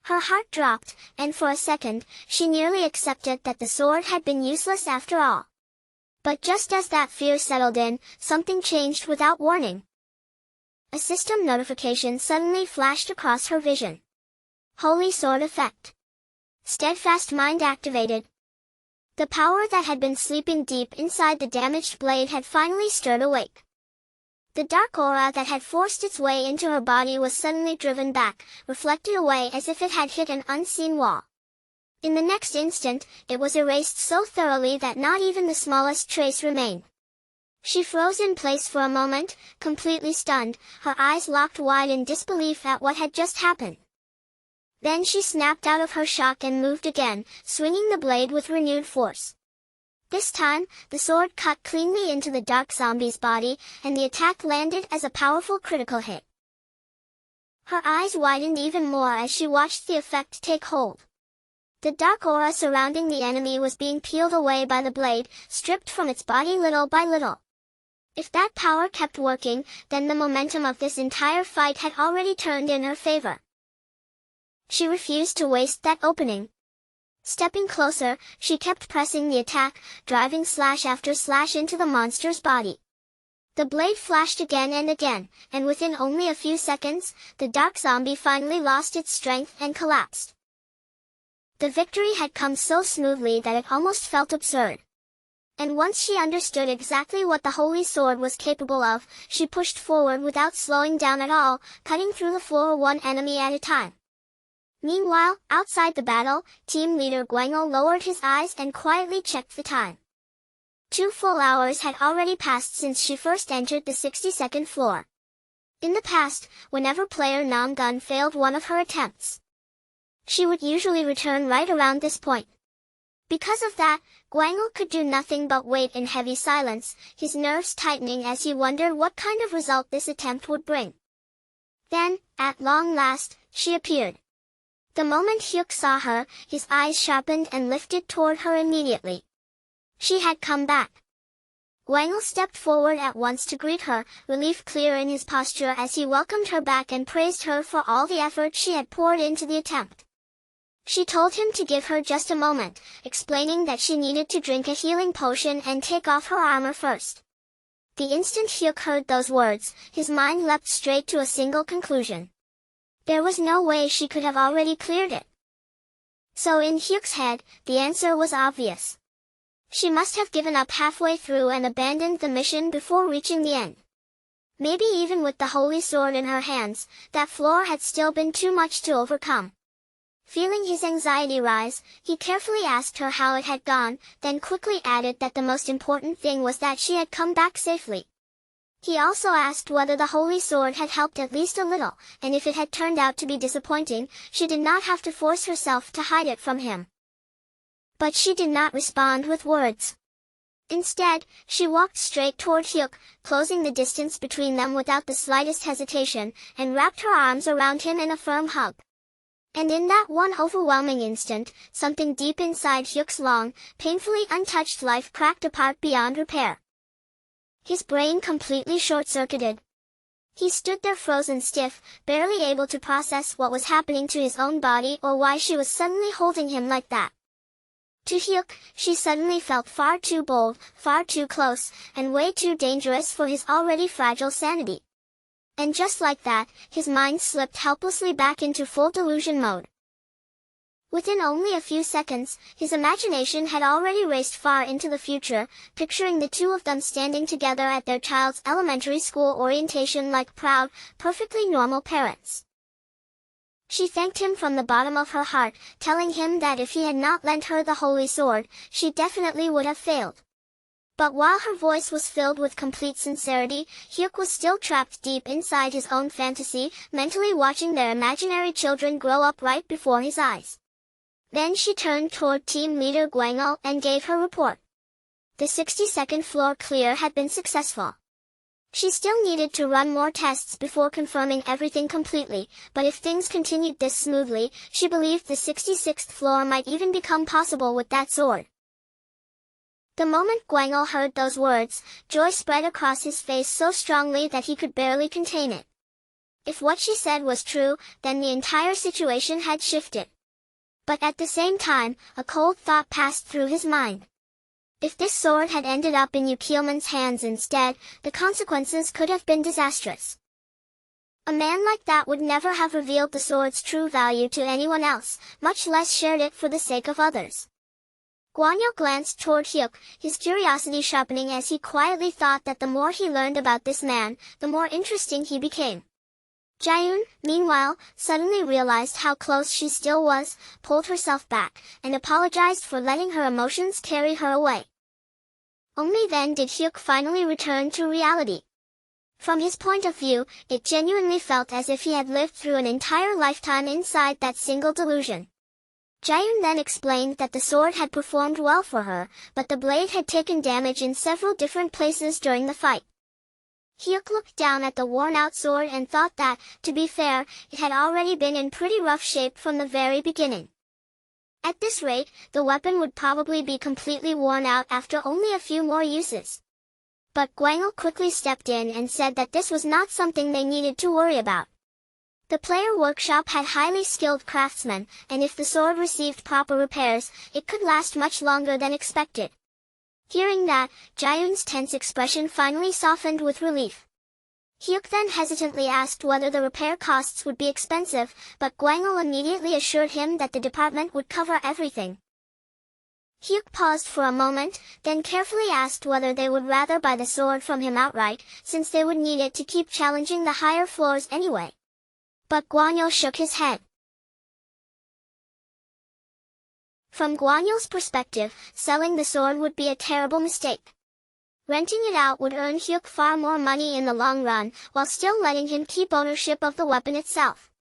Her heart dropped, and for a second, she nearly accepted that the sword had been useless after all. But just as that fear settled in, something changed without warning. A system notification suddenly flashed across her vision. Holy Sword Effect. Steadfast Mind activated. The power that had been sleeping deep inside the damaged blade had finally stirred awake. The dark aura that had forced its way into her body was suddenly driven back, reflected away as if it had hit an unseen wall. In the next instant, it was erased so thoroughly that not even the smallest trace remained. She froze in place for a moment, completely stunned, her eyes locked wide in disbelief at what had just happened. Then she snapped out of her shock and moved again, swinging the blade with renewed force. This time, the sword cut cleanly into the dark zombie's body, and the attack landed as a powerful critical hit. Her eyes widened even more as she watched the effect take hold. The dark aura surrounding the enemy was being peeled away by the blade, stripped from its body little by little. If that power kept working, then the momentum of this entire fight had already turned in her favor. She refused to waste that opening. Stepping closer, she kept pressing the attack, driving slash after slash into the monster's body. The blade flashed again and again, and within only a few seconds, the dark zombie finally lost its strength and collapsed. The victory had come so smoothly that it almost felt absurd. And once she understood exactly what the Holy Sword was capable of, she pushed forward without slowing down at all, cutting through the floor one enemy at a time. Meanwhile, outside the battle, team leader Guango lowered his eyes and quietly checked the time. 2 full hours had already passed since she first entered the 62nd floor. In the past, whenever player Nam Gun failed one of her attempts, she would usually return right around this point. Because of that, Guango could do nothing but wait in heavy silence, his nerves tightening as he wondered what kind of result this attempt would bring. Then, at long last, she appeared. The moment Hyuk saw her, his eyes sharpened and lifted toward her immediately. She had come back. Guango stepped forward at once to greet her, relief clear in his posture as he welcomed her back and praised her for all the effort she had poured into the attempt. She told him to give her just a moment, explaining that she needed to drink a healing potion and take off her armor first. The instant Hyuk heard those words, his mind leapt straight to a single conclusion. There was no way she could have already cleared it. So in Hyuk's head, the answer was obvious. She must have given up halfway through and abandoned the mission before reaching the end. Maybe even with the Holy Sword in her hands, that floor had still been too much to overcome. Feeling his anxiety rise, he carefully asked her how it had gone, then quickly added that the most important thing was that she had come back safely. He also asked whether the holy sword had helped at least a little, and if it had turned out to be disappointing, she did not have to force herself to hide it from him. But she did not respond with words. Instead, she walked straight toward Hyuk, closing the distance between them without the slightest hesitation, and wrapped her arms around him in a firm hug. And in that one overwhelming instant, something deep inside Hyuk's long, painfully untouched life cracked apart beyond repair. His brain completely short-circuited. He stood there frozen stiff, barely able to process what was happening to his own body or why she was suddenly holding him like that. To Hyuk, she suddenly felt far too bold, far too close, and way too dangerous for his already fragile sanity. And just like that, his mind slipped helplessly back into full delusion mode. Within only a few seconds, his imagination had already raced far into the future, picturing the two of them standing together at their child's elementary school orientation like proud, perfectly normal parents. She thanked him from the bottom of her heart, telling him that if he had not lent her the holy sword, she definitely would have failed. But while her voice was filled with complete sincerity, Hyuk was still trapped deep inside his own fantasy, mentally watching their imaginary children grow up right before his eyes. Then she turned toward team leader Gwangul and gave her report. The 62nd floor clear had been successful. She still needed to run more tests before confirming everything completely, but if things continued this smoothly, she believed the 66th floor might even become possible with that sword. The moment Gwangul heard those words, joy spread across his face so strongly that he could barely contain it. If what she said was true, then the entire situation had shifted. But at the same time, a cold thought passed through his mind. If this sword had ended up in Yukielman's hands instead, the consequences could have been disastrous. A man like that would never have revealed the sword's true value to anyone else, much less shared it for the sake of others. Gwangul glanced toward Hyuk, his curiosity sharpening as he quietly thought that the more he learned about this man, the more interesting he became. Jaeun, meanwhile, suddenly realized how close she still was, pulled herself back, and apologized for letting her emotions carry her away. Only then did Hyuk finally return to reality. From his point of view, it genuinely felt as if he had lived through an entire lifetime inside that single delusion. Jaeun then explained that the sword had performed well for her, but the blade had taken damage in several different places during the fight. Hyuk looked down at the worn-out sword and thought that, to be fair, it had already been in pretty rough shape from the very beginning. At this rate, the weapon would probably be completely worn out after only a few more uses. But Gwangul quickly stepped in and said that this was not something they needed to worry about. The player workshop had highly skilled craftsmen, and if the sword received proper repairs, it could last much longer than expected. Hearing that, Jaeun's tense expression finally softened with relief. Hyuk then hesitantly asked whether the repair costs would be expensive, but Gwangul immediately assured him that the department would cover everything. Hyuk paused for a moment, then carefully asked whether they would rather buy the sword from him outright, since they would need it to keep challenging the higher floors anyway. But Gwangul shook his head. From Gwangul's perspective, selling the sword would be a terrible mistake. Renting it out would earn Hyuk far more money in the long run, while still letting him keep ownership of the weapon itself.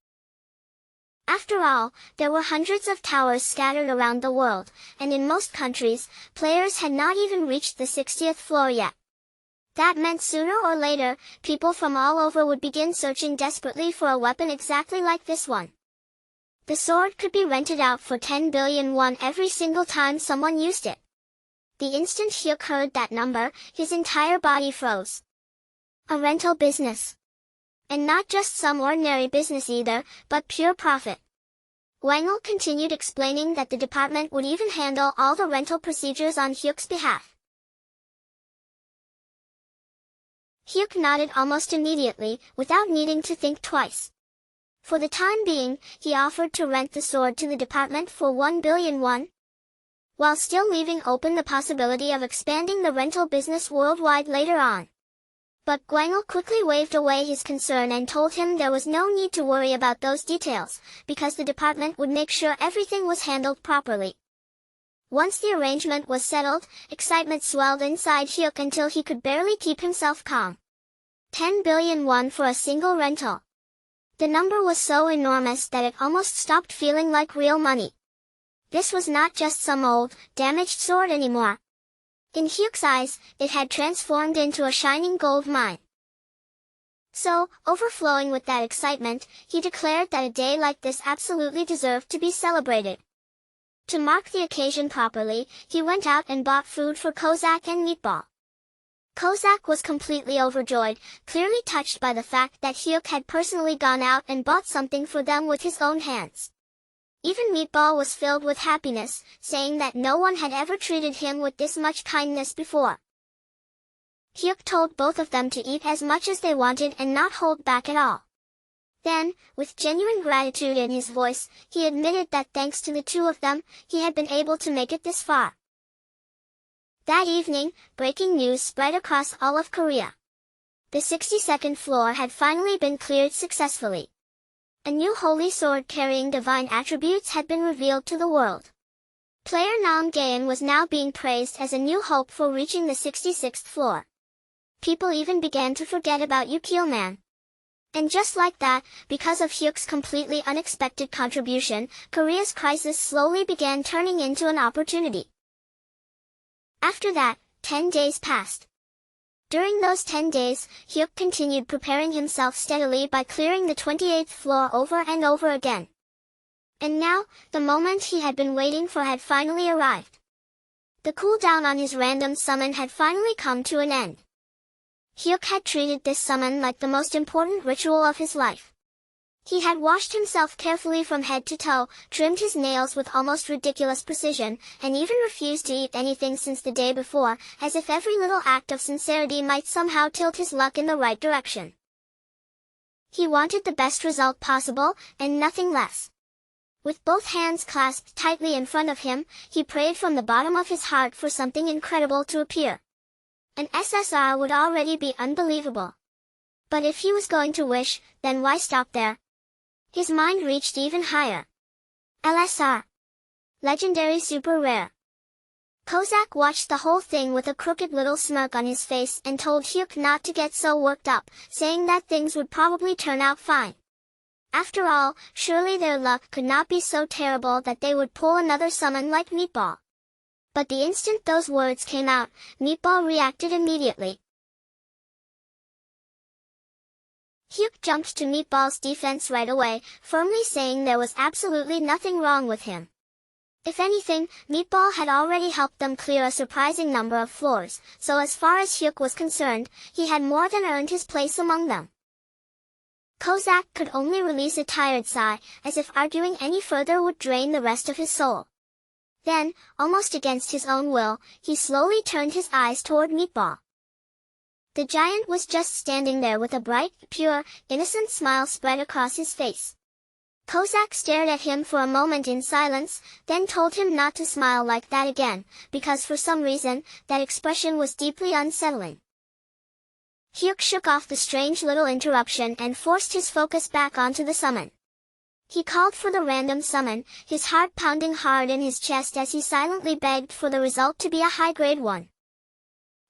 After all, there were hundreds of towers scattered around the world, and in most countries, players had not even reached the 60th floor yet. That meant sooner or later, people from all over would begin searching desperately for a weapon exactly like this one. The sword could be rented out for 10 billion won every single time someone used it. The instant Hyuk heard that number, his entire body froze. A rental business. And not just some ordinary business either, but pure profit. Gwangul continued explaining that the department would even handle all the rental procedures on Hyuk's behalf. Hyuk nodded almost immediately, without needing to think twice. For the time being, he offered to rent the sword to the department for 1 billion won, while still leaving open the possibility of expanding the rental business worldwide later on. But Gwangle quickly waved away his concern and told him there was no need to worry about those details, because the department would make sure everything was handled properly. Once the arrangement was settled, excitement swelled inside Hyuk until he could barely keep himself calm. 10 billion won for a single rental. The number was so enormous that it almost stopped feeling like real money. This was not just some old, damaged sword anymore. In Hyuk's eyes, it had transformed into a shining gold mine. So, overflowing with that excitement, he declared that a day like this absolutely deserved to be celebrated. To mark the occasion properly, he went out and bought food for Kozak and Meatball. Kozak was completely overjoyed, clearly touched by the fact that Hyuk had personally gone out and bought something for them with his own hands. Even Meatball was filled with happiness, saying that no one had ever treated him with this much kindness before. Hyuk told both of them to eat as much as they wanted and not hold back at all. Then, with genuine gratitude in his voice, he admitted that thanks to the two of them, he had been able to make it this far. That evening, breaking news spread across all of Korea. The 62nd floor had finally been cleared successfully. A new holy sword carrying divine attributes had been revealed to the world. Player Nam Gaeun was now being praised as a new hope for reaching the 66th floor. People even began to forget about Yukilman. And just like that, because of Hyuk's completely unexpected contribution, Korea's crisis slowly began turning into an opportunity. After that, 10 days passed. During those 10 days, Hyuk continued preparing himself steadily by clearing the 28th floor over and over again. And now, the moment he had been waiting for had finally arrived. The cooldown on his random summon had finally come to an end. Hyuk had treated this summon like the most important ritual of his life. He had washed himself carefully from head to toe, trimmed his nails with almost ridiculous precision, and even refused to eat anything since the day before, as if every little act of sincerity might somehow tilt his luck in the right direction. He wanted the best result possible, and nothing less. With both hands clasped tightly in front of him, he prayed from the bottom of his heart for something incredible to appear. An SSR would already be unbelievable. But if he was going to wish, then why stop there? His mind reached even higher. LSR. Legendary Super Rare. Kozak watched the whole thing with a crooked little smirk on his face and told Hyuk not to get so worked up, saying that things would probably turn out fine. After all, surely their luck could not be so terrible that they would pull another summon like Meatball. But the instant those words came out, Meatball reacted immediately. Hyuk jumped to Meatball's defense right away, firmly saying there was absolutely nothing wrong with him. If anything, Meatball had already helped them clear a surprising number of floors, so as far as Hyuk was concerned, he had more than earned his place among them. Kozak could only release a tired sigh, as if arguing any further would drain the rest of his soul. Then, almost against his own will, he slowly turned his eyes toward Meatball. The giant was just standing there with a bright, pure, innocent smile spread across his face. Kozak stared at him for a moment in silence, then told him not to smile like that again, because for some reason, that expression was deeply unsettling. Hyuk shook off the strange little interruption and forced his focus back onto the summon. He called for the random summon, his heart pounding hard in his chest as he silently begged for the result to be a high-grade one.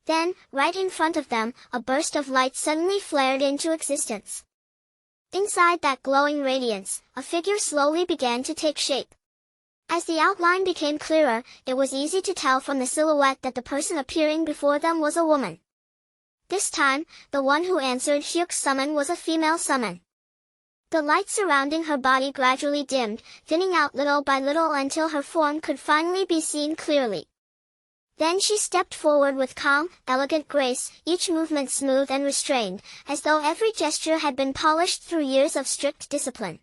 Then, right in front of them, a burst of light suddenly flared into existence. Inside that glowing radiance, a figure slowly began to take shape. As the outline became clearer, it was easy to tell from the silhouette that the person appearing before them was a woman. This time, the one who answered Hyuk's summon was a female summon. The light surrounding her body gradually dimmed, thinning out little by little until her form could finally be seen clearly. Then she stepped forward with calm, elegant grace, each movement smooth and restrained, as though every gesture had been polished through years of strict discipline.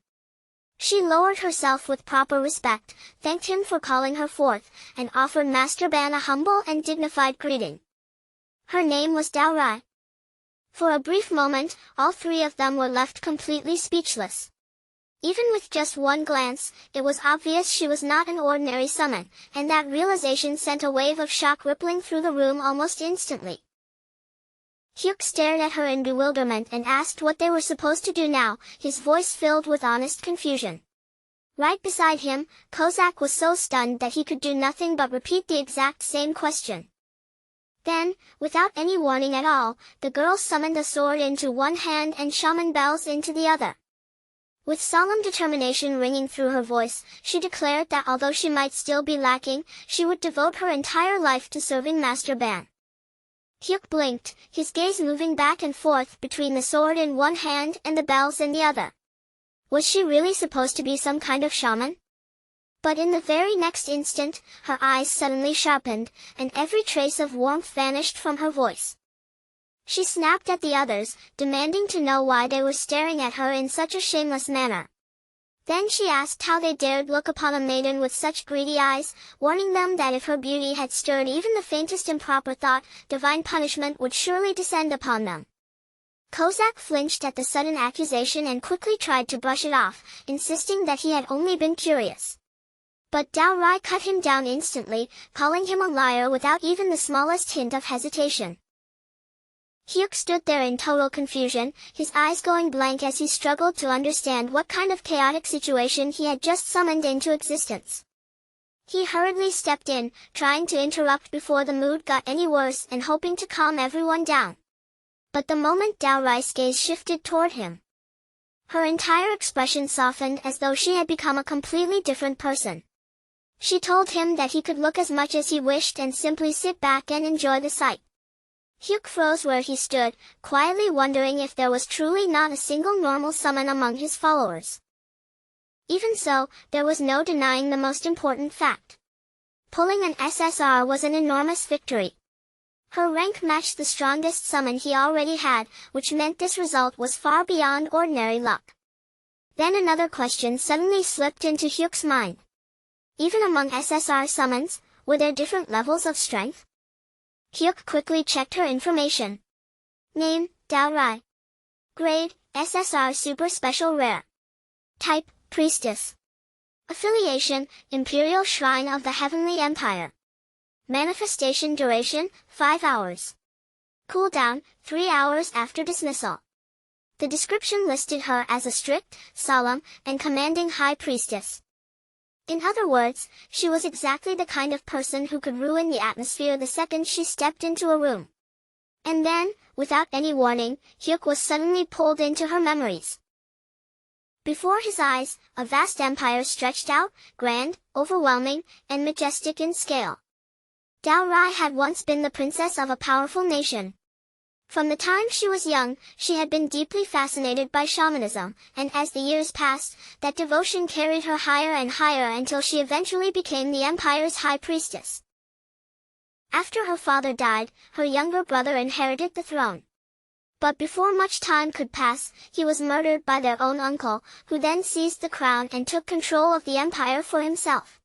She lowered herself with proper respect, thanked him for calling her forth, and offered Master Ban a humble and dignified greeting. Her name was Daorai. For a brief moment, all three of them were left completely speechless. Even with just one glance, it was obvious she was not an ordinary summon, and that realization sent a wave of shock rippling through the room almost instantly. Hyuk stared at her in bewilderment and asked what they were supposed to do now, his voice filled with honest confusion. Right beside him, Kozak was so stunned that he could do nothing but repeat the exact same question. Then, without any warning at all, the girl summoned a sword into one hand and shaman bells into the other. With solemn determination ringing through her voice, she declared that although she might still be lacking, she would devote her entire life to serving Master Ban. Hyuk blinked, his gaze moving back and forth between the sword in one hand and the bells in the other. Was she really supposed to be some kind of shaman? But in the very next instant, her eyes suddenly sharpened, and every trace of warmth vanished from her voice. She snapped at the others, demanding to know why they were staring at her in such a shameless manner. Then she asked how they dared look upon a maiden with such greedy eyes, warning them that if her beauty had stirred even the faintest improper thought, divine punishment would surely descend upon them. Kozak flinched at the sudden accusation and quickly tried to brush it off, insisting that he had only been curious. But Dao Rai cut him down instantly, calling him a liar without even the smallest hint of hesitation. Hyuk stood there in total confusion, his eyes going blank as he struggled to understand what kind of chaotic situation he had just summoned into existence. He hurriedly stepped in, trying to interrupt before the mood got any worse and hoping to calm everyone down. But the moment Dao Rai's gaze shifted toward him, her entire expression softened as though she had become a completely different person. She told him that he could look as much as he wished and simply sit back and enjoy the sight. Hyuk froze where he stood, quietly wondering if there was truly not a single normal summon among his followers. Even so, there was no denying the most important fact. Pulling an SSR was an enormous victory. Her rank matched the strongest summon he already had, which meant this result was far beyond ordinary luck. Then another question suddenly slipped into Hyuk's mind. Even among SSR summons, were there different levels of strength? Hyuk quickly checked her information. Name, Dao Rai. Grade, SSR Super Special Rare. Type, Priestess. Affiliation, Imperial Shrine of the Heavenly Empire. Manifestation duration, 5 hours. Cooldown, 3 hours after dismissal. The description listed her as a strict, solemn, and commanding high priestess. In other words, she was exactly the kind of person who could ruin the atmosphere the second she stepped into a room. And then, without any warning, Hyuk was suddenly pulled into her memories. Before his eyes, a vast empire stretched out, grand, overwhelming, and majestic in scale. Dao Rai had once been the princess of a powerful nation. From the time she was young, she had been deeply fascinated by shamanism, and as the years passed, that devotion carried her higher and higher until she eventually became the empire's high priestess. After her father died, her younger brother inherited the throne. But before much time could pass, he was murdered by their own uncle, who then seized the crown and took control of the empire for himself.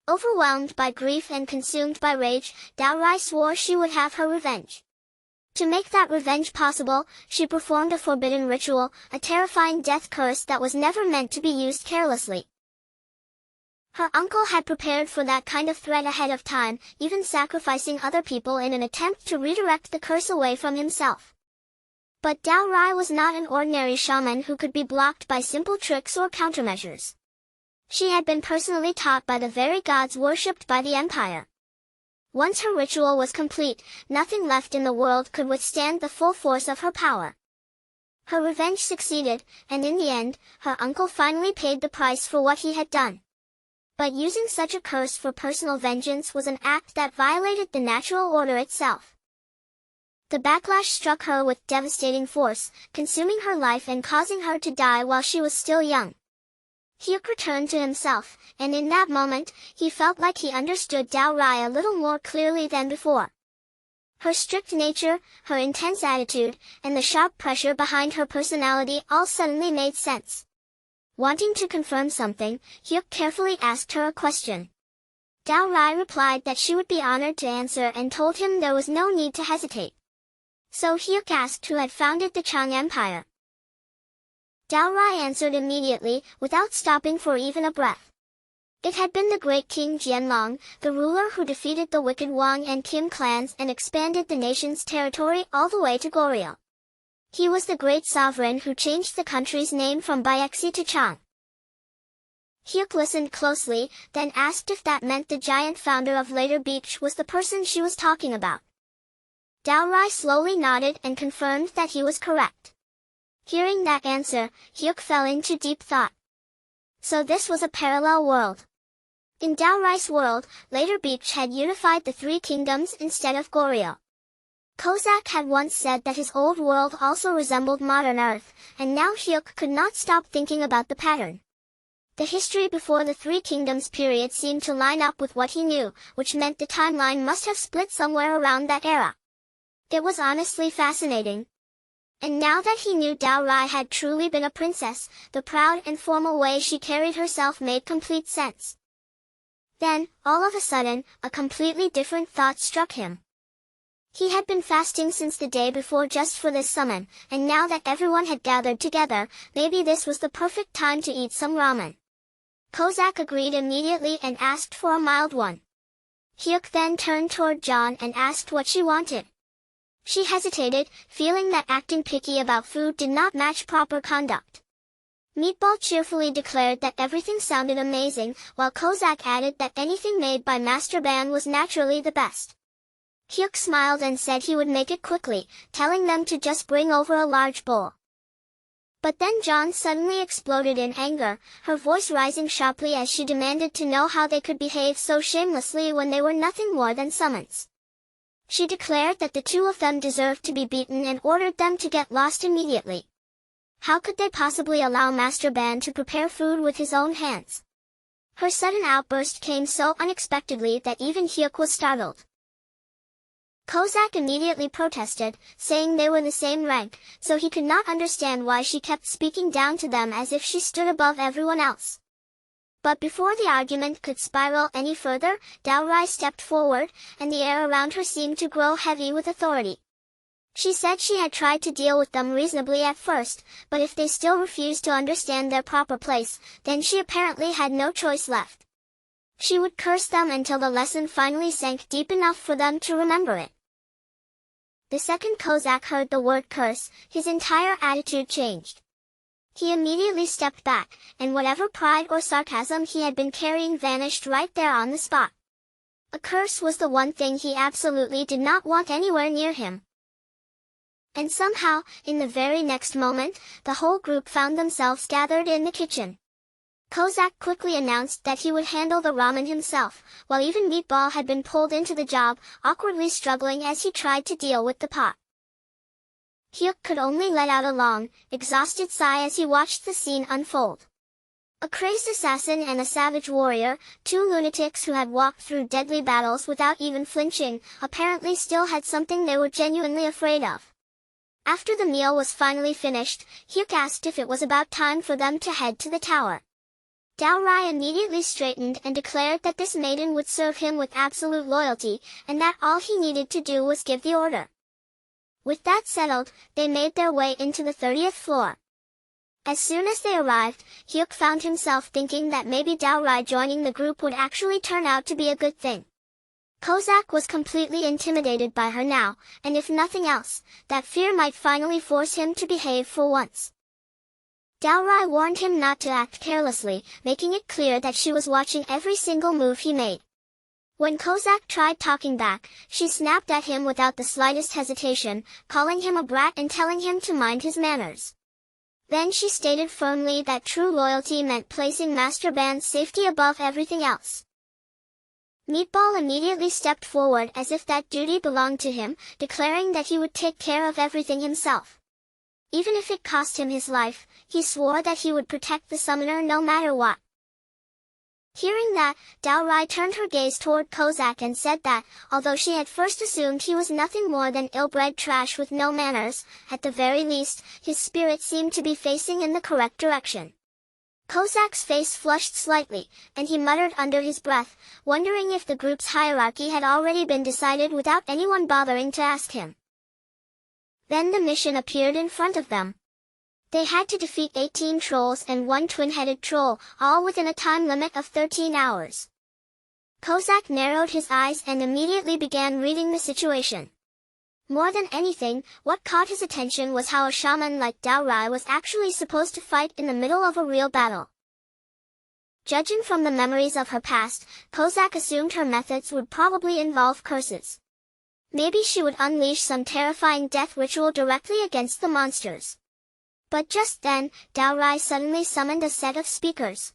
Overwhelmed by grief and consumed by rage, Dao Rai swore she would have her revenge. To make that revenge possible, she performed a forbidden ritual, a terrifying death curse that was never meant to be used carelessly. Her uncle had prepared for that kind of threat ahead of time, even sacrificing other people in an attempt to redirect the curse away from himself. But Dao Rai was not an ordinary shaman who could be blocked by simple tricks or countermeasures. She had been personally taught by the very gods worshipped by the empire. Once her ritual was complete, nothing left in the world could withstand the full force of her power. Her revenge succeeded, and in the end, her uncle finally paid the price for what he had done. But using such a curse for personal vengeance was an act that violated the natural order itself. The backlash struck her with devastating force, consuming her life and causing her to die while she was still young. Hyuk returned to himself, and in that moment, he felt like he understood Dao Rai a little more clearly than before. Her strict nature, her intense attitude, and the sharp pressure behind her personality all suddenly made sense. Wanting to confirm something, Hyuk carefully asked her a question. Dao Rai replied that she would be honored to answer and told him there was no need to hesitate. So Hyuk asked who had founded the Chang Empire. Dao Rai answered immediately, without stopping for even a breath. It had been the great King Jianlong, the ruler who defeated the wicked Wang and Kim clans and expanded the nation's territory all the way to Goryeo. He was the great sovereign who changed the country's name from Baekse to Chang. Hyuk listened closely, then asked if that meant the giant founder of Later Beach was the person she was talking about. Dao Rai slowly nodded and confirmed that he was correct. Hearing that answer, Hyuk fell into deep thought. So this was a parallel world. In Dao Rai's world, Later Beach had unified the three kingdoms instead of Goryeo. Kozak had once said that his old world also resembled modern Earth, and now Hyuk could not stop thinking about the pattern. The history before the Three Kingdoms period seemed to line up with what he knew, which meant the timeline must have split somewhere around that era. It was honestly fascinating. And now that he knew Dao Rai had truly been a princess, the proud and formal way she carried herself made complete sense. Then, all of a sudden, a completely different thought struck him. He had been fasting since the day before just for this summon, and now that everyone had gathered together, maybe this was the perfect time to eat some ramen. Kozak agreed immediately and asked for a mild one. Hyuk then turned toward John and asked what she wanted. She hesitated, feeling that acting picky about food did not match proper conduct. Meatball cheerfully declared that everything sounded amazing, while Kozak added that anything made by Master Ban was naturally the best. Hyuk smiled and said he would make it quickly, telling them to just bring over a large bowl. But then John suddenly exploded in anger, her voice rising sharply as she demanded to know how they could behave so shamelessly when they were nothing more than summons. She declared that the two of them deserved to be beaten and ordered them to get lost immediately. How could they possibly allow Master Ban to prepare food with his own hands? Her sudden outburst came so unexpectedly that even Hyuk was startled. Kozak immediately protested, saying they were the same rank, so he could not understand why she kept speaking down to them as if she stood above everyone else. But before the argument could spiral any further, Dao Rai stepped forward, and the air around her seemed to grow heavy with authority. She said she had tried to deal with them reasonably at first, but if they still refused to understand their proper place, then she apparently had no choice left. She would curse them until the lesson finally sank deep enough for them to remember it. The second Kozak heard the word curse, his entire attitude changed. He immediately stepped back, and whatever pride or sarcasm he had been carrying vanished right there on the spot. A curse was the one thing he absolutely did not want anywhere near him. And somehow, in the very next moment, the whole group found themselves gathered in the kitchen. Kozak quickly announced that he would handle the ramen himself, while even Meatball had been pulled into the job, awkwardly struggling as he tried to deal with the pot. Hyuk could only let out a long, exhausted sigh as he watched the scene unfold. A crazed assassin and a savage warrior, two lunatics who had walked through deadly battles without even flinching, apparently still had something they were genuinely afraid of. After the meal was finally finished, Hyuk asked if it was about time for them to head to the tower. Dao Rai immediately straightened and declared that this maiden would serve him with absolute loyalty, and that all he needed to do was give the order. With that settled, they made their way into the 30th floor. As soon as they arrived, Hyuk found himself thinking that maybe Dao Rai joining the group would actually turn out to be a good thing. Kozak was completely intimidated by her now, and if nothing else, that fear might finally force him to behave for once. Dao Rai warned him not to act carelessly, making it clear that she was watching every single move he made. When Kozak tried talking back, she snapped at him without the slightest hesitation, calling him a brat and telling him to mind his manners. Then she stated firmly that true loyalty meant placing Master Ban's safety above everything else. Meatball immediately stepped forward as if that duty belonged to him, declaring that he would take care of everything himself. Even if it cost him his life, he swore that he would protect the summoner no matter what. Hearing that, Dao Rai turned her gaze toward Kozak and said that, although she had first assumed he was nothing more than ill-bred trash with no manners, at the very least, his spirit seemed to be facing in the correct direction. Kozak's face flushed slightly, and he muttered under his breath, wondering if the group's hierarchy had already been decided without anyone bothering to ask him. Then the mission appeared in front of them. They had to defeat 18 trolls and one twin-headed troll, all within a time limit of 13 hours. Kozak narrowed his eyes and immediately began reading the situation. More than anything, what caught his attention was how a shaman like Dao Rai was actually supposed to fight in the middle of a real battle. Judging from the memories of her past, Kozak assumed her methods would probably involve curses. Maybe she would unleash some terrifying death ritual directly against the monsters. But just then, Dao Rai suddenly summoned a set of speakers.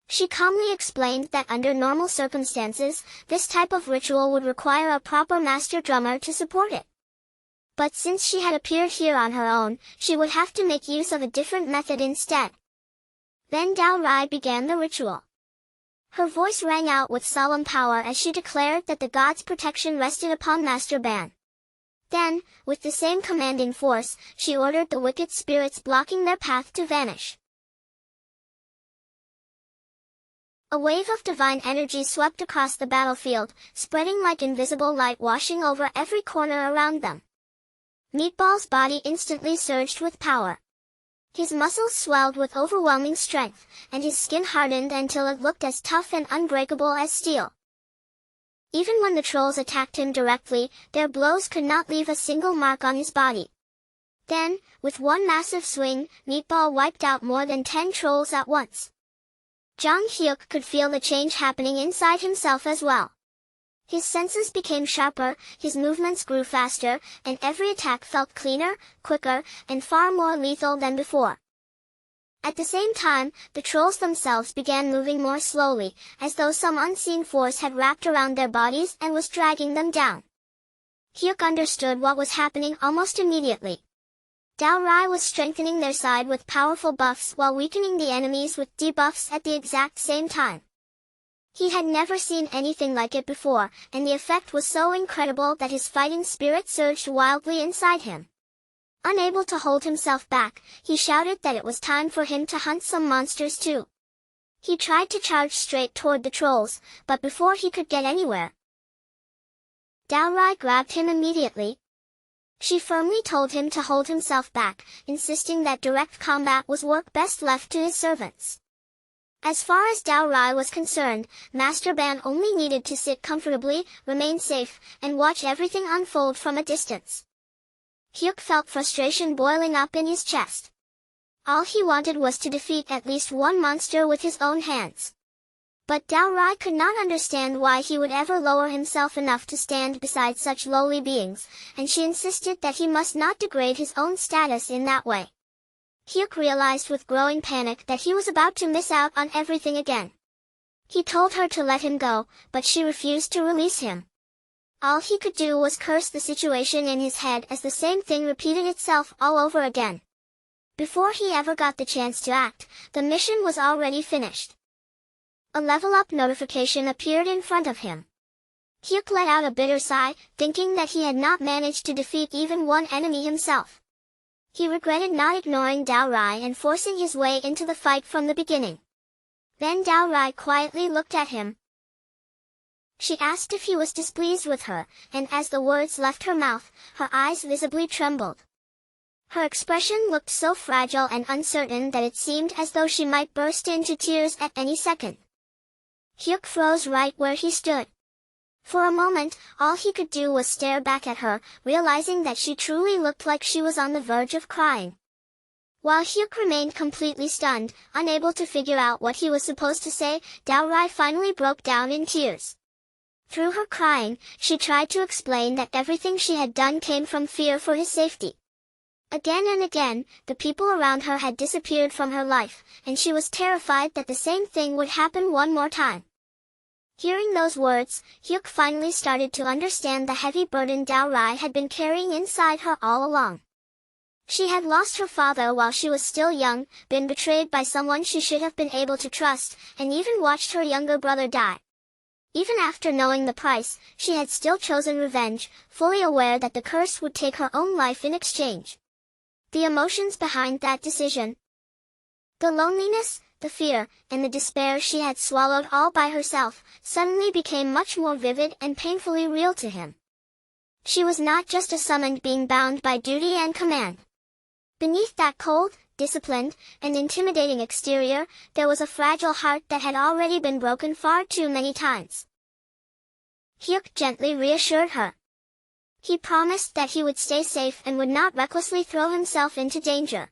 She calmly explained that under normal circumstances, this type of ritual would require a proper master drummer to support it. But since she had appeared here on her own, she would have to make use of a different method instead. Then Dao Rai began the ritual. Her voice rang out with solemn power as she declared that the god's protection rested upon Master Ban. Then, with the same commanding force, she ordered the wicked spirits blocking their path to vanish. A wave of divine energy swept across the battlefield, spreading like invisible light washing over every corner around them. Meatball's body instantly surged with power. His muscles swelled with overwhelming strength, and his skin hardened until it looked as tough and unbreakable as steel. Even when the trolls attacked him directly, their blows could not leave a single mark on his body. Then, with one massive swing, Meatball wiped out more than 10 trolls at once. Jang Hyuk could feel the change happening inside himself as well. His senses became sharper, his movements grew faster, and every attack felt cleaner, quicker, and far more lethal than before. At the same time, the trolls themselves began moving more slowly, as though some unseen force had wrapped around their bodies and was dragging them down. Hyuk understood what was happening almost immediately. Dao Rai was strengthening their side with powerful buffs while weakening the enemies with debuffs at the exact same time. He had never seen anything like it before, and the effect was so incredible that his fighting spirit surged wildly inside him. Unable to hold himself back, he shouted that it was time for him to hunt some monsters too. He tried to charge straight toward the trolls, but before he could get anywhere, Dao Rai grabbed him immediately. She firmly told him to hold himself back, insisting that direct combat was work best left to his servants. As far as Dao Rai was concerned, Master Ban only needed to sit comfortably, remain safe, and watch everything unfold from a distance. Hyuk felt frustration boiling up in his chest. All he wanted was to defeat at least one monster with his own hands. But Dao Rai could not understand why he would ever lower himself enough to stand beside such lowly beings, and she insisted that he must not degrade his own status in that way. Hyuk realized with growing panic that he was about to miss out on everything again. He told her to let him go, but she refused to release him. All he could do was curse the situation in his head as the same thing repeated itself all over again. Before he ever got the chance to act, the mission was already finished. A level-up notification appeared in front of him. Hyuk let out a bitter sigh, thinking that he had not managed to defeat even one enemy himself. He regretted not ignoring Dao Rai and forcing his way into the fight from the beginning. Then Dao Rai quietly looked at him. She asked if he was displeased with her, and as the words left her mouth, her eyes visibly trembled. Her expression looked so fragile and uncertain that it seemed as though she might burst into tears at any second. Hyuk froze right where he stood. For a moment, all he could do was stare back at her, realizing that she truly looked like she was on the verge of crying. While Hyuk remained completely stunned, unable to figure out what he was supposed to say, Dao Rai finally broke down in tears. Through her crying, she tried to explain that everything she had done came from fear for his safety. Again and again, the people around her had disappeared from her life, and she was terrified that the same thing would happen one more time. Hearing those words, Hyuk finally started to understand the heavy burden Dao Rai had been carrying inside her all along. She had lost her father while she was still young, been betrayed by someone she should have been able to trust, and even watched her younger brother die. Even after knowing the price, she had still chosen revenge, fully aware that the curse would take her own life in exchange. The emotions behind that decision, the loneliness, the fear, and the despair she had swallowed all by herself, suddenly became much more vivid and painfully real to him. She was not just a summoned being bound by duty and command. Beneath that cold, disciplined, and intimidating exterior, there was a fragile heart that had already been broken far too many times. Hyuk gently reassured her. He promised that he would stay safe and would not recklessly throw himself into danger.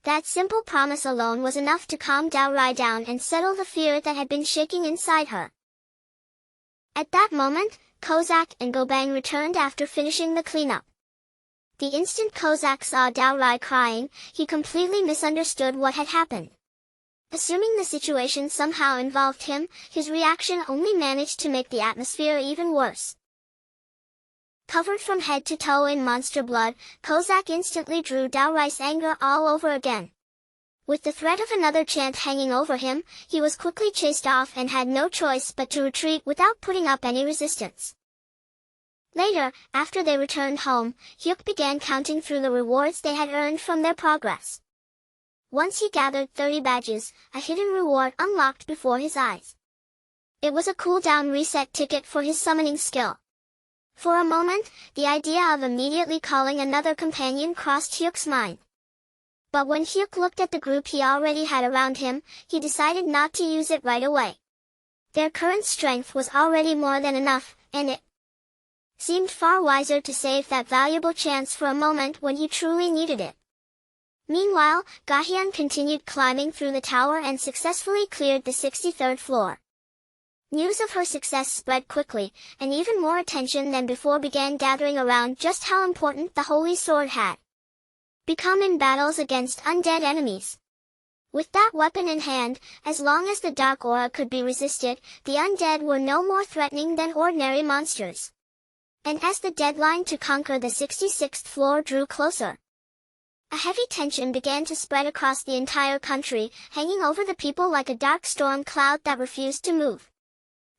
That simple promise alone was enough to calm Daorai down and settle the fear that had been shaking inside her. At that moment, Kozak and Gobang returned after finishing the cleanup. The instant Kozak saw Daorai crying, he completely misunderstood what had happened. Assuming the situation somehow involved him, his reaction only managed to make the atmosphere even worse. Covered from head to toe in monster blood, Kozak instantly drew Daorai's anger all over again. With the threat of another chant hanging over him, he was quickly chased off and had no choice but to retreat without putting up any resistance. Later, after they returned home, Hyuk began counting through the rewards they had earned from their progress. Once he gathered 30 badges, a hidden reward unlocked before his eyes. It was a cooldown reset ticket for his summoning skill. For a moment, the idea of immediately calling another companion crossed Hyuk's mind. But when Hyuk looked at the group he already had around him, he decided not to use it right away. Their current strength was already more than enough, and it seemed far wiser to save that valuable chance for a moment when he truly needed it. Meanwhile, Gahyun continued climbing through the tower and successfully cleared the 63rd floor. News of her success spread quickly, and even more attention than before began gathering around just how important the Holy Sword had become in battles against undead enemies. With that weapon in hand, as long as the dark aura could be resisted, the undead were no more threatening than ordinary monsters. And as the deadline to conquer the 66th floor drew closer, a heavy tension began to spread across the entire country, hanging over the people like a dark storm cloud that refused to move.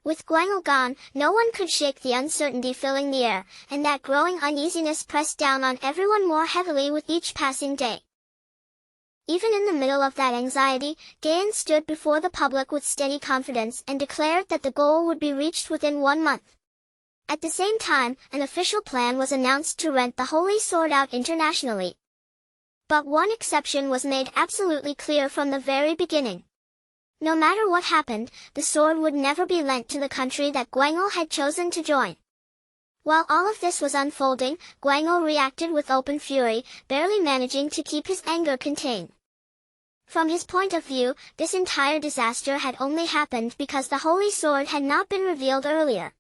With Gwaengul gone, no one could shake the uncertainty filling the air, and that growing uneasiness pressed down on everyone more heavily with each passing day. Even in the middle of that anxiety, Gaean stood before the public with steady confidence and declared that the goal would be reached within 1 month. At the same time, an official plan was announced to rent the Holy Sword out internationally. But one exception was made absolutely clear from the very beginning. No matter what happened, the sword would never be lent to the country that Gwaengul had chosen to join. While all of this was unfolding, Gwaengul reacted with open fury, barely managing to keep his anger contained. From his point of view, this entire disaster had only happened because the Holy Sword had not been revealed earlier.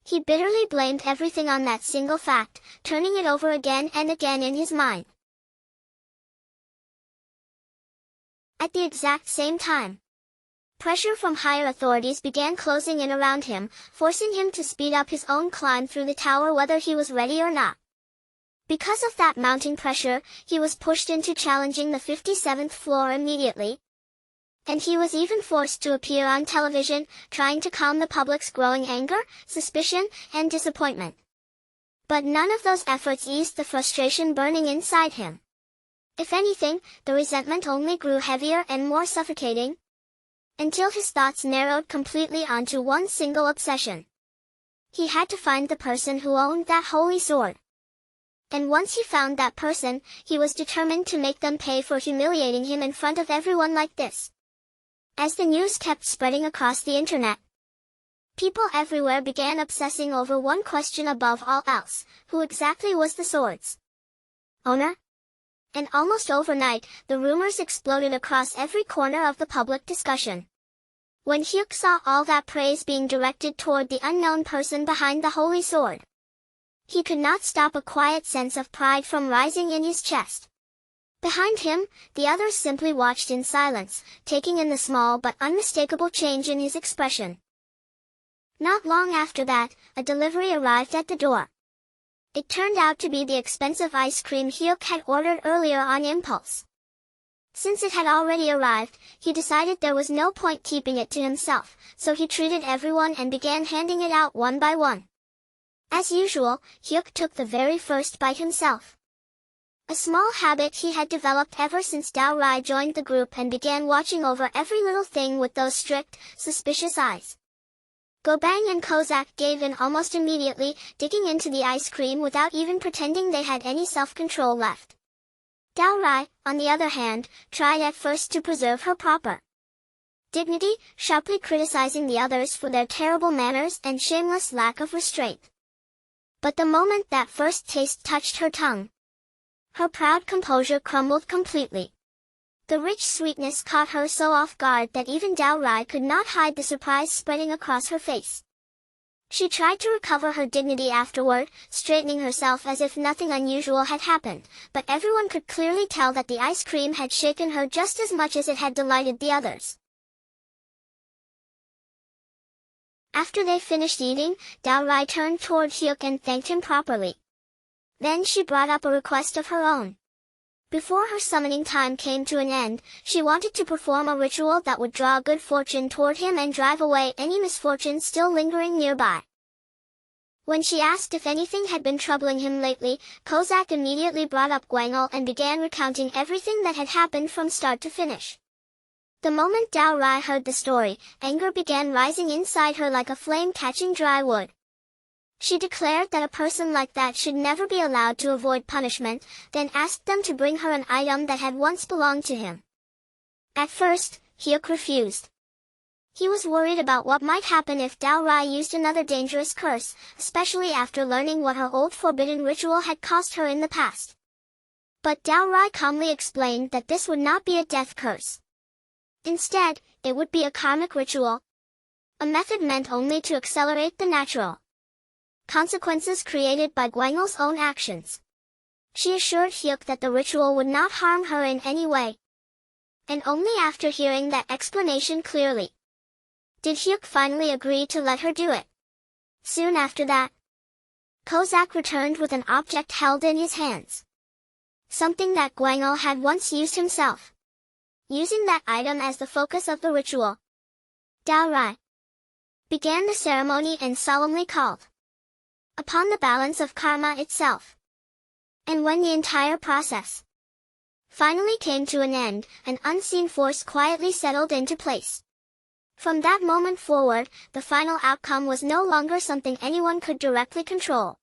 He bitterly blamed everything on that single fact, turning it over again and again in his mind. At the exact same time, pressure from higher authorities began closing in around him, forcing him to speed up his own climb through the tower whether he was ready or not. Because of that mounting pressure, he was pushed into challenging the 57th floor immediately. And he was even forced to appear on television, trying to calm the public's growing anger, suspicion, and disappointment. But none of those efforts eased the frustration burning inside him. If anything, the resentment only grew heavier and more suffocating, until his thoughts narrowed completely onto one single obsession. He had to find the person who owned that holy sword. And once he found that person, he was determined to make them pay for humiliating him in front of everyone like this. As the news kept spreading across the internet, people everywhere began obsessing over one question above all else: who exactly was the sword's owner? And almost overnight, the rumors exploded across every corner of the public discussion. When Hyuk saw all that praise being directed toward the unknown person behind the holy sword, he could not stop a quiet sense of pride from rising in his chest. Behind him, the others simply watched in silence, taking in the small but unmistakable change in his expression. Not long after that, a delivery arrived at the door. It turned out to be the expensive ice cream Hyuk had ordered earlier on impulse. Since it had already arrived, he decided there was no point keeping it to himself, so he treated everyone and began handing it out one by one. As usual, Hyuk took the very first bite himself. A small habit he had developed ever since Dao Rai joined the group and began watching over every little thing with those strict, suspicious eyes. Gobang and Kozak gave in almost immediately, digging into the ice cream without even pretending they had any self-control left. Dao Rai, on the other hand, tried at first to preserve her proper dignity, sharply criticizing the others for their terrible manners and shameless lack of restraint. But the moment that first taste touched her tongue, her proud composure crumbled completely. The rich sweetness caught her so off guard that even Dao Rai could not hide the surprise spreading across her face. She tried to recover her dignity afterward, straightening herself as if nothing unusual had happened, but everyone could clearly tell that the ice cream had shaken her just as much as it had delighted the others. After they finished eating, Dao Rai turned toward Hyuk and thanked him properly. Then she brought up a request of her own. Before her summoning time came to an end, she wanted to perform a ritual that would draw good fortune toward him and drive away any misfortune still lingering nearby. When she asked if anything had been troubling him lately, Kozak immediately brought up Gwangul and began recounting everything that had happened from start to finish. The moment Dao Rai heard the story, anger began rising inside her like a flame catching dry wood. She declared that a person like that should never be allowed to avoid punishment, then asked them to bring her an item that had once belonged to him. At first, Hyuk refused. He was worried about what might happen if Dao Rai used another dangerous curse, especially after learning what her old forbidden ritual had cost her in the past. But Dao Rai calmly explained that this would not be a death curse. Instead, it would be a karmic ritual, a method meant only to accelerate the natural consequences created by Gwangul's own actions. She assured Hyuk that the ritual would not harm her in any way. And only after hearing that explanation clearly did Hyuk finally agree to let her do it. Soon after that, Kozak returned with an object held in his hands. Something that Gwangul had once used himself. Using that item as the focus of the ritual, Dao Rai began the ceremony and solemnly called upon the balance of karma itself. And when the entire process finally came to an end, an unseen force quietly settled into place. From that moment forward, the final outcome was no longer something anyone could directly control.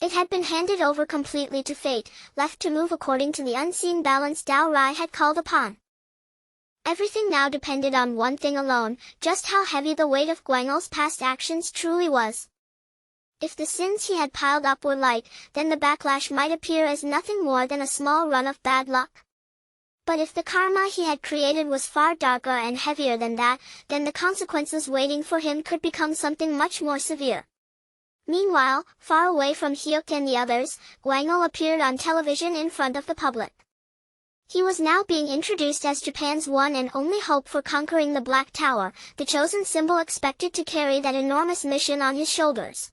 It had been handed over completely to fate, left to move according to the unseen balance Dao Rai had called upon. Everything now depended on one thing alone, just how heavy the weight of Gwangul's past actions truly was. If the sins he had piled up were light, then the backlash might appear as nothing more than a small run of bad luck. But if the karma he had created was far darker and heavier than that, then the consequences waiting for him could become something much more severe. Meanwhile, far away from Hyuk and the others, Gwangul appeared on television in front of the public. He was now being introduced as Japan's one and only hope for conquering the Black Tower, the chosen symbol expected to carry that enormous mission on his shoulders.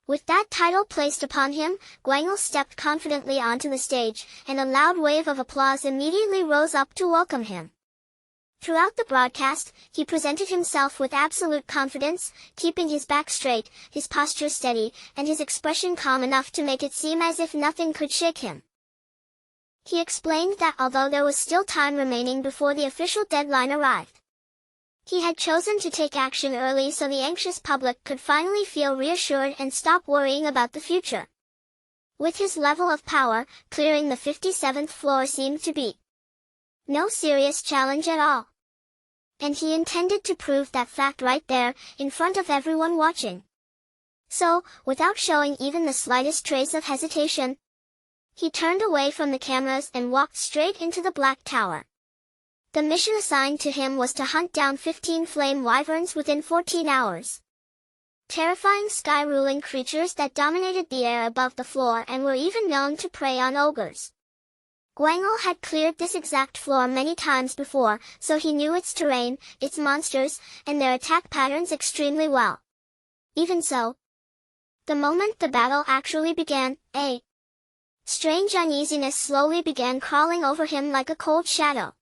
With that title placed upon him, Gwangul stepped confidently onto the stage, and a loud wave of applause immediately rose up to welcome him. Throughout the broadcast, he presented himself with absolute confidence, keeping his back straight, his posture steady, and his expression calm enough to make it seem as if nothing could shake him. He explained that although there was still time remaining before the official deadline arrived, he had chosen to take action early so the anxious public could finally feel reassured and stop worrying about the future. With his level of power, clearing the 57th floor seemed to be no serious challenge at all. And he intended to prove that fact right there, in front of everyone watching. So, without showing even the slightest trace of hesitation, he turned away from the cameras and walked straight into the Black Tower. The mission assigned to him was to hunt down 15 flame wyverns within 14 hours. Terrifying sky-ruling creatures that dominated the air above the floor and were even known to prey on ogres. Gwangul had cleared this exact floor many times before, so he knew its terrain, its monsters, and their attack patterns extremely well. Even so, the moment the battle actually began, a strange uneasiness slowly began crawling over him like a cold shadow.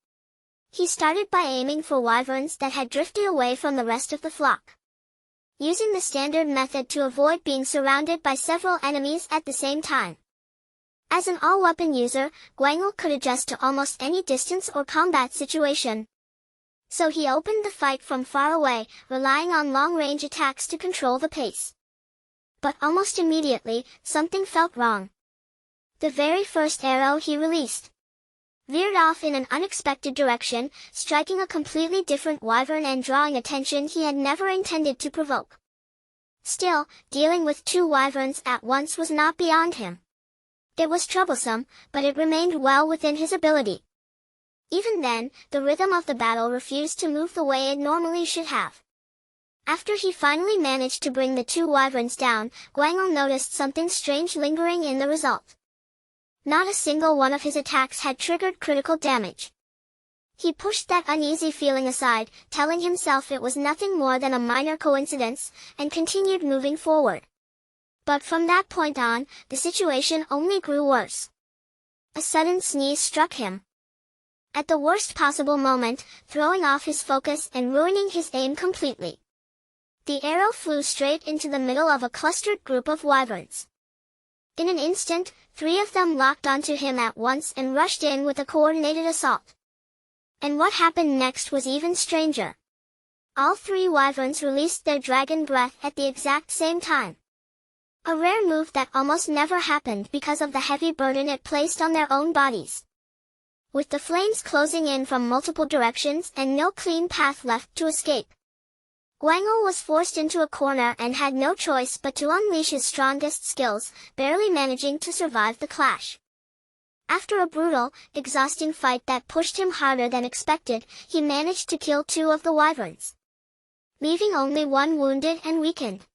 He started by aiming for wyverns that had drifted away from the rest of the flock, using the standard method to avoid being surrounded by several enemies at the same time. As an all-weapon user, Gwangul could adjust to almost any distance or combat situation. So he opened the fight from far away, relying on long-range attacks to control the pace. But almost immediately, something felt wrong. The very first arrow he released veered off in an unexpected direction, striking a completely different wyvern and drawing attention he had never intended to provoke. Still, dealing with two wyverns at once was not beyond him. It was troublesome, but it remained well within his ability. Even then, the rhythm of the battle refused to move the way it normally should have. After he finally managed to bring the two wyverns down, Gwango noticed something strange lingering in the result. Not a single one of his attacks had triggered critical damage. He pushed that uneasy feeling aside, telling himself it was nothing more than a minor coincidence, and continued moving forward. But from that point on, the situation only grew worse. A sudden sneeze struck him. At the worst possible moment, throwing off his focus and ruining his aim completely. The arrow flew straight into the middle of a clustered group of wyverns. In an instant, 3 of them locked onto him at once and rushed in with a coordinated assault. And what happened next was even stranger. All 3 wyverns released their dragon breath at the exact same time. A rare move that almost never happened because of the heavy burden it placed on their own bodies. With the flames closing in from multiple directions and no clean path left to escape, Gwango was forced into a corner and had no choice but to unleash his strongest skills, barely managing to survive the clash. After a brutal, exhausting fight that pushed him harder than expected, he managed to kill 2 of the wyverns, leaving only 1 wounded and weakened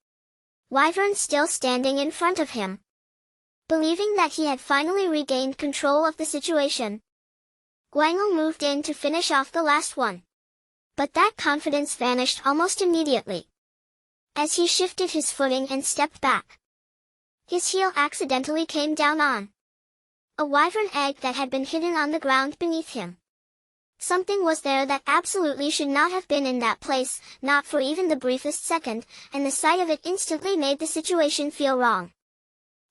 wyvern still standing in front of him. Believing that he had finally regained control of the situation, Gwango moved in to finish off the last one. But that confidence vanished almost immediately. As he shifted his footing and stepped back, his heel accidentally came down on a wyvern egg that had been hidden on the ground beneath him. Something was there that absolutely should not have been in that place, not for even the briefest second, and the sight of it instantly made the situation feel wrong.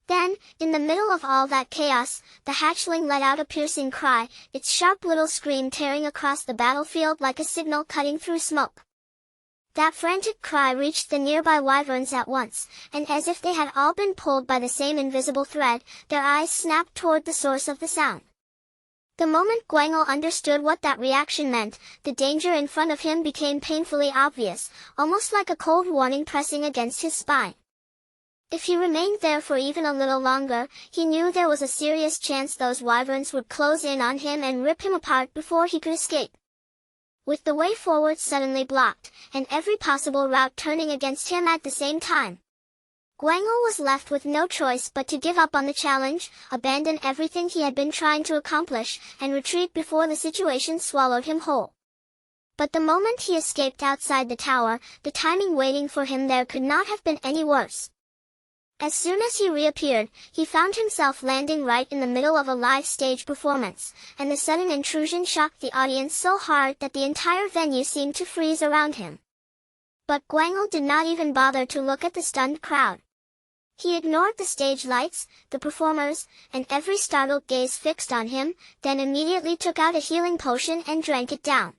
Then, in the middle of all that chaos, the hatchling let out a piercing cry, its sharp little scream tearing across the battlefield like a signal cutting through smoke. That frantic cry reached the nearby wyverns at once, and as if they had all been pulled by the same invisible thread, their eyes snapped toward the source of the sound. The moment Gwango understood what that reaction meant, the danger in front of him became painfully obvious, almost like a cold warning pressing against his spine. If he remained there for even a little longer, he knew there was a serious chance those wyverns would close in on him and rip him apart before he could escape. With the way forward suddenly blocked, and every possible route turning against him at the same time, Gwango was left with no choice but to give up on the challenge, abandon everything he had been trying to accomplish, and retreat before the situation swallowed him whole. But the moment he escaped outside the tower, the timing waiting for him there could not have been any worse. As soon as he reappeared, he found himself landing right in the middle of a live stage performance, and the sudden intrusion shocked the audience so hard that the entire venue seemed to freeze around him. But Gwango did not even bother to look at the stunned crowd. He ignored the stage lights, the performers, and every startled gaze fixed on him, then immediately took out a healing potion and drank it down.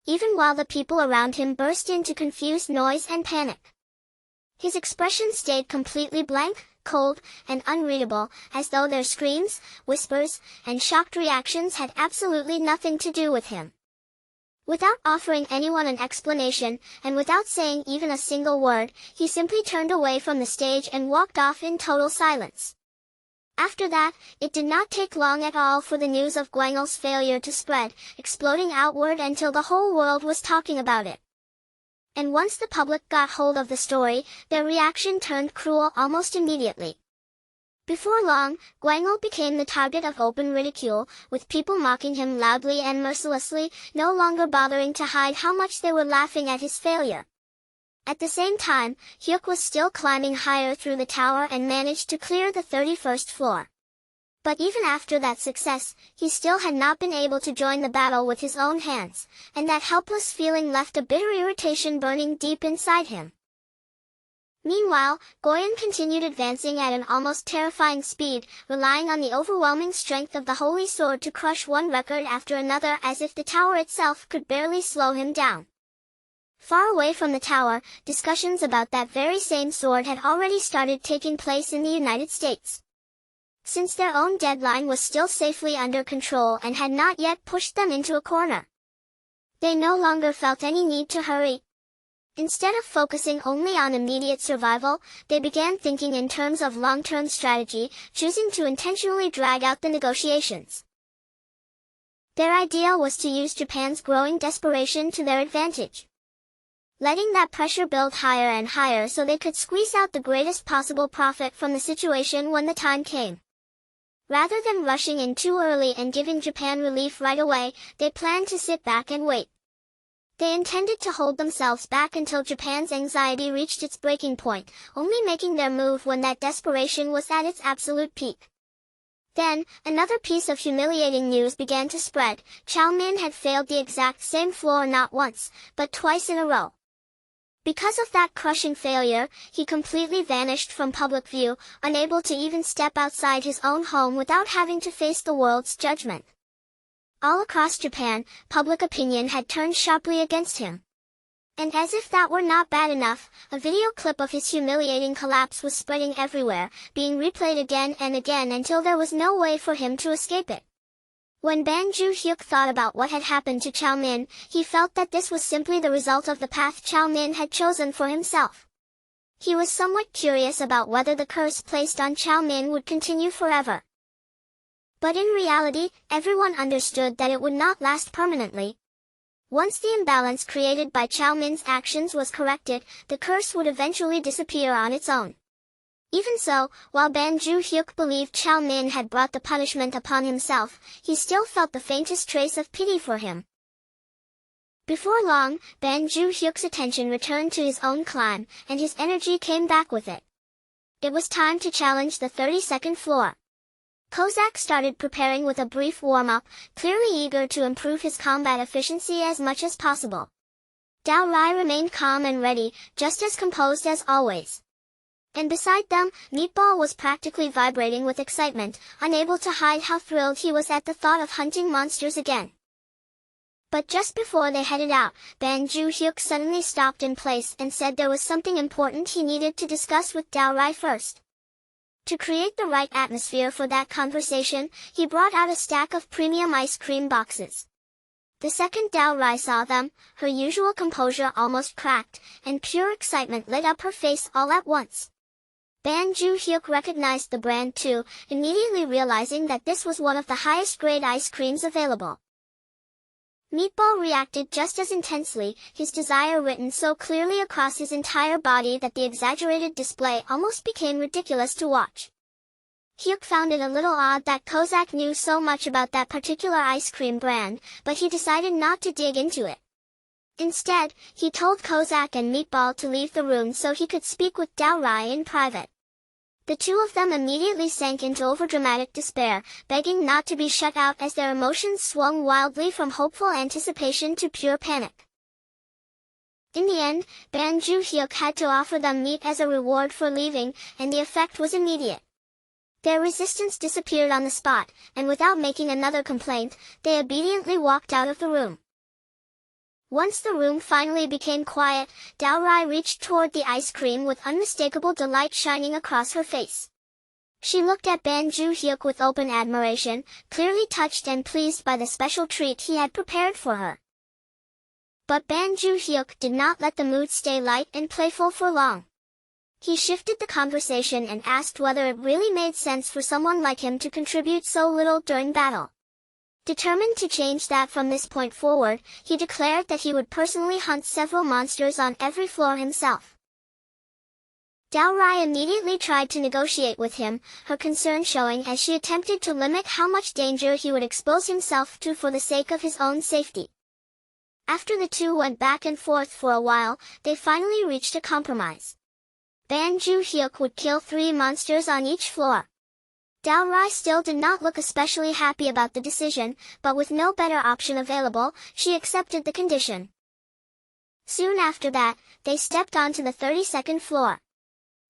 Even while the people around him burst into confused noise and panic, his expression stayed completely blank, cold, and unreadable, as though their screams, whispers, and shocked reactions had absolutely nothing to do with him. Without offering anyone an explanation, and without saying even a single word, he simply turned away from the stage and walked off in total silence. After that, it did not take long at all for the news of Gwango's failure to spread, exploding outward until the whole world was talking about it. And once the public got hold of the story, their reaction turned cruel almost immediately. Before long, Gwango became the target of open ridicule, with people mocking him loudly and mercilessly, no longer bothering to hide how much they were laughing at his failure. At the same time, Hyuk was still climbing higher through the tower and managed to clear the 31st floor. But even after that success, he still had not been able to join the battle with his own hands, and that helpless feeling left a bitter irritation burning deep inside him. Meanwhile, Goyen continued advancing at an almost terrifying speed, relying on the overwhelming strength of the holy sword to crush one record after another as if the tower itself could barely slow him down. Far away from the tower, discussions about that very same sword had already started taking place in the United States. since their own deadline was still safely under control and had not yet pushed them into a corner. They no longer felt any need to hurry. Instead of focusing only on immediate survival, they began thinking in terms of long-term strategy, choosing to intentionally drag out the negotiations. Their idea was to use Japan's growing desperation to their advantage, letting that pressure build higher and higher so they could squeeze out the greatest possible profit from the situation when the time came. Rather than rushing in too early and giving Japan relief right away, they planned to sit back and wait. They intended to hold themselves back until Japan's anxiety reached its breaking point, only making their move when that desperation was at its absolute peak. Then, another piece of humiliating news began to spread. Chow Min had failed the exact same floor not once, but twice in a row. Because of that crushing failure, he completely vanished from public view, unable to even step outside his own home without having to face the world's judgment. All across Japan, public opinion had turned sharply against him. And as if that were not bad enough, a video clip of his humiliating collapse was spreading everywhere, being replayed again and again until there was no way for him to escape it. When Ban Ju-hyuk thought about what had happened to Chow Min, he felt that this was simply the result of the path Chow Min had chosen for himself. He was somewhat curious about whether the curse placed on Chow Min would continue forever. But in reality, everyone understood that it would not last permanently. Once the imbalance created by Chow Min's actions was corrected, the curse would eventually disappear on its own. Even so, while Ban Ju-hyuk believed Chow Min had brought the punishment upon himself, he still felt the faintest trace of pity for him. Before long, Ban Ju-hyuk's attention returned to his own climb, and his energy came back with it. It was time to challenge the 32nd floor. Kozak started preparing with a brief warm-up, clearly eager to improve his combat efficiency as much as possible. Dao Rai remained calm and ready, just as composed as always. And beside them, Meatball was practically vibrating with excitement, unable to hide how thrilled he was at the thought of hunting monsters again. But just before they headed out, Ban Ju-hyuk suddenly stopped in place and said there was something important he needed to discuss with Dao Rai first. To create the right atmosphere for that conversation, he brought out a stack of premium ice cream boxes. The second Dao Rai saw them, her usual composure almost cracked, and pure excitement lit up her face all at once. Ban Ju-hyuk recognized the brand too, immediately realizing that this was one of the highest-grade ice creams available. Meatball reacted just as intensely, his desire written so clearly across his entire body that the exaggerated display almost became ridiculous to watch. Hyuk found it a little odd that Kozak knew so much about that particular ice cream brand, but he decided not to dig into it. Instead, he told Kozak and Meatball to leave the room so he could speak with Dao Rai in private. The two of them immediately sank into overdramatic despair, begging not to be shut out as their emotions swung wildly from hopeful anticipation to pure panic. In the end, Ban Ju-hyuk had to offer them meat as a reward for leaving, and the effect was immediate. Their resistance disappeared on the spot, and without making another complaint, they obediently walked out of the room. Once the room finally became quiet, Dao Rai reached toward the ice cream with unmistakable delight shining across her face. She looked at Ban Ju-hyuk with open admiration, clearly touched and pleased by the special treat he had prepared for her. But Ban Ju-hyuk did not let the mood stay light and playful for long. He shifted the conversation and asked whether it really made sense for someone like him to contribute so little during battle. Determined to change that from this point forward, he declared that he would personally hunt several monsters on every floor himself. Dao Rai immediately tried to negotiate with him, her concern showing as she attempted to limit how much danger he would expose himself to for the sake of his own safety. After the two went back and forth for a while, they finally reached a compromise. Ban Ju-hyuk would kill 3 monsters on each floor. Dao Rai still did not look especially happy about the decision, but with no better option available, she accepted the condition. Soon after that, they stepped onto the 32nd floor.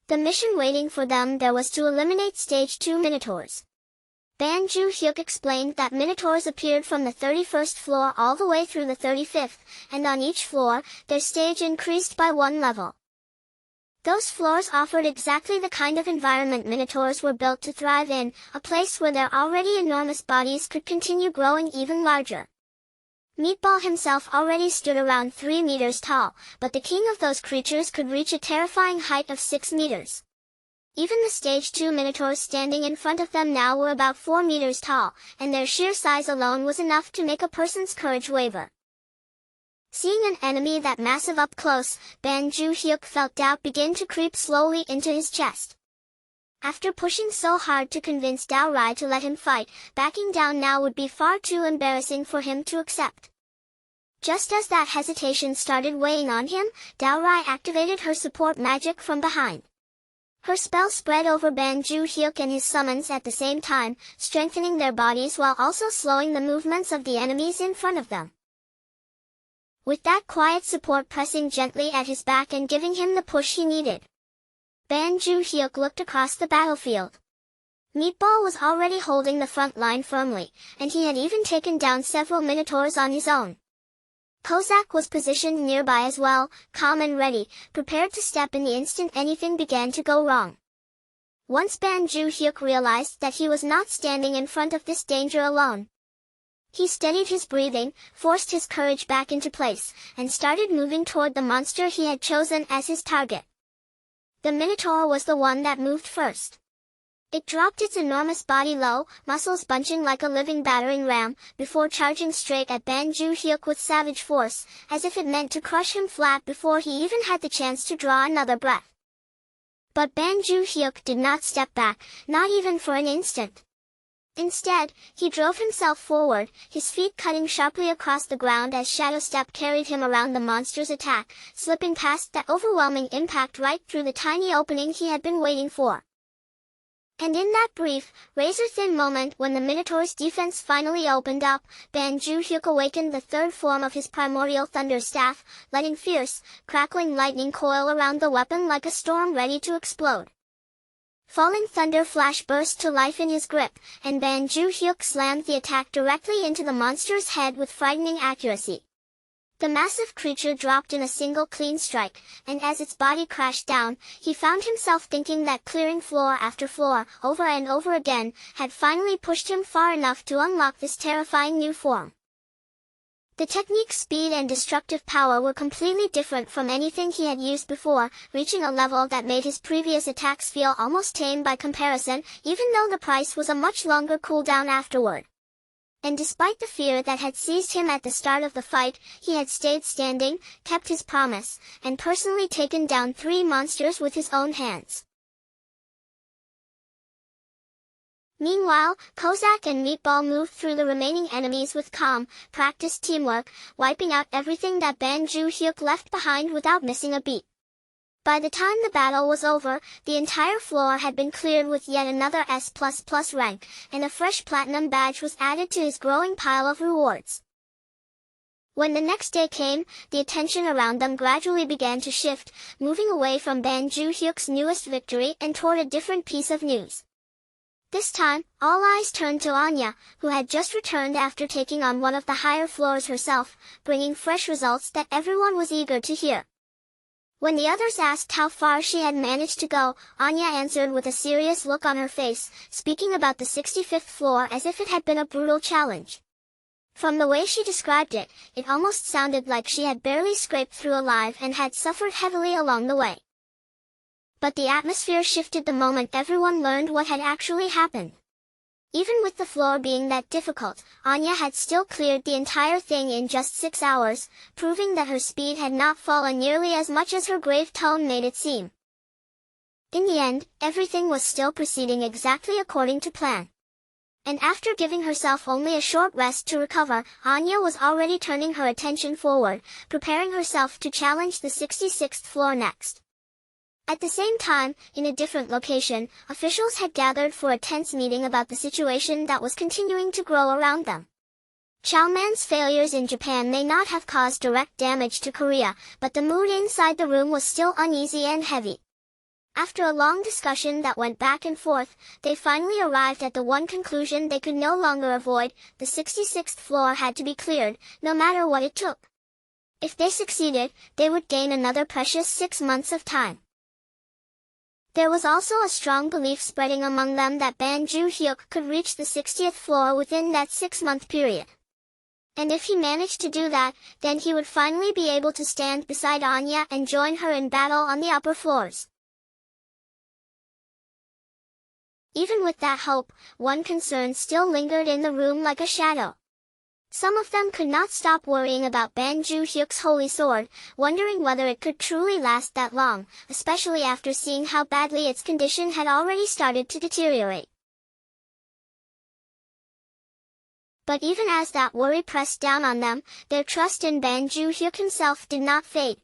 The mission waiting for them there was to eliminate Stage 2 Minotaurs. Ban Ju-hyuk explained that Minotaurs appeared from the 31st floor all the way through the 35th, and on each floor, their stage increased by 1 level. Those floors offered exactly the kind of environment minotaurs were built to thrive in, a place where their already enormous bodies could continue growing even larger. Meatball himself already stood around 3 meters tall, but the king of those creatures could reach a terrifying height of 6 meters. Even the stage 2 minotaurs standing in front of them now were about 4 meters tall, and their sheer size alone was enough to make a person's courage waver. Seeing an enemy that massive up close, Ban Ju-hyuk felt doubt begin to creep slowly into his chest. After pushing so hard to convince Dao Rai to let him fight, backing down now would be far too embarrassing for him to accept. Just as that hesitation started weighing on him, Dao Rai activated her support magic from behind. Her spell spread over Ban Ju-hyuk and his summons at the same time, strengthening their bodies while also slowing the movements of the enemies in front of them. With that quiet support pressing gently at his back and giving him the push he needed, Ban Ju-hyuk looked across the battlefield. Meatball was already holding the front line firmly, and he had even taken down several minotaurs on his own. Kozak was positioned nearby as well, calm and ready, prepared to step in the instant anything began to go wrong. Once Ban Ju-hyuk realized that he was not standing in front of this danger alone, he steadied his breathing, forced his courage back into place, and started moving toward the monster he had chosen as his target. The minotaur was the one that moved first. It dropped its enormous body low, muscles bunching like a living battering ram, before charging straight at Ban Ju-hyuk with savage force, as if it meant to crush him flat before he even had the chance to draw another breath. But Ban Ju-hyuk did not step back, not even for an instant. Instead, he drove himself forward, his feet cutting sharply across the ground as Shadow Step carried him around the monster's attack, slipping past that overwhelming impact right through the tiny opening he had been waiting for. And in that brief, razor-thin moment when the Minotaur's defense finally opened up, Ban Ju-hyuk awakened the third form of his primordial thunder staff, letting fierce, crackling lightning coil around the weapon like a storm ready to explode. Falling thunder flash burst to life in his grip, and Ban Ju-hyuk slammed the attack directly into the monster's head with frightening accuracy. The massive creature dropped in a single clean strike, and as its body crashed down, he found himself thinking that clearing floor after floor, over and over again, had finally pushed him far enough to unlock this terrifying new form. The technique's speed and destructive power were completely different from anything he had used before, reaching a level that made his previous attacks feel almost tame by comparison, even though the price was a much longer cooldown afterward. And despite the fear that had seized him at the start of the fight, he had stayed standing, kept his promise, and personally taken down 3 monsters with his own hands. Meanwhile, Kozak and Meatball moved through the remaining enemies with calm, practiced teamwork, wiping out everything that Ban Ju-hyuk left behind without missing a beat. By the time the battle was over, the entire floor had been cleared with yet another S++ rank, and a fresh platinum badge was added to his growing pile of rewards. When the next day came, the attention around them gradually began to shift, moving away from Ban Ju-hyuk's newest victory and toward a different piece of news. This time, all eyes turned to Anya, who had just returned after taking on one of the higher floors herself, bringing fresh results that everyone was eager to hear. When the others asked how far she had managed to go, Anya answered with a serious look on her face, speaking about the 65th floor as if it had been a brutal challenge. From the way she described it, it almost sounded like she had barely scraped through alive and had suffered heavily along the way. But the atmosphere shifted the moment everyone learned what had actually happened. Even with the floor being that difficult, Anya had still cleared the entire thing in just 6 hours, proving that her speed had not fallen nearly as much as her grave tone made it seem. In the end, everything was still proceeding exactly according to plan. And after giving herself only a short rest to recover, Anya was already turning her attention forward, preparing herself to challenge the 66th floor next. At the same time, in a different location, officials had gathered for a tense meeting about the situation that was continuing to grow around them. Chowman's failures in Japan may not have caused direct damage to Korea, but the mood inside the room was still uneasy and heavy. After a long discussion that went back and forth, they finally arrived at the one conclusion they could no longer avoid: the 66th floor had to be cleared, no matter what it took. If they succeeded, they would gain another precious 6 months of time. There was also a strong belief spreading among them that Ban Ju-hyuk could reach the 60th floor within that 6-month period. And if he managed to do that, then he would finally be able to stand beside Anya and join her in battle on the upper floors. Even with that hope, one concern still lingered in the room like a shadow. Some of them could not stop worrying about Ban Ju-hyuk's holy sword, wondering whether it could truly last that long, especially after seeing how badly its condition had already started to deteriorate. But even as that worry pressed down on them, their trust in Ban Ju-hyuk himself did not fade.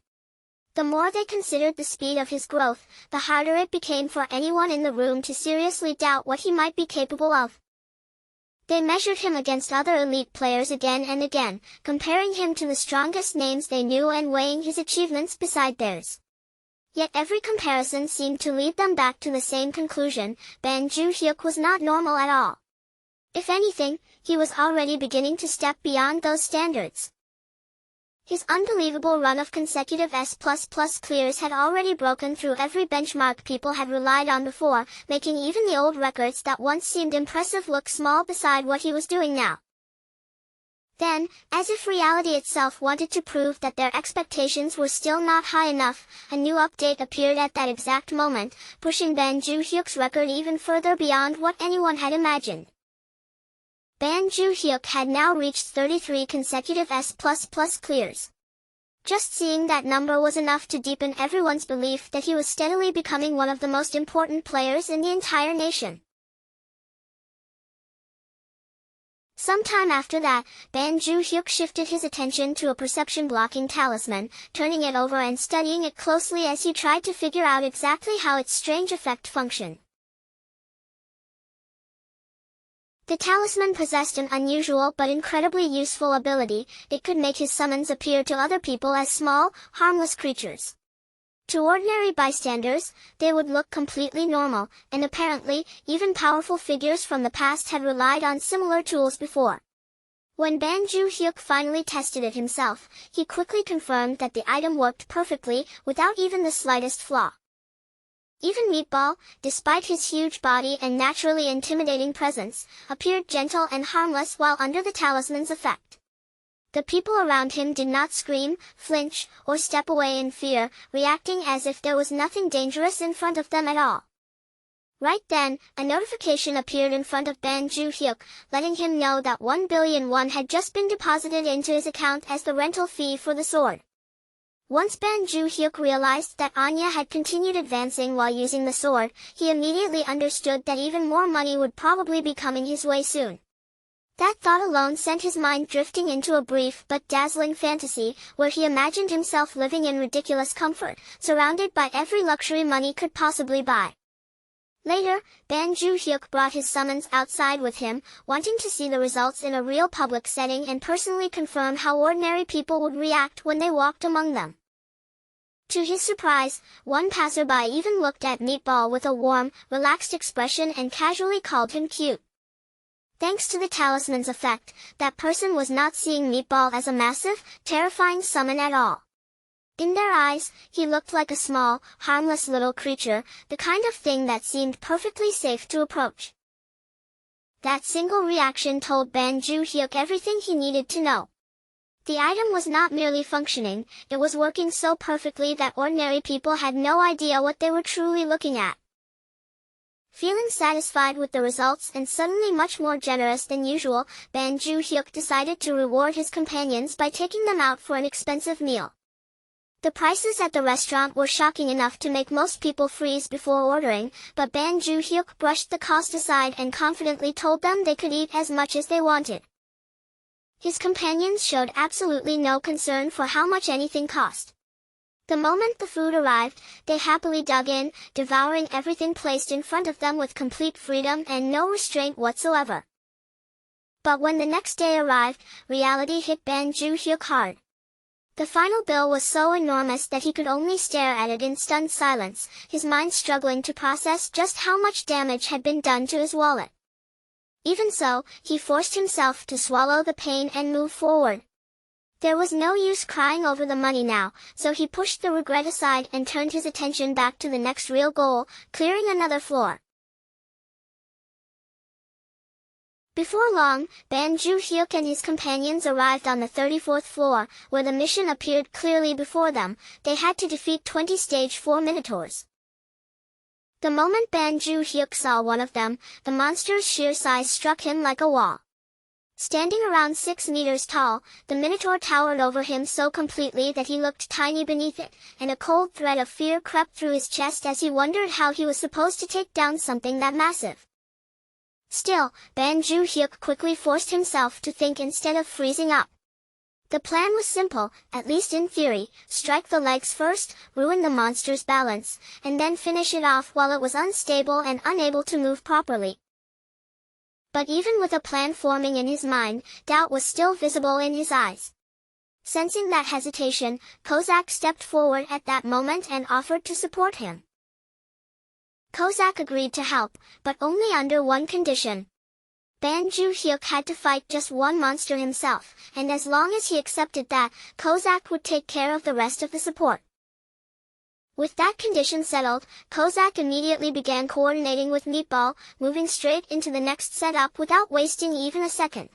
The more they considered the speed of his growth, the harder it became for anyone in the room to seriously doubt what he might be capable of. They measured him against other elite players again and again, comparing him to the strongest names they knew and weighing his achievements beside theirs. Yet every comparison seemed to lead them back to the same conclusion: Ban Ju-hyuk was not normal at all. If anything, he was already beginning to step beyond those standards. His unbelievable run of consecutive S++ clears had already broken through every benchmark people had relied on before, making even the old records that once seemed impressive look small beside what he was doing now. Then, as if reality itself wanted to prove that their expectations were still not high enough, a new update appeared at that exact moment, pushing Ban Ju-hyuk's record even further beyond what anyone had imagined. Ban Ju-hyuk had now reached 33 consecutive S++ clears. Just seeing that number was enough to deepen everyone's belief that he was steadily becoming one of the most important players in the entire nation. Sometime after that, Ban Ju-hyuk shifted his attention to a perception-blocking talisman, turning it over and studying it closely as he tried to figure out exactly how its strange effect functioned. The talisman possessed an unusual but incredibly useful ability: it could make his summons appear to other people as small, harmless creatures. To ordinary bystanders, they would look completely normal, and apparently, even powerful figures from the past had relied on similar tools before. When Ban Ju-hyuk finally tested it himself, he quickly confirmed that the item worked perfectly, without even the slightest flaw. Even Meatball, despite his huge body and naturally intimidating presence, appeared gentle and harmless while under the talisman's effect. The people around him did not scream, flinch, or step away in fear, reacting as if there was nothing dangerous in front of them at all. Right then, a notification appeared in front of Ban Ju-hyuk, letting him know that 1 billion won had just been deposited into his account as the rental fee for the sword. Once Ban Ju-hyuk realized that Anya had continued advancing while using the sword, he immediately understood that even more money would probably be coming his way soon. That thought alone sent his mind drifting into a brief but dazzling fantasy, where he imagined himself living in ridiculous comfort, surrounded by every luxury money could possibly buy. Later, Ban Ju-hyuk brought his summons outside with him, wanting to see the results in a real public setting and personally confirm how ordinary people would react when they walked among them. To his surprise, one passerby even looked at Meatball with a warm, relaxed expression and casually called him cute. Thanks to the talisman's effect, that person was not seeing Meatball as a massive, terrifying summon at all. In their eyes, he looked like a small, harmless little creature, the kind of thing that seemed perfectly safe to approach. That single reaction told Ban Ju-hyuk everything he needed to know. The item was not merely functioning, it was working so perfectly that ordinary people had no idea what they were truly looking at. Feeling satisfied with the results and suddenly much more generous than usual, Ban Ju-hyuk decided to reward his companions by taking them out for an expensive meal. The prices at the restaurant were shocking enough to make most people freeze before ordering, but Ban Ju-hyuk brushed the cost aside and confidently told them they could eat as much as they wanted. His companions showed absolutely no concern for how much anything cost. The moment the food arrived, they happily dug in, devouring everything placed in front of them with complete freedom and no restraint whatsoever. But when the next day arrived, reality hit Ban Ju-hyuk hard. The final bill was so enormous that he could only stare at it in stunned silence, his mind struggling to process just how much damage had been done to his wallet. Even so, he forced himself to swallow the pain and move forward. There was no use crying over the money now, so he pushed the regret aside and turned his attention back to the next real goal, clearing another floor. Before long, Ban Ju-hyuk and his companions arrived on the 34th floor, where the mission appeared clearly before them. They had to defeat 20 Stage 4 Minotaurs. The moment Ban Ju-hyuk saw one of them, the monster's sheer size struck him like a wall. Standing around 6 meters tall, the Minotaur towered over him so completely that he looked tiny beneath it, and a cold thread of fear crept through his chest as he wondered how he was supposed to take down something that massive. Still, Ban Ju-hyuk quickly forced himself to think instead of freezing up. The plan was simple, at least in theory: strike the legs first, ruin the monster's balance, and then finish it off while it was unstable and unable to move properly. But even with a plan forming in his mind, doubt was still visible in his eyes. Sensing that hesitation, Kozak stepped forward at that moment and offered to support him. Kozak agreed to help, but only under one condition. Ban Ju-hyuk had to fight just one monster himself, and as long as he accepted that, Kozak would take care of the rest of the support. With that condition settled, Kozak immediately began coordinating with Meatball, moving straight into the next setup without wasting even a second.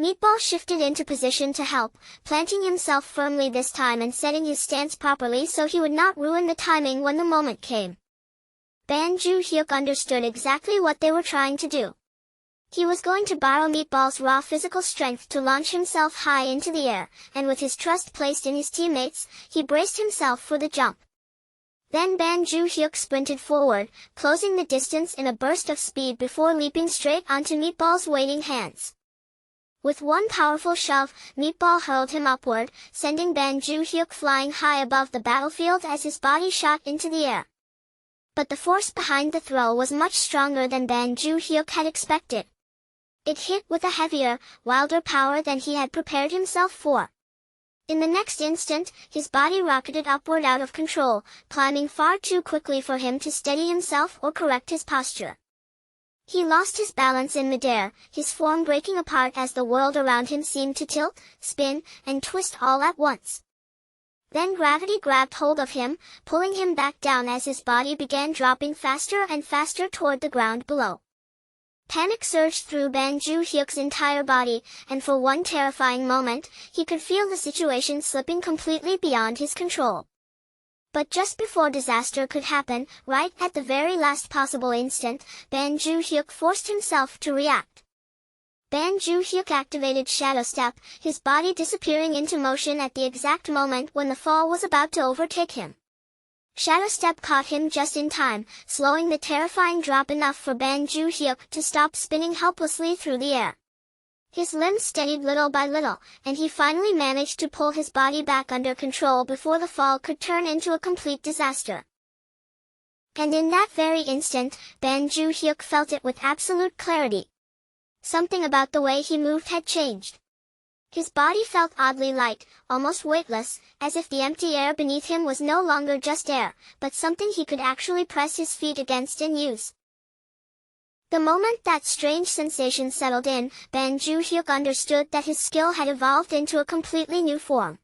Meatball shifted into position to help, planting himself firmly this time and setting his stance properly so he would not ruin the timing when the moment came. Ban Ju-hyuk understood exactly what they were trying to do. He was going to borrow Meatball's raw physical strength to launch himself high into the air, and with his trust placed in his teammates, he braced himself for the jump. Then Ban Ju-hyuk sprinted forward, closing the distance in a burst of speed before leaping straight onto Meatball's waiting hands. With one powerful shove, Meatball hurled him upward, sending Ban Ju-hyuk flying high above the battlefield as his body shot into the air. But the force behind the throw was much stronger than Ban Ju-hyuk had expected. It hit with a heavier, wilder power than he had prepared himself for. In the next instant, his body rocketed upward out of control, climbing far too quickly for him to steady himself or correct his posture. He lost his balance in midair, his form breaking apart as the world around him seemed to tilt, spin, and twist all at once. Then gravity grabbed hold of him, pulling him back down as his body began dropping faster and faster toward the ground below. Panic surged through Ban Ju-hyuk's entire body, and for one terrifying moment, he could feel the situation slipping completely beyond his control. But just before disaster could happen, right at the very last possible instant, Ban Ju-hyuk forced himself to react. Ban Ju-hyuk activated Shadow Step, his body disappearing into motion at the exact moment when the fall was about to overtake him. Shadow Step caught him just in time, slowing the terrifying drop enough for Ban Ju-hyuk to stop spinning helplessly through the air. His limbs steadied little by little, and he finally managed to pull his body back under control before the fall could turn into a complete disaster. And in that very instant, Ban Ju-hyuk felt it with absolute clarity. Something about the way he moved had changed. His body felt oddly light, almost weightless, as if the empty air beneath him was no longer just air, but something he could actually press his feet against and use. The moment that strange sensation settled in, Ban Ju-hyuk understood that his skill had evolved into a completely new form.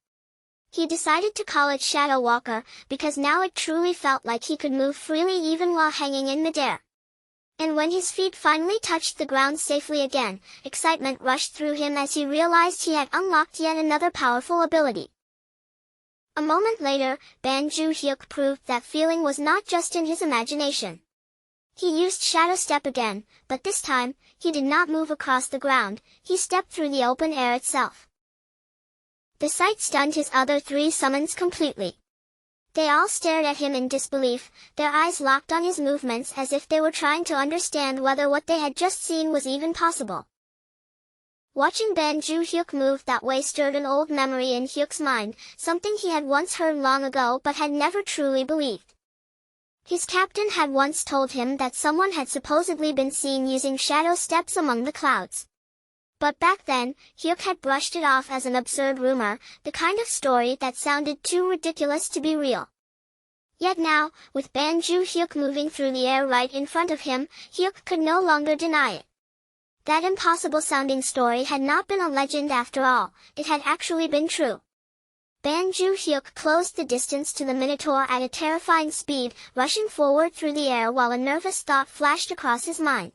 He decided to call it Shadow Walker, because now it truly felt like he could move freely even while hanging in midair. And when his feet finally touched the ground safely again, excitement rushed through him as he realized he had unlocked yet another powerful ability. A moment later, Ban Ju-hyuk proved that feeling was not just in his imagination. He used Shadow Step again, but this time, he did not move across the ground, he stepped through the open air itself. The sight stunned his other 3 summons completely. They all stared at him in disbelief, their eyes locked on his movements as if they were trying to understand whether what they had just seen was even possible. Watching Ban Ju-hyuk move that way stirred an old memory in Hyuk's mind, something he had once heard long ago but had never truly believed. His captain had once told him that someone had supposedly been seen using shadow steps among the clouds. But back then, Hyuk had brushed it off as an absurd rumor, the kind of story that sounded too ridiculous to be real. Yet now, with Ban Ju-hyuk moving through the air right in front of him, Hyuk could no longer deny it. That impossible-sounding story had not been a legend after all, it had actually been true. Ban Ju-hyuk closed the distance to the Minotaur at a terrifying speed, rushing forward through the air while a nervous thought flashed across his mind.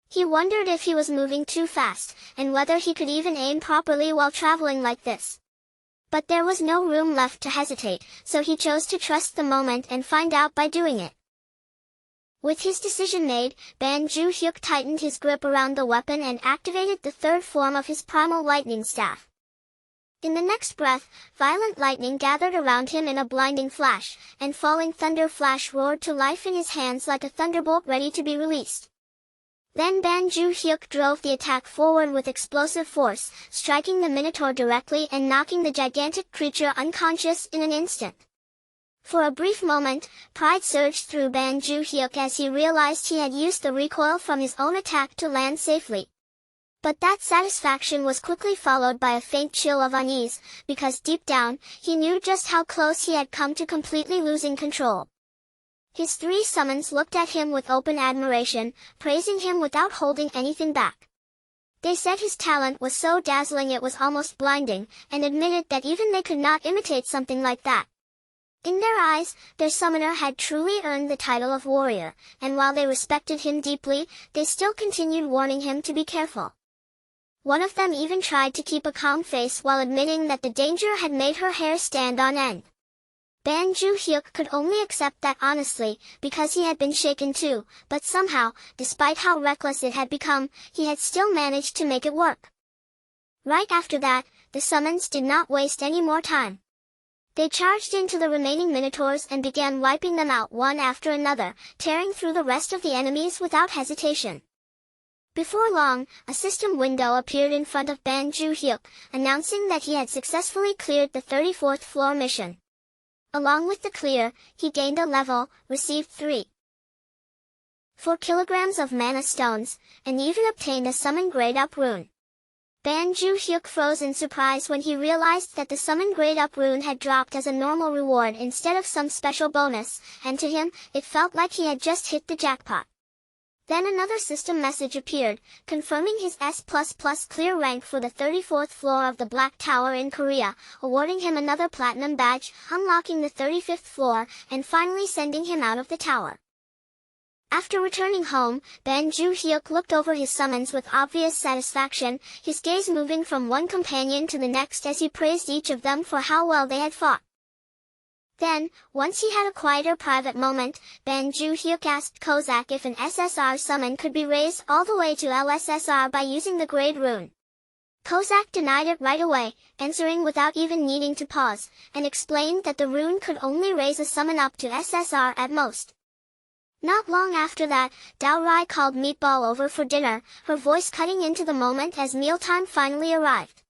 He wondered if he was moving too fast, and whether he could even aim properly while traveling like this. But there was no room left to hesitate, so he chose to trust the moment and find out by doing it. With his decision made, Ban Ju-hyuk tightened his grip around the weapon and activated the third form of his primal lightning staff. In the next breath, violent lightning gathered around him in a blinding flash, and falling thunder flash roared to life in his hands like a thunderbolt ready to be released. Then Ban Ju-hyuk drove the attack forward with explosive force, striking the Minotaur directly and knocking the gigantic creature unconscious in an instant. For a brief moment, pride surged through Ban Ju-hyuk as he realized he had used the recoil from his own attack to land safely. But that satisfaction was quickly followed by a faint chill of unease, because deep down, he knew just how close he had come to completely losing control. His three summons looked at him with open admiration, praising him without holding anything back. They said his talent was so dazzling it was almost blinding, and admitted that even they could not imitate something like that. In their eyes, their summoner had truly earned the title of warrior, and while they respected him deeply, they still continued warning him to be careful. One of them even tried to keep a calm face while admitting that the danger had made her hair stand on end. Ban Ju-hyuk could only accept that honestly, because he had been shaken too, but somehow, despite how reckless it had become, he had still managed to make it work. Right after that, the summons did not waste any more time. They charged into the remaining Minotaurs and began wiping them out one after another, tearing through the rest of the enemies without hesitation. Before long, a system window appeared in front of Ban Ju-hyuk, announcing that he had successfully cleared the 34th floor mission. Along with the clear, he gained a level, received 4 kilograms of mana stones, and even obtained a summon grade-up rune. Ban Ju-hyuk froze in surprise when he realized that the summon grade-up rune had dropped as a normal reward instead of some special bonus, and to him, it felt like he had just hit the jackpot. Then another system message appeared, confirming his S++ clear rank for the 34th floor of the Black Tower in Korea, awarding him another platinum badge, unlocking the 35th floor, and finally sending him out of the tower. After returning home, Ban Ju-hyuk looked over his summons with obvious satisfaction, his gaze moving from one companion to the next as he praised each of them for how well they had fought. Then, once he had a quieter private moment, Ban Ju-hyuk asked Kozak if an SSR summon could be raised all the way to LSSR by using the grade rune. Kozak denied it right away, answering without even needing to pause, and explained that the rune could only raise a summon up to SSR at most. Not long after that, Dao Rai called Meatball over for dinner, her voice cutting into the moment as mealtime finally arrived.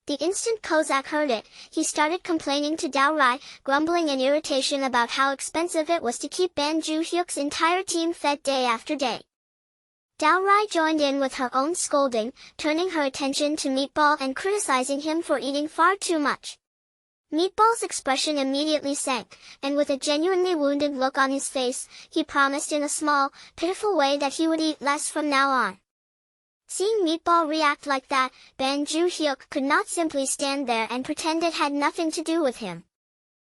The instant Kozak heard it, he started complaining to Dao Rai, grumbling in irritation about how expensive it was to keep Ban Ju-hyuk's entire team fed day after day. Dao Rai joined in with her own scolding, turning her attention to Meatball and criticizing him for eating far too much. Meatball's expression immediately sank, and with a genuinely wounded look on his face, he promised in a small, pitiful way that he would eat less from now on. Seeing Meatball react like that, Ban Ju-hyuk could not simply stand there and pretend it had nothing to do with him.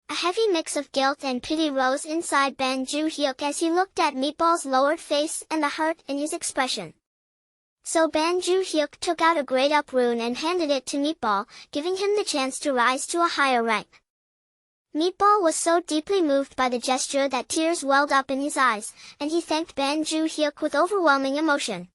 A heavy mix of guilt and pity rose inside Ban Ju-hyuk as he looked at Meatball's lowered face and the hurt in his expression. So Ban Ju-hyuk took out a grade-up rune and handed it to Meatball, giving him the chance to rise to a higher rank. Meatball was so deeply moved by the gesture that tears welled up in his eyes, and he thanked Ban Ju-hyuk with overwhelming emotion.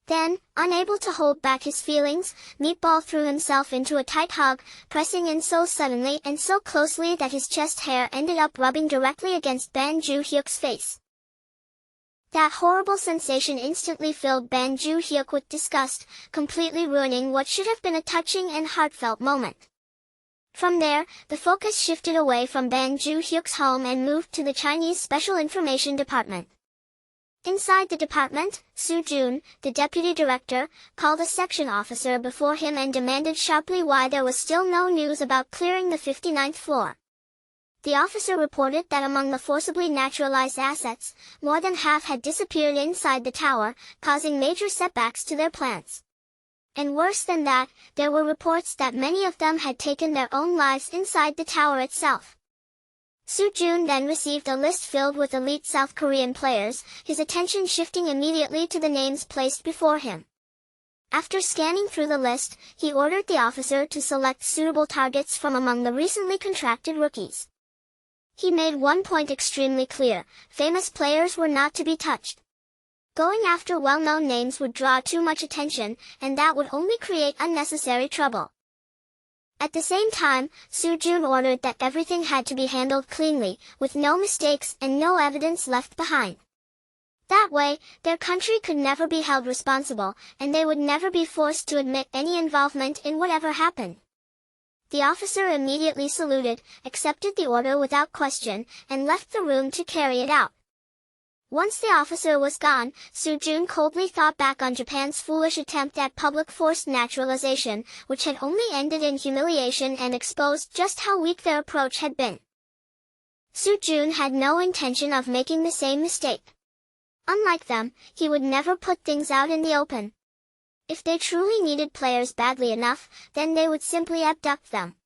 Then, unable to hold back his feelings, Meatball threw himself into a tight hug, pressing in so suddenly and so closely that his chest hair ended up rubbing directly against Ban Ju-hyuk's face. That horrible sensation instantly filled Ban Ju-hyuk with disgust, completely ruining what should have been a touching and heartfelt moment. From there, the focus shifted away from Ban Ju-hyuk's home and moved to the Chinese Special Information Department. Inside the department, Su Jun, the deputy director, called a section officer before him and demanded sharply why there was still no news about clearing the 59th floor. The officer reported that among the forcibly naturalized assets, more than half had disappeared inside the tower, causing major setbacks to their plans. And worse than that, there were reports that many of them had taken their own lives inside the tower itself. Soo-jun then received a list filled with elite South Korean players, his attention shifting immediately to the names placed before him. After scanning through the list, he ordered the officer to select suitable targets from among the recently contracted rookies. He made one point extremely clear: famous players were not to be touched. Going after well-known names would draw too much attention, and that would only create unnecessary trouble. At the same time, Soo-jun ordered that everything had to be handled cleanly, with no mistakes and no evidence left behind. That way, their country could never be held responsible, and they would never be forced to admit any involvement in whatever happened. The officer immediately saluted, accepted the order without question, and left the room to carry it out. Once the officer was gone, Soo-jun coldly thought back on Japan's foolish attempt at public forced naturalization, which had only ended in humiliation and exposed just how weak their approach had been. Soo-jun had no intention of making the same mistake. Unlike them, he would never put things out in the open. If they truly needed players badly enough, then they would simply abduct them.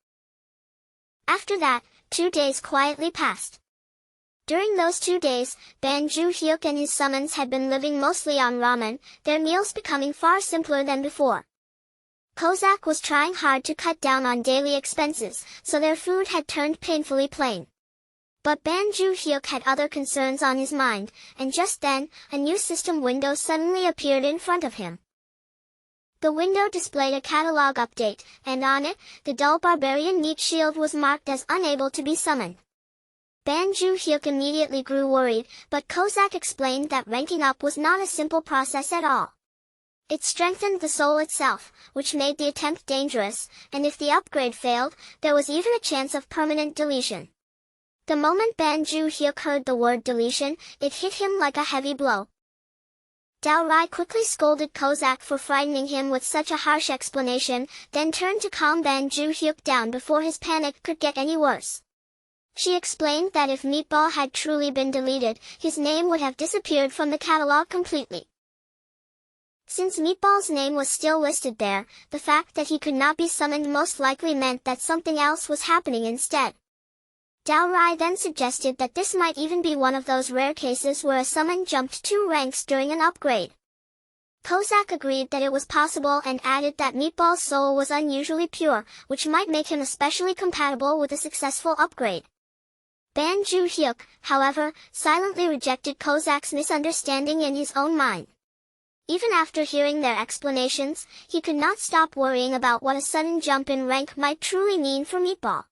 After that, 2 days quietly passed. During those 2 days, Ban Ju-hyuk and his summons had been living mostly on ramen, their meals becoming far simpler than before. Kozak was trying hard to cut down on daily expenses, so their food had turned painfully plain. But Ban Ju-hyuk had other concerns on his mind, and just then, a new system window suddenly appeared in front of him. The window displayed a catalog update, and on it, the dull barbarian meat shield was marked as unable to be summoned. Ban Ju-hyuk immediately grew worried, but Kozak explained that ranking up was not a simple process at all. It strengthened the soul itself, which made the attempt dangerous, and if the upgrade failed, there was even a chance of permanent deletion. The moment Ban Ju-hyuk heard the word deletion, it hit him like a heavy blow. Dao Rai quickly scolded Kozak for frightening him with such a harsh explanation, then turned to calm Ban Ju-hyuk down before his panic could get any worse. She explained that if Meatball had truly been deleted, his name would have disappeared from the catalog completely. Since Meatball's name was still listed there, the fact that he could not be summoned most likely meant that something else was happening instead. Dao Rai then suggested that this might even be one of those rare cases where a summon jumped 2 ranks during an upgrade. Kozak agreed that it was possible and added that Meatball's soul was unusually pure, which might make him especially compatible with a successful upgrade. Ban Ju-hyuk, however, silently rejected Kozak's misunderstanding in his own mind. Even after hearing their explanations, he could not stop worrying about what a sudden jump in rank might truly mean for Meatball.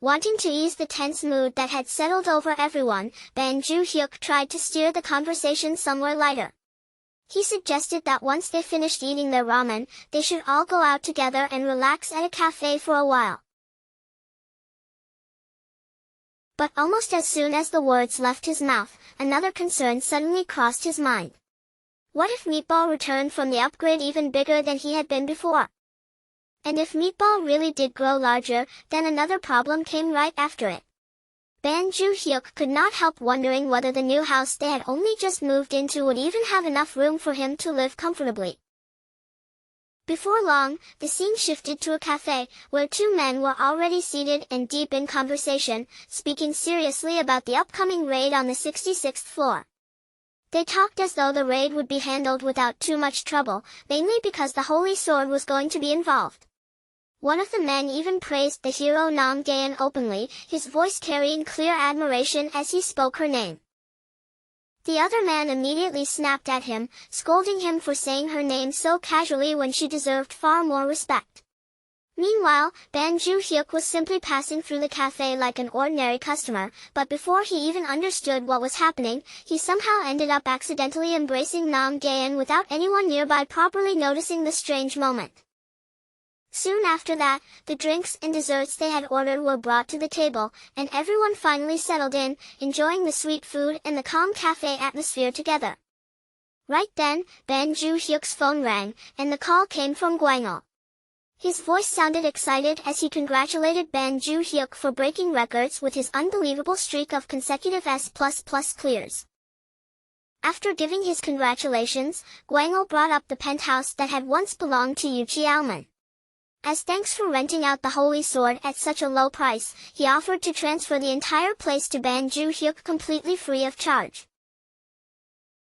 Wanting to ease the tense mood that had settled over everyone, Ban Ju-hyuk tried to steer the conversation somewhere lighter. He suggested that once they finished eating their ramen, they should all go out together and relax at a cafe for a while. But almost as soon as the words left his mouth, another concern suddenly crossed his mind. What if Meatball returned from the upgrade even bigger than he had been before? And if Meatball really did grow larger, then another problem came right after it. Ban Ju-hyuk could not help wondering whether the new house they had only just moved into would even have enough room for him to live comfortably. Before long, the scene shifted to a cafe, where 2 men were already seated and deep in conversation, speaking seriously about the upcoming raid on the 66th floor. They talked as though the raid would be handled without too much trouble, mainly because the Holy Sword was going to be involved. One of the men even praised the hero Nam Gaeun openly, his voice carrying clear admiration as he spoke her name. The other man immediately snapped at him, scolding him for saying her name so casually when she deserved far more respect. Meanwhile, Ban Ju-hyuk was simply passing through the cafe like an ordinary customer, but before he even understood what was happening, he somehow ended up accidentally embracing Nam Gaeun without anyone nearby properly noticing the strange moment. Soon after that, the drinks and desserts they had ordered were brought to the table, and everyone finally settled in, enjoying the sweet food and the calm cafe atmosphere together. Right then, Ban Ju-hyuk's phone rang, and the call came from Gwangil. His voice sounded excited as he congratulated Ban Ju-hyuk for breaking records with his unbelievable streak of consecutive S++ clears. After giving his congratulations, Gwangho brought up the penthouse that had once belonged to Yu Qiaoman. As thanks for renting out the holy sword at such a low price, he offered to transfer the entire place to Ban Ju-hyuk completely free of charge.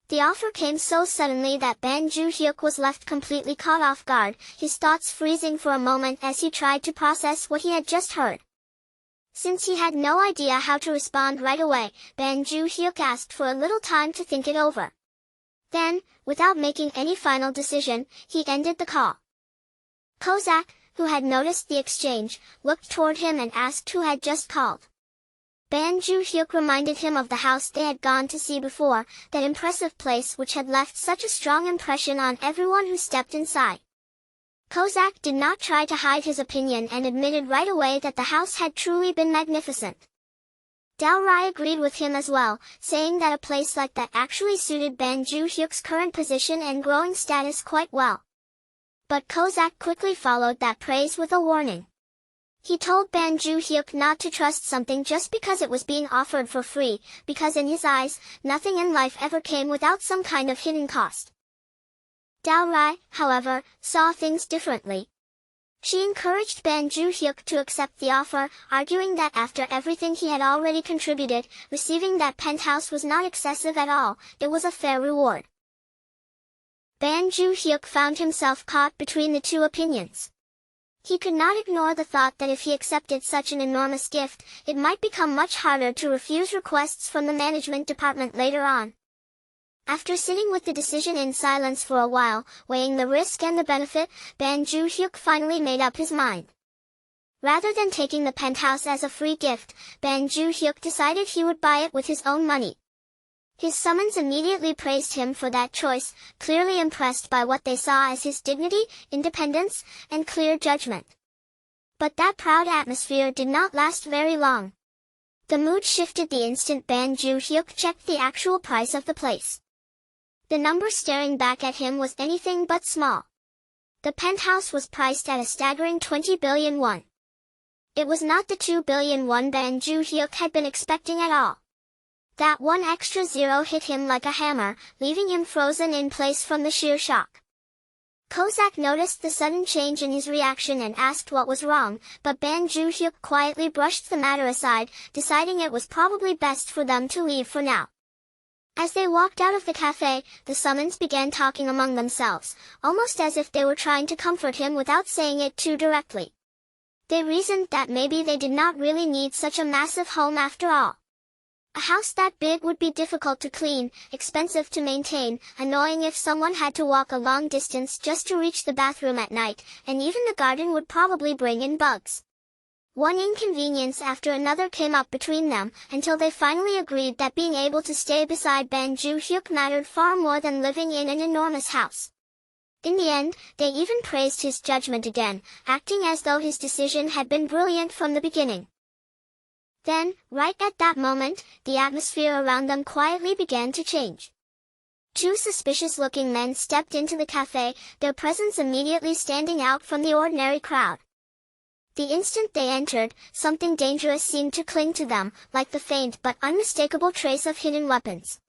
The offer came so suddenly that Ban Ju-hyuk was left completely caught off guard, his thoughts freezing for a moment as he tried to process what he had just heard. Since he had no idea how to respond right away, Ban Ju-hyuk asked for a little time to think it over. Then, without making any final decision, he ended the call. Kozak, who had noticed the exchange, looked toward him and asked who had just called. Ban Ju-hyuk reminded him of the house they had gone to see before, that impressive place which had left such a strong impression on everyone who stepped inside. Kozak did not try to hide his opinion and admitted right away that the house had truly been magnificent. Dao Rai agreed with him as well, saying that a place like that actually suited Ban Ju-hyuk's current position and growing status quite well. But Kozak quickly followed that praise with a warning. He told Ban Ju-hyuk not to trust something just because it was being offered for free, because in his eyes, nothing in life ever came without some kind of hidden cost. Dao Rai, however, saw things differently. She encouraged Ban Ju-hyuk to accept the offer, arguing that after everything he had already contributed, receiving that penthouse was not excessive at all, it was a fair reward. Ban Ju-hyuk found himself caught between the two opinions. He could not ignore the thought that if he accepted such an enormous gift, it might become much harder to refuse requests from the management department later on. After sitting with the decision in silence for a while, weighing the risk and the benefit, Ban Ju-hyuk finally made up his mind. Rather than taking the penthouse as a free gift, Ban Ju-hyuk decided he would buy it with his own money. His summons immediately praised him for that choice, clearly impressed by what they saw as his dignity, independence, and clear judgment. But that proud atmosphere did not last very long. The mood shifted the instant Ban Ju-hyuk checked the actual price of the place. The number staring back at him was anything but small. The penthouse was priced at a staggering 20 billion won. It was not the 2 billion won Ban Ju-hyuk had been expecting at all. That one extra zero hit him like a hammer, leaving him frozen in place from the sheer shock. Kozak noticed the sudden change in his reaction and asked what was wrong, but Ban Ju-hyuk quietly brushed the matter aside, deciding it was probably best for them to leave for now. As they walked out of the cafe, the summons began talking among themselves, almost as if they were trying to comfort him without saying it too directly. They reasoned that maybe they did not really need such a massive home after all. A house that big would be difficult to clean, expensive to maintain, annoying if someone had to walk a long distance just to reach the bathroom at night, and even the garden would probably bring in bugs. One inconvenience after another came up between them, until they finally agreed that being able to stay beside Ban Ju-hyuk mattered far more than living in an enormous house. In the end, they even praised his judgment again, acting as though his decision had been brilliant from the beginning. Then, right at that moment, the atmosphere around them quietly began to change. Two suspicious-looking men stepped into the cafe, their presence immediately standing out from the ordinary crowd. The instant they entered, something dangerous seemed to cling to them, like the faint but unmistakable trace of hidden weapons.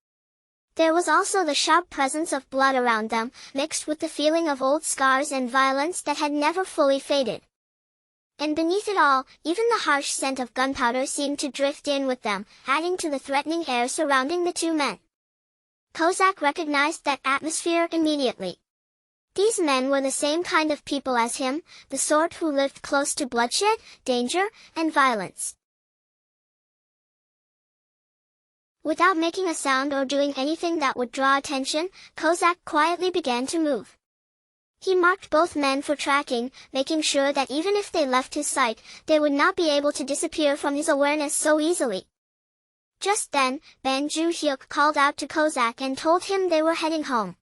There was also the sharp presence of blood around them, mixed with the feeling of old scars and violence that had never fully faded. And beneath it all, even the harsh scent of gunpowder seemed to drift in with them, adding to the threatening air surrounding the two men. Kozak recognized that atmosphere immediately. These men were the same kind of people as him, the sort who lived close to bloodshed, danger, and violence. Without making a sound or doing anything that would draw attention, Kozak quietly began to move. He marked both men for tracking, making sure that even if they left his sight, they would not be able to disappear from his awareness so easily. Just then, Ban Ju-hyuk called out to Kozak and told him they were heading home.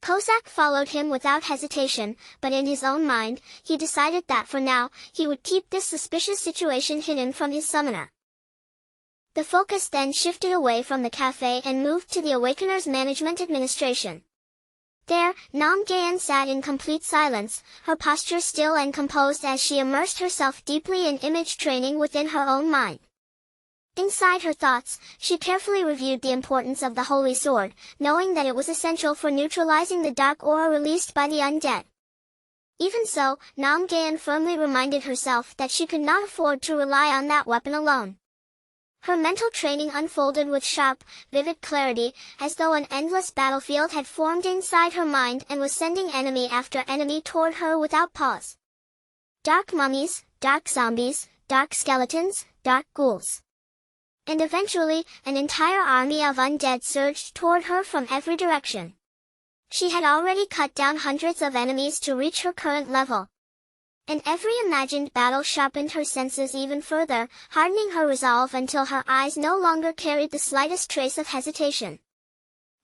Kozak followed him without hesitation, but in his own mind, he decided that for now, he would keep this suspicious situation hidden from his summoner. The focus then shifted away from the cafe and moved to the Awakener's management administration. There, Nam Gayan sat in complete silence, her posture still and composed as she immersed herself deeply in image training within her own mind. Inside her thoughts, she carefully reviewed the importance of the holy sword, knowing that it was essential for neutralizing the dark aura released by the undead. Even so, Nam Gayan firmly reminded herself that she could not afford to rely on that weapon alone. Her mental training unfolded with sharp, vivid clarity, as though an endless battlefield had formed inside her mind and was sending enemy after enemy toward her without pause. Dark mummies, dark zombies, dark skeletons, dark ghouls. And eventually, an entire army of undead surged toward her from every direction. She had already cut down hundreds of enemies to reach her current level. And every imagined battle sharpened her senses even further, hardening her resolve until her eyes no longer carried the slightest trace of hesitation.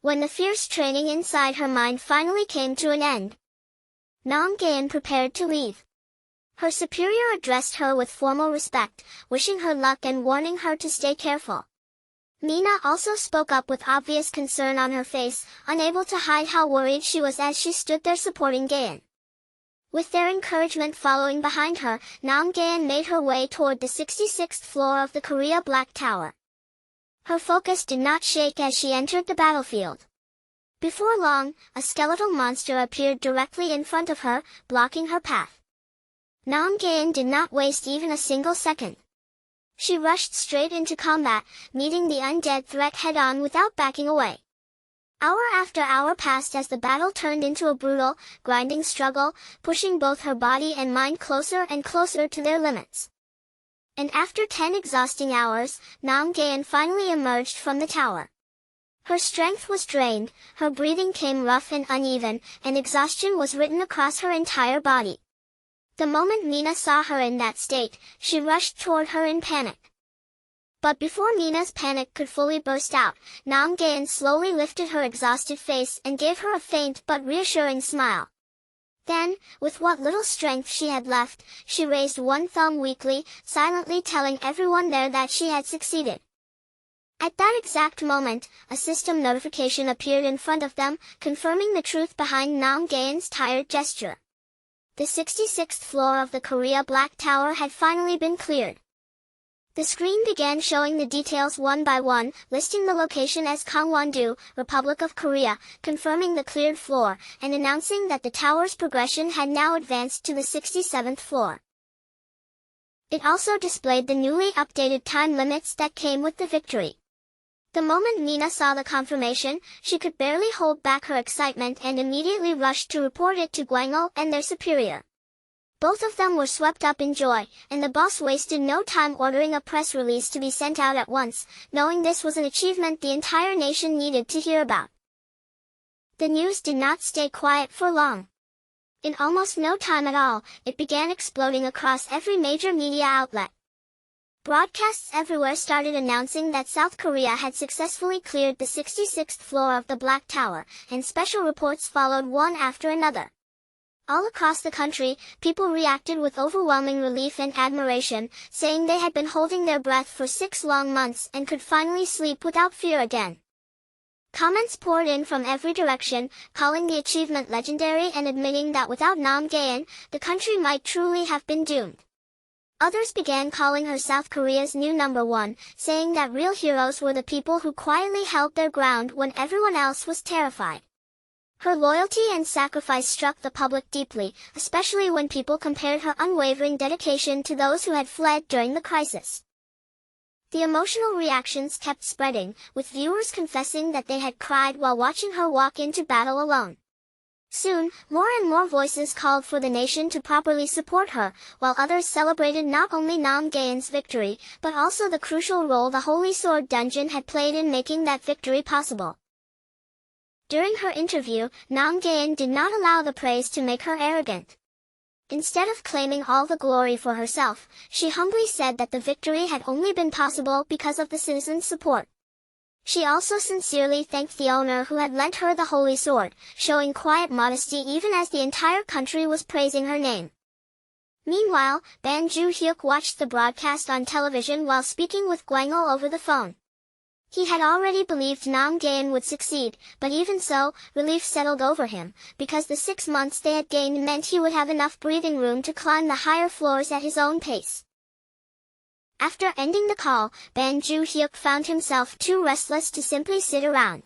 When the fierce training inside her mind finally came to an end, Nam Gayan prepared to leave. Her superior addressed her with formal respect, wishing her luck and warning her to stay careful. Mina also spoke up with obvious concern on her face, unable to hide how worried she was as she stood there supporting Gayan. With their encouragement following behind her, Nam Gayan made her way toward the 66th floor of the Korea Black Tower. Her focus did not shake as she entered the battlefield. Before long, a skeletal monster appeared directly in front of her, blocking her path. Nam Gayan did not waste even a single second. She rushed straight into combat, meeting the undead threat head-on without backing away. Hour after hour passed as the battle turned into a brutal, grinding struggle, pushing both her body and mind closer and closer to their limits. And after 10 exhausting hours, Nam Gayan finally emerged from the tower. Her strength was drained, her breathing came rough and uneven, and exhaustion was written across her entire body. The moment Mina saw her in that state, she rushed toward her in panic. But before Mina's panic could fully burst out, Nam Gayan slowly lifted her exhausted face and gave her a faint but reassuring smile. Then, with what little strength she had left, she raised one thumb weakly, silently telling everyone there that she had succeeded. At that exact moment, a system notification appeared in front of them, confirming the truth behind Nam Gayan's tired gesture. The 66th floor of the Korea Black Tower had finally been cleared. The screen began showing the details one by one, listing the location as Gangwon-do, Republic of Korea, confirming the cleared floor, and announcing that the tower's progression had now advanced to the 67th floor. It also displayed the newly updated time limits that came with the victory. The moment Mina saw the confirmation, she could barely hold back her excitement and immediately rushed to report it to Gwango and their superior. Both of them were swept up in joy, and the boss wasted no time ordering a press release to be sent out at once, knowing this was an achievement the entire nation needed to hear about. The news did not stay quiet for long. In almost no time at all, it began exploding across every major media outlet. Broadcasts everywhere started announcing that South Korea had successfully cleared the 66th floor of the Black Tower, and special reports followed one after another. All across the country, people reacted with overwhelming relief and admiration, saying they had been holding their breath for 6 long months and could finally sleep without fear again. Comments poured in from every direction, calling the achievement legendary and admitting that without Nam Gayan, the country might truly have been doomed. Others began calling her South Korea's new #1, saying that real heroes were the people who quietly held their ground when everyone else was terrified. Her loyalty and sacrifice struck the public deeply, especially when people compared her unwavering dedication to those who had fled during the crisis. The emotional reactions kept spreading, with viewers confessing that they had cried while watching her walk into battle alone. Soon, more and more voices called for the nation to properly support her, while others celebrated not only Nam Gayan's victory, but also the crucial role the Holy Sword Dungeon had played in making that victory possible. During her interview, Nam Gayan did not allow the praise to make her arrogant. Instead of claiming all the glory for herself, she humbly said that the victory had only been possible because of the citizens' support. She also sincerely thanked the owner who had lent her the holy sword, showing quiet modesty even as the entire country was praising her name. Meanwhile, Ban Joo-hyuk watched the broadcast on television while speaking with Gwango over the phone. He had already believed Namgaeun would succeed, but even so, relief settled over him, because the 6 months they had gained meant he would have enough breathing room to climb the higher floors at his own pace. After ending the call, Ban Ju-hyuk found himself too restless to simply sit around.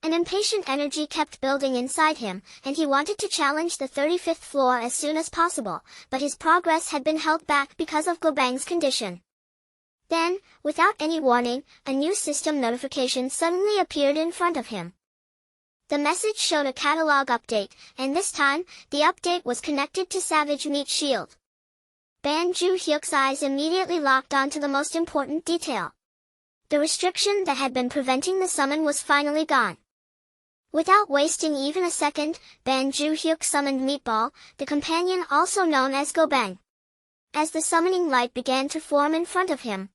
An impatient energy kept building inside him, and he wanted to challenge the 35th floor as soon as possible, but his progress had been held back because of Gobang's condition. Then, without any warning, a new system notification suddenly appeared in front of him. The message showed a catalog update, and this time, the update was connected to Savage Meat Shield. Ban Ju-hyuk's eyes immediately locked onto the most important detail. The restriction that had been preventing the summon was finally gone. Without wasting even a second, Ban Ju-hyuk summoned Meatball, the companion also known as Gobang. As the summoning light began to form in front of him,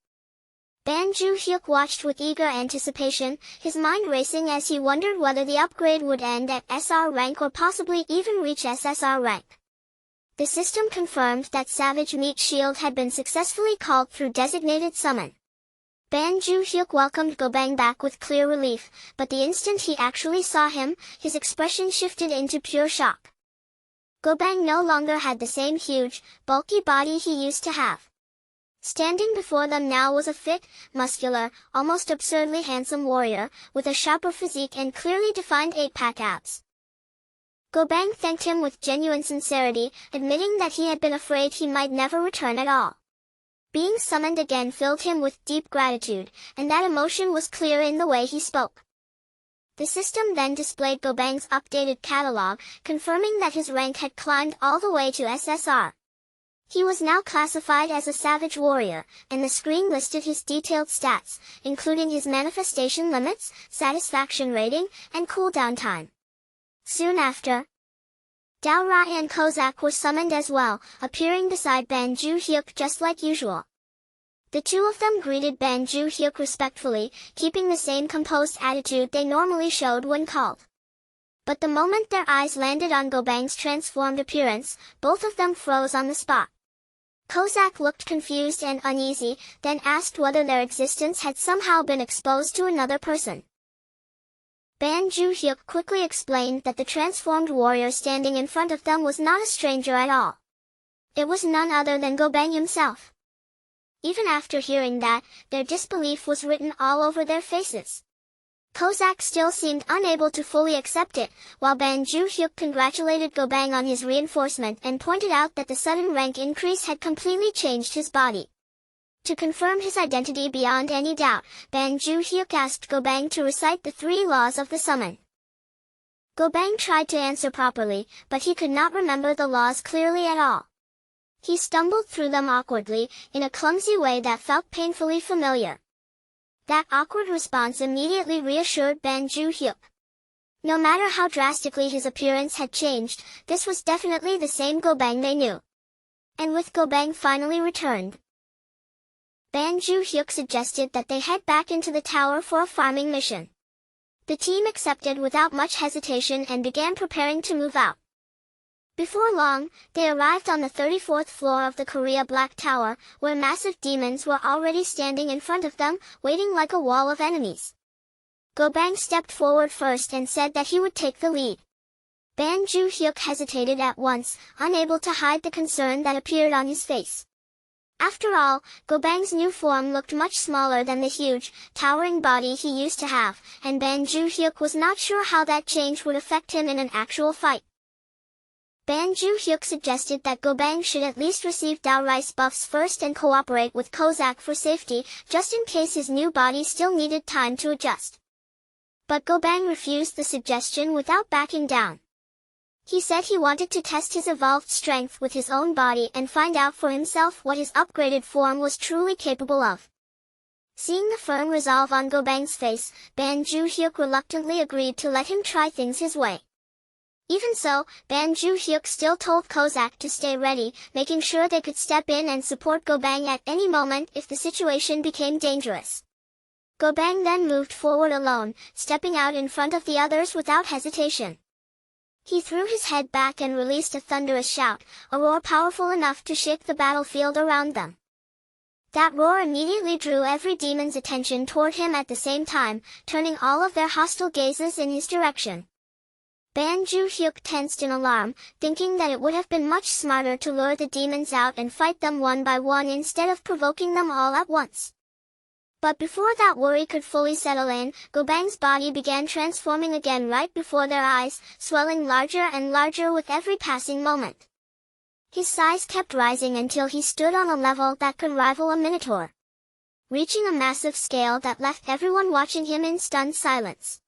Ban Ju-hyuk watched with eager anticipation, his mind racing as he wondered whether the upgrade would end at SR rank or possibly even reach SSR rank. The system confirmed that Savage Meat Shield had been successfully called through designated summon. Ban Ju-hyuk welcomed Gobang back with clear relief, but the instant he actually saw him, his expression shifted into pure shock. Gobang no longer had the same huge, bulky body he used to have. Standing before them now was a fit, muscular, almost absurdly handsome warrior, with a sharper physique and clearly defined 8-pack abs. Gobang thanked him with genuine sincerity, admitting that he had been afraid he might never return at all. Being summoned again filled him with deep gratitude, and that emotion was clear in the way he spoke. The system then displayed Gobang's updated catalog, confirming that his rank had climbed all the way to SSR. He was now classified as a savage warrior, and the screen listed his detailed stats, including his manifestation limits, satisfaction rating, and cooldown time. Soon after, Daorai and Kozak were summoned as well, appearing beside Ban Ju-hyuk just like usual. The two of them greeted Ban Ju-hyuk respectfully, keeping the same composed attitude they normally showed when called. But the moment their eyes landed on Gobang's transformed appearance, both of them froze on the spot. Kozak looked confused and uneasy, then asked whether their existence had somehow been exposed to another person. Ban Ju-hyuk quickly explained that the transformed warrior standing in front of them was not a stranger at all. It was none other than Gobang himself. Even after hearing that, their disbelief was written all over their faces. Kozak still seemed unable to fully accept it, while Ban Ju-hyuk congratulated Gobang on his reinforcement and pointed out that the sudden rank increase had completely changed his body. To confirm his identity beyond any doubt, Ban Ju-hyuk asked Gobang to recite the 3 laws of the summon. Gobang tried to answer properly, but he could not remember the laws clearly at all. He stumbled through them awkwardly, in a clumsy way that felt painfully familiar. That awkward response immediately reassured Ban Ju-hyuk. No matter how drastically his appearance had changed, this was definitely the same Gobang they knew. And with Gobang finally returned, Ban Ju-hyuk suggested that they head back into the tower for a farming mission. The team accepted without much hesitation and began preparing to move out. Before long, they arrived on the 34th floor of the Korea Black Tower, where massive demons were already standing in front of them, waiting like a wall of enemies. Gobang stepped forward first and said that he would take the lead. Ban Ju-hyuk hesitated at once, unable to hide the concern that appeared on his face. After all, Gobang's new form looked much smaller than the huge, towering body he used to have, and Ban Ju-hyuk was not sure how that change would affect him in an actual fight. Ban Ju-hyuk suggested that Gobang should at least receive Daorai's buffs first and cooperate with Kozak for safety, just in case his new body still needed time to adjust. But Gobang refused the suggestion without backing down. He said he wanted to test his evolved strength with his own body and find out for himself what his upgraded form was truly capable of. Seeing the firm resolve on Gobang's face, Ban Ju-hyuk reluctantly agreed to let him try things his way. Even so, Ban Ju-hyuk still told Kozak to stay ready, making sure they could step in and support Gobang at any moment if the situation became dangerous. Gobang then moved forward alone, stepping out in front of the others without hesitation. He threw his head back and released a thunderous shout, a roar powerful enough to shake the battlefield around them. That roar immediately drew every demon's attention toward him at the same time, turning all of their hostile gazes in his direction. Ban Ju-hyuk tensed in alarm, thinking that it would have been much smarter to lure the demons out and fight them one by one instead of provoking them all at once. But before that worry could fully settle in, Gobang's body began transforming again right before their eyes, swelling larger and larger with every passing moment. His size kept rising until he stood on a level that could rival a minotaur, reaching a massive scale that left everyone watching him in stunned silence.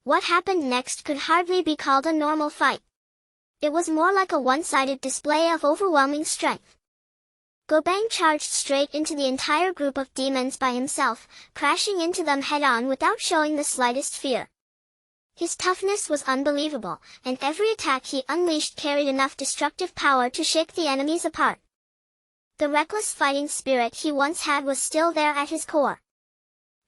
What happened next could hardly be called a normal fight. It was more like a one-sided display of overwhelming strength. Gobang charged straight into the entire group of demons by himself, crashing into them head-on without showing the slightest fear. His toughness was unbelievable, and every attack he unleashed carried enough destructive power to shake the enemies apart. The reckless fighting spirit he once had was still there at his core.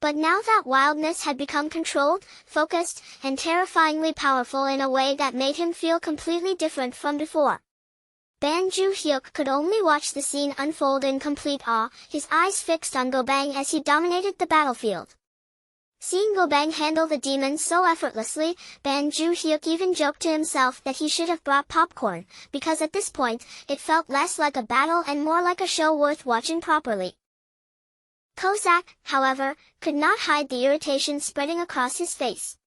But now that wildness had become controlled, focused, and terrifyingly powerful in a way that made him feel completely different from before. Ban Ju-hyuk could only watch the scene unfold in complete awe, his eyes fixed on Gobang as he dominated the battlefield. Seeing Gobang handle the demons so effortlessly, Ban Ju-hyuk even joked to himself that he should have brought popcorn, because at this point, it felt less like a battle and more like a show worth watching properly. Kozak, however, could not hide the irritation spreading across his face.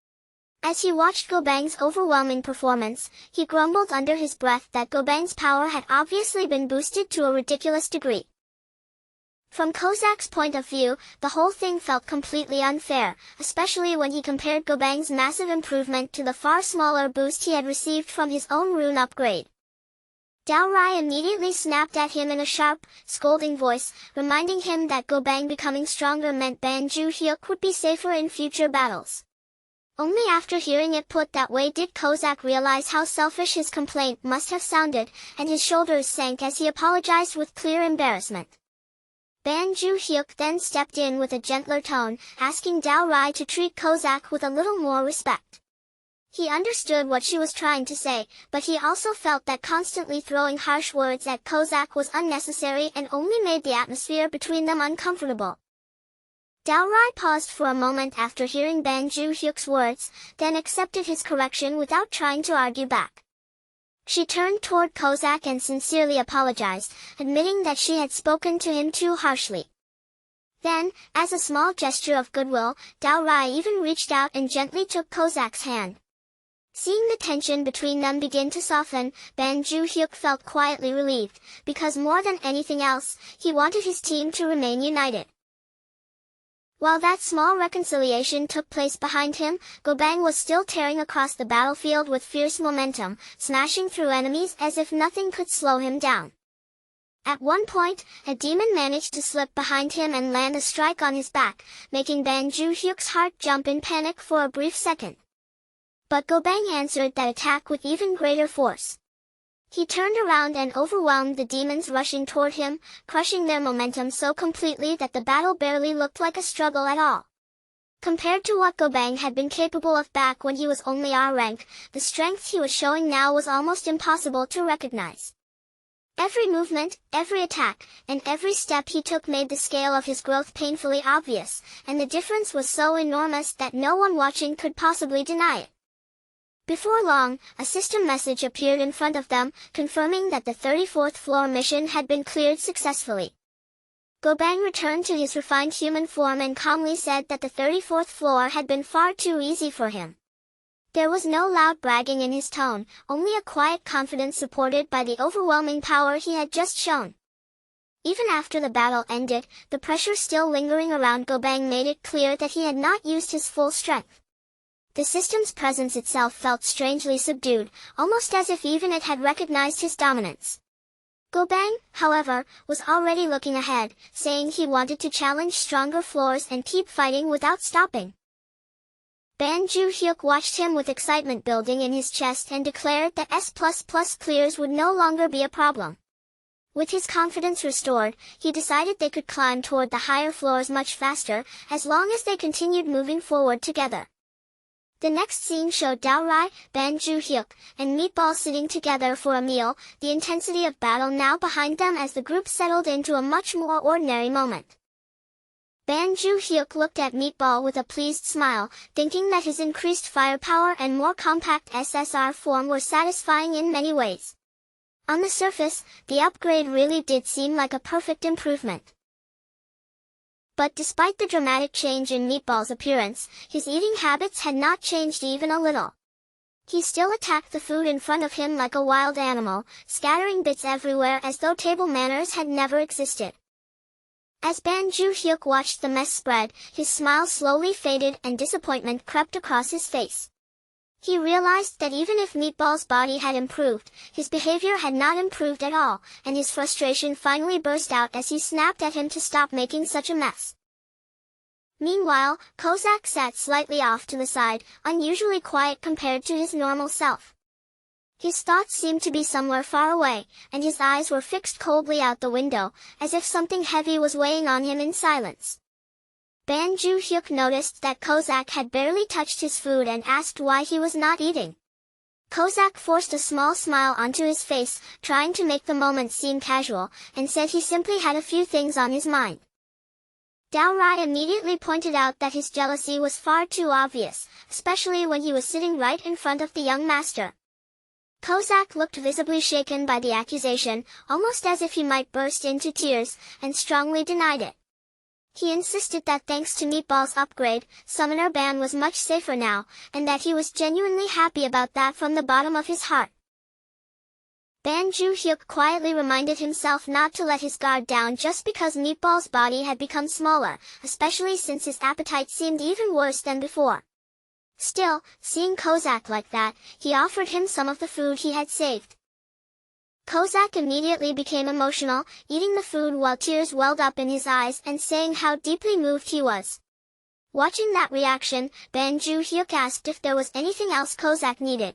As he watched Gobang's overwhelming performance, he grumbled under his breath that Gobang's power had obviously been boosted to a ridiculous degree. From Kozak's point of view, the whole thing felt completely unfair, especially when he compared Gobang's massive improvement to the far smaller boost he had received from his own rune upgrade. Dao Rai immediately snapped at him in a sharp, scolding voice, reminding him that Gobang becoming stronger meant Ban Ju-hyuk would be safer in future battles. Only after hearing it put that way did Kozak realize how selfish his complaint must have sounded, and his shoulders sank as he apologized with clear embarrassment. Ban Ju-hyuk then stepped in with a gentler tone, asking Dao Rai to treat Kozak with a little more respect. He understood what she was trying to say, but he also felt that constantly throwing harsh words at Kozak was unnecessary and only made the atmosphere between them uncomfortable. Dao Rai paused for a moment after hearing Ban Ju-hyuk's words, then accepted his correction without trying to argue back. She turned toward Kozak and sincerely apologized, admitting that she had spoken to him too harshly. Then, as a small gesture of goodwill, Dao Rai even reached out and gently took Kozak's hand. Seeing the tension between them begin to soften, Ban Ju-hyuk felt quietly relieved, because more than anything else, he wanted his team to remain united. While that small reconciliation took place behind him, Gobang was still tearing across the battlefield with fierce momentum, smashing through enemies as if nothing could slow him down. At one point, a demon managed to slip behind him and land a strike on his back, making Ban Ju-hyuk's heart jump in panic for a brief second. But Gobang answered that attack with even greater force. He turned around and overwhelmed the demons rushing toward him, crushing their momentum so completely that the battle barely looked like a struggle at all. Compared to what Gobang had been capable of back when he was only R rank, the strength he was showing now was almost impossible to recognize. Every movement, every attack, and every step he took made the scale of his growth painfully obvious, and the difference was so enormous that no one watching could possibly deny it. Before long, a system message appeared in front of them, confirming that the 34th floor mission had been cleared successfully. Gobang returned to his refined human form and calmly said that the 34th floor had been far too easy for him. There was no loud bragging in his tone, only a quiet confidence supported by the overwhelming power he had just shown. Even after the battle ended, the pressure still lingering around Gobang made it clear that he had not used his full strength. The system's presence itself felt strangely subdued, almost as if even it had recognized his dominance. Gobang, however, was already looking ahead, saying he wanted to challenge stronger floors and keep fighting without stopping. Ban Ju-hyuk watched him with excitement building in his chest and declared that S++ clears would no longer be a problem. With his confidence restored, he decided they could climb toward the higher floors much faster, as long as they continued moving forward together. The next scene showed Daorai, Ban Ju-hyuk, and Meatball sitting together for a meal, the intensity of battle now behind them as the group settled into a much more ordinary moment. Ban Ju-hyuk looked at Meatball with a pleased smile, thinking that his increased firepower and more compact SSR form were satisfying in many ways. On the surface, the upgrade really did seem like a perfect improvement. But despite the dramatic change in Meatball's appearance, his eating habits had not changed even a little. He still attacked the food in front of him like a wild animal, scattering bits everywhere as though table manners had never existed. As Ban Ju-hyuk watched the mess spread, his smile slowly faded and disappointment crept across his face. He realized that even if Meatball's body had improved, his behavior had not improved at all, and his frustration finally burst out as he snapped at him to stop making such a mess. Meanwhile, Kozak sat slightly off to the side, unusually quiet compared to his normal self. His thoughts seemed to be somewhere far away, and his eyes were fixed coldly out the window, as if something heavy was weighing on him in silence. Ban Ju-hyuk noticed that Kozak had barely touched his food and asked why he was not eating. Kozak forced a small smile onto his face, trying to make the moment seem casual, and said he simply had a few things on his mind. Daorai immediately pointed out that his jealousy was far too obvious, especially when he was sitting right in front of the young master. Kozak looked visibly shaken by the accusation, almost as if he might burst into tears, and strongly denied it. He insisted that thanks to Meatball's upgrade, Summoner Ban was much safer now, and that he was genuinely happy about that from the bottom of his heart. Ban Ju-hyuk quietly reminded himself not to let his guard down just because Meatball's body had become smaller, especially since his appetite seemed even worse than before. Still, seeing Kozak like that, he offered him some of the food he had saved. Kozak immediately became emotional, eating the food while tears welled up in his eyes and saying how deeply moved he was. Watching that reaction, Ban Ju-hyuk asked if there was anything else Kozak needed.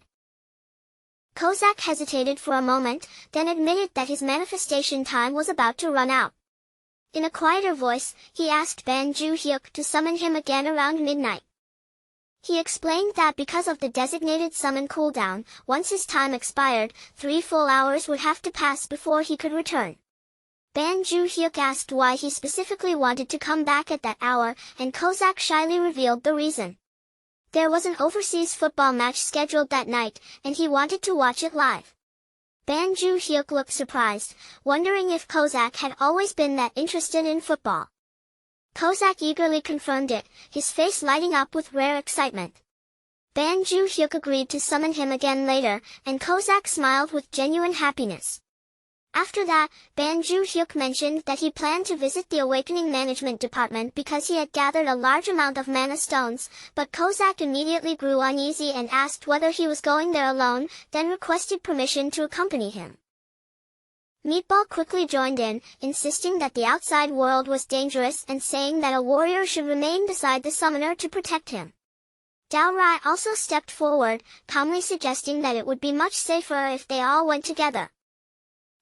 Kozak hesitated for a moment, then admitted that his manifestation time was about to run out. In a quieter voice, he asked Ban Ju-hyuk to summon him again around midnight. He explained that because of the designated summon cooldown, once his time expired, 3 full hours would have to pass before he could return. Ban Ju-hyuk asked why he specifically wanted to come back at that hour, and Kozak shyly revealed the reason. There was an overseas football match scheduled that night, and he wanted to watch it live. Ban Ju-hyuk looked surprised, wondering if Kozak had always been that interested in football. Kozak eagerly confirmed it, his face lighting up with rare excitement. Ban Ju-hyuk agreed to summon him again later, and Kozak smiled with genuine happiness. After that, Ban Ju-hyuk mentioned that he planned to visit the Awakening Management Department because he had gathered a large amount of mana stones, but Kozak immediately grew uneasy and asked whether he was going there alone, then requested permission to accompany him. Meatball quickly joined in, insisting that the outside world was dangerous and saying that a warrior should remain beside the summoner to protect him. Daorai also stepped forward, calmly suggesting that it would be much safer if they all went together.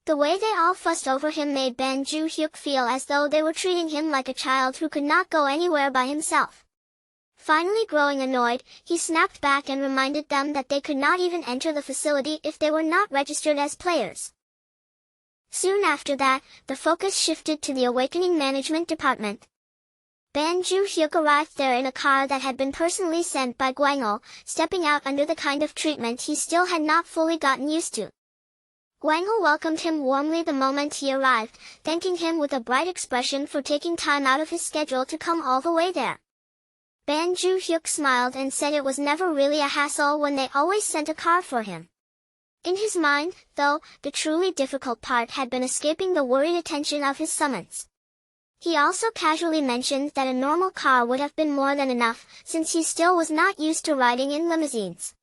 The way they all fussed over him made Ban Ju-hyuk feel as though they were treating him like a child who could not go anywhere by himself. Finally growing annoyed, he snapped back and reminded them that they could not even enter the facility if they were not registered as players. Soon after that, the focus shifted to the Awakening Management Department. Ban Ju-hyuk arrived there in a car that had been personally sent by Gwangul, stepping out under the kind of treatment he still had not fully gotten used to. Gwangul welcomed him warmly the moment he arrived, thanking him with a bright expression for taking time out of his schedule to come all the way there. Ban Ju-hyuk smiled and said it was never really a hassle when they always sent a car for him. In his mind, though, the truly difficult part had been escaping the worried attention of his summons. He also casually mentioned that a normal car would have been more than enough, since he still was not used to riding in limousines.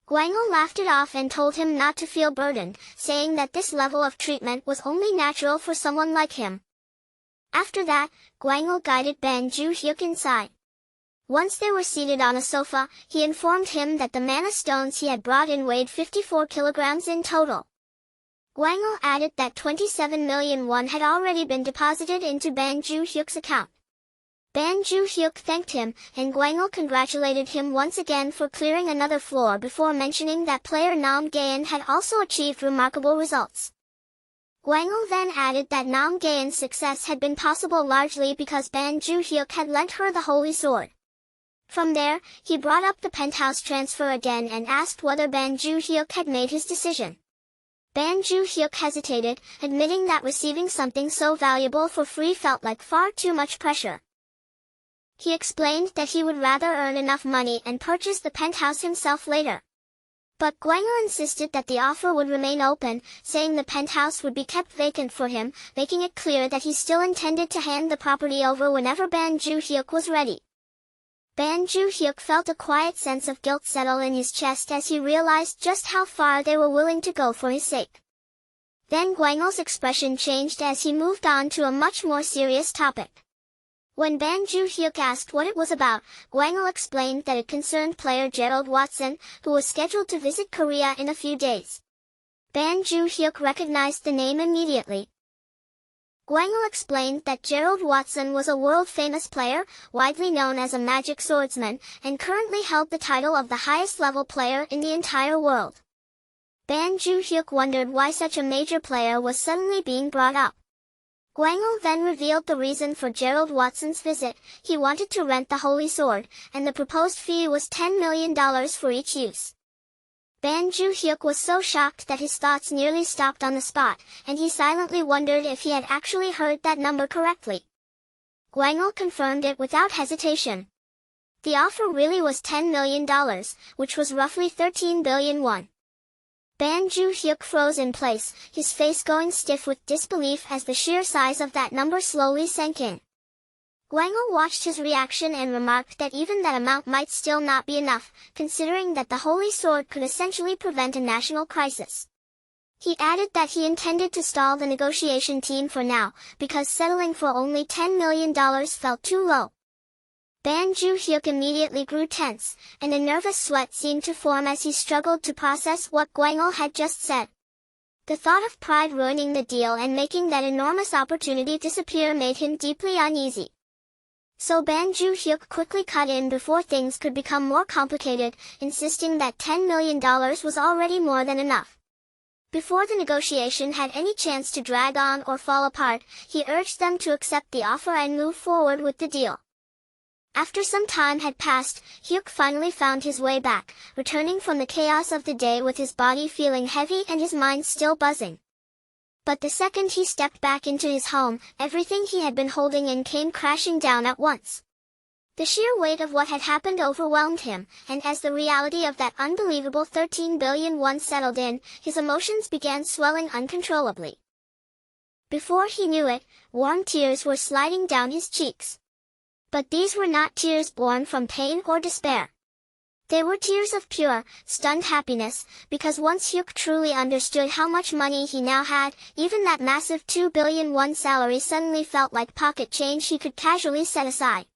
Gwangul laughed it off and told him not to feel burdened, saying that this level of treatment was only natural for someone like him. After that, Gwangul guided Ban Ju-hyuk inside. Once they were seated on a sofa, he informed him that the mana stones he had brought in weighed 54 kilograms in total. Gwangul added that 27 million won had already been deposited into Ban Ju-hyuk's account. Ban Ju-hyuk thanked him, and Gwangul congratulated him once again for clearing another floor before mentioning that player Nam Gaeun had also achieved remarkable results. Gwangul then added that Nam Gaeun's success had been possible largely because Ban Ju-hyuk had lent her the holy sword. From there, he brought up the penthouse transfer again and asked whether Ban Ju-hyuk had made his decision. Ban Ju-hyuk hesitated, admitting that receiving something so valuable for free felt like far too much pressure. He explained that he would rather earn enough money and purchase the penthouse himself later. But Gwangul insisted that the offer would remain open, saying the penthouse would be kept vacant for him, making it clear that he still intended to hand the property over whenever Ban Ju-hyuk was ready. Ban Ju-hyuk felt a quiet sense of guilt settle in his chest as he realized just how far they were willing to go for his sake. Then Gwangul's expression changed as he moved on to a much more serious topic. When Ban Ju-hyuk asked what it was about, Gwangul explained that it concerned player Gerald Watson, who was scheduled to visit Korea in a few days. Ban Ju-hyuk recognized the name immediately. Gwangul explained that Gerald Watson was a world-famous player, widely known as a magic swordsman, and currently held the title of the highest-level player in the entire world. Ban Ju-hyuk wondered why such a major player was suddenly being brought up. Gwangul then revealed the reason for Gerald Watson's visit. He wanted to rent the holy sword, and the proposed fee was $10 million for each use. Ban Ju-hyuk was so shocked that his thoughts nearly stopped on the spot, and he silently wondered if he had actually heard that number correctly. Gwangul confirmed it without hesitation. The offer really was $10 million, which was roughly 13 billion won. Ban Ju-hyuk froze in place, his face going stiff with disbelief as the sheer size of that number slowly sank in. Gwangul watched his reaction and remarked that even that amount might still not be enough, considering that the holy sword could essentially prevent a national crisis. He added that he intended to stall the negotiation team for now, because settling for only $10 million felt too low. Ban Ju-hyuk immediately grew tense, and a nervous sweat seemed to form as he struggled to process what Gwangul had just said. The thought of pride ruining the deal and making that enormous opportunity disappear made him deeply uneasy. So Ban Ju-hyuk quickly cut in before things could become more complicated, insisting that $10 million was already more than enough. Before the negotiation had any chance to drag on or fall apart, he urged them to accept the offer and move forward with the deal. After some time had passed, Hyuk finally found his way back, returning from the chaos of the day with his body feeling heavy and his mind still buzzing. But the second he stepped back into his home, everything he had been holding in came crashing down at once. The sheer weight of what had happened overwhelmed him, and as the reality of that unbelievable 13 billion won settled in, his emotions began swelling uncontrollably. Before he knew it, warm tears were sliding down his cheeks. But these were not tears born from pain or despair. They were tears of pure, stunned happiness, because once Hyuk truly understood how much money he now had, even that massive 2 billion won salary suddenly felt like pocket change he could casually set aside.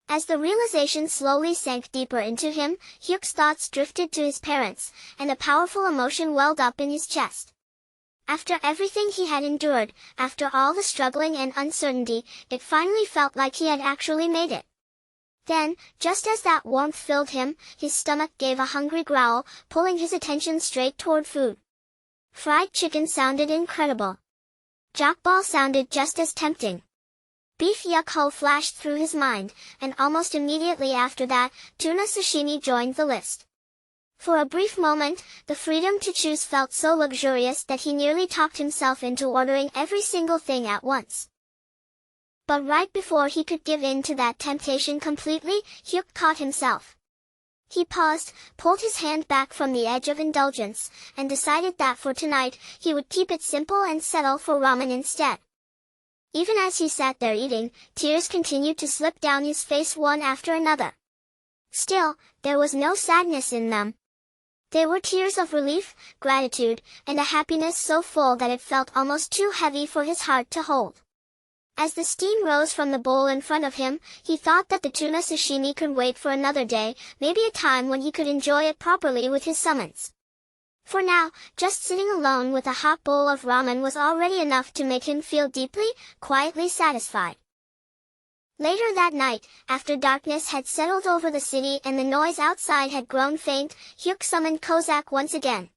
As the realization slowly sank deeper into him, Hyuk's thoughts drifted to his parents, and a powerful emotion welled up in his chest. After everything he had endured, after all the struggling and uncertainty, it finally felt like he had actually made it. Then, just as that warmth filled him, his stomach gave a hungry growl, pulling his attention straight toward food. Fried chicken sounded incredible. Jokbal sounded just as tempting. Beef yakho flashed through his mind, and almost immediately after that, tuna sashimi joined the list. For a brief moment, the freedom to choose felt so luxurious that he nearly talked himself into ordering every single thing at once. But right before he could give in to that temptation completely, Hyuk caught himself. He paused, pulled his hand back from the edge of indulgence, and decided that for tonight, he would keep it simple and settle for ramen instead. Even as he sat there eating, tears continued to slip down his face one after another. Still, there was no sadness in them. They were tears of relief, gratitude, and a happiness so full that it felt almost too heavy for his heart to hold. As the steam rose from the bowl in front of him, he thought that the tuna sashimi could wait for another day, maybe a time when he could enjoy it properly with his summons. For now, just sitting alone with a hot bowl of ramen was already enough to make him feel deeply, quietly satisfied. Later that night, after darkness had settled over the city and the noise outside had grown faint, Hyuk summoned Kozak once again.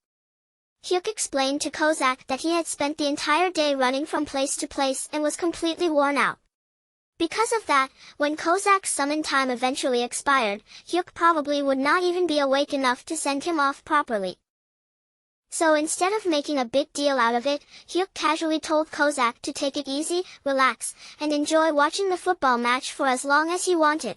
Hyuk explained to Kozak that he had spent the entire day running from place to place and was completely worn out. Because of that, when Kozak's summon time eventually expired, Hyuk probably would not even be awake enough to send him off properly. So instead of making a big deal out of it, Hyuk casually told Kozak to take it easy, relax, and enjoy watching the football match for as long as he wanted.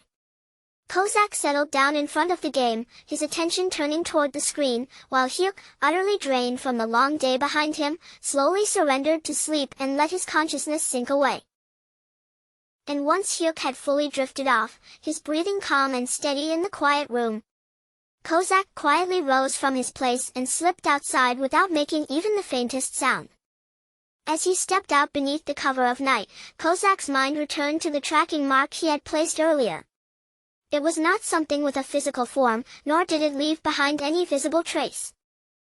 Kozak settled down in front of the game, his attention turning toward the screen, while Hyuk, utterly drained from the long day behind him, slowly surrendered to sleep and let his consciousness sink away. And once Hyuk had fully drifted off, his breathing calm and steady in the quiet room, Kozak quietly rose from his place and slipped outside without making even the faintest sound. As he stepped out beneath the cover of night, Kozak's mind returned to the tracking mark he had placed earlier. It was not something with a physical form, nor did it leave behind any visible trace.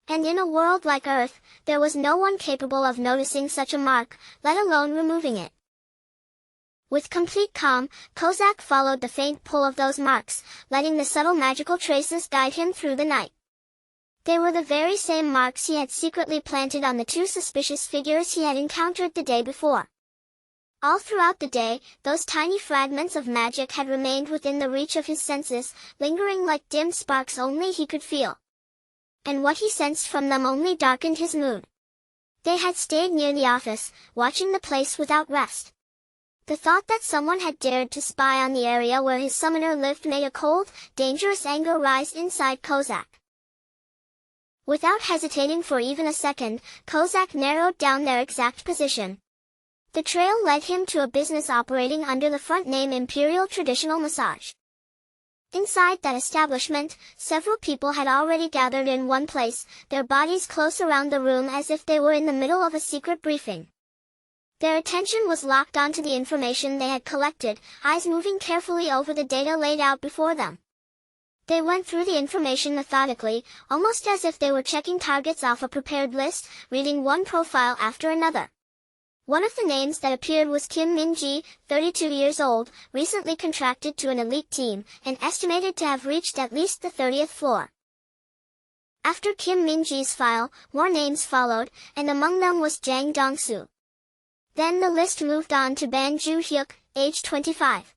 And in a world like Earth, there was no one capable of noticing such a mark, let alone removing it. With complete calm, Kozak followed the faint pull of those marks, letting the subtle magical traces guide him through the night. They were the very same marks he had secretly planted on the two suspicious figures he had encountered the day before. All throughout the day, those tiny fragments of magic had remained within the reach of his senses, lingering like dim sparks only he could feel. And what he sensed from them only darkened his mood. They had stayed near the office, watching the place without rest. The thought that someone had dared to spy on the area where his summoner lived made a cold, dangerous anger rise inside Kozak. Without hesitating for even a second, Kozak narrowed down their exact position. The trail led him to a business operating under the front name Imperial Traditional Massage. Inside that establishment, several people had already gathered in one place, their bodies close around the room as if they were in the middle of a secret briefing. Their attention was locked onto the information they had collected, eyes moving carefully over the data laid out before them. They went through the information methodically, almost as if they were checking targets off a prepared list, reading one profile after another. One of the names that appeared was Kim Min-ji, 32 years old, recently contracted to an elite team, and estimated to have reached at least the 30th floor. After Kim Min-ji's file, more names followed, and among them was Jang Dong-soo. Then the list moved on to Ban Ju-hyuk, age 25.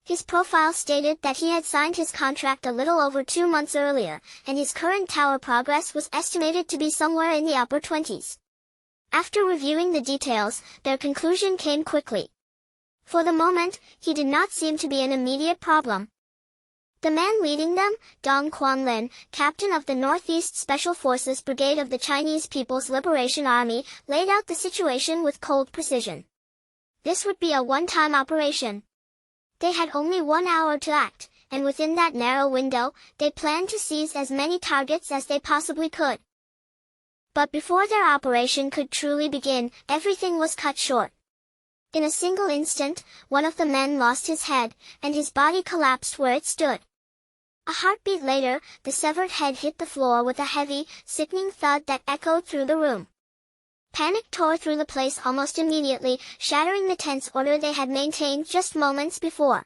His profile stated that he had signed his contract a little over 2 months earlier, and his current tower progress was estimated to be somewhere in the upper 20s. After reviewing the details, their conclusion came quickly. For the moment, he did not seem to be an immediate problem. The man leading them, Dong Quanlin, captain of the Northeast Special Forces Brigade of the Chinese People's Liberation Army, laid out the situation with cold precision. This would be a one-time operation. They had only 1 hour to act, and within that narrow window, they planned to seize as many targets as they possibly could. But before their operation could truly begin, everything was cut short. In a single instant, one of the men lost his head, and his body collapsed where it stood. A heartbeat later, the severed head hit the floor with a heavy, sickening thud that echoed through the room. Panic tore through the place almost immediately, shattering the tense order they had maintained just moments before.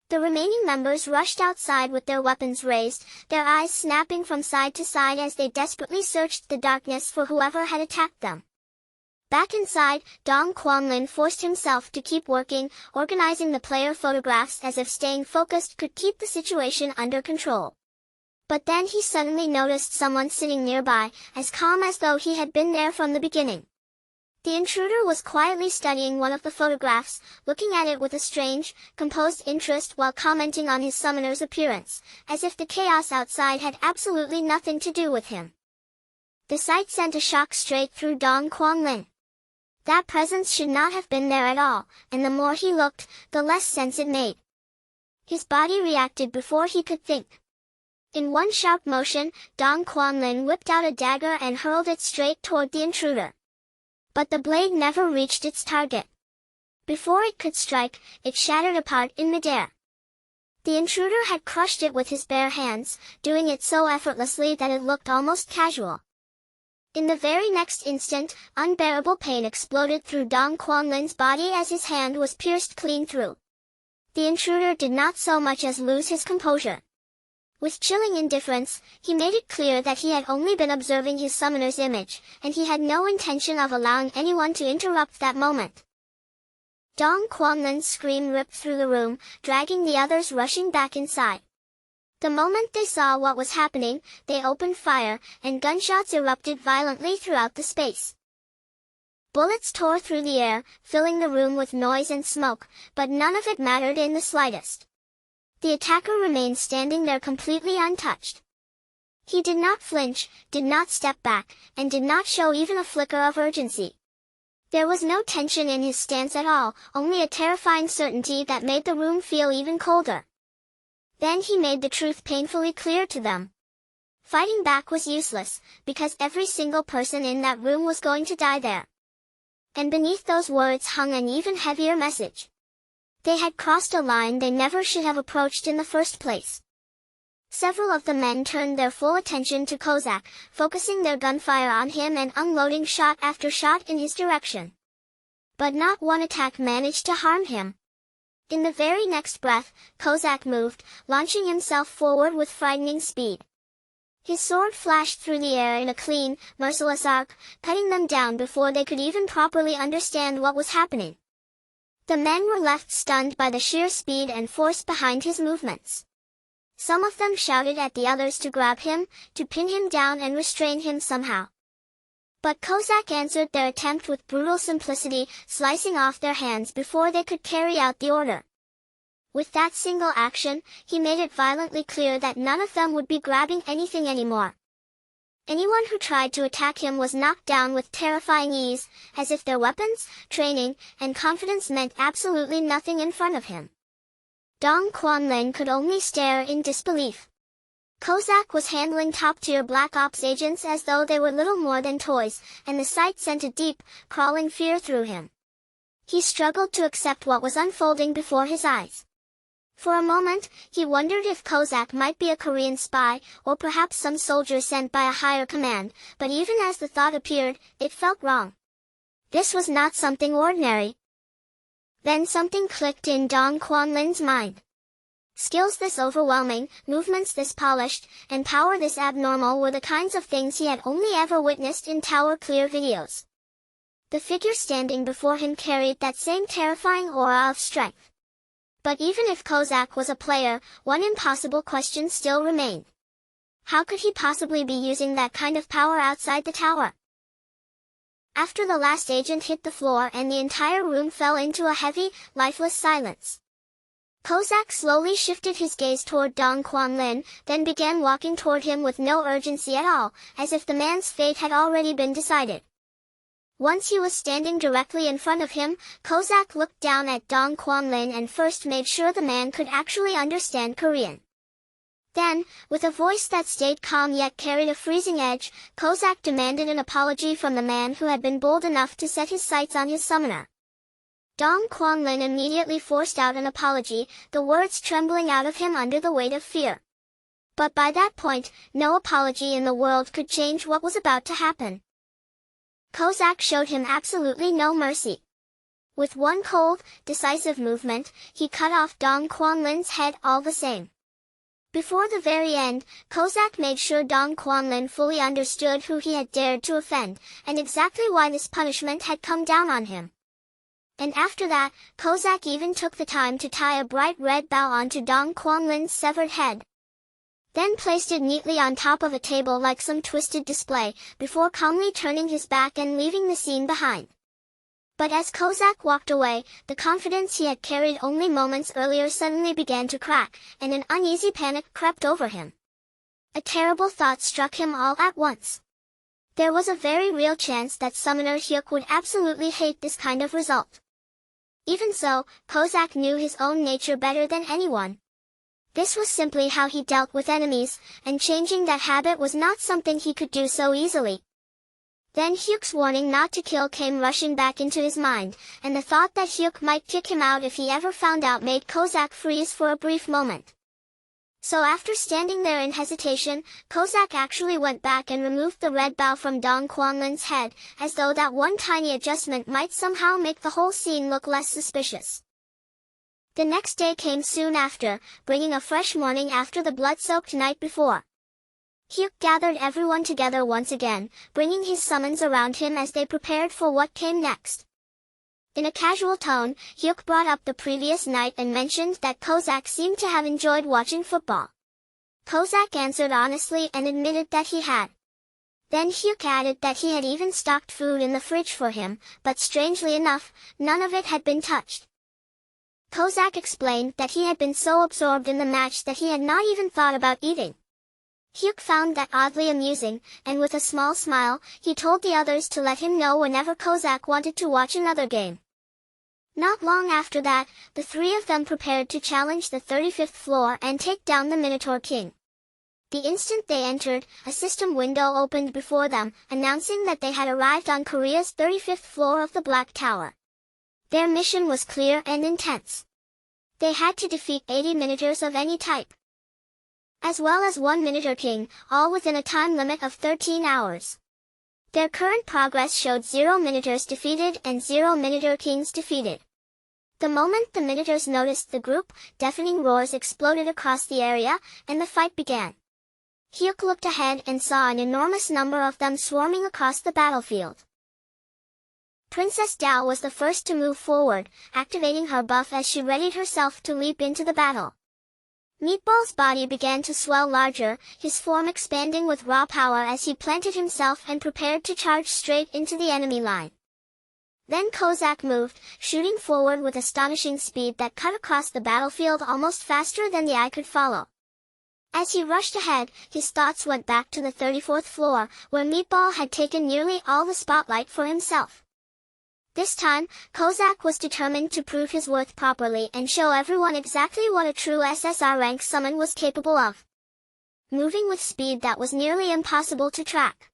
The remaining members rushed outside with their weapons raised, their eyes snapping from side to side as they desperately searched the darkness for whoever had attacked them. Back inside, Dong Quanlin forced himself to keep working, organizing the player photographs as if staying focused could keep the situation under control. But then he suddenly noticed someone sitting nearby, as calm as though he had been there from the beginning. The intruder was quietly studying one of the photographs, looking at it with a strange, composed interest while commenting on his summoner's appearance, as if the chaos outside had absolutely nothing to do with him. The sight sent a shock straight through Dong Quanlin. That presence should not have been there at all, and the more he looked, the less sense it made. His body reacted before he could think. In one sharp motion, Dong Quanlin whipped out a dagger and hurled it straight toward the intruder. But the blade never reached its target. Before it could strike, it shattered apart in midair. The intruder had crushed it with his bare hands, doing it so effortlessly that it looked almost casual. In the very next instant, unbearable pain exploded through Dong Quanlin's body as his hand was pierced clean through. The intruder did not so much as lose his composure. With chilling indifference, he made it clear that he had only been observing his summoner's image, and he had no intention of allowing anyone to interrupt that moment. Dong Quanlin's scream ripped through the room, dragging the others rushing back inside. The moment they saw what was happening, they opened fire, and gunshots erupted violently throughout the space. Bullets tore through the air, filling the room with noise and smoke, but none of it mattered in the slightest. The attacker remained standing there completely untouched. He did not flinch, did not step back, and did not show even a flicker of urgency. There was no tension in his stance at all, only a terrifying certainty that made the room feel even colder. Then he made the truth painfully clear to them. Fighting back was useless, because every single person in that room was going to die there. And beneath those words hung an even heavier message. They had crossed a line they never should have approached in the first place. Several of the men turned their full attention to Kozak, focusing their gunfire on him and unloading shot after shot in his direction. But not one attack managed to harm him. In the very next breath, Kozak moved, launching himself forward with frightening speed. His sword flashed through the air in a clean, merciless arc, cutting them down before they could even properly understand what was happening. The men were left stunned by the sheer speed and force behind his movements. Some of them shouted at the others to grab him, to pin him down and restrain him somehow. But Kozak answered their attempt with brutal simplicity, slicing off their hands before they could carry out the order. With that single action, he made it violently clear that none of them would be grabbing anything anymore. Anyone who tried to attack him was knocked down with terrifying ease, as if their weapons, training, and confidence meant absolutely nothing in front of him. Dong Quanlin could only stare in disbelief. Kozak was handling top-tier Black Ops agents as though they were little more than toys, and the sight sent a deep, crawling fear through him. He struggled to accept what was unfolding before his eyes. For a moment, he wondered if Kozak might be a Korean spy, or perhaps some soldier sent by a higher command, but even as the thought appeared, it felt wrong. This was not something ordinary. Then something clicked in Dong Quanlin's mind. Skills this overwhelming, movements this polished, and power this abnormal were the kinds of things he had only ever witnessed in Tower Clear videos. The figure standing before him carried that same terrifying aura of strength. But even if Kozak was a player, one impossible question still remained. How could he possibly be using that kind of power outside the tower? After the last agent hit the floor and the entire room fell into a heavy, lifeless silence, Kozak slowly shifted his gaze toward Dong Quanlin, then began walking toward him with no urgency at all, as if the man's fate had already been decided. Once he was standing directly in front of him, Kozak looked down at Dong Quanlin and first made sure the man could actually understand Korean. Then, with a voice that stayed calm yet carried a freezing edge, Kozak demanded an apology from the man who had been bold enough to set his sights on his summoner. Dong Quanlin immediately forced out an apology, the words trembling out of him under the weight of fear. But by that point, no apology in the world could change what was about to happen. Kozak showed him absolutely no mercy. With one cold, decisive movement, he cut off Dong Quanlin's head all the same. Before the very end, Kozak made sure Dong Quanlin fully understood who he had dared to offend, and exactly why this punishment had come down on him. And after that, Kozak even took the time to tie a bright red bow onto Dong Quanlin's severed head. Then placed it neatly on top of a table like some twisted display, before calmly turning his back and leaving the scene behind. But as Kozak walked away, the confidence he had carried only moments earlier suddenly began to crack, and an uneasy panic crept over him. A terrible thought struck him all at once. There was a very real chance that Summoner Hyuk would absolutely hate this kind of result. Even so, Kozak knew his own nature better than anyone. This was simply how he dealt with enemies, and changing that habit was not something he could do so easily. Then Hyuk's warning not to kill came rushing back into his mind, and the thought that Hyuk might kick him out if he ever found out made Kozak freeze for a brief moment. So after standing there in hesitation, Kozak actually went back and removed the red bow from Dong Quanlin's head, as though that one tiny adjustment might somehow make the whole scene look less suspicious. The next day came soon after, bringing a fresh morning after the blood-soaked night before. Hyuk gathered everyone together once again, bringing his summons around him as they prepared for what came next. In a casual tone, Hyuk brought up the previous night and mentioned that Kozak seemed to have enjoyed watching football. Kozak answered honestly and admitted that he had. Then Hyuk added that he had even stocked food in the fridge for him, but strangely enough, none of it had been touched. Kozak explained that he had been so absorbed in the match that he had not even thought about eating. Hyuk found that oddly amusing, and with a small smile, he told the others to let him know whenever Kozak wanted to watch another game. Not long after that, the three of them prepared to challenge the 35th floor and take down the Minotaur King. The instant they entered, a system window opened before them, announcing that they had arrived on Korea's 35th floor of the Black Tower. Their mission was clear and intense. They had to defeat 80 Minotaurs of any type, as well as one Minotaur King, all within a time limit of 13 hours. Their current progress showed 0 Minotaurs defeated and 0 Minotaur Kings defeated. The moment the Minotaurs noticed the group, deafening roars exploded across the area, and the fight began. Hyuk looked ahead and saw an enormous number of them swarming across the battlefield. Princess Dao was the first to move forward, activating her buff as she readied herself to leap into the battle. Meatball's body began to swell larger, his form expanding with raw power as he planted himself and prepared to charge straight into the enemy line. Then Kozak moved, shooting forward with astonishing speed that cut across the battlefield almost faster than the eye could follow. As he rushed ahead, his thoughts went back to the 34th floor, where Meatball had taken nearly all the spotlight for himself. This time, Kozak was determined to prove his worth properly and show everyone exactly what a true SSR rank summon was capable of. Moving with speed that was nearly impossible to track,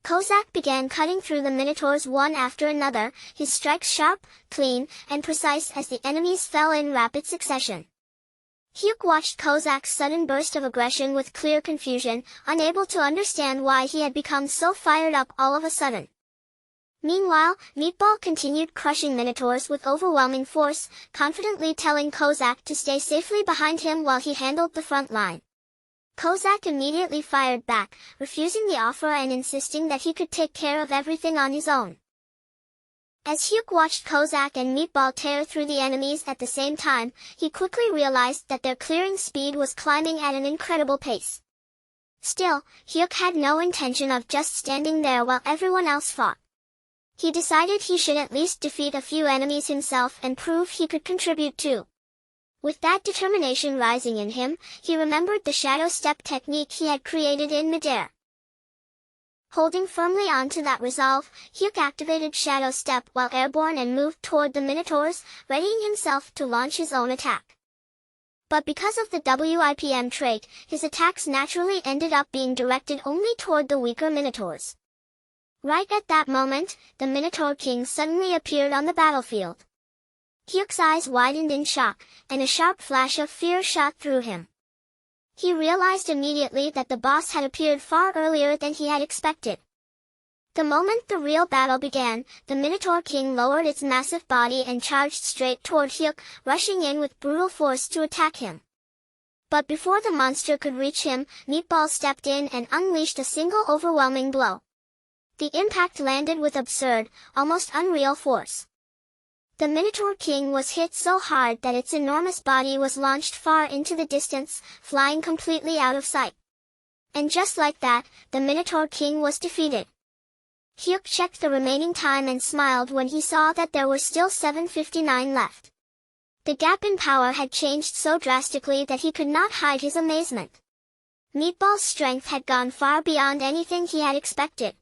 Kozak began cutting through the Minotaurs one after another, his strikes sharp, clean, and precise as the enemies fell in rapid succession. Hyuk watched Kozak's sudden burst of aggression with clear confusion, unable to understand why he had become so fired up all of a sudden. Meanwhile, Meatball continued crushing Minotaurs with overwhelming force, confidently telling Kozak to stay safely behind him while he handled the front line. Kozak immediately fired back, refusing the offer and insisting that he could take care of everything on his own. As Hyuk watched Kozak and Meatball tear through the enemies at the same time, he quickly realized that their clearing speed was climbing at an incredible pace. Still, Hyuk had no intention of just standing there while everyone else fought. He decided he should at least defeat a few enemies himself and prove he could contribute too. With that determination rising in him, he remembered the shadow step technique he had created in midair. Holding firmly on to that resolve, Hyuk activated shadow step while airborne and moved toward the Minotaurs, readying himself to launch his own attack. But because of the WIPM trait, his attacks naturally ended up being directed only toward the weaker Minotaurs. Right at that moment, the Minotaur King suddenly appeared on the battlefield. Hyuk's eyes widened in shock, and a sharp flash of fear shot through him. He realized immediately that the boss had appeared far earlier than he had expected. The moment the real battle began, the Minotaur King lowered its massive body and charged straight toward Hyuk, rushing in with brutal force to attack him. But before the monster could reach him, Meatball stepped in and unleashed a single overwhelming blow. The impact landed with absurd, almost unreal force. The Minotaur King was hit so hard that its enormous body was launched far into the distance, flying completely out of sight. And just like that, the Minotaur King was defeated. Hyuk checked the remaining time and smiled when he saw that there were still 759 left. The gap in power had changed so drastically that he could not hide his amazement. Meatball's strength had gone far beyond anything he had expected.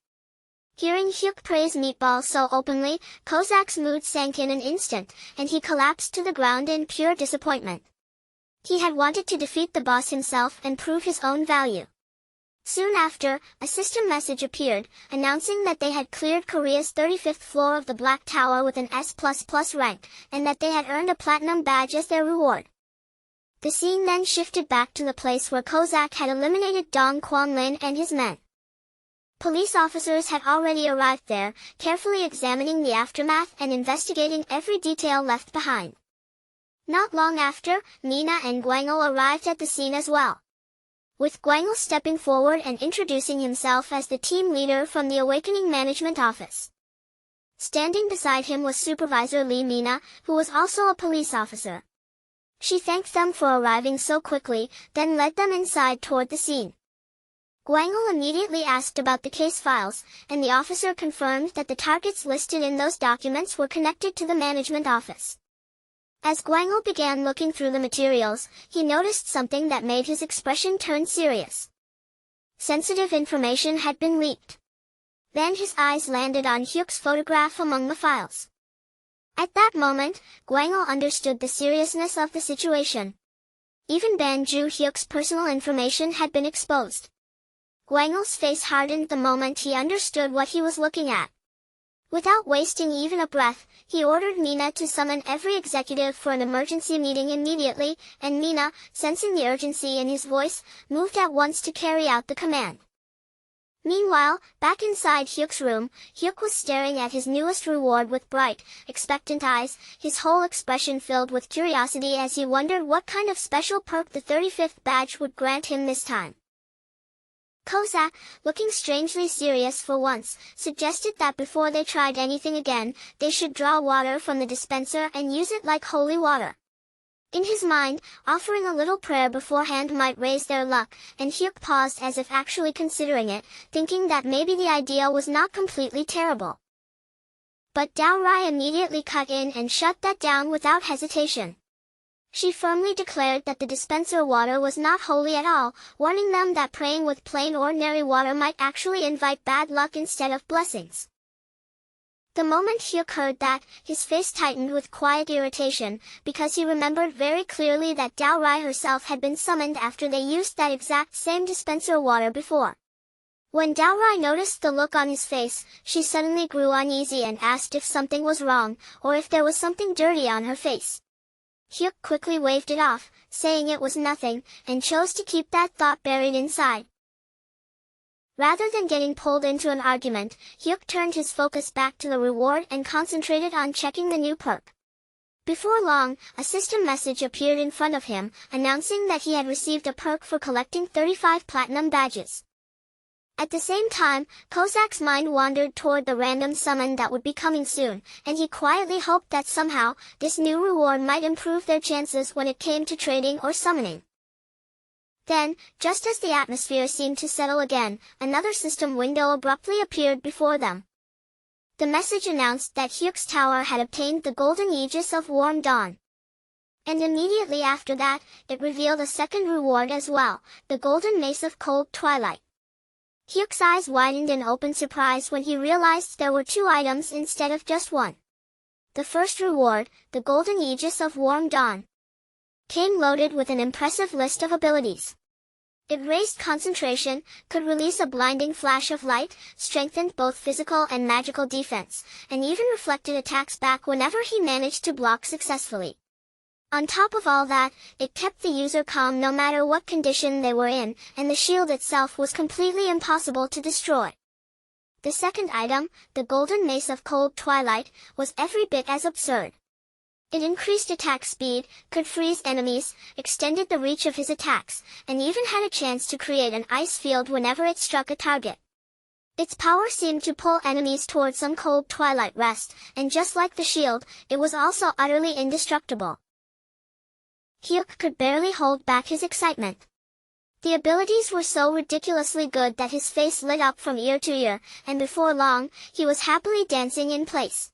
Hearing Hyuk praise Meatball so openly, Kozak's mood sank in an instant, and he collapsed to the ground in pure disappointment. He had wanted to defeat the boss himself and prove his own value. Soon after, a system message appeared, announcing that they had cleared Korea's 35th floor of the Black Tower with an S++ rank, and that they had earned a platinum badge as their reward. The scene then shifted back to the place where Kozak had eliminated Dong Kwon-lin and his men. Police officers had already arrived there, carefully examining the aftermath and investigating every detail left behind. Not long after, Mina and Guangel arrived at the scene as well, with Guangel stepping forward and introducing himself as the team leader from the Awakening Management Office. Standing beside him was Supervisor Lee Mina, who was also a police officer. She thanked them for arriving so quickly, then led them inside toward the scene. Guangel immediately asked about the case files, and the officer confirmed that the targets listed in those documents were connected to the management office. As Guangel began looking through the materials, he noticed something that made his expression turn serious. Sensitive information had been leaked. Then his eyes landed on Hyuk's photograph among the files. At that moment, Guangel understood the seriousness of the situation. Even Banju Hyuk's personal information had been exposed. Guangel's face hardened the moment he understood what he was looking at. Without wasting even a breath, he ordered Mina to summon every executive for an emergency meeting immediately, and Mina, sensing the urgency in his voice, moved at once to carry out the command. Meanwhile, back inside Hyuk's room, Hyuk was staring at his newest reward with bright, expectant eyes, his whole expression filled with curiosity as he wondered what kind of special perk the 35th badge would grant him this time. Kozak, looking strangely serious for once, suggested that before they tried anything again, they should draw water from the dispenser and use it like holy water. In his mind, offering a little prayer beforehand might raise their luck, and Hyuk paused as if actually considering it, thinking that maybe the idea was not completely terrible. But Dao Rai immediately cut in and shut that down without hesitation. She firmly declared that the dispenser water was not holy at all, warning them that praying with plain ordinary water might actually invite bad luck instead of blessings. The moment Hyuk heard that, his face tightened with quiet irritation, because he remembered very clearly that Dao Rai herself had been summoned after they used that exact same dispenser water before. When Dao Rai noticed the look on his face, she suddenly grew uneasy and asked if something was wrong, or if there was something dirty on her face. Hyuk quickly waved it off, saying it was nothing, and chose to keep that thought buried inside. Rather than getting pulled into an argument, Hyuk turned his focus back to the reward and concentrated on checking the new perk. Before long, a system message appeared in front of him, announcing that he had received a perk for collecting 35 platinum badges. At the same time, Kozak's mind wandered toward the random summon that would be coming soon, and he quietly hoped that somehow, this new reward might improve their chances when it came to trading or summoning. Then, just as the atmosphere seemed to settle again, another system window abruptly appeared before them. The message announced that Hyuk's tower had obtained the golden aegis of Warm Dawn. And immediately after that, it revealed a second reward as well, the golden mace of Cold Twilight. Hyuk's eyes widened in open surprise when he realized there were two items instead of just one. The first reward, the golden aegis of Warm Dawn, came loaded with an impressive list of abilities. It raised concentration, could release a blinding flash of light, strengthened both physical and magical defense, and even reflected attacks back whenever he managed to block successfully. On top of all that, it kept the user calm no matter what condition they were in, and the shield itself was completely impossible to destroy. The second item, the golden mace of Cold Twilight, was every bit as absurd. It increased attack speed, could freeze enemies, extended the reach of his attacks, and even had a chance to create an ice field whenever it struck a target. Its power seemed to pull enemies toward some cold twilight rest, and just like the shield, it was also utterly indestructible. Hyuk could barely hold back his excitement. The abilities were so ridiculously good that his face lit up from ear to ear, and before long, he was happily dancing in place.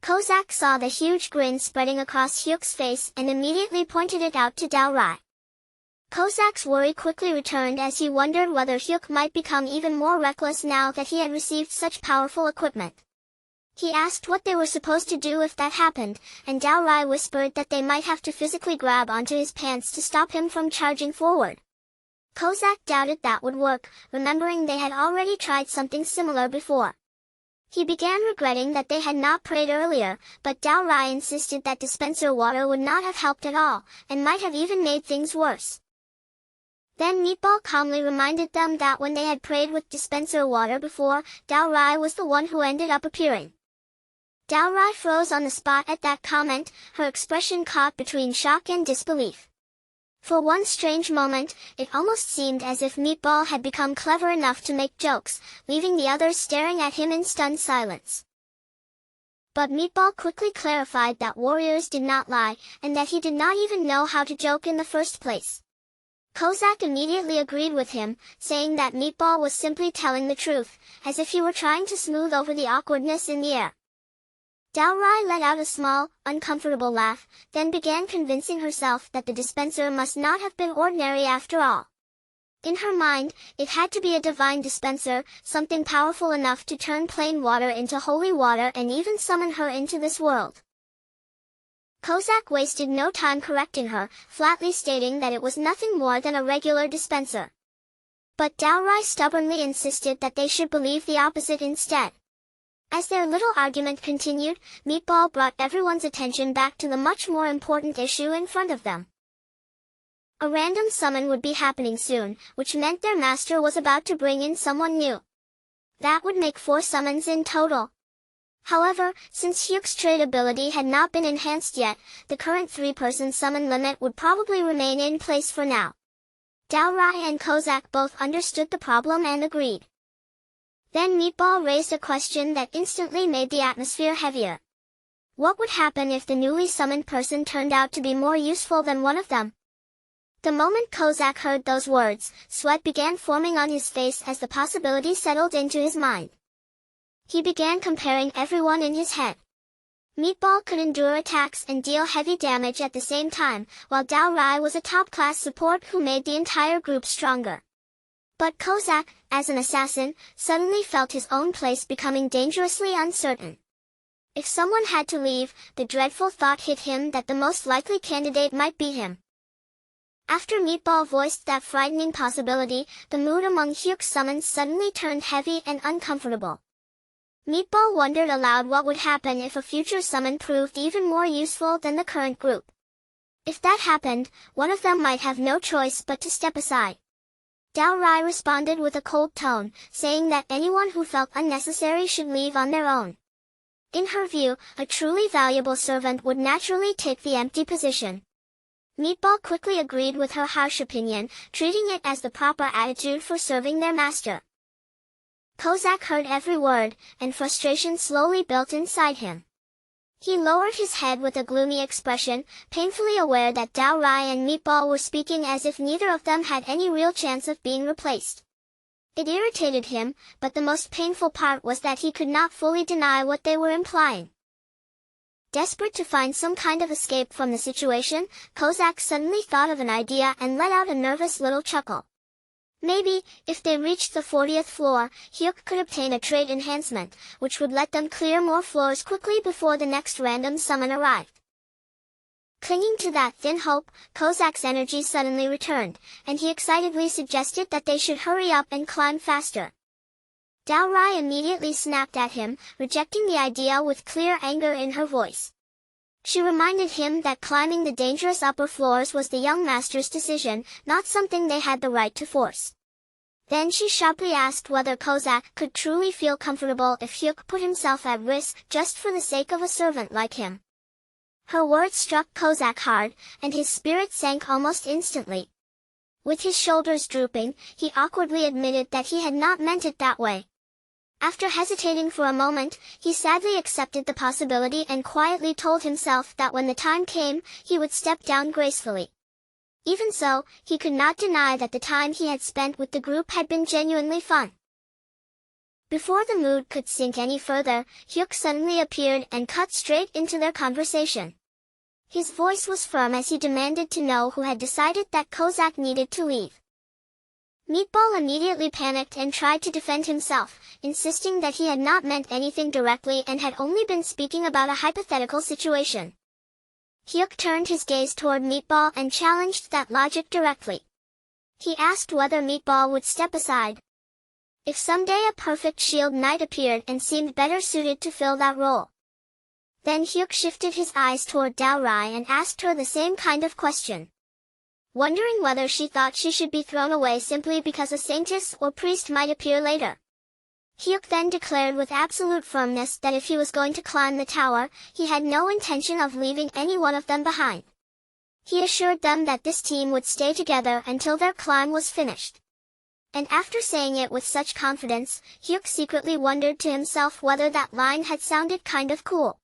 Kozak saw the huge grin spreading across Hyuk's face and immediately pointed it out to Dao Rai. Kozak's worry quickly returned as he wondered whether Hyuk might become even more reckless now that he had received such powerful equipment. He asked what they were supposed to do if that happened, and Dao Rai whispered that they might have to physically grab onto his pants to stop him from charging forward. Kozak doubted that would work, remembering they had already tried something similar before. He began regretting that they had not prayed earlier, but Dao Rai insisted that dispenser water would not have helped at all, and might have even made things worse. Then Meatball calmly reminded them that when they had prayed with dispenser water before, Dao Rai was the one who ended up appearing. Dalrai froze on the spot at that comment, her expression caught between shock and disbelief. For one strange moment, it almost seemed as if Meatball had become clever enough to make jokes, leaving the others staring at him in stunned silence. But Meatball quickly clarified that warriors did not lie, and that he did not even know how to joke in the first place. Kozak immediately agreed with him, saying that Meatball was simply telling the truth, as if he were trying to smooth over the awkwardness in the air. Dalrai let out a small, uncomfortable laugh, then began convincing herself that the dispenser must not have been ordinary after all. In her mind, it had to be a divine dispenser, something powerful enough to turn plain water into holy water and even summon her into this world. Kozak wasted no time correcting her, flatly stating that it was nothing more than a regular dispenser. But Dalrai stubbornly insisted that they should believe the opposite instead. As their little argument continued, Meatball brought everyone's attention back to the much more important issue in front of them. A random summon would be happening soon, which meant their master was about to bring in someone new. That would make 4 summons in total. However, since Hyuk's trade ability had not been enhanced yet, the current 3-person summon limit would probably remain in place for now. Dalrai and Kozak both understood the problem and agreed. Then Meatball raised a question that instantly made the atmosphere heavier. What would happen if the newly summoned person turned out to be more useful than one of them? The moment Kozak heard those words, sweat began forming on his face as the possibility settled into his mind. He began comparing everyone in his head. Meatball could endure attacks and deal heavy damage at the same time, while Dalrai was a top-class support who made the entire group stronger. But Kozak, as an assassin, suddenly felt his own place becoming dangerously uncertain. If someone had to leave, the dreadful thought hit him that the most likely candidate might be him. After Meatball voiced that frightening possibility, the mood among Hyuk's summons suddenly turned heavy and uncomfortable. Meatball wondered aloud what would happen if a future summon proved even more useful than the current group. If that happened, one of them might have no choice but to step aside. Dalrai responded with a cold tone, saying that anyone who felt unnecessary should leave on their own. In her view, a truly valuable servant would naturally take the empty position. Meatball quickly agreed with her harsh opinion, treating it as the proper attitude for serving their master. Kozak heard every word, and frustration slowly built inside him. He lowered his head with a gloomy expression, painfully aware that Dalrai and Meatball were speaking as if neither of them had any real chance of being replaced. It irritated him, but the most painful part was that he could not fully deny what they were implying. Desperate to find some kind of escape from the situation, Kozak suddenly thought of an idea and let out a nervous little chuckle. Maybe, if they reached the 40th floor, Hyuk could obtain a trait enhancement, which would let them clear more floors quickly before the next random summon arrived. Clinging to that thin hope, Kozak's energy suddenly returned, and he excitedly suggested that they should hurry up and climb faster. Dalrai immediately snapped at him, rejecting the idea with clear anger in her voice. She reminded him that climbing the dangerous upper floors was the young master's decision, not something they had the right to force. Then she sharply asked whether Kozak could truly feel comfortable if Hyuk put himself at risk just for the sake of a servant like him. Her words struck Kozak hard, and his spirit sank almost instantly. With his shoulders drooping, he awkwardly admitted that he had not meant it that way. After hesitating for a moment, he sadly accepted the possibility and quietly told himself that when the time came, he would step down gracefully. Even so, he could not deny that the time he had spent with the group had been genuinely fun. Before the mood could sink any further, Hyuk suddenly appeared and cut straight into their conversation. His voice was firm as he demanded to know who had decided that Kozak needed to leave. Meatball immediately panicked and tried to defend himself, insisting that he had not meant anything directly and had only been speaking about a hypothetical situation. Hyuk turned his gaze toward Meatball and challenged that logic directly. He asked whether Meatball would step aside. If someday a perfect shield knight appeared and seemed better suited to fill that role. Then Hyuk shifted his eyes toward Dalrai and asked her the same kind of question. Wondering whether she thought she should be thrown away simply because a saintess or priest might appear later. Hyuk then declared with absolute firmness that if he was going to climb the tower, he had no intention of leaving any one of them behind. He assured them that this team would stay together until their climb was finished. And after saying it with such confidence, Hyuk secretly wondered to himself whether that line had sounded kind of cool.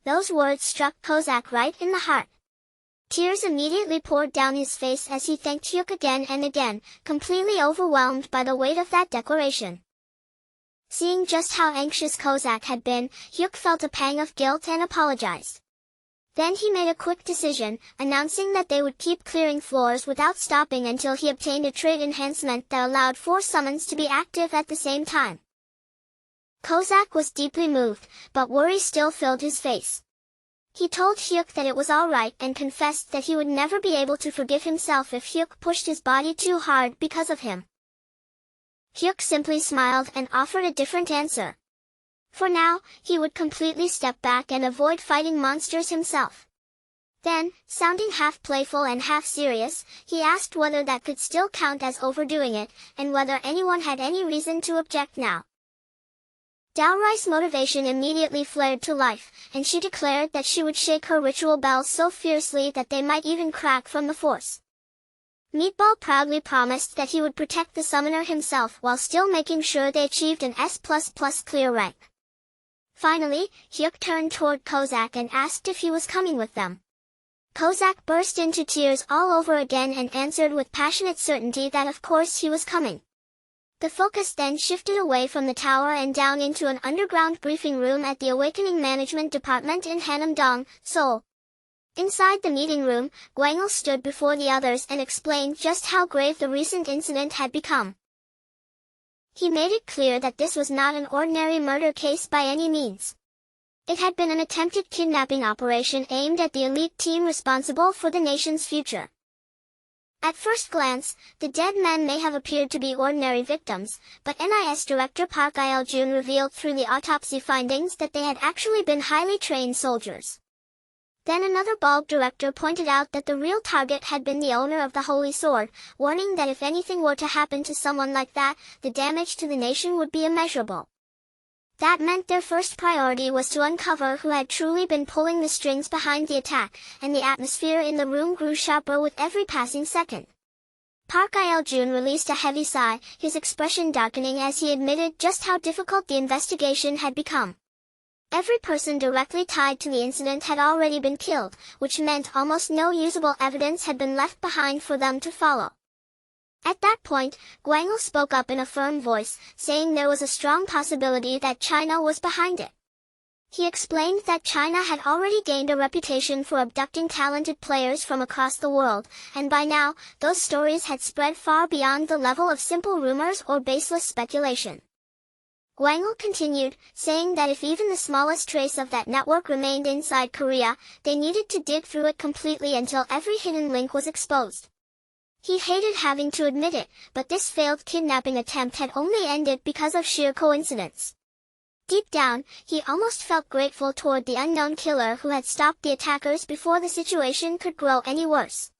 Those words struck Kozak right in the heart. Tears immediately poured down his face as he thanked Hyuk again and again, completely overwhelmed by the weight of that declaration. Seeing just how anxious Kozak had been, Hyuk felt a pang of guilt and apologized. Then he made a quick decision, announcing that they would keep clearing floors without stopping until he obtained a trait enhancement that allowed 4 summons to be active at the same time. Kozak was deeply moved, but worry still filled his face. He told Hyuk that it was all right and confessed that he would never be able to forgive himself if Hyuk pushed his body too hard because of him. Hyuk simply smiled and offered a different answer. For now, he would completely step back and avoid fighting monsters himself. Then, sounding half playful and half serious, he asked whether that could still count as overdoing it, and whether anyone had any reason to object now. Daorai's motivation immediately flared to life, and she declared that she would shake her ritual bells so fiercely that they might even crack from the force. Meatball proudly promised that he would protect the summoner himself while still making sure they achieved an S++ clear rank. Finally, Hyuk turned toward Kozak and asked if he was coming with them. Kozak burst into tears all over again and answered with passionate certainty that of course he was coming. The focus then shifted away from the tower and down into an underground briefing room at the Awakening Management Department in Hanam-dong, Seoul. Inside the meeting room, Gwangul stood before the others and explained just how grave the recent incident had become. He made it clear that this was not an ordinary murder case by any means. It had been an attempted kidnapping operation aimed at the elite team responsible for the nation's future. At first glance, the dead men may have appeared to be ordinary victims, but NIS Director Park Il-jun revealed through the autopsy findings that they had actually been highly trained soldiers. Then another bald director pointed out that the real target had been the owner of the Holy Sword, warning that if anything were to happen to someone like that, the damage to the nation would be immeasurable. That meant their first priority was to uncover who had truly been pulling the strings behind the attack, and the atmosphere in the room grew sharper with every passing second. Park Il-jun released a heavy sigh, his expression darkening as he admitted just how difficult the investigation had become. Every person directly tied to the incident had already been killed, which meant almost no usable evidence had been left behind for them to follow. At that point, Gwangul spoke up in a firm voice, saying there was a strong possibility that China was behind it. He explained that China had already gained a reputation for abducting talented players from across the world, and by now, those stories had spread far beyond the level of simple rumors or baseless speculation. Gwangul continued, saying that if even the smallest trace of that network remained inside Korea, they needed to dig through it completely until every hidden link was exposed. He hated having to admit it, but this failed kidnapping attempt had only ended because of sheer coincidence. Deep down, he almost felt grateful toward the unknown killer who had stopped the attackers before the situation could grow any worse.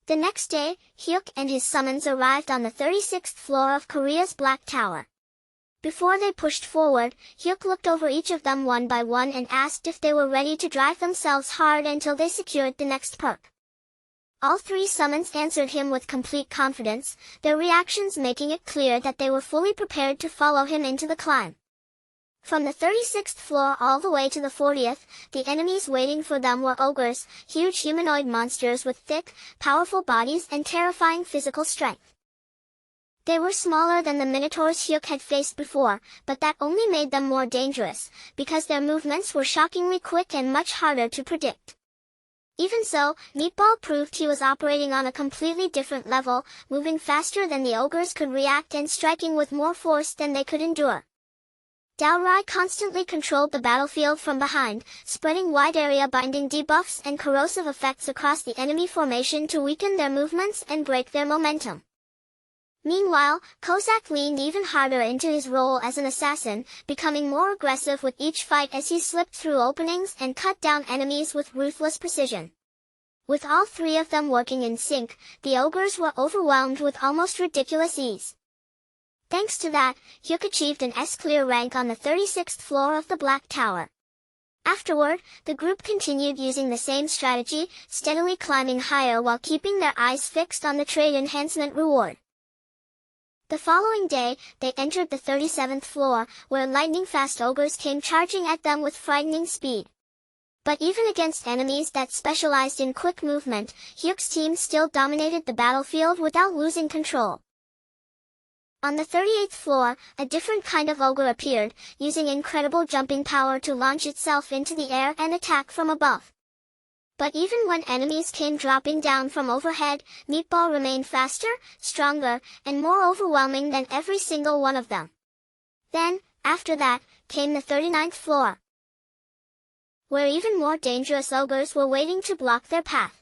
The next day, Hyuk and his summons arrived on the 36th floor of Korea's Black Tower. Before they pushed forward, Hyuk looked over each of them one by one and asked if they were ready to drive themselves hard until they secured the next perk. All 3 summons answered him with complete confidence, their reactions making it clear that they were fully prepared to follow him into the climb. From the 36th floor all the way to the 40th, the enemies waiting for them were ogres, huge humanoid monsters with thick, powerful bodies and terrifying physical strength. They were smaller than the minotaurs Hyuk had faced before, but that only made them more dangerous, because their movements were shockingly quick and much harder to predict. Even so, Meatball proved he was operating on a completely different level, moving faster than the ogres could react and striking with more force than they could endure. Daorai constantly controlled the battlefield from behind, spreading wide area binding debuffs and corrosive effects across the enemy formation to weaken their movements and break their momentum. Meanwhile, Kozak leaned even harder into his role as an assassin, becoming more aggressive with each fight as he slipped through openings and cut down enemies with ruthless precision. With all 3 of them working in sync, the ogres were overwhelmed with almost ridiculous ease. Thanks to that, Hyuk achieved an S-clear rank on the 36th floor of the Black Tower. Afterward, the group continued using the same strategy, steadily climbing higher while keeping their eyes fixed on the trade enhancement reward. The following day, they entered the 37th floor, where lightning-fast ogres came charging at them with frightening speed. But even against enemies that specialized in quick movement, Hyuk's team still dominated the battlefield without losing control. On the 38th floor, a different kind of ogre appeared, using incredible jumping power to launch itself into the air and attack from above. But even when enemies came dropping down from overhead, Meatball remained faster, stronger, and more overwhelming than every single one of them. Then, after that, came the 39th floor, where even more dangerous ogres were waiting to block their path.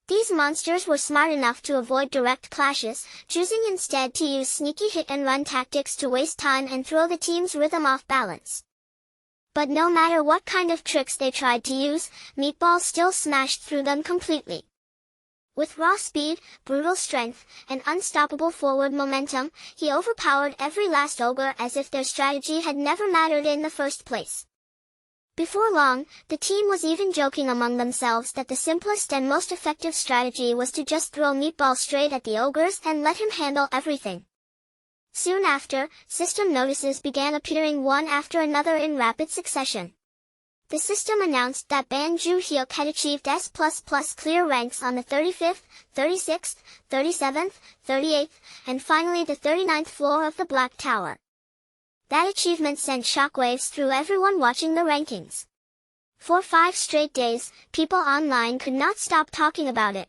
These monsters were smart enough to avoid direct clashes, choosing instead to use sneaky hit-and-run tactics to waste time and throw the team's rhythm off balance. But no matter what kind of tricks they tried to use, Meatball still smashed through them completely. With raw speed, brutal strength, and unstoppable forward momentum, he overpowered every last ogre as if their strategy had never mattered in the first place. Before long, the team was even joking among themselves that the simplest and most effective strategy was to just throw Meatball straight at the ogres and let him handle everything. Soon after, system notices began appearing one after another in rapid succession. The system announced that Banju Hyuk had achieved S++ clear ranks on the 35th, 36th, 37th, 38th, and finally the 39th floor of the Black Tower. That achievement sent shockwaves through everyone watching the rankings. For 5 straight days, people online could not stop talking about it.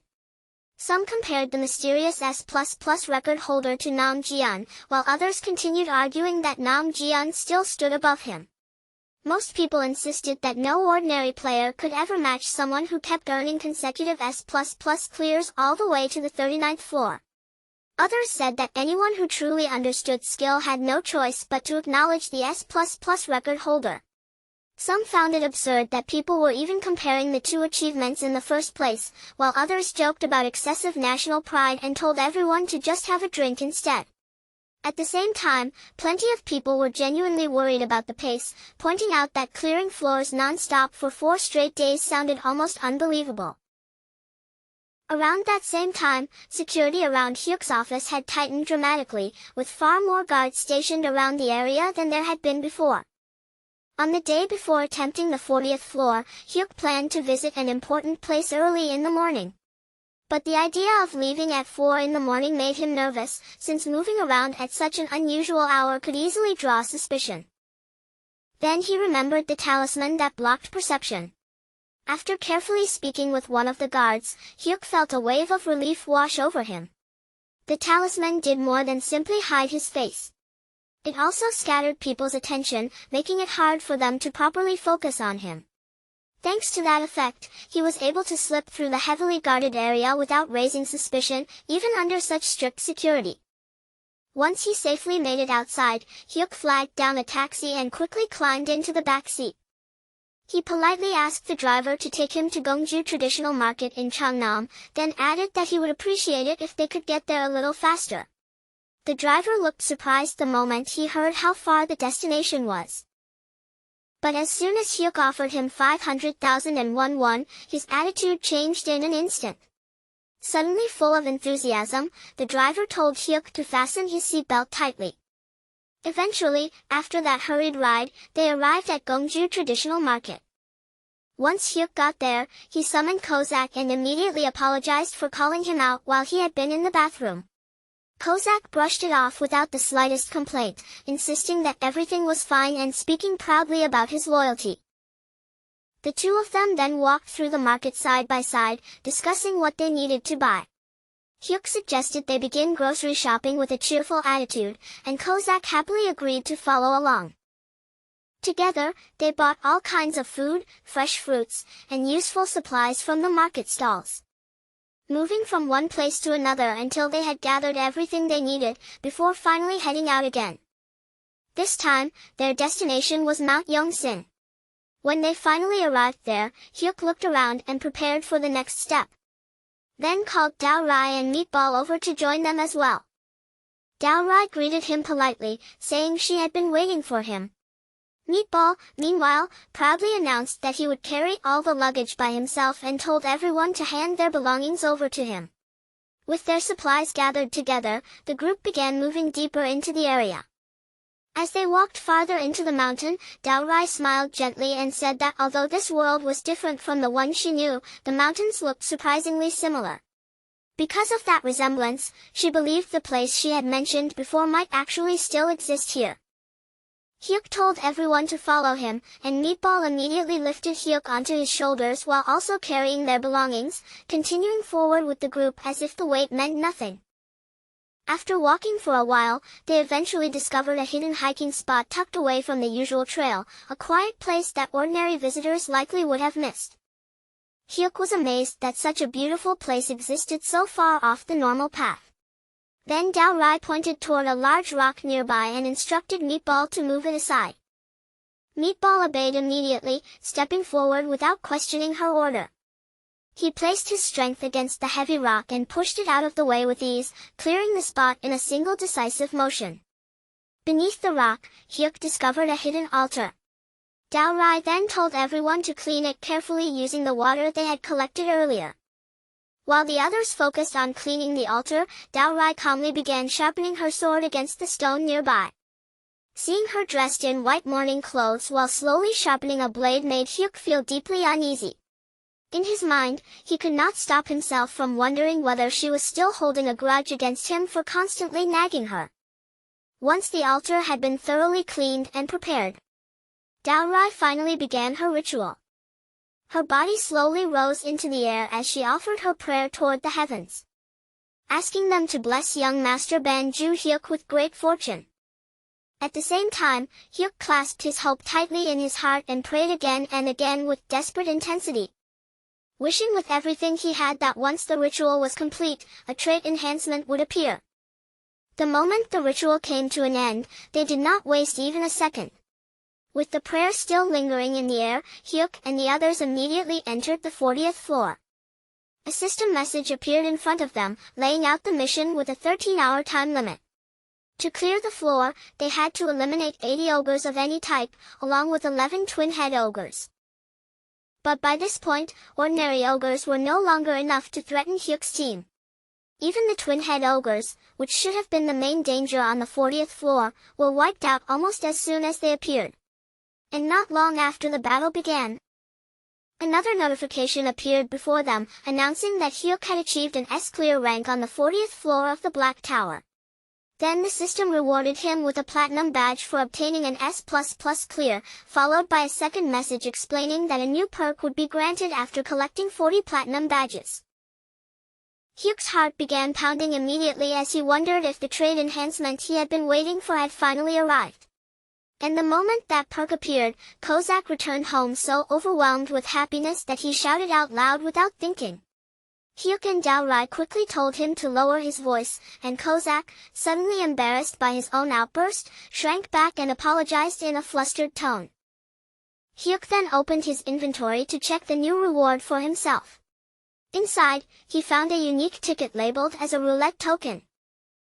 Some compared the mysterious S++ record holder to Nam Jian, while others continued arguing that Nam Jian still stood above him. Most people insisted that no ordinary player could ever match someone who kept earning consecutive S++ clears all the way to the 39th floor. Others said that anyone who truly understood skill had no choice but to acknowledge the S++ record holder. Some found it absurd that people were even comparing the two achievements in the first place, while others joked about excessive national pride and told everyone to just have a drink instead. At the same time, plenty of people were genuinely worried about the pace, pointing out that clearing floors non-stop for 4 straight days sounded almost unbelievable. Around that same time, security around Hyuk's office had tightened dramatically, with far more guards stationed around the area than there had been before. On the day before attempting the 40th floor, Hyuk planned to visit an important place early in the morning. But the idea of leaving at 4 in the morning made him nervous, since moving around at such an unusual hour could easily draw suspicion. Then he remembered the talisman that blocked perception. After carefully speaking with one of the guards, Hyuk felt a wave of relief wash over him. The talisman did more than simply hide his face. It also scattered people's attention, making it hard for them to properly focus on him. Thanks to that effect, he was able to slip through the heavily guarded area without raising suspicion, even under such strict security. Once he safely made it outside, Hyuk flagged down a taxi and quickly climbed into the back seat. He politely asked the driver to take him to Gongju Traditional Market in Changnam, then added that he would appreciate it if they could get there a little faster. The driver looked surprised the moment he heard how far the destination was. But as soon as Hyuk offered him 500,001 won, his attitude changed in an instant. Suddenly full of enthusiasm, the driver told Hyuk to fasten his seatbelt tightly. Eventually, after that hurried ride, they arrived at Gongju Traditional Market. Once Hyuk got there, he summoned Kozak and immediately apologized for calling him out while he had been in the bathroom. Kozak brushed it off without the slightest complaint, insisting that everything was fine and speaking proudly about his loyalty. The two of them then walked through the market side by side, discussing what they needed to buy. Hyuk suggested they begin grocery shopping with a cheerful attitude, and Kozak happily agreed to follow along. Together, they bought all kinds of food, fresh fruits, and useful supplies from the market stalls. Moving from one place to another until they had gathered everything they needed, before finally heading out again. This time, their destination was Mount Yongsin. When they finally arrived there, Hyuk looked around and prepared for the next step. Then called Dao Rai and Meatball over to join them as well. Dalrai greeted him politely, saying she had been waiting for him. Meatball, meanwhile, proudly announced that he would carry all the luggage by himself and told everyone to hand their belongings over to him. With their supplies gathered together, the group began moving deeper into the area. As they walked farther into the mountain, Dalrai smiled gently and said that although this world was different from the one she knew, the mountains looked surprisingly similar. Because of that resemblance, she believed the place she had mentioned before might actually still exist here. Hyuk told everyone to follow him, and Meatball immediately lifted Hyuk onto his shoulders while also carrying their belongings, continuing forward with the group as if the weight meant nothing. After walking for a while, they eventually discovered a hidden hiking spot tucked away from the usual trail, a quiet place that ordinary visitors likely would have missed. Hyuk was amazed that such a beautiful place existed so far off the normal path. Then Dalrai pointed toward a large rock nearby and instructed Meatball to move it aside. Meatball obeyed immediately, stepping forward without questioning her order. He placed his strength against the heavy rock and pushed it out of the way with ease, clearing the spot in a single decisive motion. Beneath the rock, Hyuk discovered a hidden altar. Dalrai then told everyone to clean it carefully using the water they had collected earlier. While the others focused on cleaning the altar, Dalrai calmly began sharpening her sword against the stone nearby. Seeing her dressed in white mourning clothes while slowly sharpening a blade made Hyuk feel deeply uneasy. In his mind, he could not stop himself from wondering whether she was still holding a grudge against him for constantly nagging her. Once the altar had been thoroughly cleaned and prepared, Dalrai finally began her ritual. Her body slowly rose into the air as she offered her prayer toward the heavens, asking them to bless young Master Banju Hyuk with great fortune. At the same time, Hyuk clasped his hope tightly in his heart and prayed again and again with desperate intensity, wishing with everything he had that once the ritual was complete, a trait enhancement would appear. The moment the ritual came to an end, they did not waste even a second. With the prayer still lingering in the air, Hyuk and the others immediately entered the 40th floor. A system message appeared in front of them, laying out the mission with a 13-hour time limit. To clear the floor, they had to eliminate 80 ogres of any type, along with 11 twin-head ogres. But by this point, ordinary ogres were no longer enough to threaten Hyuk's team. Even the twin-head ogres, which should have been the main danger on the 40th floor, were wiped out almost as soon as they appeared. And not long after the battle began, another notification appeared before them, announcing that Hyuk had achieved an S-clear rank on the 40th floor of the Black Tower. Then the system rewarded him with a platinum badge for obtaining an S++ clear, followed by a second message explaining that a new perk would be granted after collecting 40 platinum badges. Hyuk's heart began pounding immediately as he wondered if the trade enhancement he had been waiting for had finally arrived. And the moment that perk appeared, Kozak returned home so overwhelmed with happiness that he shouted out loud without thinking. Hyuk and Dalrai quickly told him to lower his voice, and Kozak, suddenly embarrassed by his own outburst, shrank back and apologized in a flustered tone. Hyuk then opened his inventory to check the new reward for himself. Inside, he found a unique ticket labeled as a roulette token.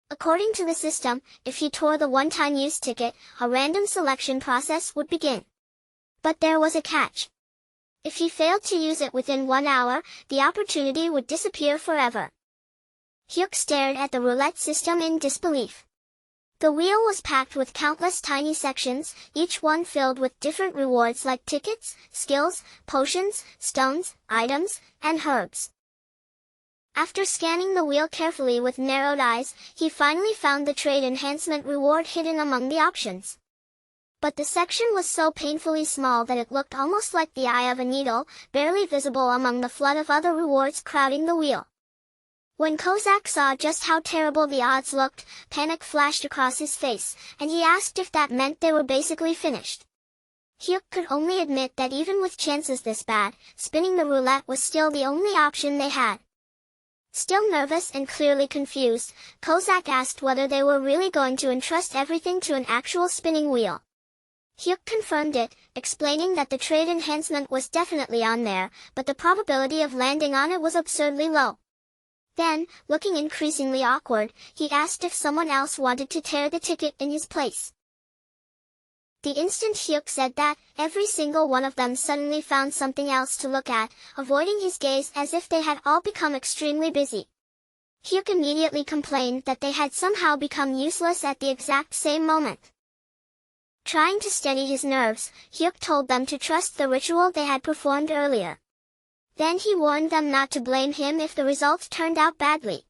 According to the system, if he tore the one-time use ticket, a random selection process would begin. But there was a catch. If he failed to use it within 1 hour, the opportunity would disappear forever. Hyuk stared at the roulette system in disbelief. The wheel was packed with countless tiny sections, each one filled with different rewards like tickets, skills, potions, stones, items, and herbs. After scanning the wheel carefully with narrowed eyes, he finally found the trade enhancement reward hidden among the options. But the section was so painfully small that it looked almost like the eye of a needle, barely visible among the flood of other rewards crowding the wheel. When Kozak saw just how terrible the odds looked, panic flashed across his face, and he asked if that meant they were basically finished. Hyuk could only admit that even with chances this bad, spinning the roulette was still the only option they had. Still nervous and clearly confused, Kozak asked whether they were really going to entrust everything to an actual spinning wheel. Hyuk confirmed it, explaining that the trade enhancement was definitely on there, but the probability of landing on it was absurdly low. Then, looking increasingly awkward, he asked if someone else wanted to tear the ticket in his place. The instant Hyuk said that, every single one of them suddenly found something else to look at, avoiding his gaze as if they had all become extremely busy. Hyuk immediately complained that they had somehow become useless at the exact same moment. Trying to steady his nerves, Hyuk told them to trust the ritual they had performed earlier. Then he warned them not to blame him if the results turned out badly.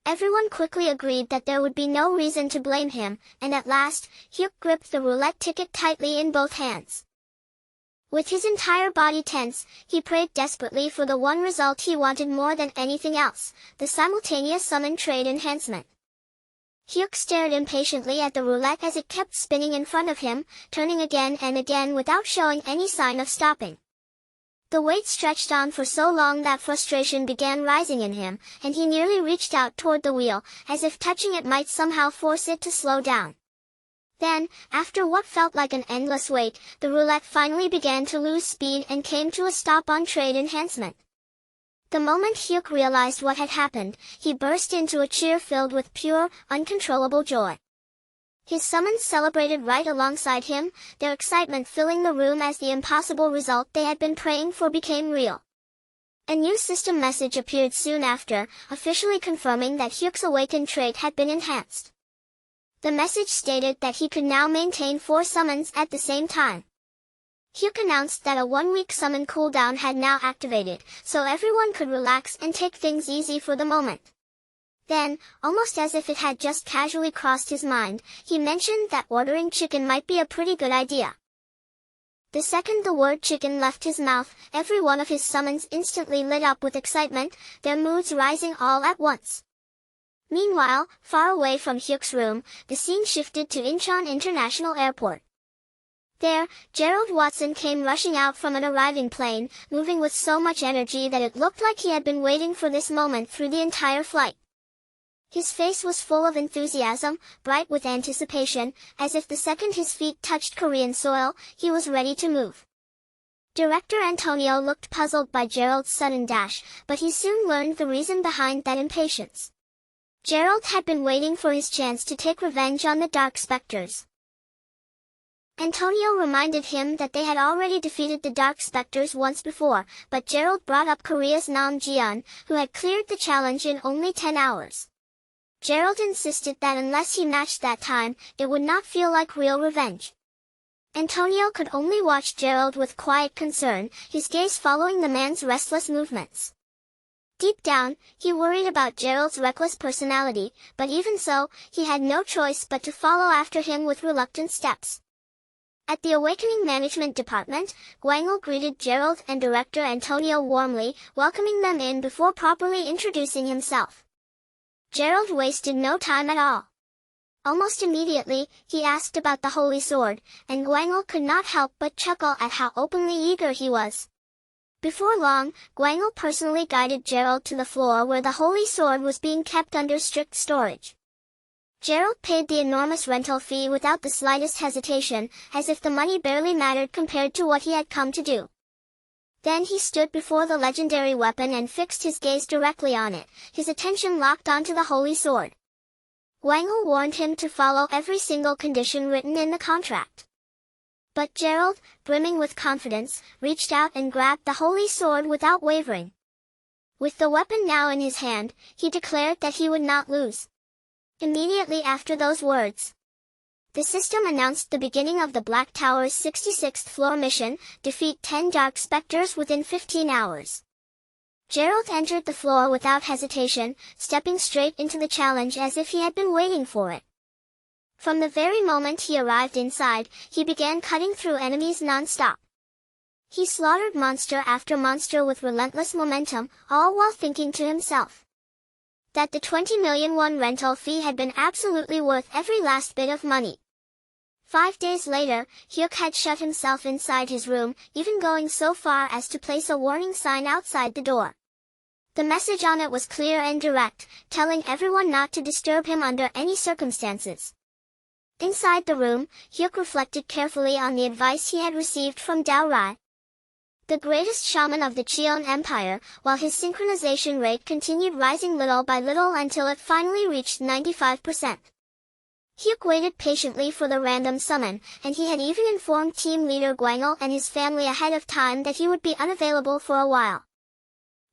Everyone quickly agreed that there would be no reason to blame him, and at last, Hyuk gripped the roulette ticket tightly in both hands. With his entire body tense, he prayed desperately for the one result he wanted more than anything else, the simultaneous summon trade enhancement. Hyuk stared impatiently at the roulette as it kept spinning in front of him, turning again and again without showing any sign of stopping. The wait stretched on for so long that frustration began rising in him, and he nearly reached out toward the wheel, as if touching it might somehow force it to slow down. Then, after what felt like an endless wait, the roulette finally began to lose speed and came to a stop on trade enhancement. The moment Hyuk realized what had happened, he burst into a cheer filled with pure, uncontrollable joy. His summons celebrated right alongside him, their excitement filling the room as the impossible result they had been praying for became real. A new system message appeared soon after, officially confirming that Hyuk's awakened trait had been enhanced. The message stated that he could now maintain 4 summons at the same time. Hyuk announced that a 1-week summon cooldown had now activated, so everyone could relax and take things easy for the moment. Then, almost as if it had just casually crossed his mind, he mentioned that ordering chicken might be a pretty good idea. The second the word chicken left his mouth, every one of his summons instantly lit up with excitement, their moods rising all at once. Meanwhile, far away from Hyuk's room, the scene shifted to Incheon International Airport. There, Gerald Watson came rushing out from an arriving plane, moving with so much energy that it looked like he had been waiting for this moment through the entire flight. His face was full of enthusiasm, bright with anticipation, as if the second his feet touched Korean soil, he was ready to move. Director Antonio looked puzzled by Gerald's sudden dash, but he soon learned the reason behind that impatience. Gerald had been waiting for his chance to take revenge on the Dark Spectres. Antonio reminded him that they had already defeated the Dark Spectres once before, but Gerald brought up Korea's Nam Ji-eun, who had cleared the challenge in only 10 hours. Gerald insisted that unless he matched that time, it would not feel like real revenge. Antonio could only watch Gerald with quiet concern, his gaze following the man's restless movements. Deep down, he worried about Gerald's reckless personality, but even so, he had no choice but to follow after him with reluctant steps. At the Awakening Management Department, Gwangul greeted Gerald and Director Antonio warmly, welcoming them in before properly introducing himself. Gerald wasted no time at all. Almost immediately, he asked about the Holy Sword, and Gwangul could not help but chuckle at how openly eager he was. Before long, Gwangul personally guided Gerald to the floor where the Holy Sword was being kept under strict storage. Gerald paid the enormous rental fee without the slightest hesitation, as if the money barely mattered compared to what he had come to do. Then he stood before the legendary weapon and fixed his gaze directly on it, his attention locked onto the Holy Sword. Gwangul warned him to follow every single condition written in the contract. But Gerald, brimming with confidence, reached out and grabbed the Holy Sword without wavering. With the weapon now in his hand, he declared that he would not lose. Immediately after those words, the system announced the beginning of the Black Tower's 66th floor mission, defeat 10 Dark Spectres within 15 hours. Gerald entered the floor without hesitation, stepping straight into the challenge as if he had been waiting for it. From the very moment he arrived inside, he began cutting through enemies non-stop. He slaughtered monster after monster with relentless momentum, all while thinking to himself that the 20 million won rental fee had been absolutely worth every last bit of money. 5 days later, Hyuk had shut himself inside his room, even going so far as to place a warning sign outside the door. The message on it was clear and direct, telling everyone not to disturb him under any circumstances. Inside the room, Hyuk reflected carefully on the advice he had received from Dao Rai. the greatest shaman of the Cheon Empire, while his synchronization rate continued rising little by little until it finally reached 95%. Hyuk waited patiently for the random summon, and he had even informed team leader Gwangil and his family ahead of time that he would be unavailable for a while.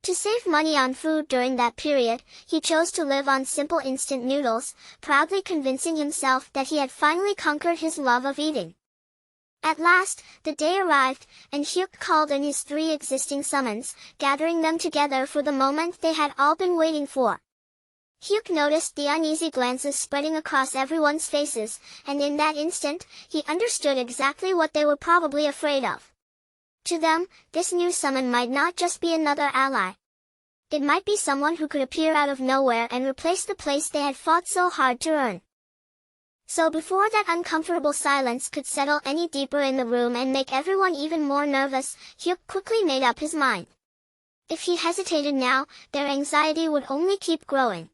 To save money on food during that period, he chose to live on simple instant noodles, proudly convincing himself that he had finally conquered his love of eating. At last, the day arrived, and Hyuk called in his 3 existing summons, gathering them together for the moment they had all been waiting for. Hyuk noticed the uneasy glances spreading across everyone's faces, and in that instant, he understood exactly what they were probably afraid of. To them, this new summon might not just be another ally. It might be someone who could appear out of nowhere and replace the place they had fought so hard to earn. So before that uncomfortable silence could settle any deeper in the room and make everyone even more nervous, Hyuk quickly made up his mind. If he hesitated now, their anxiety would only keep growing.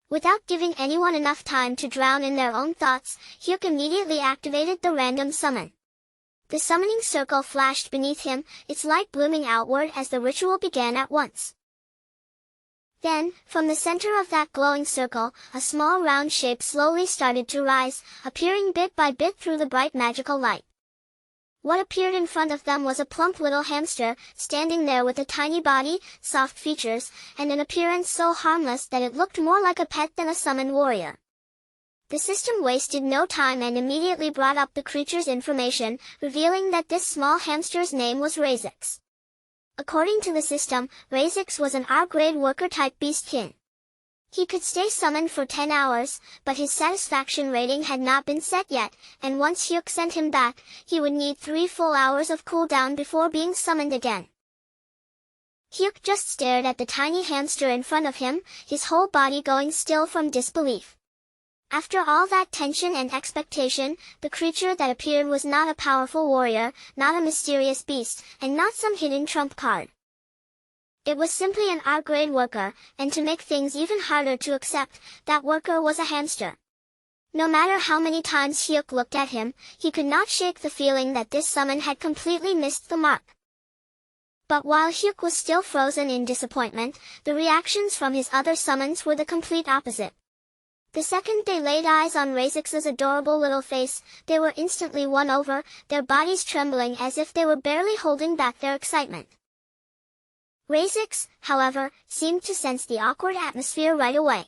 Without giving anyone enough time to drown in their own thoughts, Hyuk immediately activated the random summon. The summoning circle flashed beneath him, its light blooming outward as the ritual began at once. Then, from the center of that glowing circle, a small round shape slowly started to rise, appearing bit by bit through the bright magical light. What appeared in front of them was a plump little hamster, standing there with a tiny body, soft features, and an appearance so harmless that it looked more like a pet than a summoned warrior. The system wasted no time and immediately brought up the creature's information, revealing that this small hamster's name was Razix. According to the system, Razix was an R-grade worker-type beastkin. He could stay summoned for 10 hours, but his satisfaction rating had not been set yet, and once Hyuk sent him back, he would need 3 full hours of cooldown before being summoned again. Hyuk just stared at the tiny hamster in front of him, his whole body going still from disbelief. After all that tension and expectation, the creature that appeared was not a powerful warrior, not a mysterious beast, and not some hidden trump card. It was simply an R-grade worker, and to make things even harder to accept, that worker was a hamster. No matter how many times Hyuk looked at him, he could not shake the feeling that this summon had completely missed the mark. But while Hyuk was still frozen in disappointment, the reactions from his other summons were the complete opposite. The second they laid eyes on Razix's adorable little face, they were instantly won over, their bodies trembling as if they were barely holding back their excitement. Razix, however, seemed to sense the awkward atmosphere right away.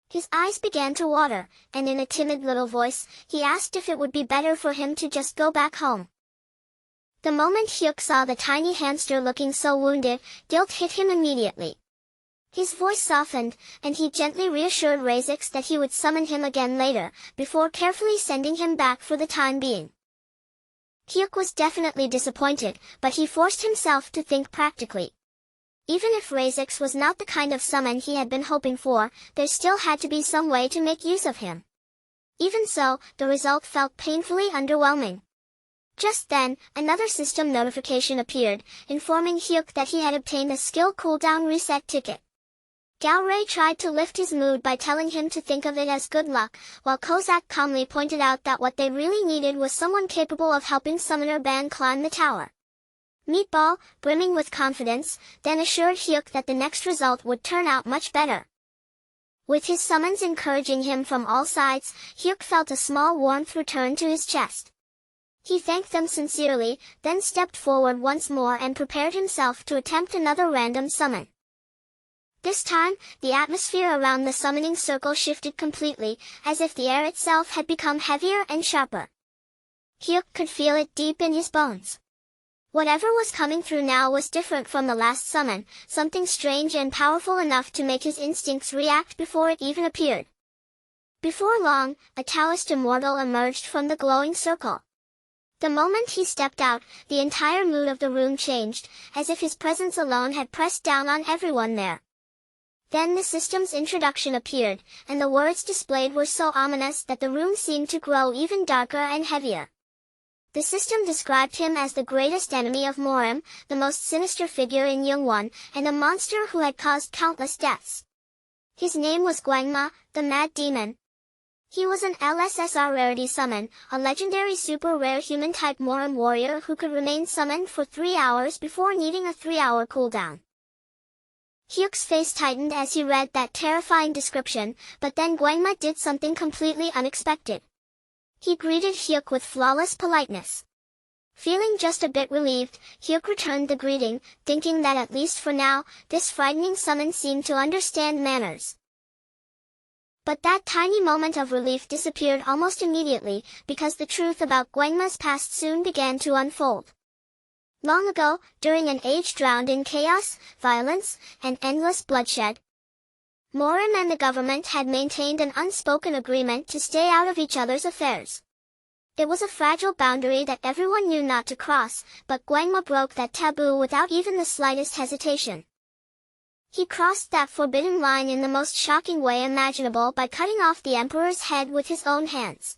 His eyes began to water, and in a timid little voice, he asked if it would be better for him to just go back home. The moment Hyuk saw the tiny hamster looking so wounded, guilt hit him immediately. His voice softened, and he gently reassured Razix that he would summon him again later, before carefully sending him back for the time being. Hyuk was definitely disappointed, but he forced himself to think practically. Even if Razix was not the kind of summon he had been hoping for, there still had to be some way to make use of him. Even so, the result felt painfully underwhelming. Just then, another system notification appeared, informing Hyuk that he had obtained a skill cooldown reset ticket. Gao Rei tried to lift his mood by telling him to think of it as good luck, while Kozak calmly pointed out that what they really needed was someone capable of helping Summoner Ban climb the tower. Meatball, brimming with confidence, then assured Hyuk that the next result would turn out much better. With his summons encouraging him from all sides, Hyuk felt a small warmth return to his chest. He thanked them sincerely, then stepped forward once more and prepared himself to attempt another random summon. This time, the atmosphere around the summoning circle shifted completely, as if the air itself had become heavier and sharper. Hyuk could feel it deep in his bones. Whatever was coming through now was different from the last summon, something strange and powerful enough to make his instincts react before it even appeared. Before long, a Taoist immortal emerged from the glowing circle. The moment he stepped out, the entire mood of the room changed, as if his presence alone had pressed down on everyone there. Then the system's introduction appeared, and the words displayed were so ominous that the room seemed to grow even darker and heavier. The system described him as the greatest enemy of Morim, the most sinister figure in Yungwon, and a monster who had caused countless deaths. His name was Gwangma, the Mad Demon. He was an LSSR rarity summon, a legendary super rare human-type Morim warrior who could remain summoned for 3 hours before needing a 3-hour cooldown. Hyuk's face tightened as he read that terrifying description, but then Guangma did something completely unexpected. He greeted Hyuk with flawless politeness. Feeling just a bit relieved, Hyuk returned the greeting, thinking that at least for now, this frightening summon seemed to understand manners. But that tiny moment of relief disappeared almost immediately, because the truth about Guangma's past soon began to unfold. Long ago, during an age drowned in chaos, violence, and endless bloodshed, Morim and the government had maintained an unspoken agreement to stay out of each other's affairs. It was a fragile boundary that everyone knew not to cross, but Guangma broke that taboo without even the slightest hesitation. He crossed that forbidden line in the most shocking way imaginable by cutting off the emperor's head with his own hands.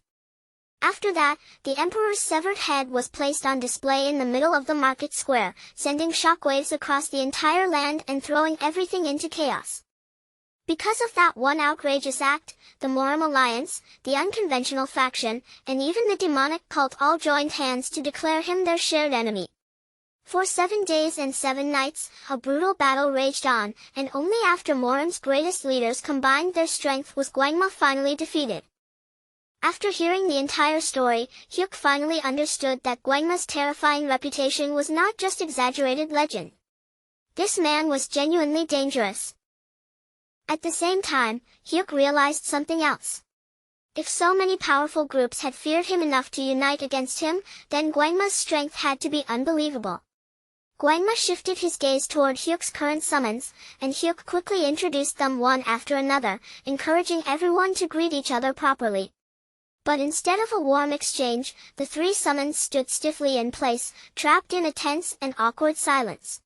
After that, the emperor's severed head was placed on display in the middle of the market square, sending shockwaves across the entire land and throwing everything into chaos. Because of that one outrageous act, the Morim Alliance, the unconventional faction, and even the demonic cult all joined hands to declare him their shared enemy. For 7 days and 7 nights, a brutal battle raged on, and only after Morim's greatest leaders combined their strength was Guangma finally defeated. After hearing the entire story, Hyuk finally understood that Guangma's terrifying reputation was not just exaggerated legend. This man was genuinely dangerous. At the same time, Hyuk realized something else. If so many powerful groups had feared him enough to unite against him, then Guangma's strength had to be unbelievable. Guangma shifted his gaze toward Hyuk's current summons, and Hyuk quickly introduced them one after another, encouraging everyone to greet each other properly. But instead of a warm exchange, the 3 summons stood stiffly in place, trapped in a tense and awkward silence.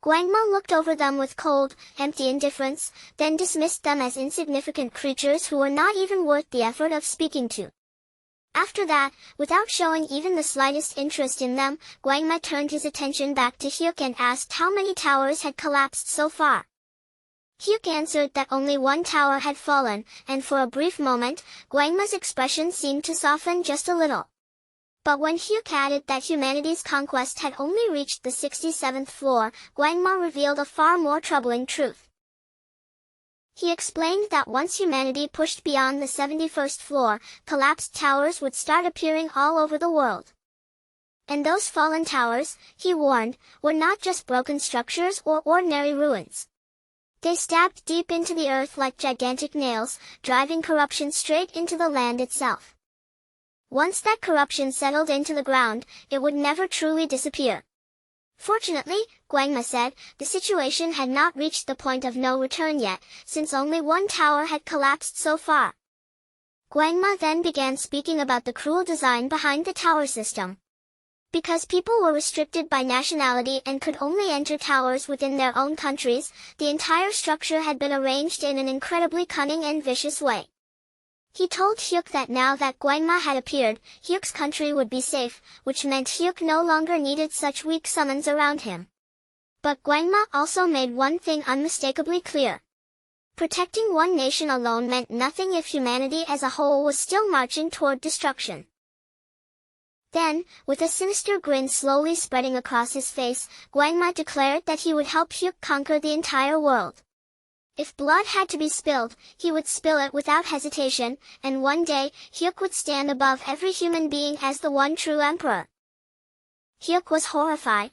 Guangma looked over them with cold, empty indifference, then dismissed them as insignificant creatures who were not even worth the effort of speaking to. After that, without showing even the slightest interest in them, Guangma turned his attention back to Hyuk and asked how many towers had collapsed so far. Hyuk answered that only 1 tower had fallen, and for a brief moment, Guangma's expression seemed to soften just a little. But when Hyuk added that humanity's conquest had only reached the 67th floor, Guangma revealed a far more troubling truth. He explained that once humanity pushed beyond the 71st floor, collapsed towers would start appearing all over the world. And those fallen towers, he warned, were not just broken structures or ordinary ruins. They stabbed deep into the earth like gigantic nails, driving corruption straight into the land itself. Once that corruption settled into the ground, it would never truly disappear. Fortunately, Guangma said, the situation had not reached the point of no return yet, since only 1 tower had collapsed so far. Guangma then began speaking about the cruel design behind the tower system. Because people were restricted by nationality and could only enter towers within their own countries, the entire structure had been arranged in an incredibly cunning and vicious way. He told Hyuk that now that Guangma had appeared, Hyuk's country would be safe, which meant Hyuk no longer needed such weak summons around him. But Guangma also made one thing unmistakably clear. Protecting one nation alone meant nothing if humanity as a whole was still marching toward destruction. Then, with a sinister grin slowly spreading across his face, Guangma declared that he would help Hyuk conquer the entire world. If blood had to be spilled, he would spill it without hesitation, and one day, Hyuk would stand above every human being as the one true emperor. Hyuk was horrified.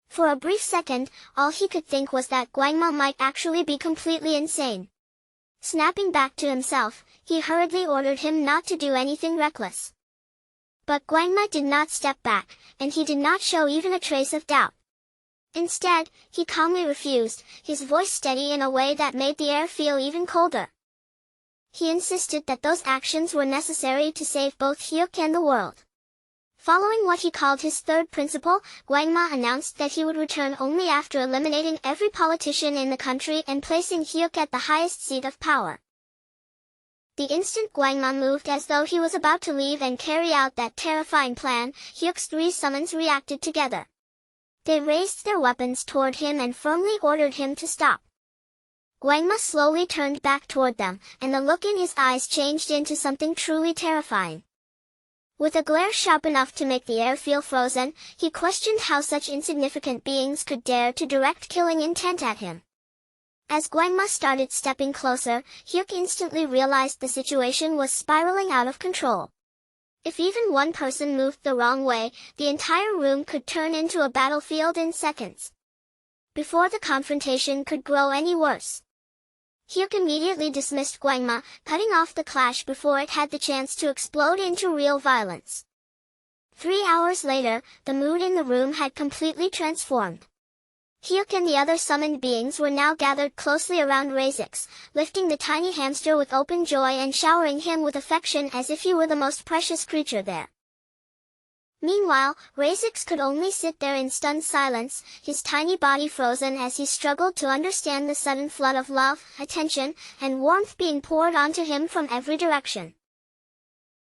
For a brief second, all he could think was that Guangma might actually be completely insane. Snapping back to himself, he hurriedly ordered him not to do anything reckless. But Guangma did not step back, and he did not show even a trace of doubt. Instead, he calmly refused, his voice steady in a way that made the air feel even colder. He insisted that those actions were necessary to save both Hyuk and the world. Following what he called his 3rd principle, Guangma announced that he would return only after eliminating every politician in the country and placing Hyuk at the highest seat of power. The instant Guangma moved as though he was about to leave and carry out that terrifying plan, Hyuk's 3 summons reacted together. They raised their weapons toward him and firmly ordered him to stop. Guangma slowly turned back toward them, and the look in his eyes changed into something truly terrifying. With a glare sharp enough to make the air feel frozen, he questioned how such insignificant beings could dare to direct killing intent at him. As Guangma started stepping closer, Hyuk instantly realized the situation was spiraling out of control. If even one person moved the wrong way, the entire room could turn into a battlefield in seconds. Before the confrontation could grow any worse, Hyuk immediately dismissed Guangma, cutting off the clash before it had the chance to explode into real violence. 3 hours later, the mood in the room had completely transformed. Hyuk and the other summoned beings were now gathered closely around Razix, lifting the tiny hamster with open joy and showering him with affection as if he were the most precious creature there. Meanwhile, Razix could only sit there in stunned silence, his tiny body frozen as he struggled to understand the sudden flood of love, attention, and warmth being poured onto him from every direction.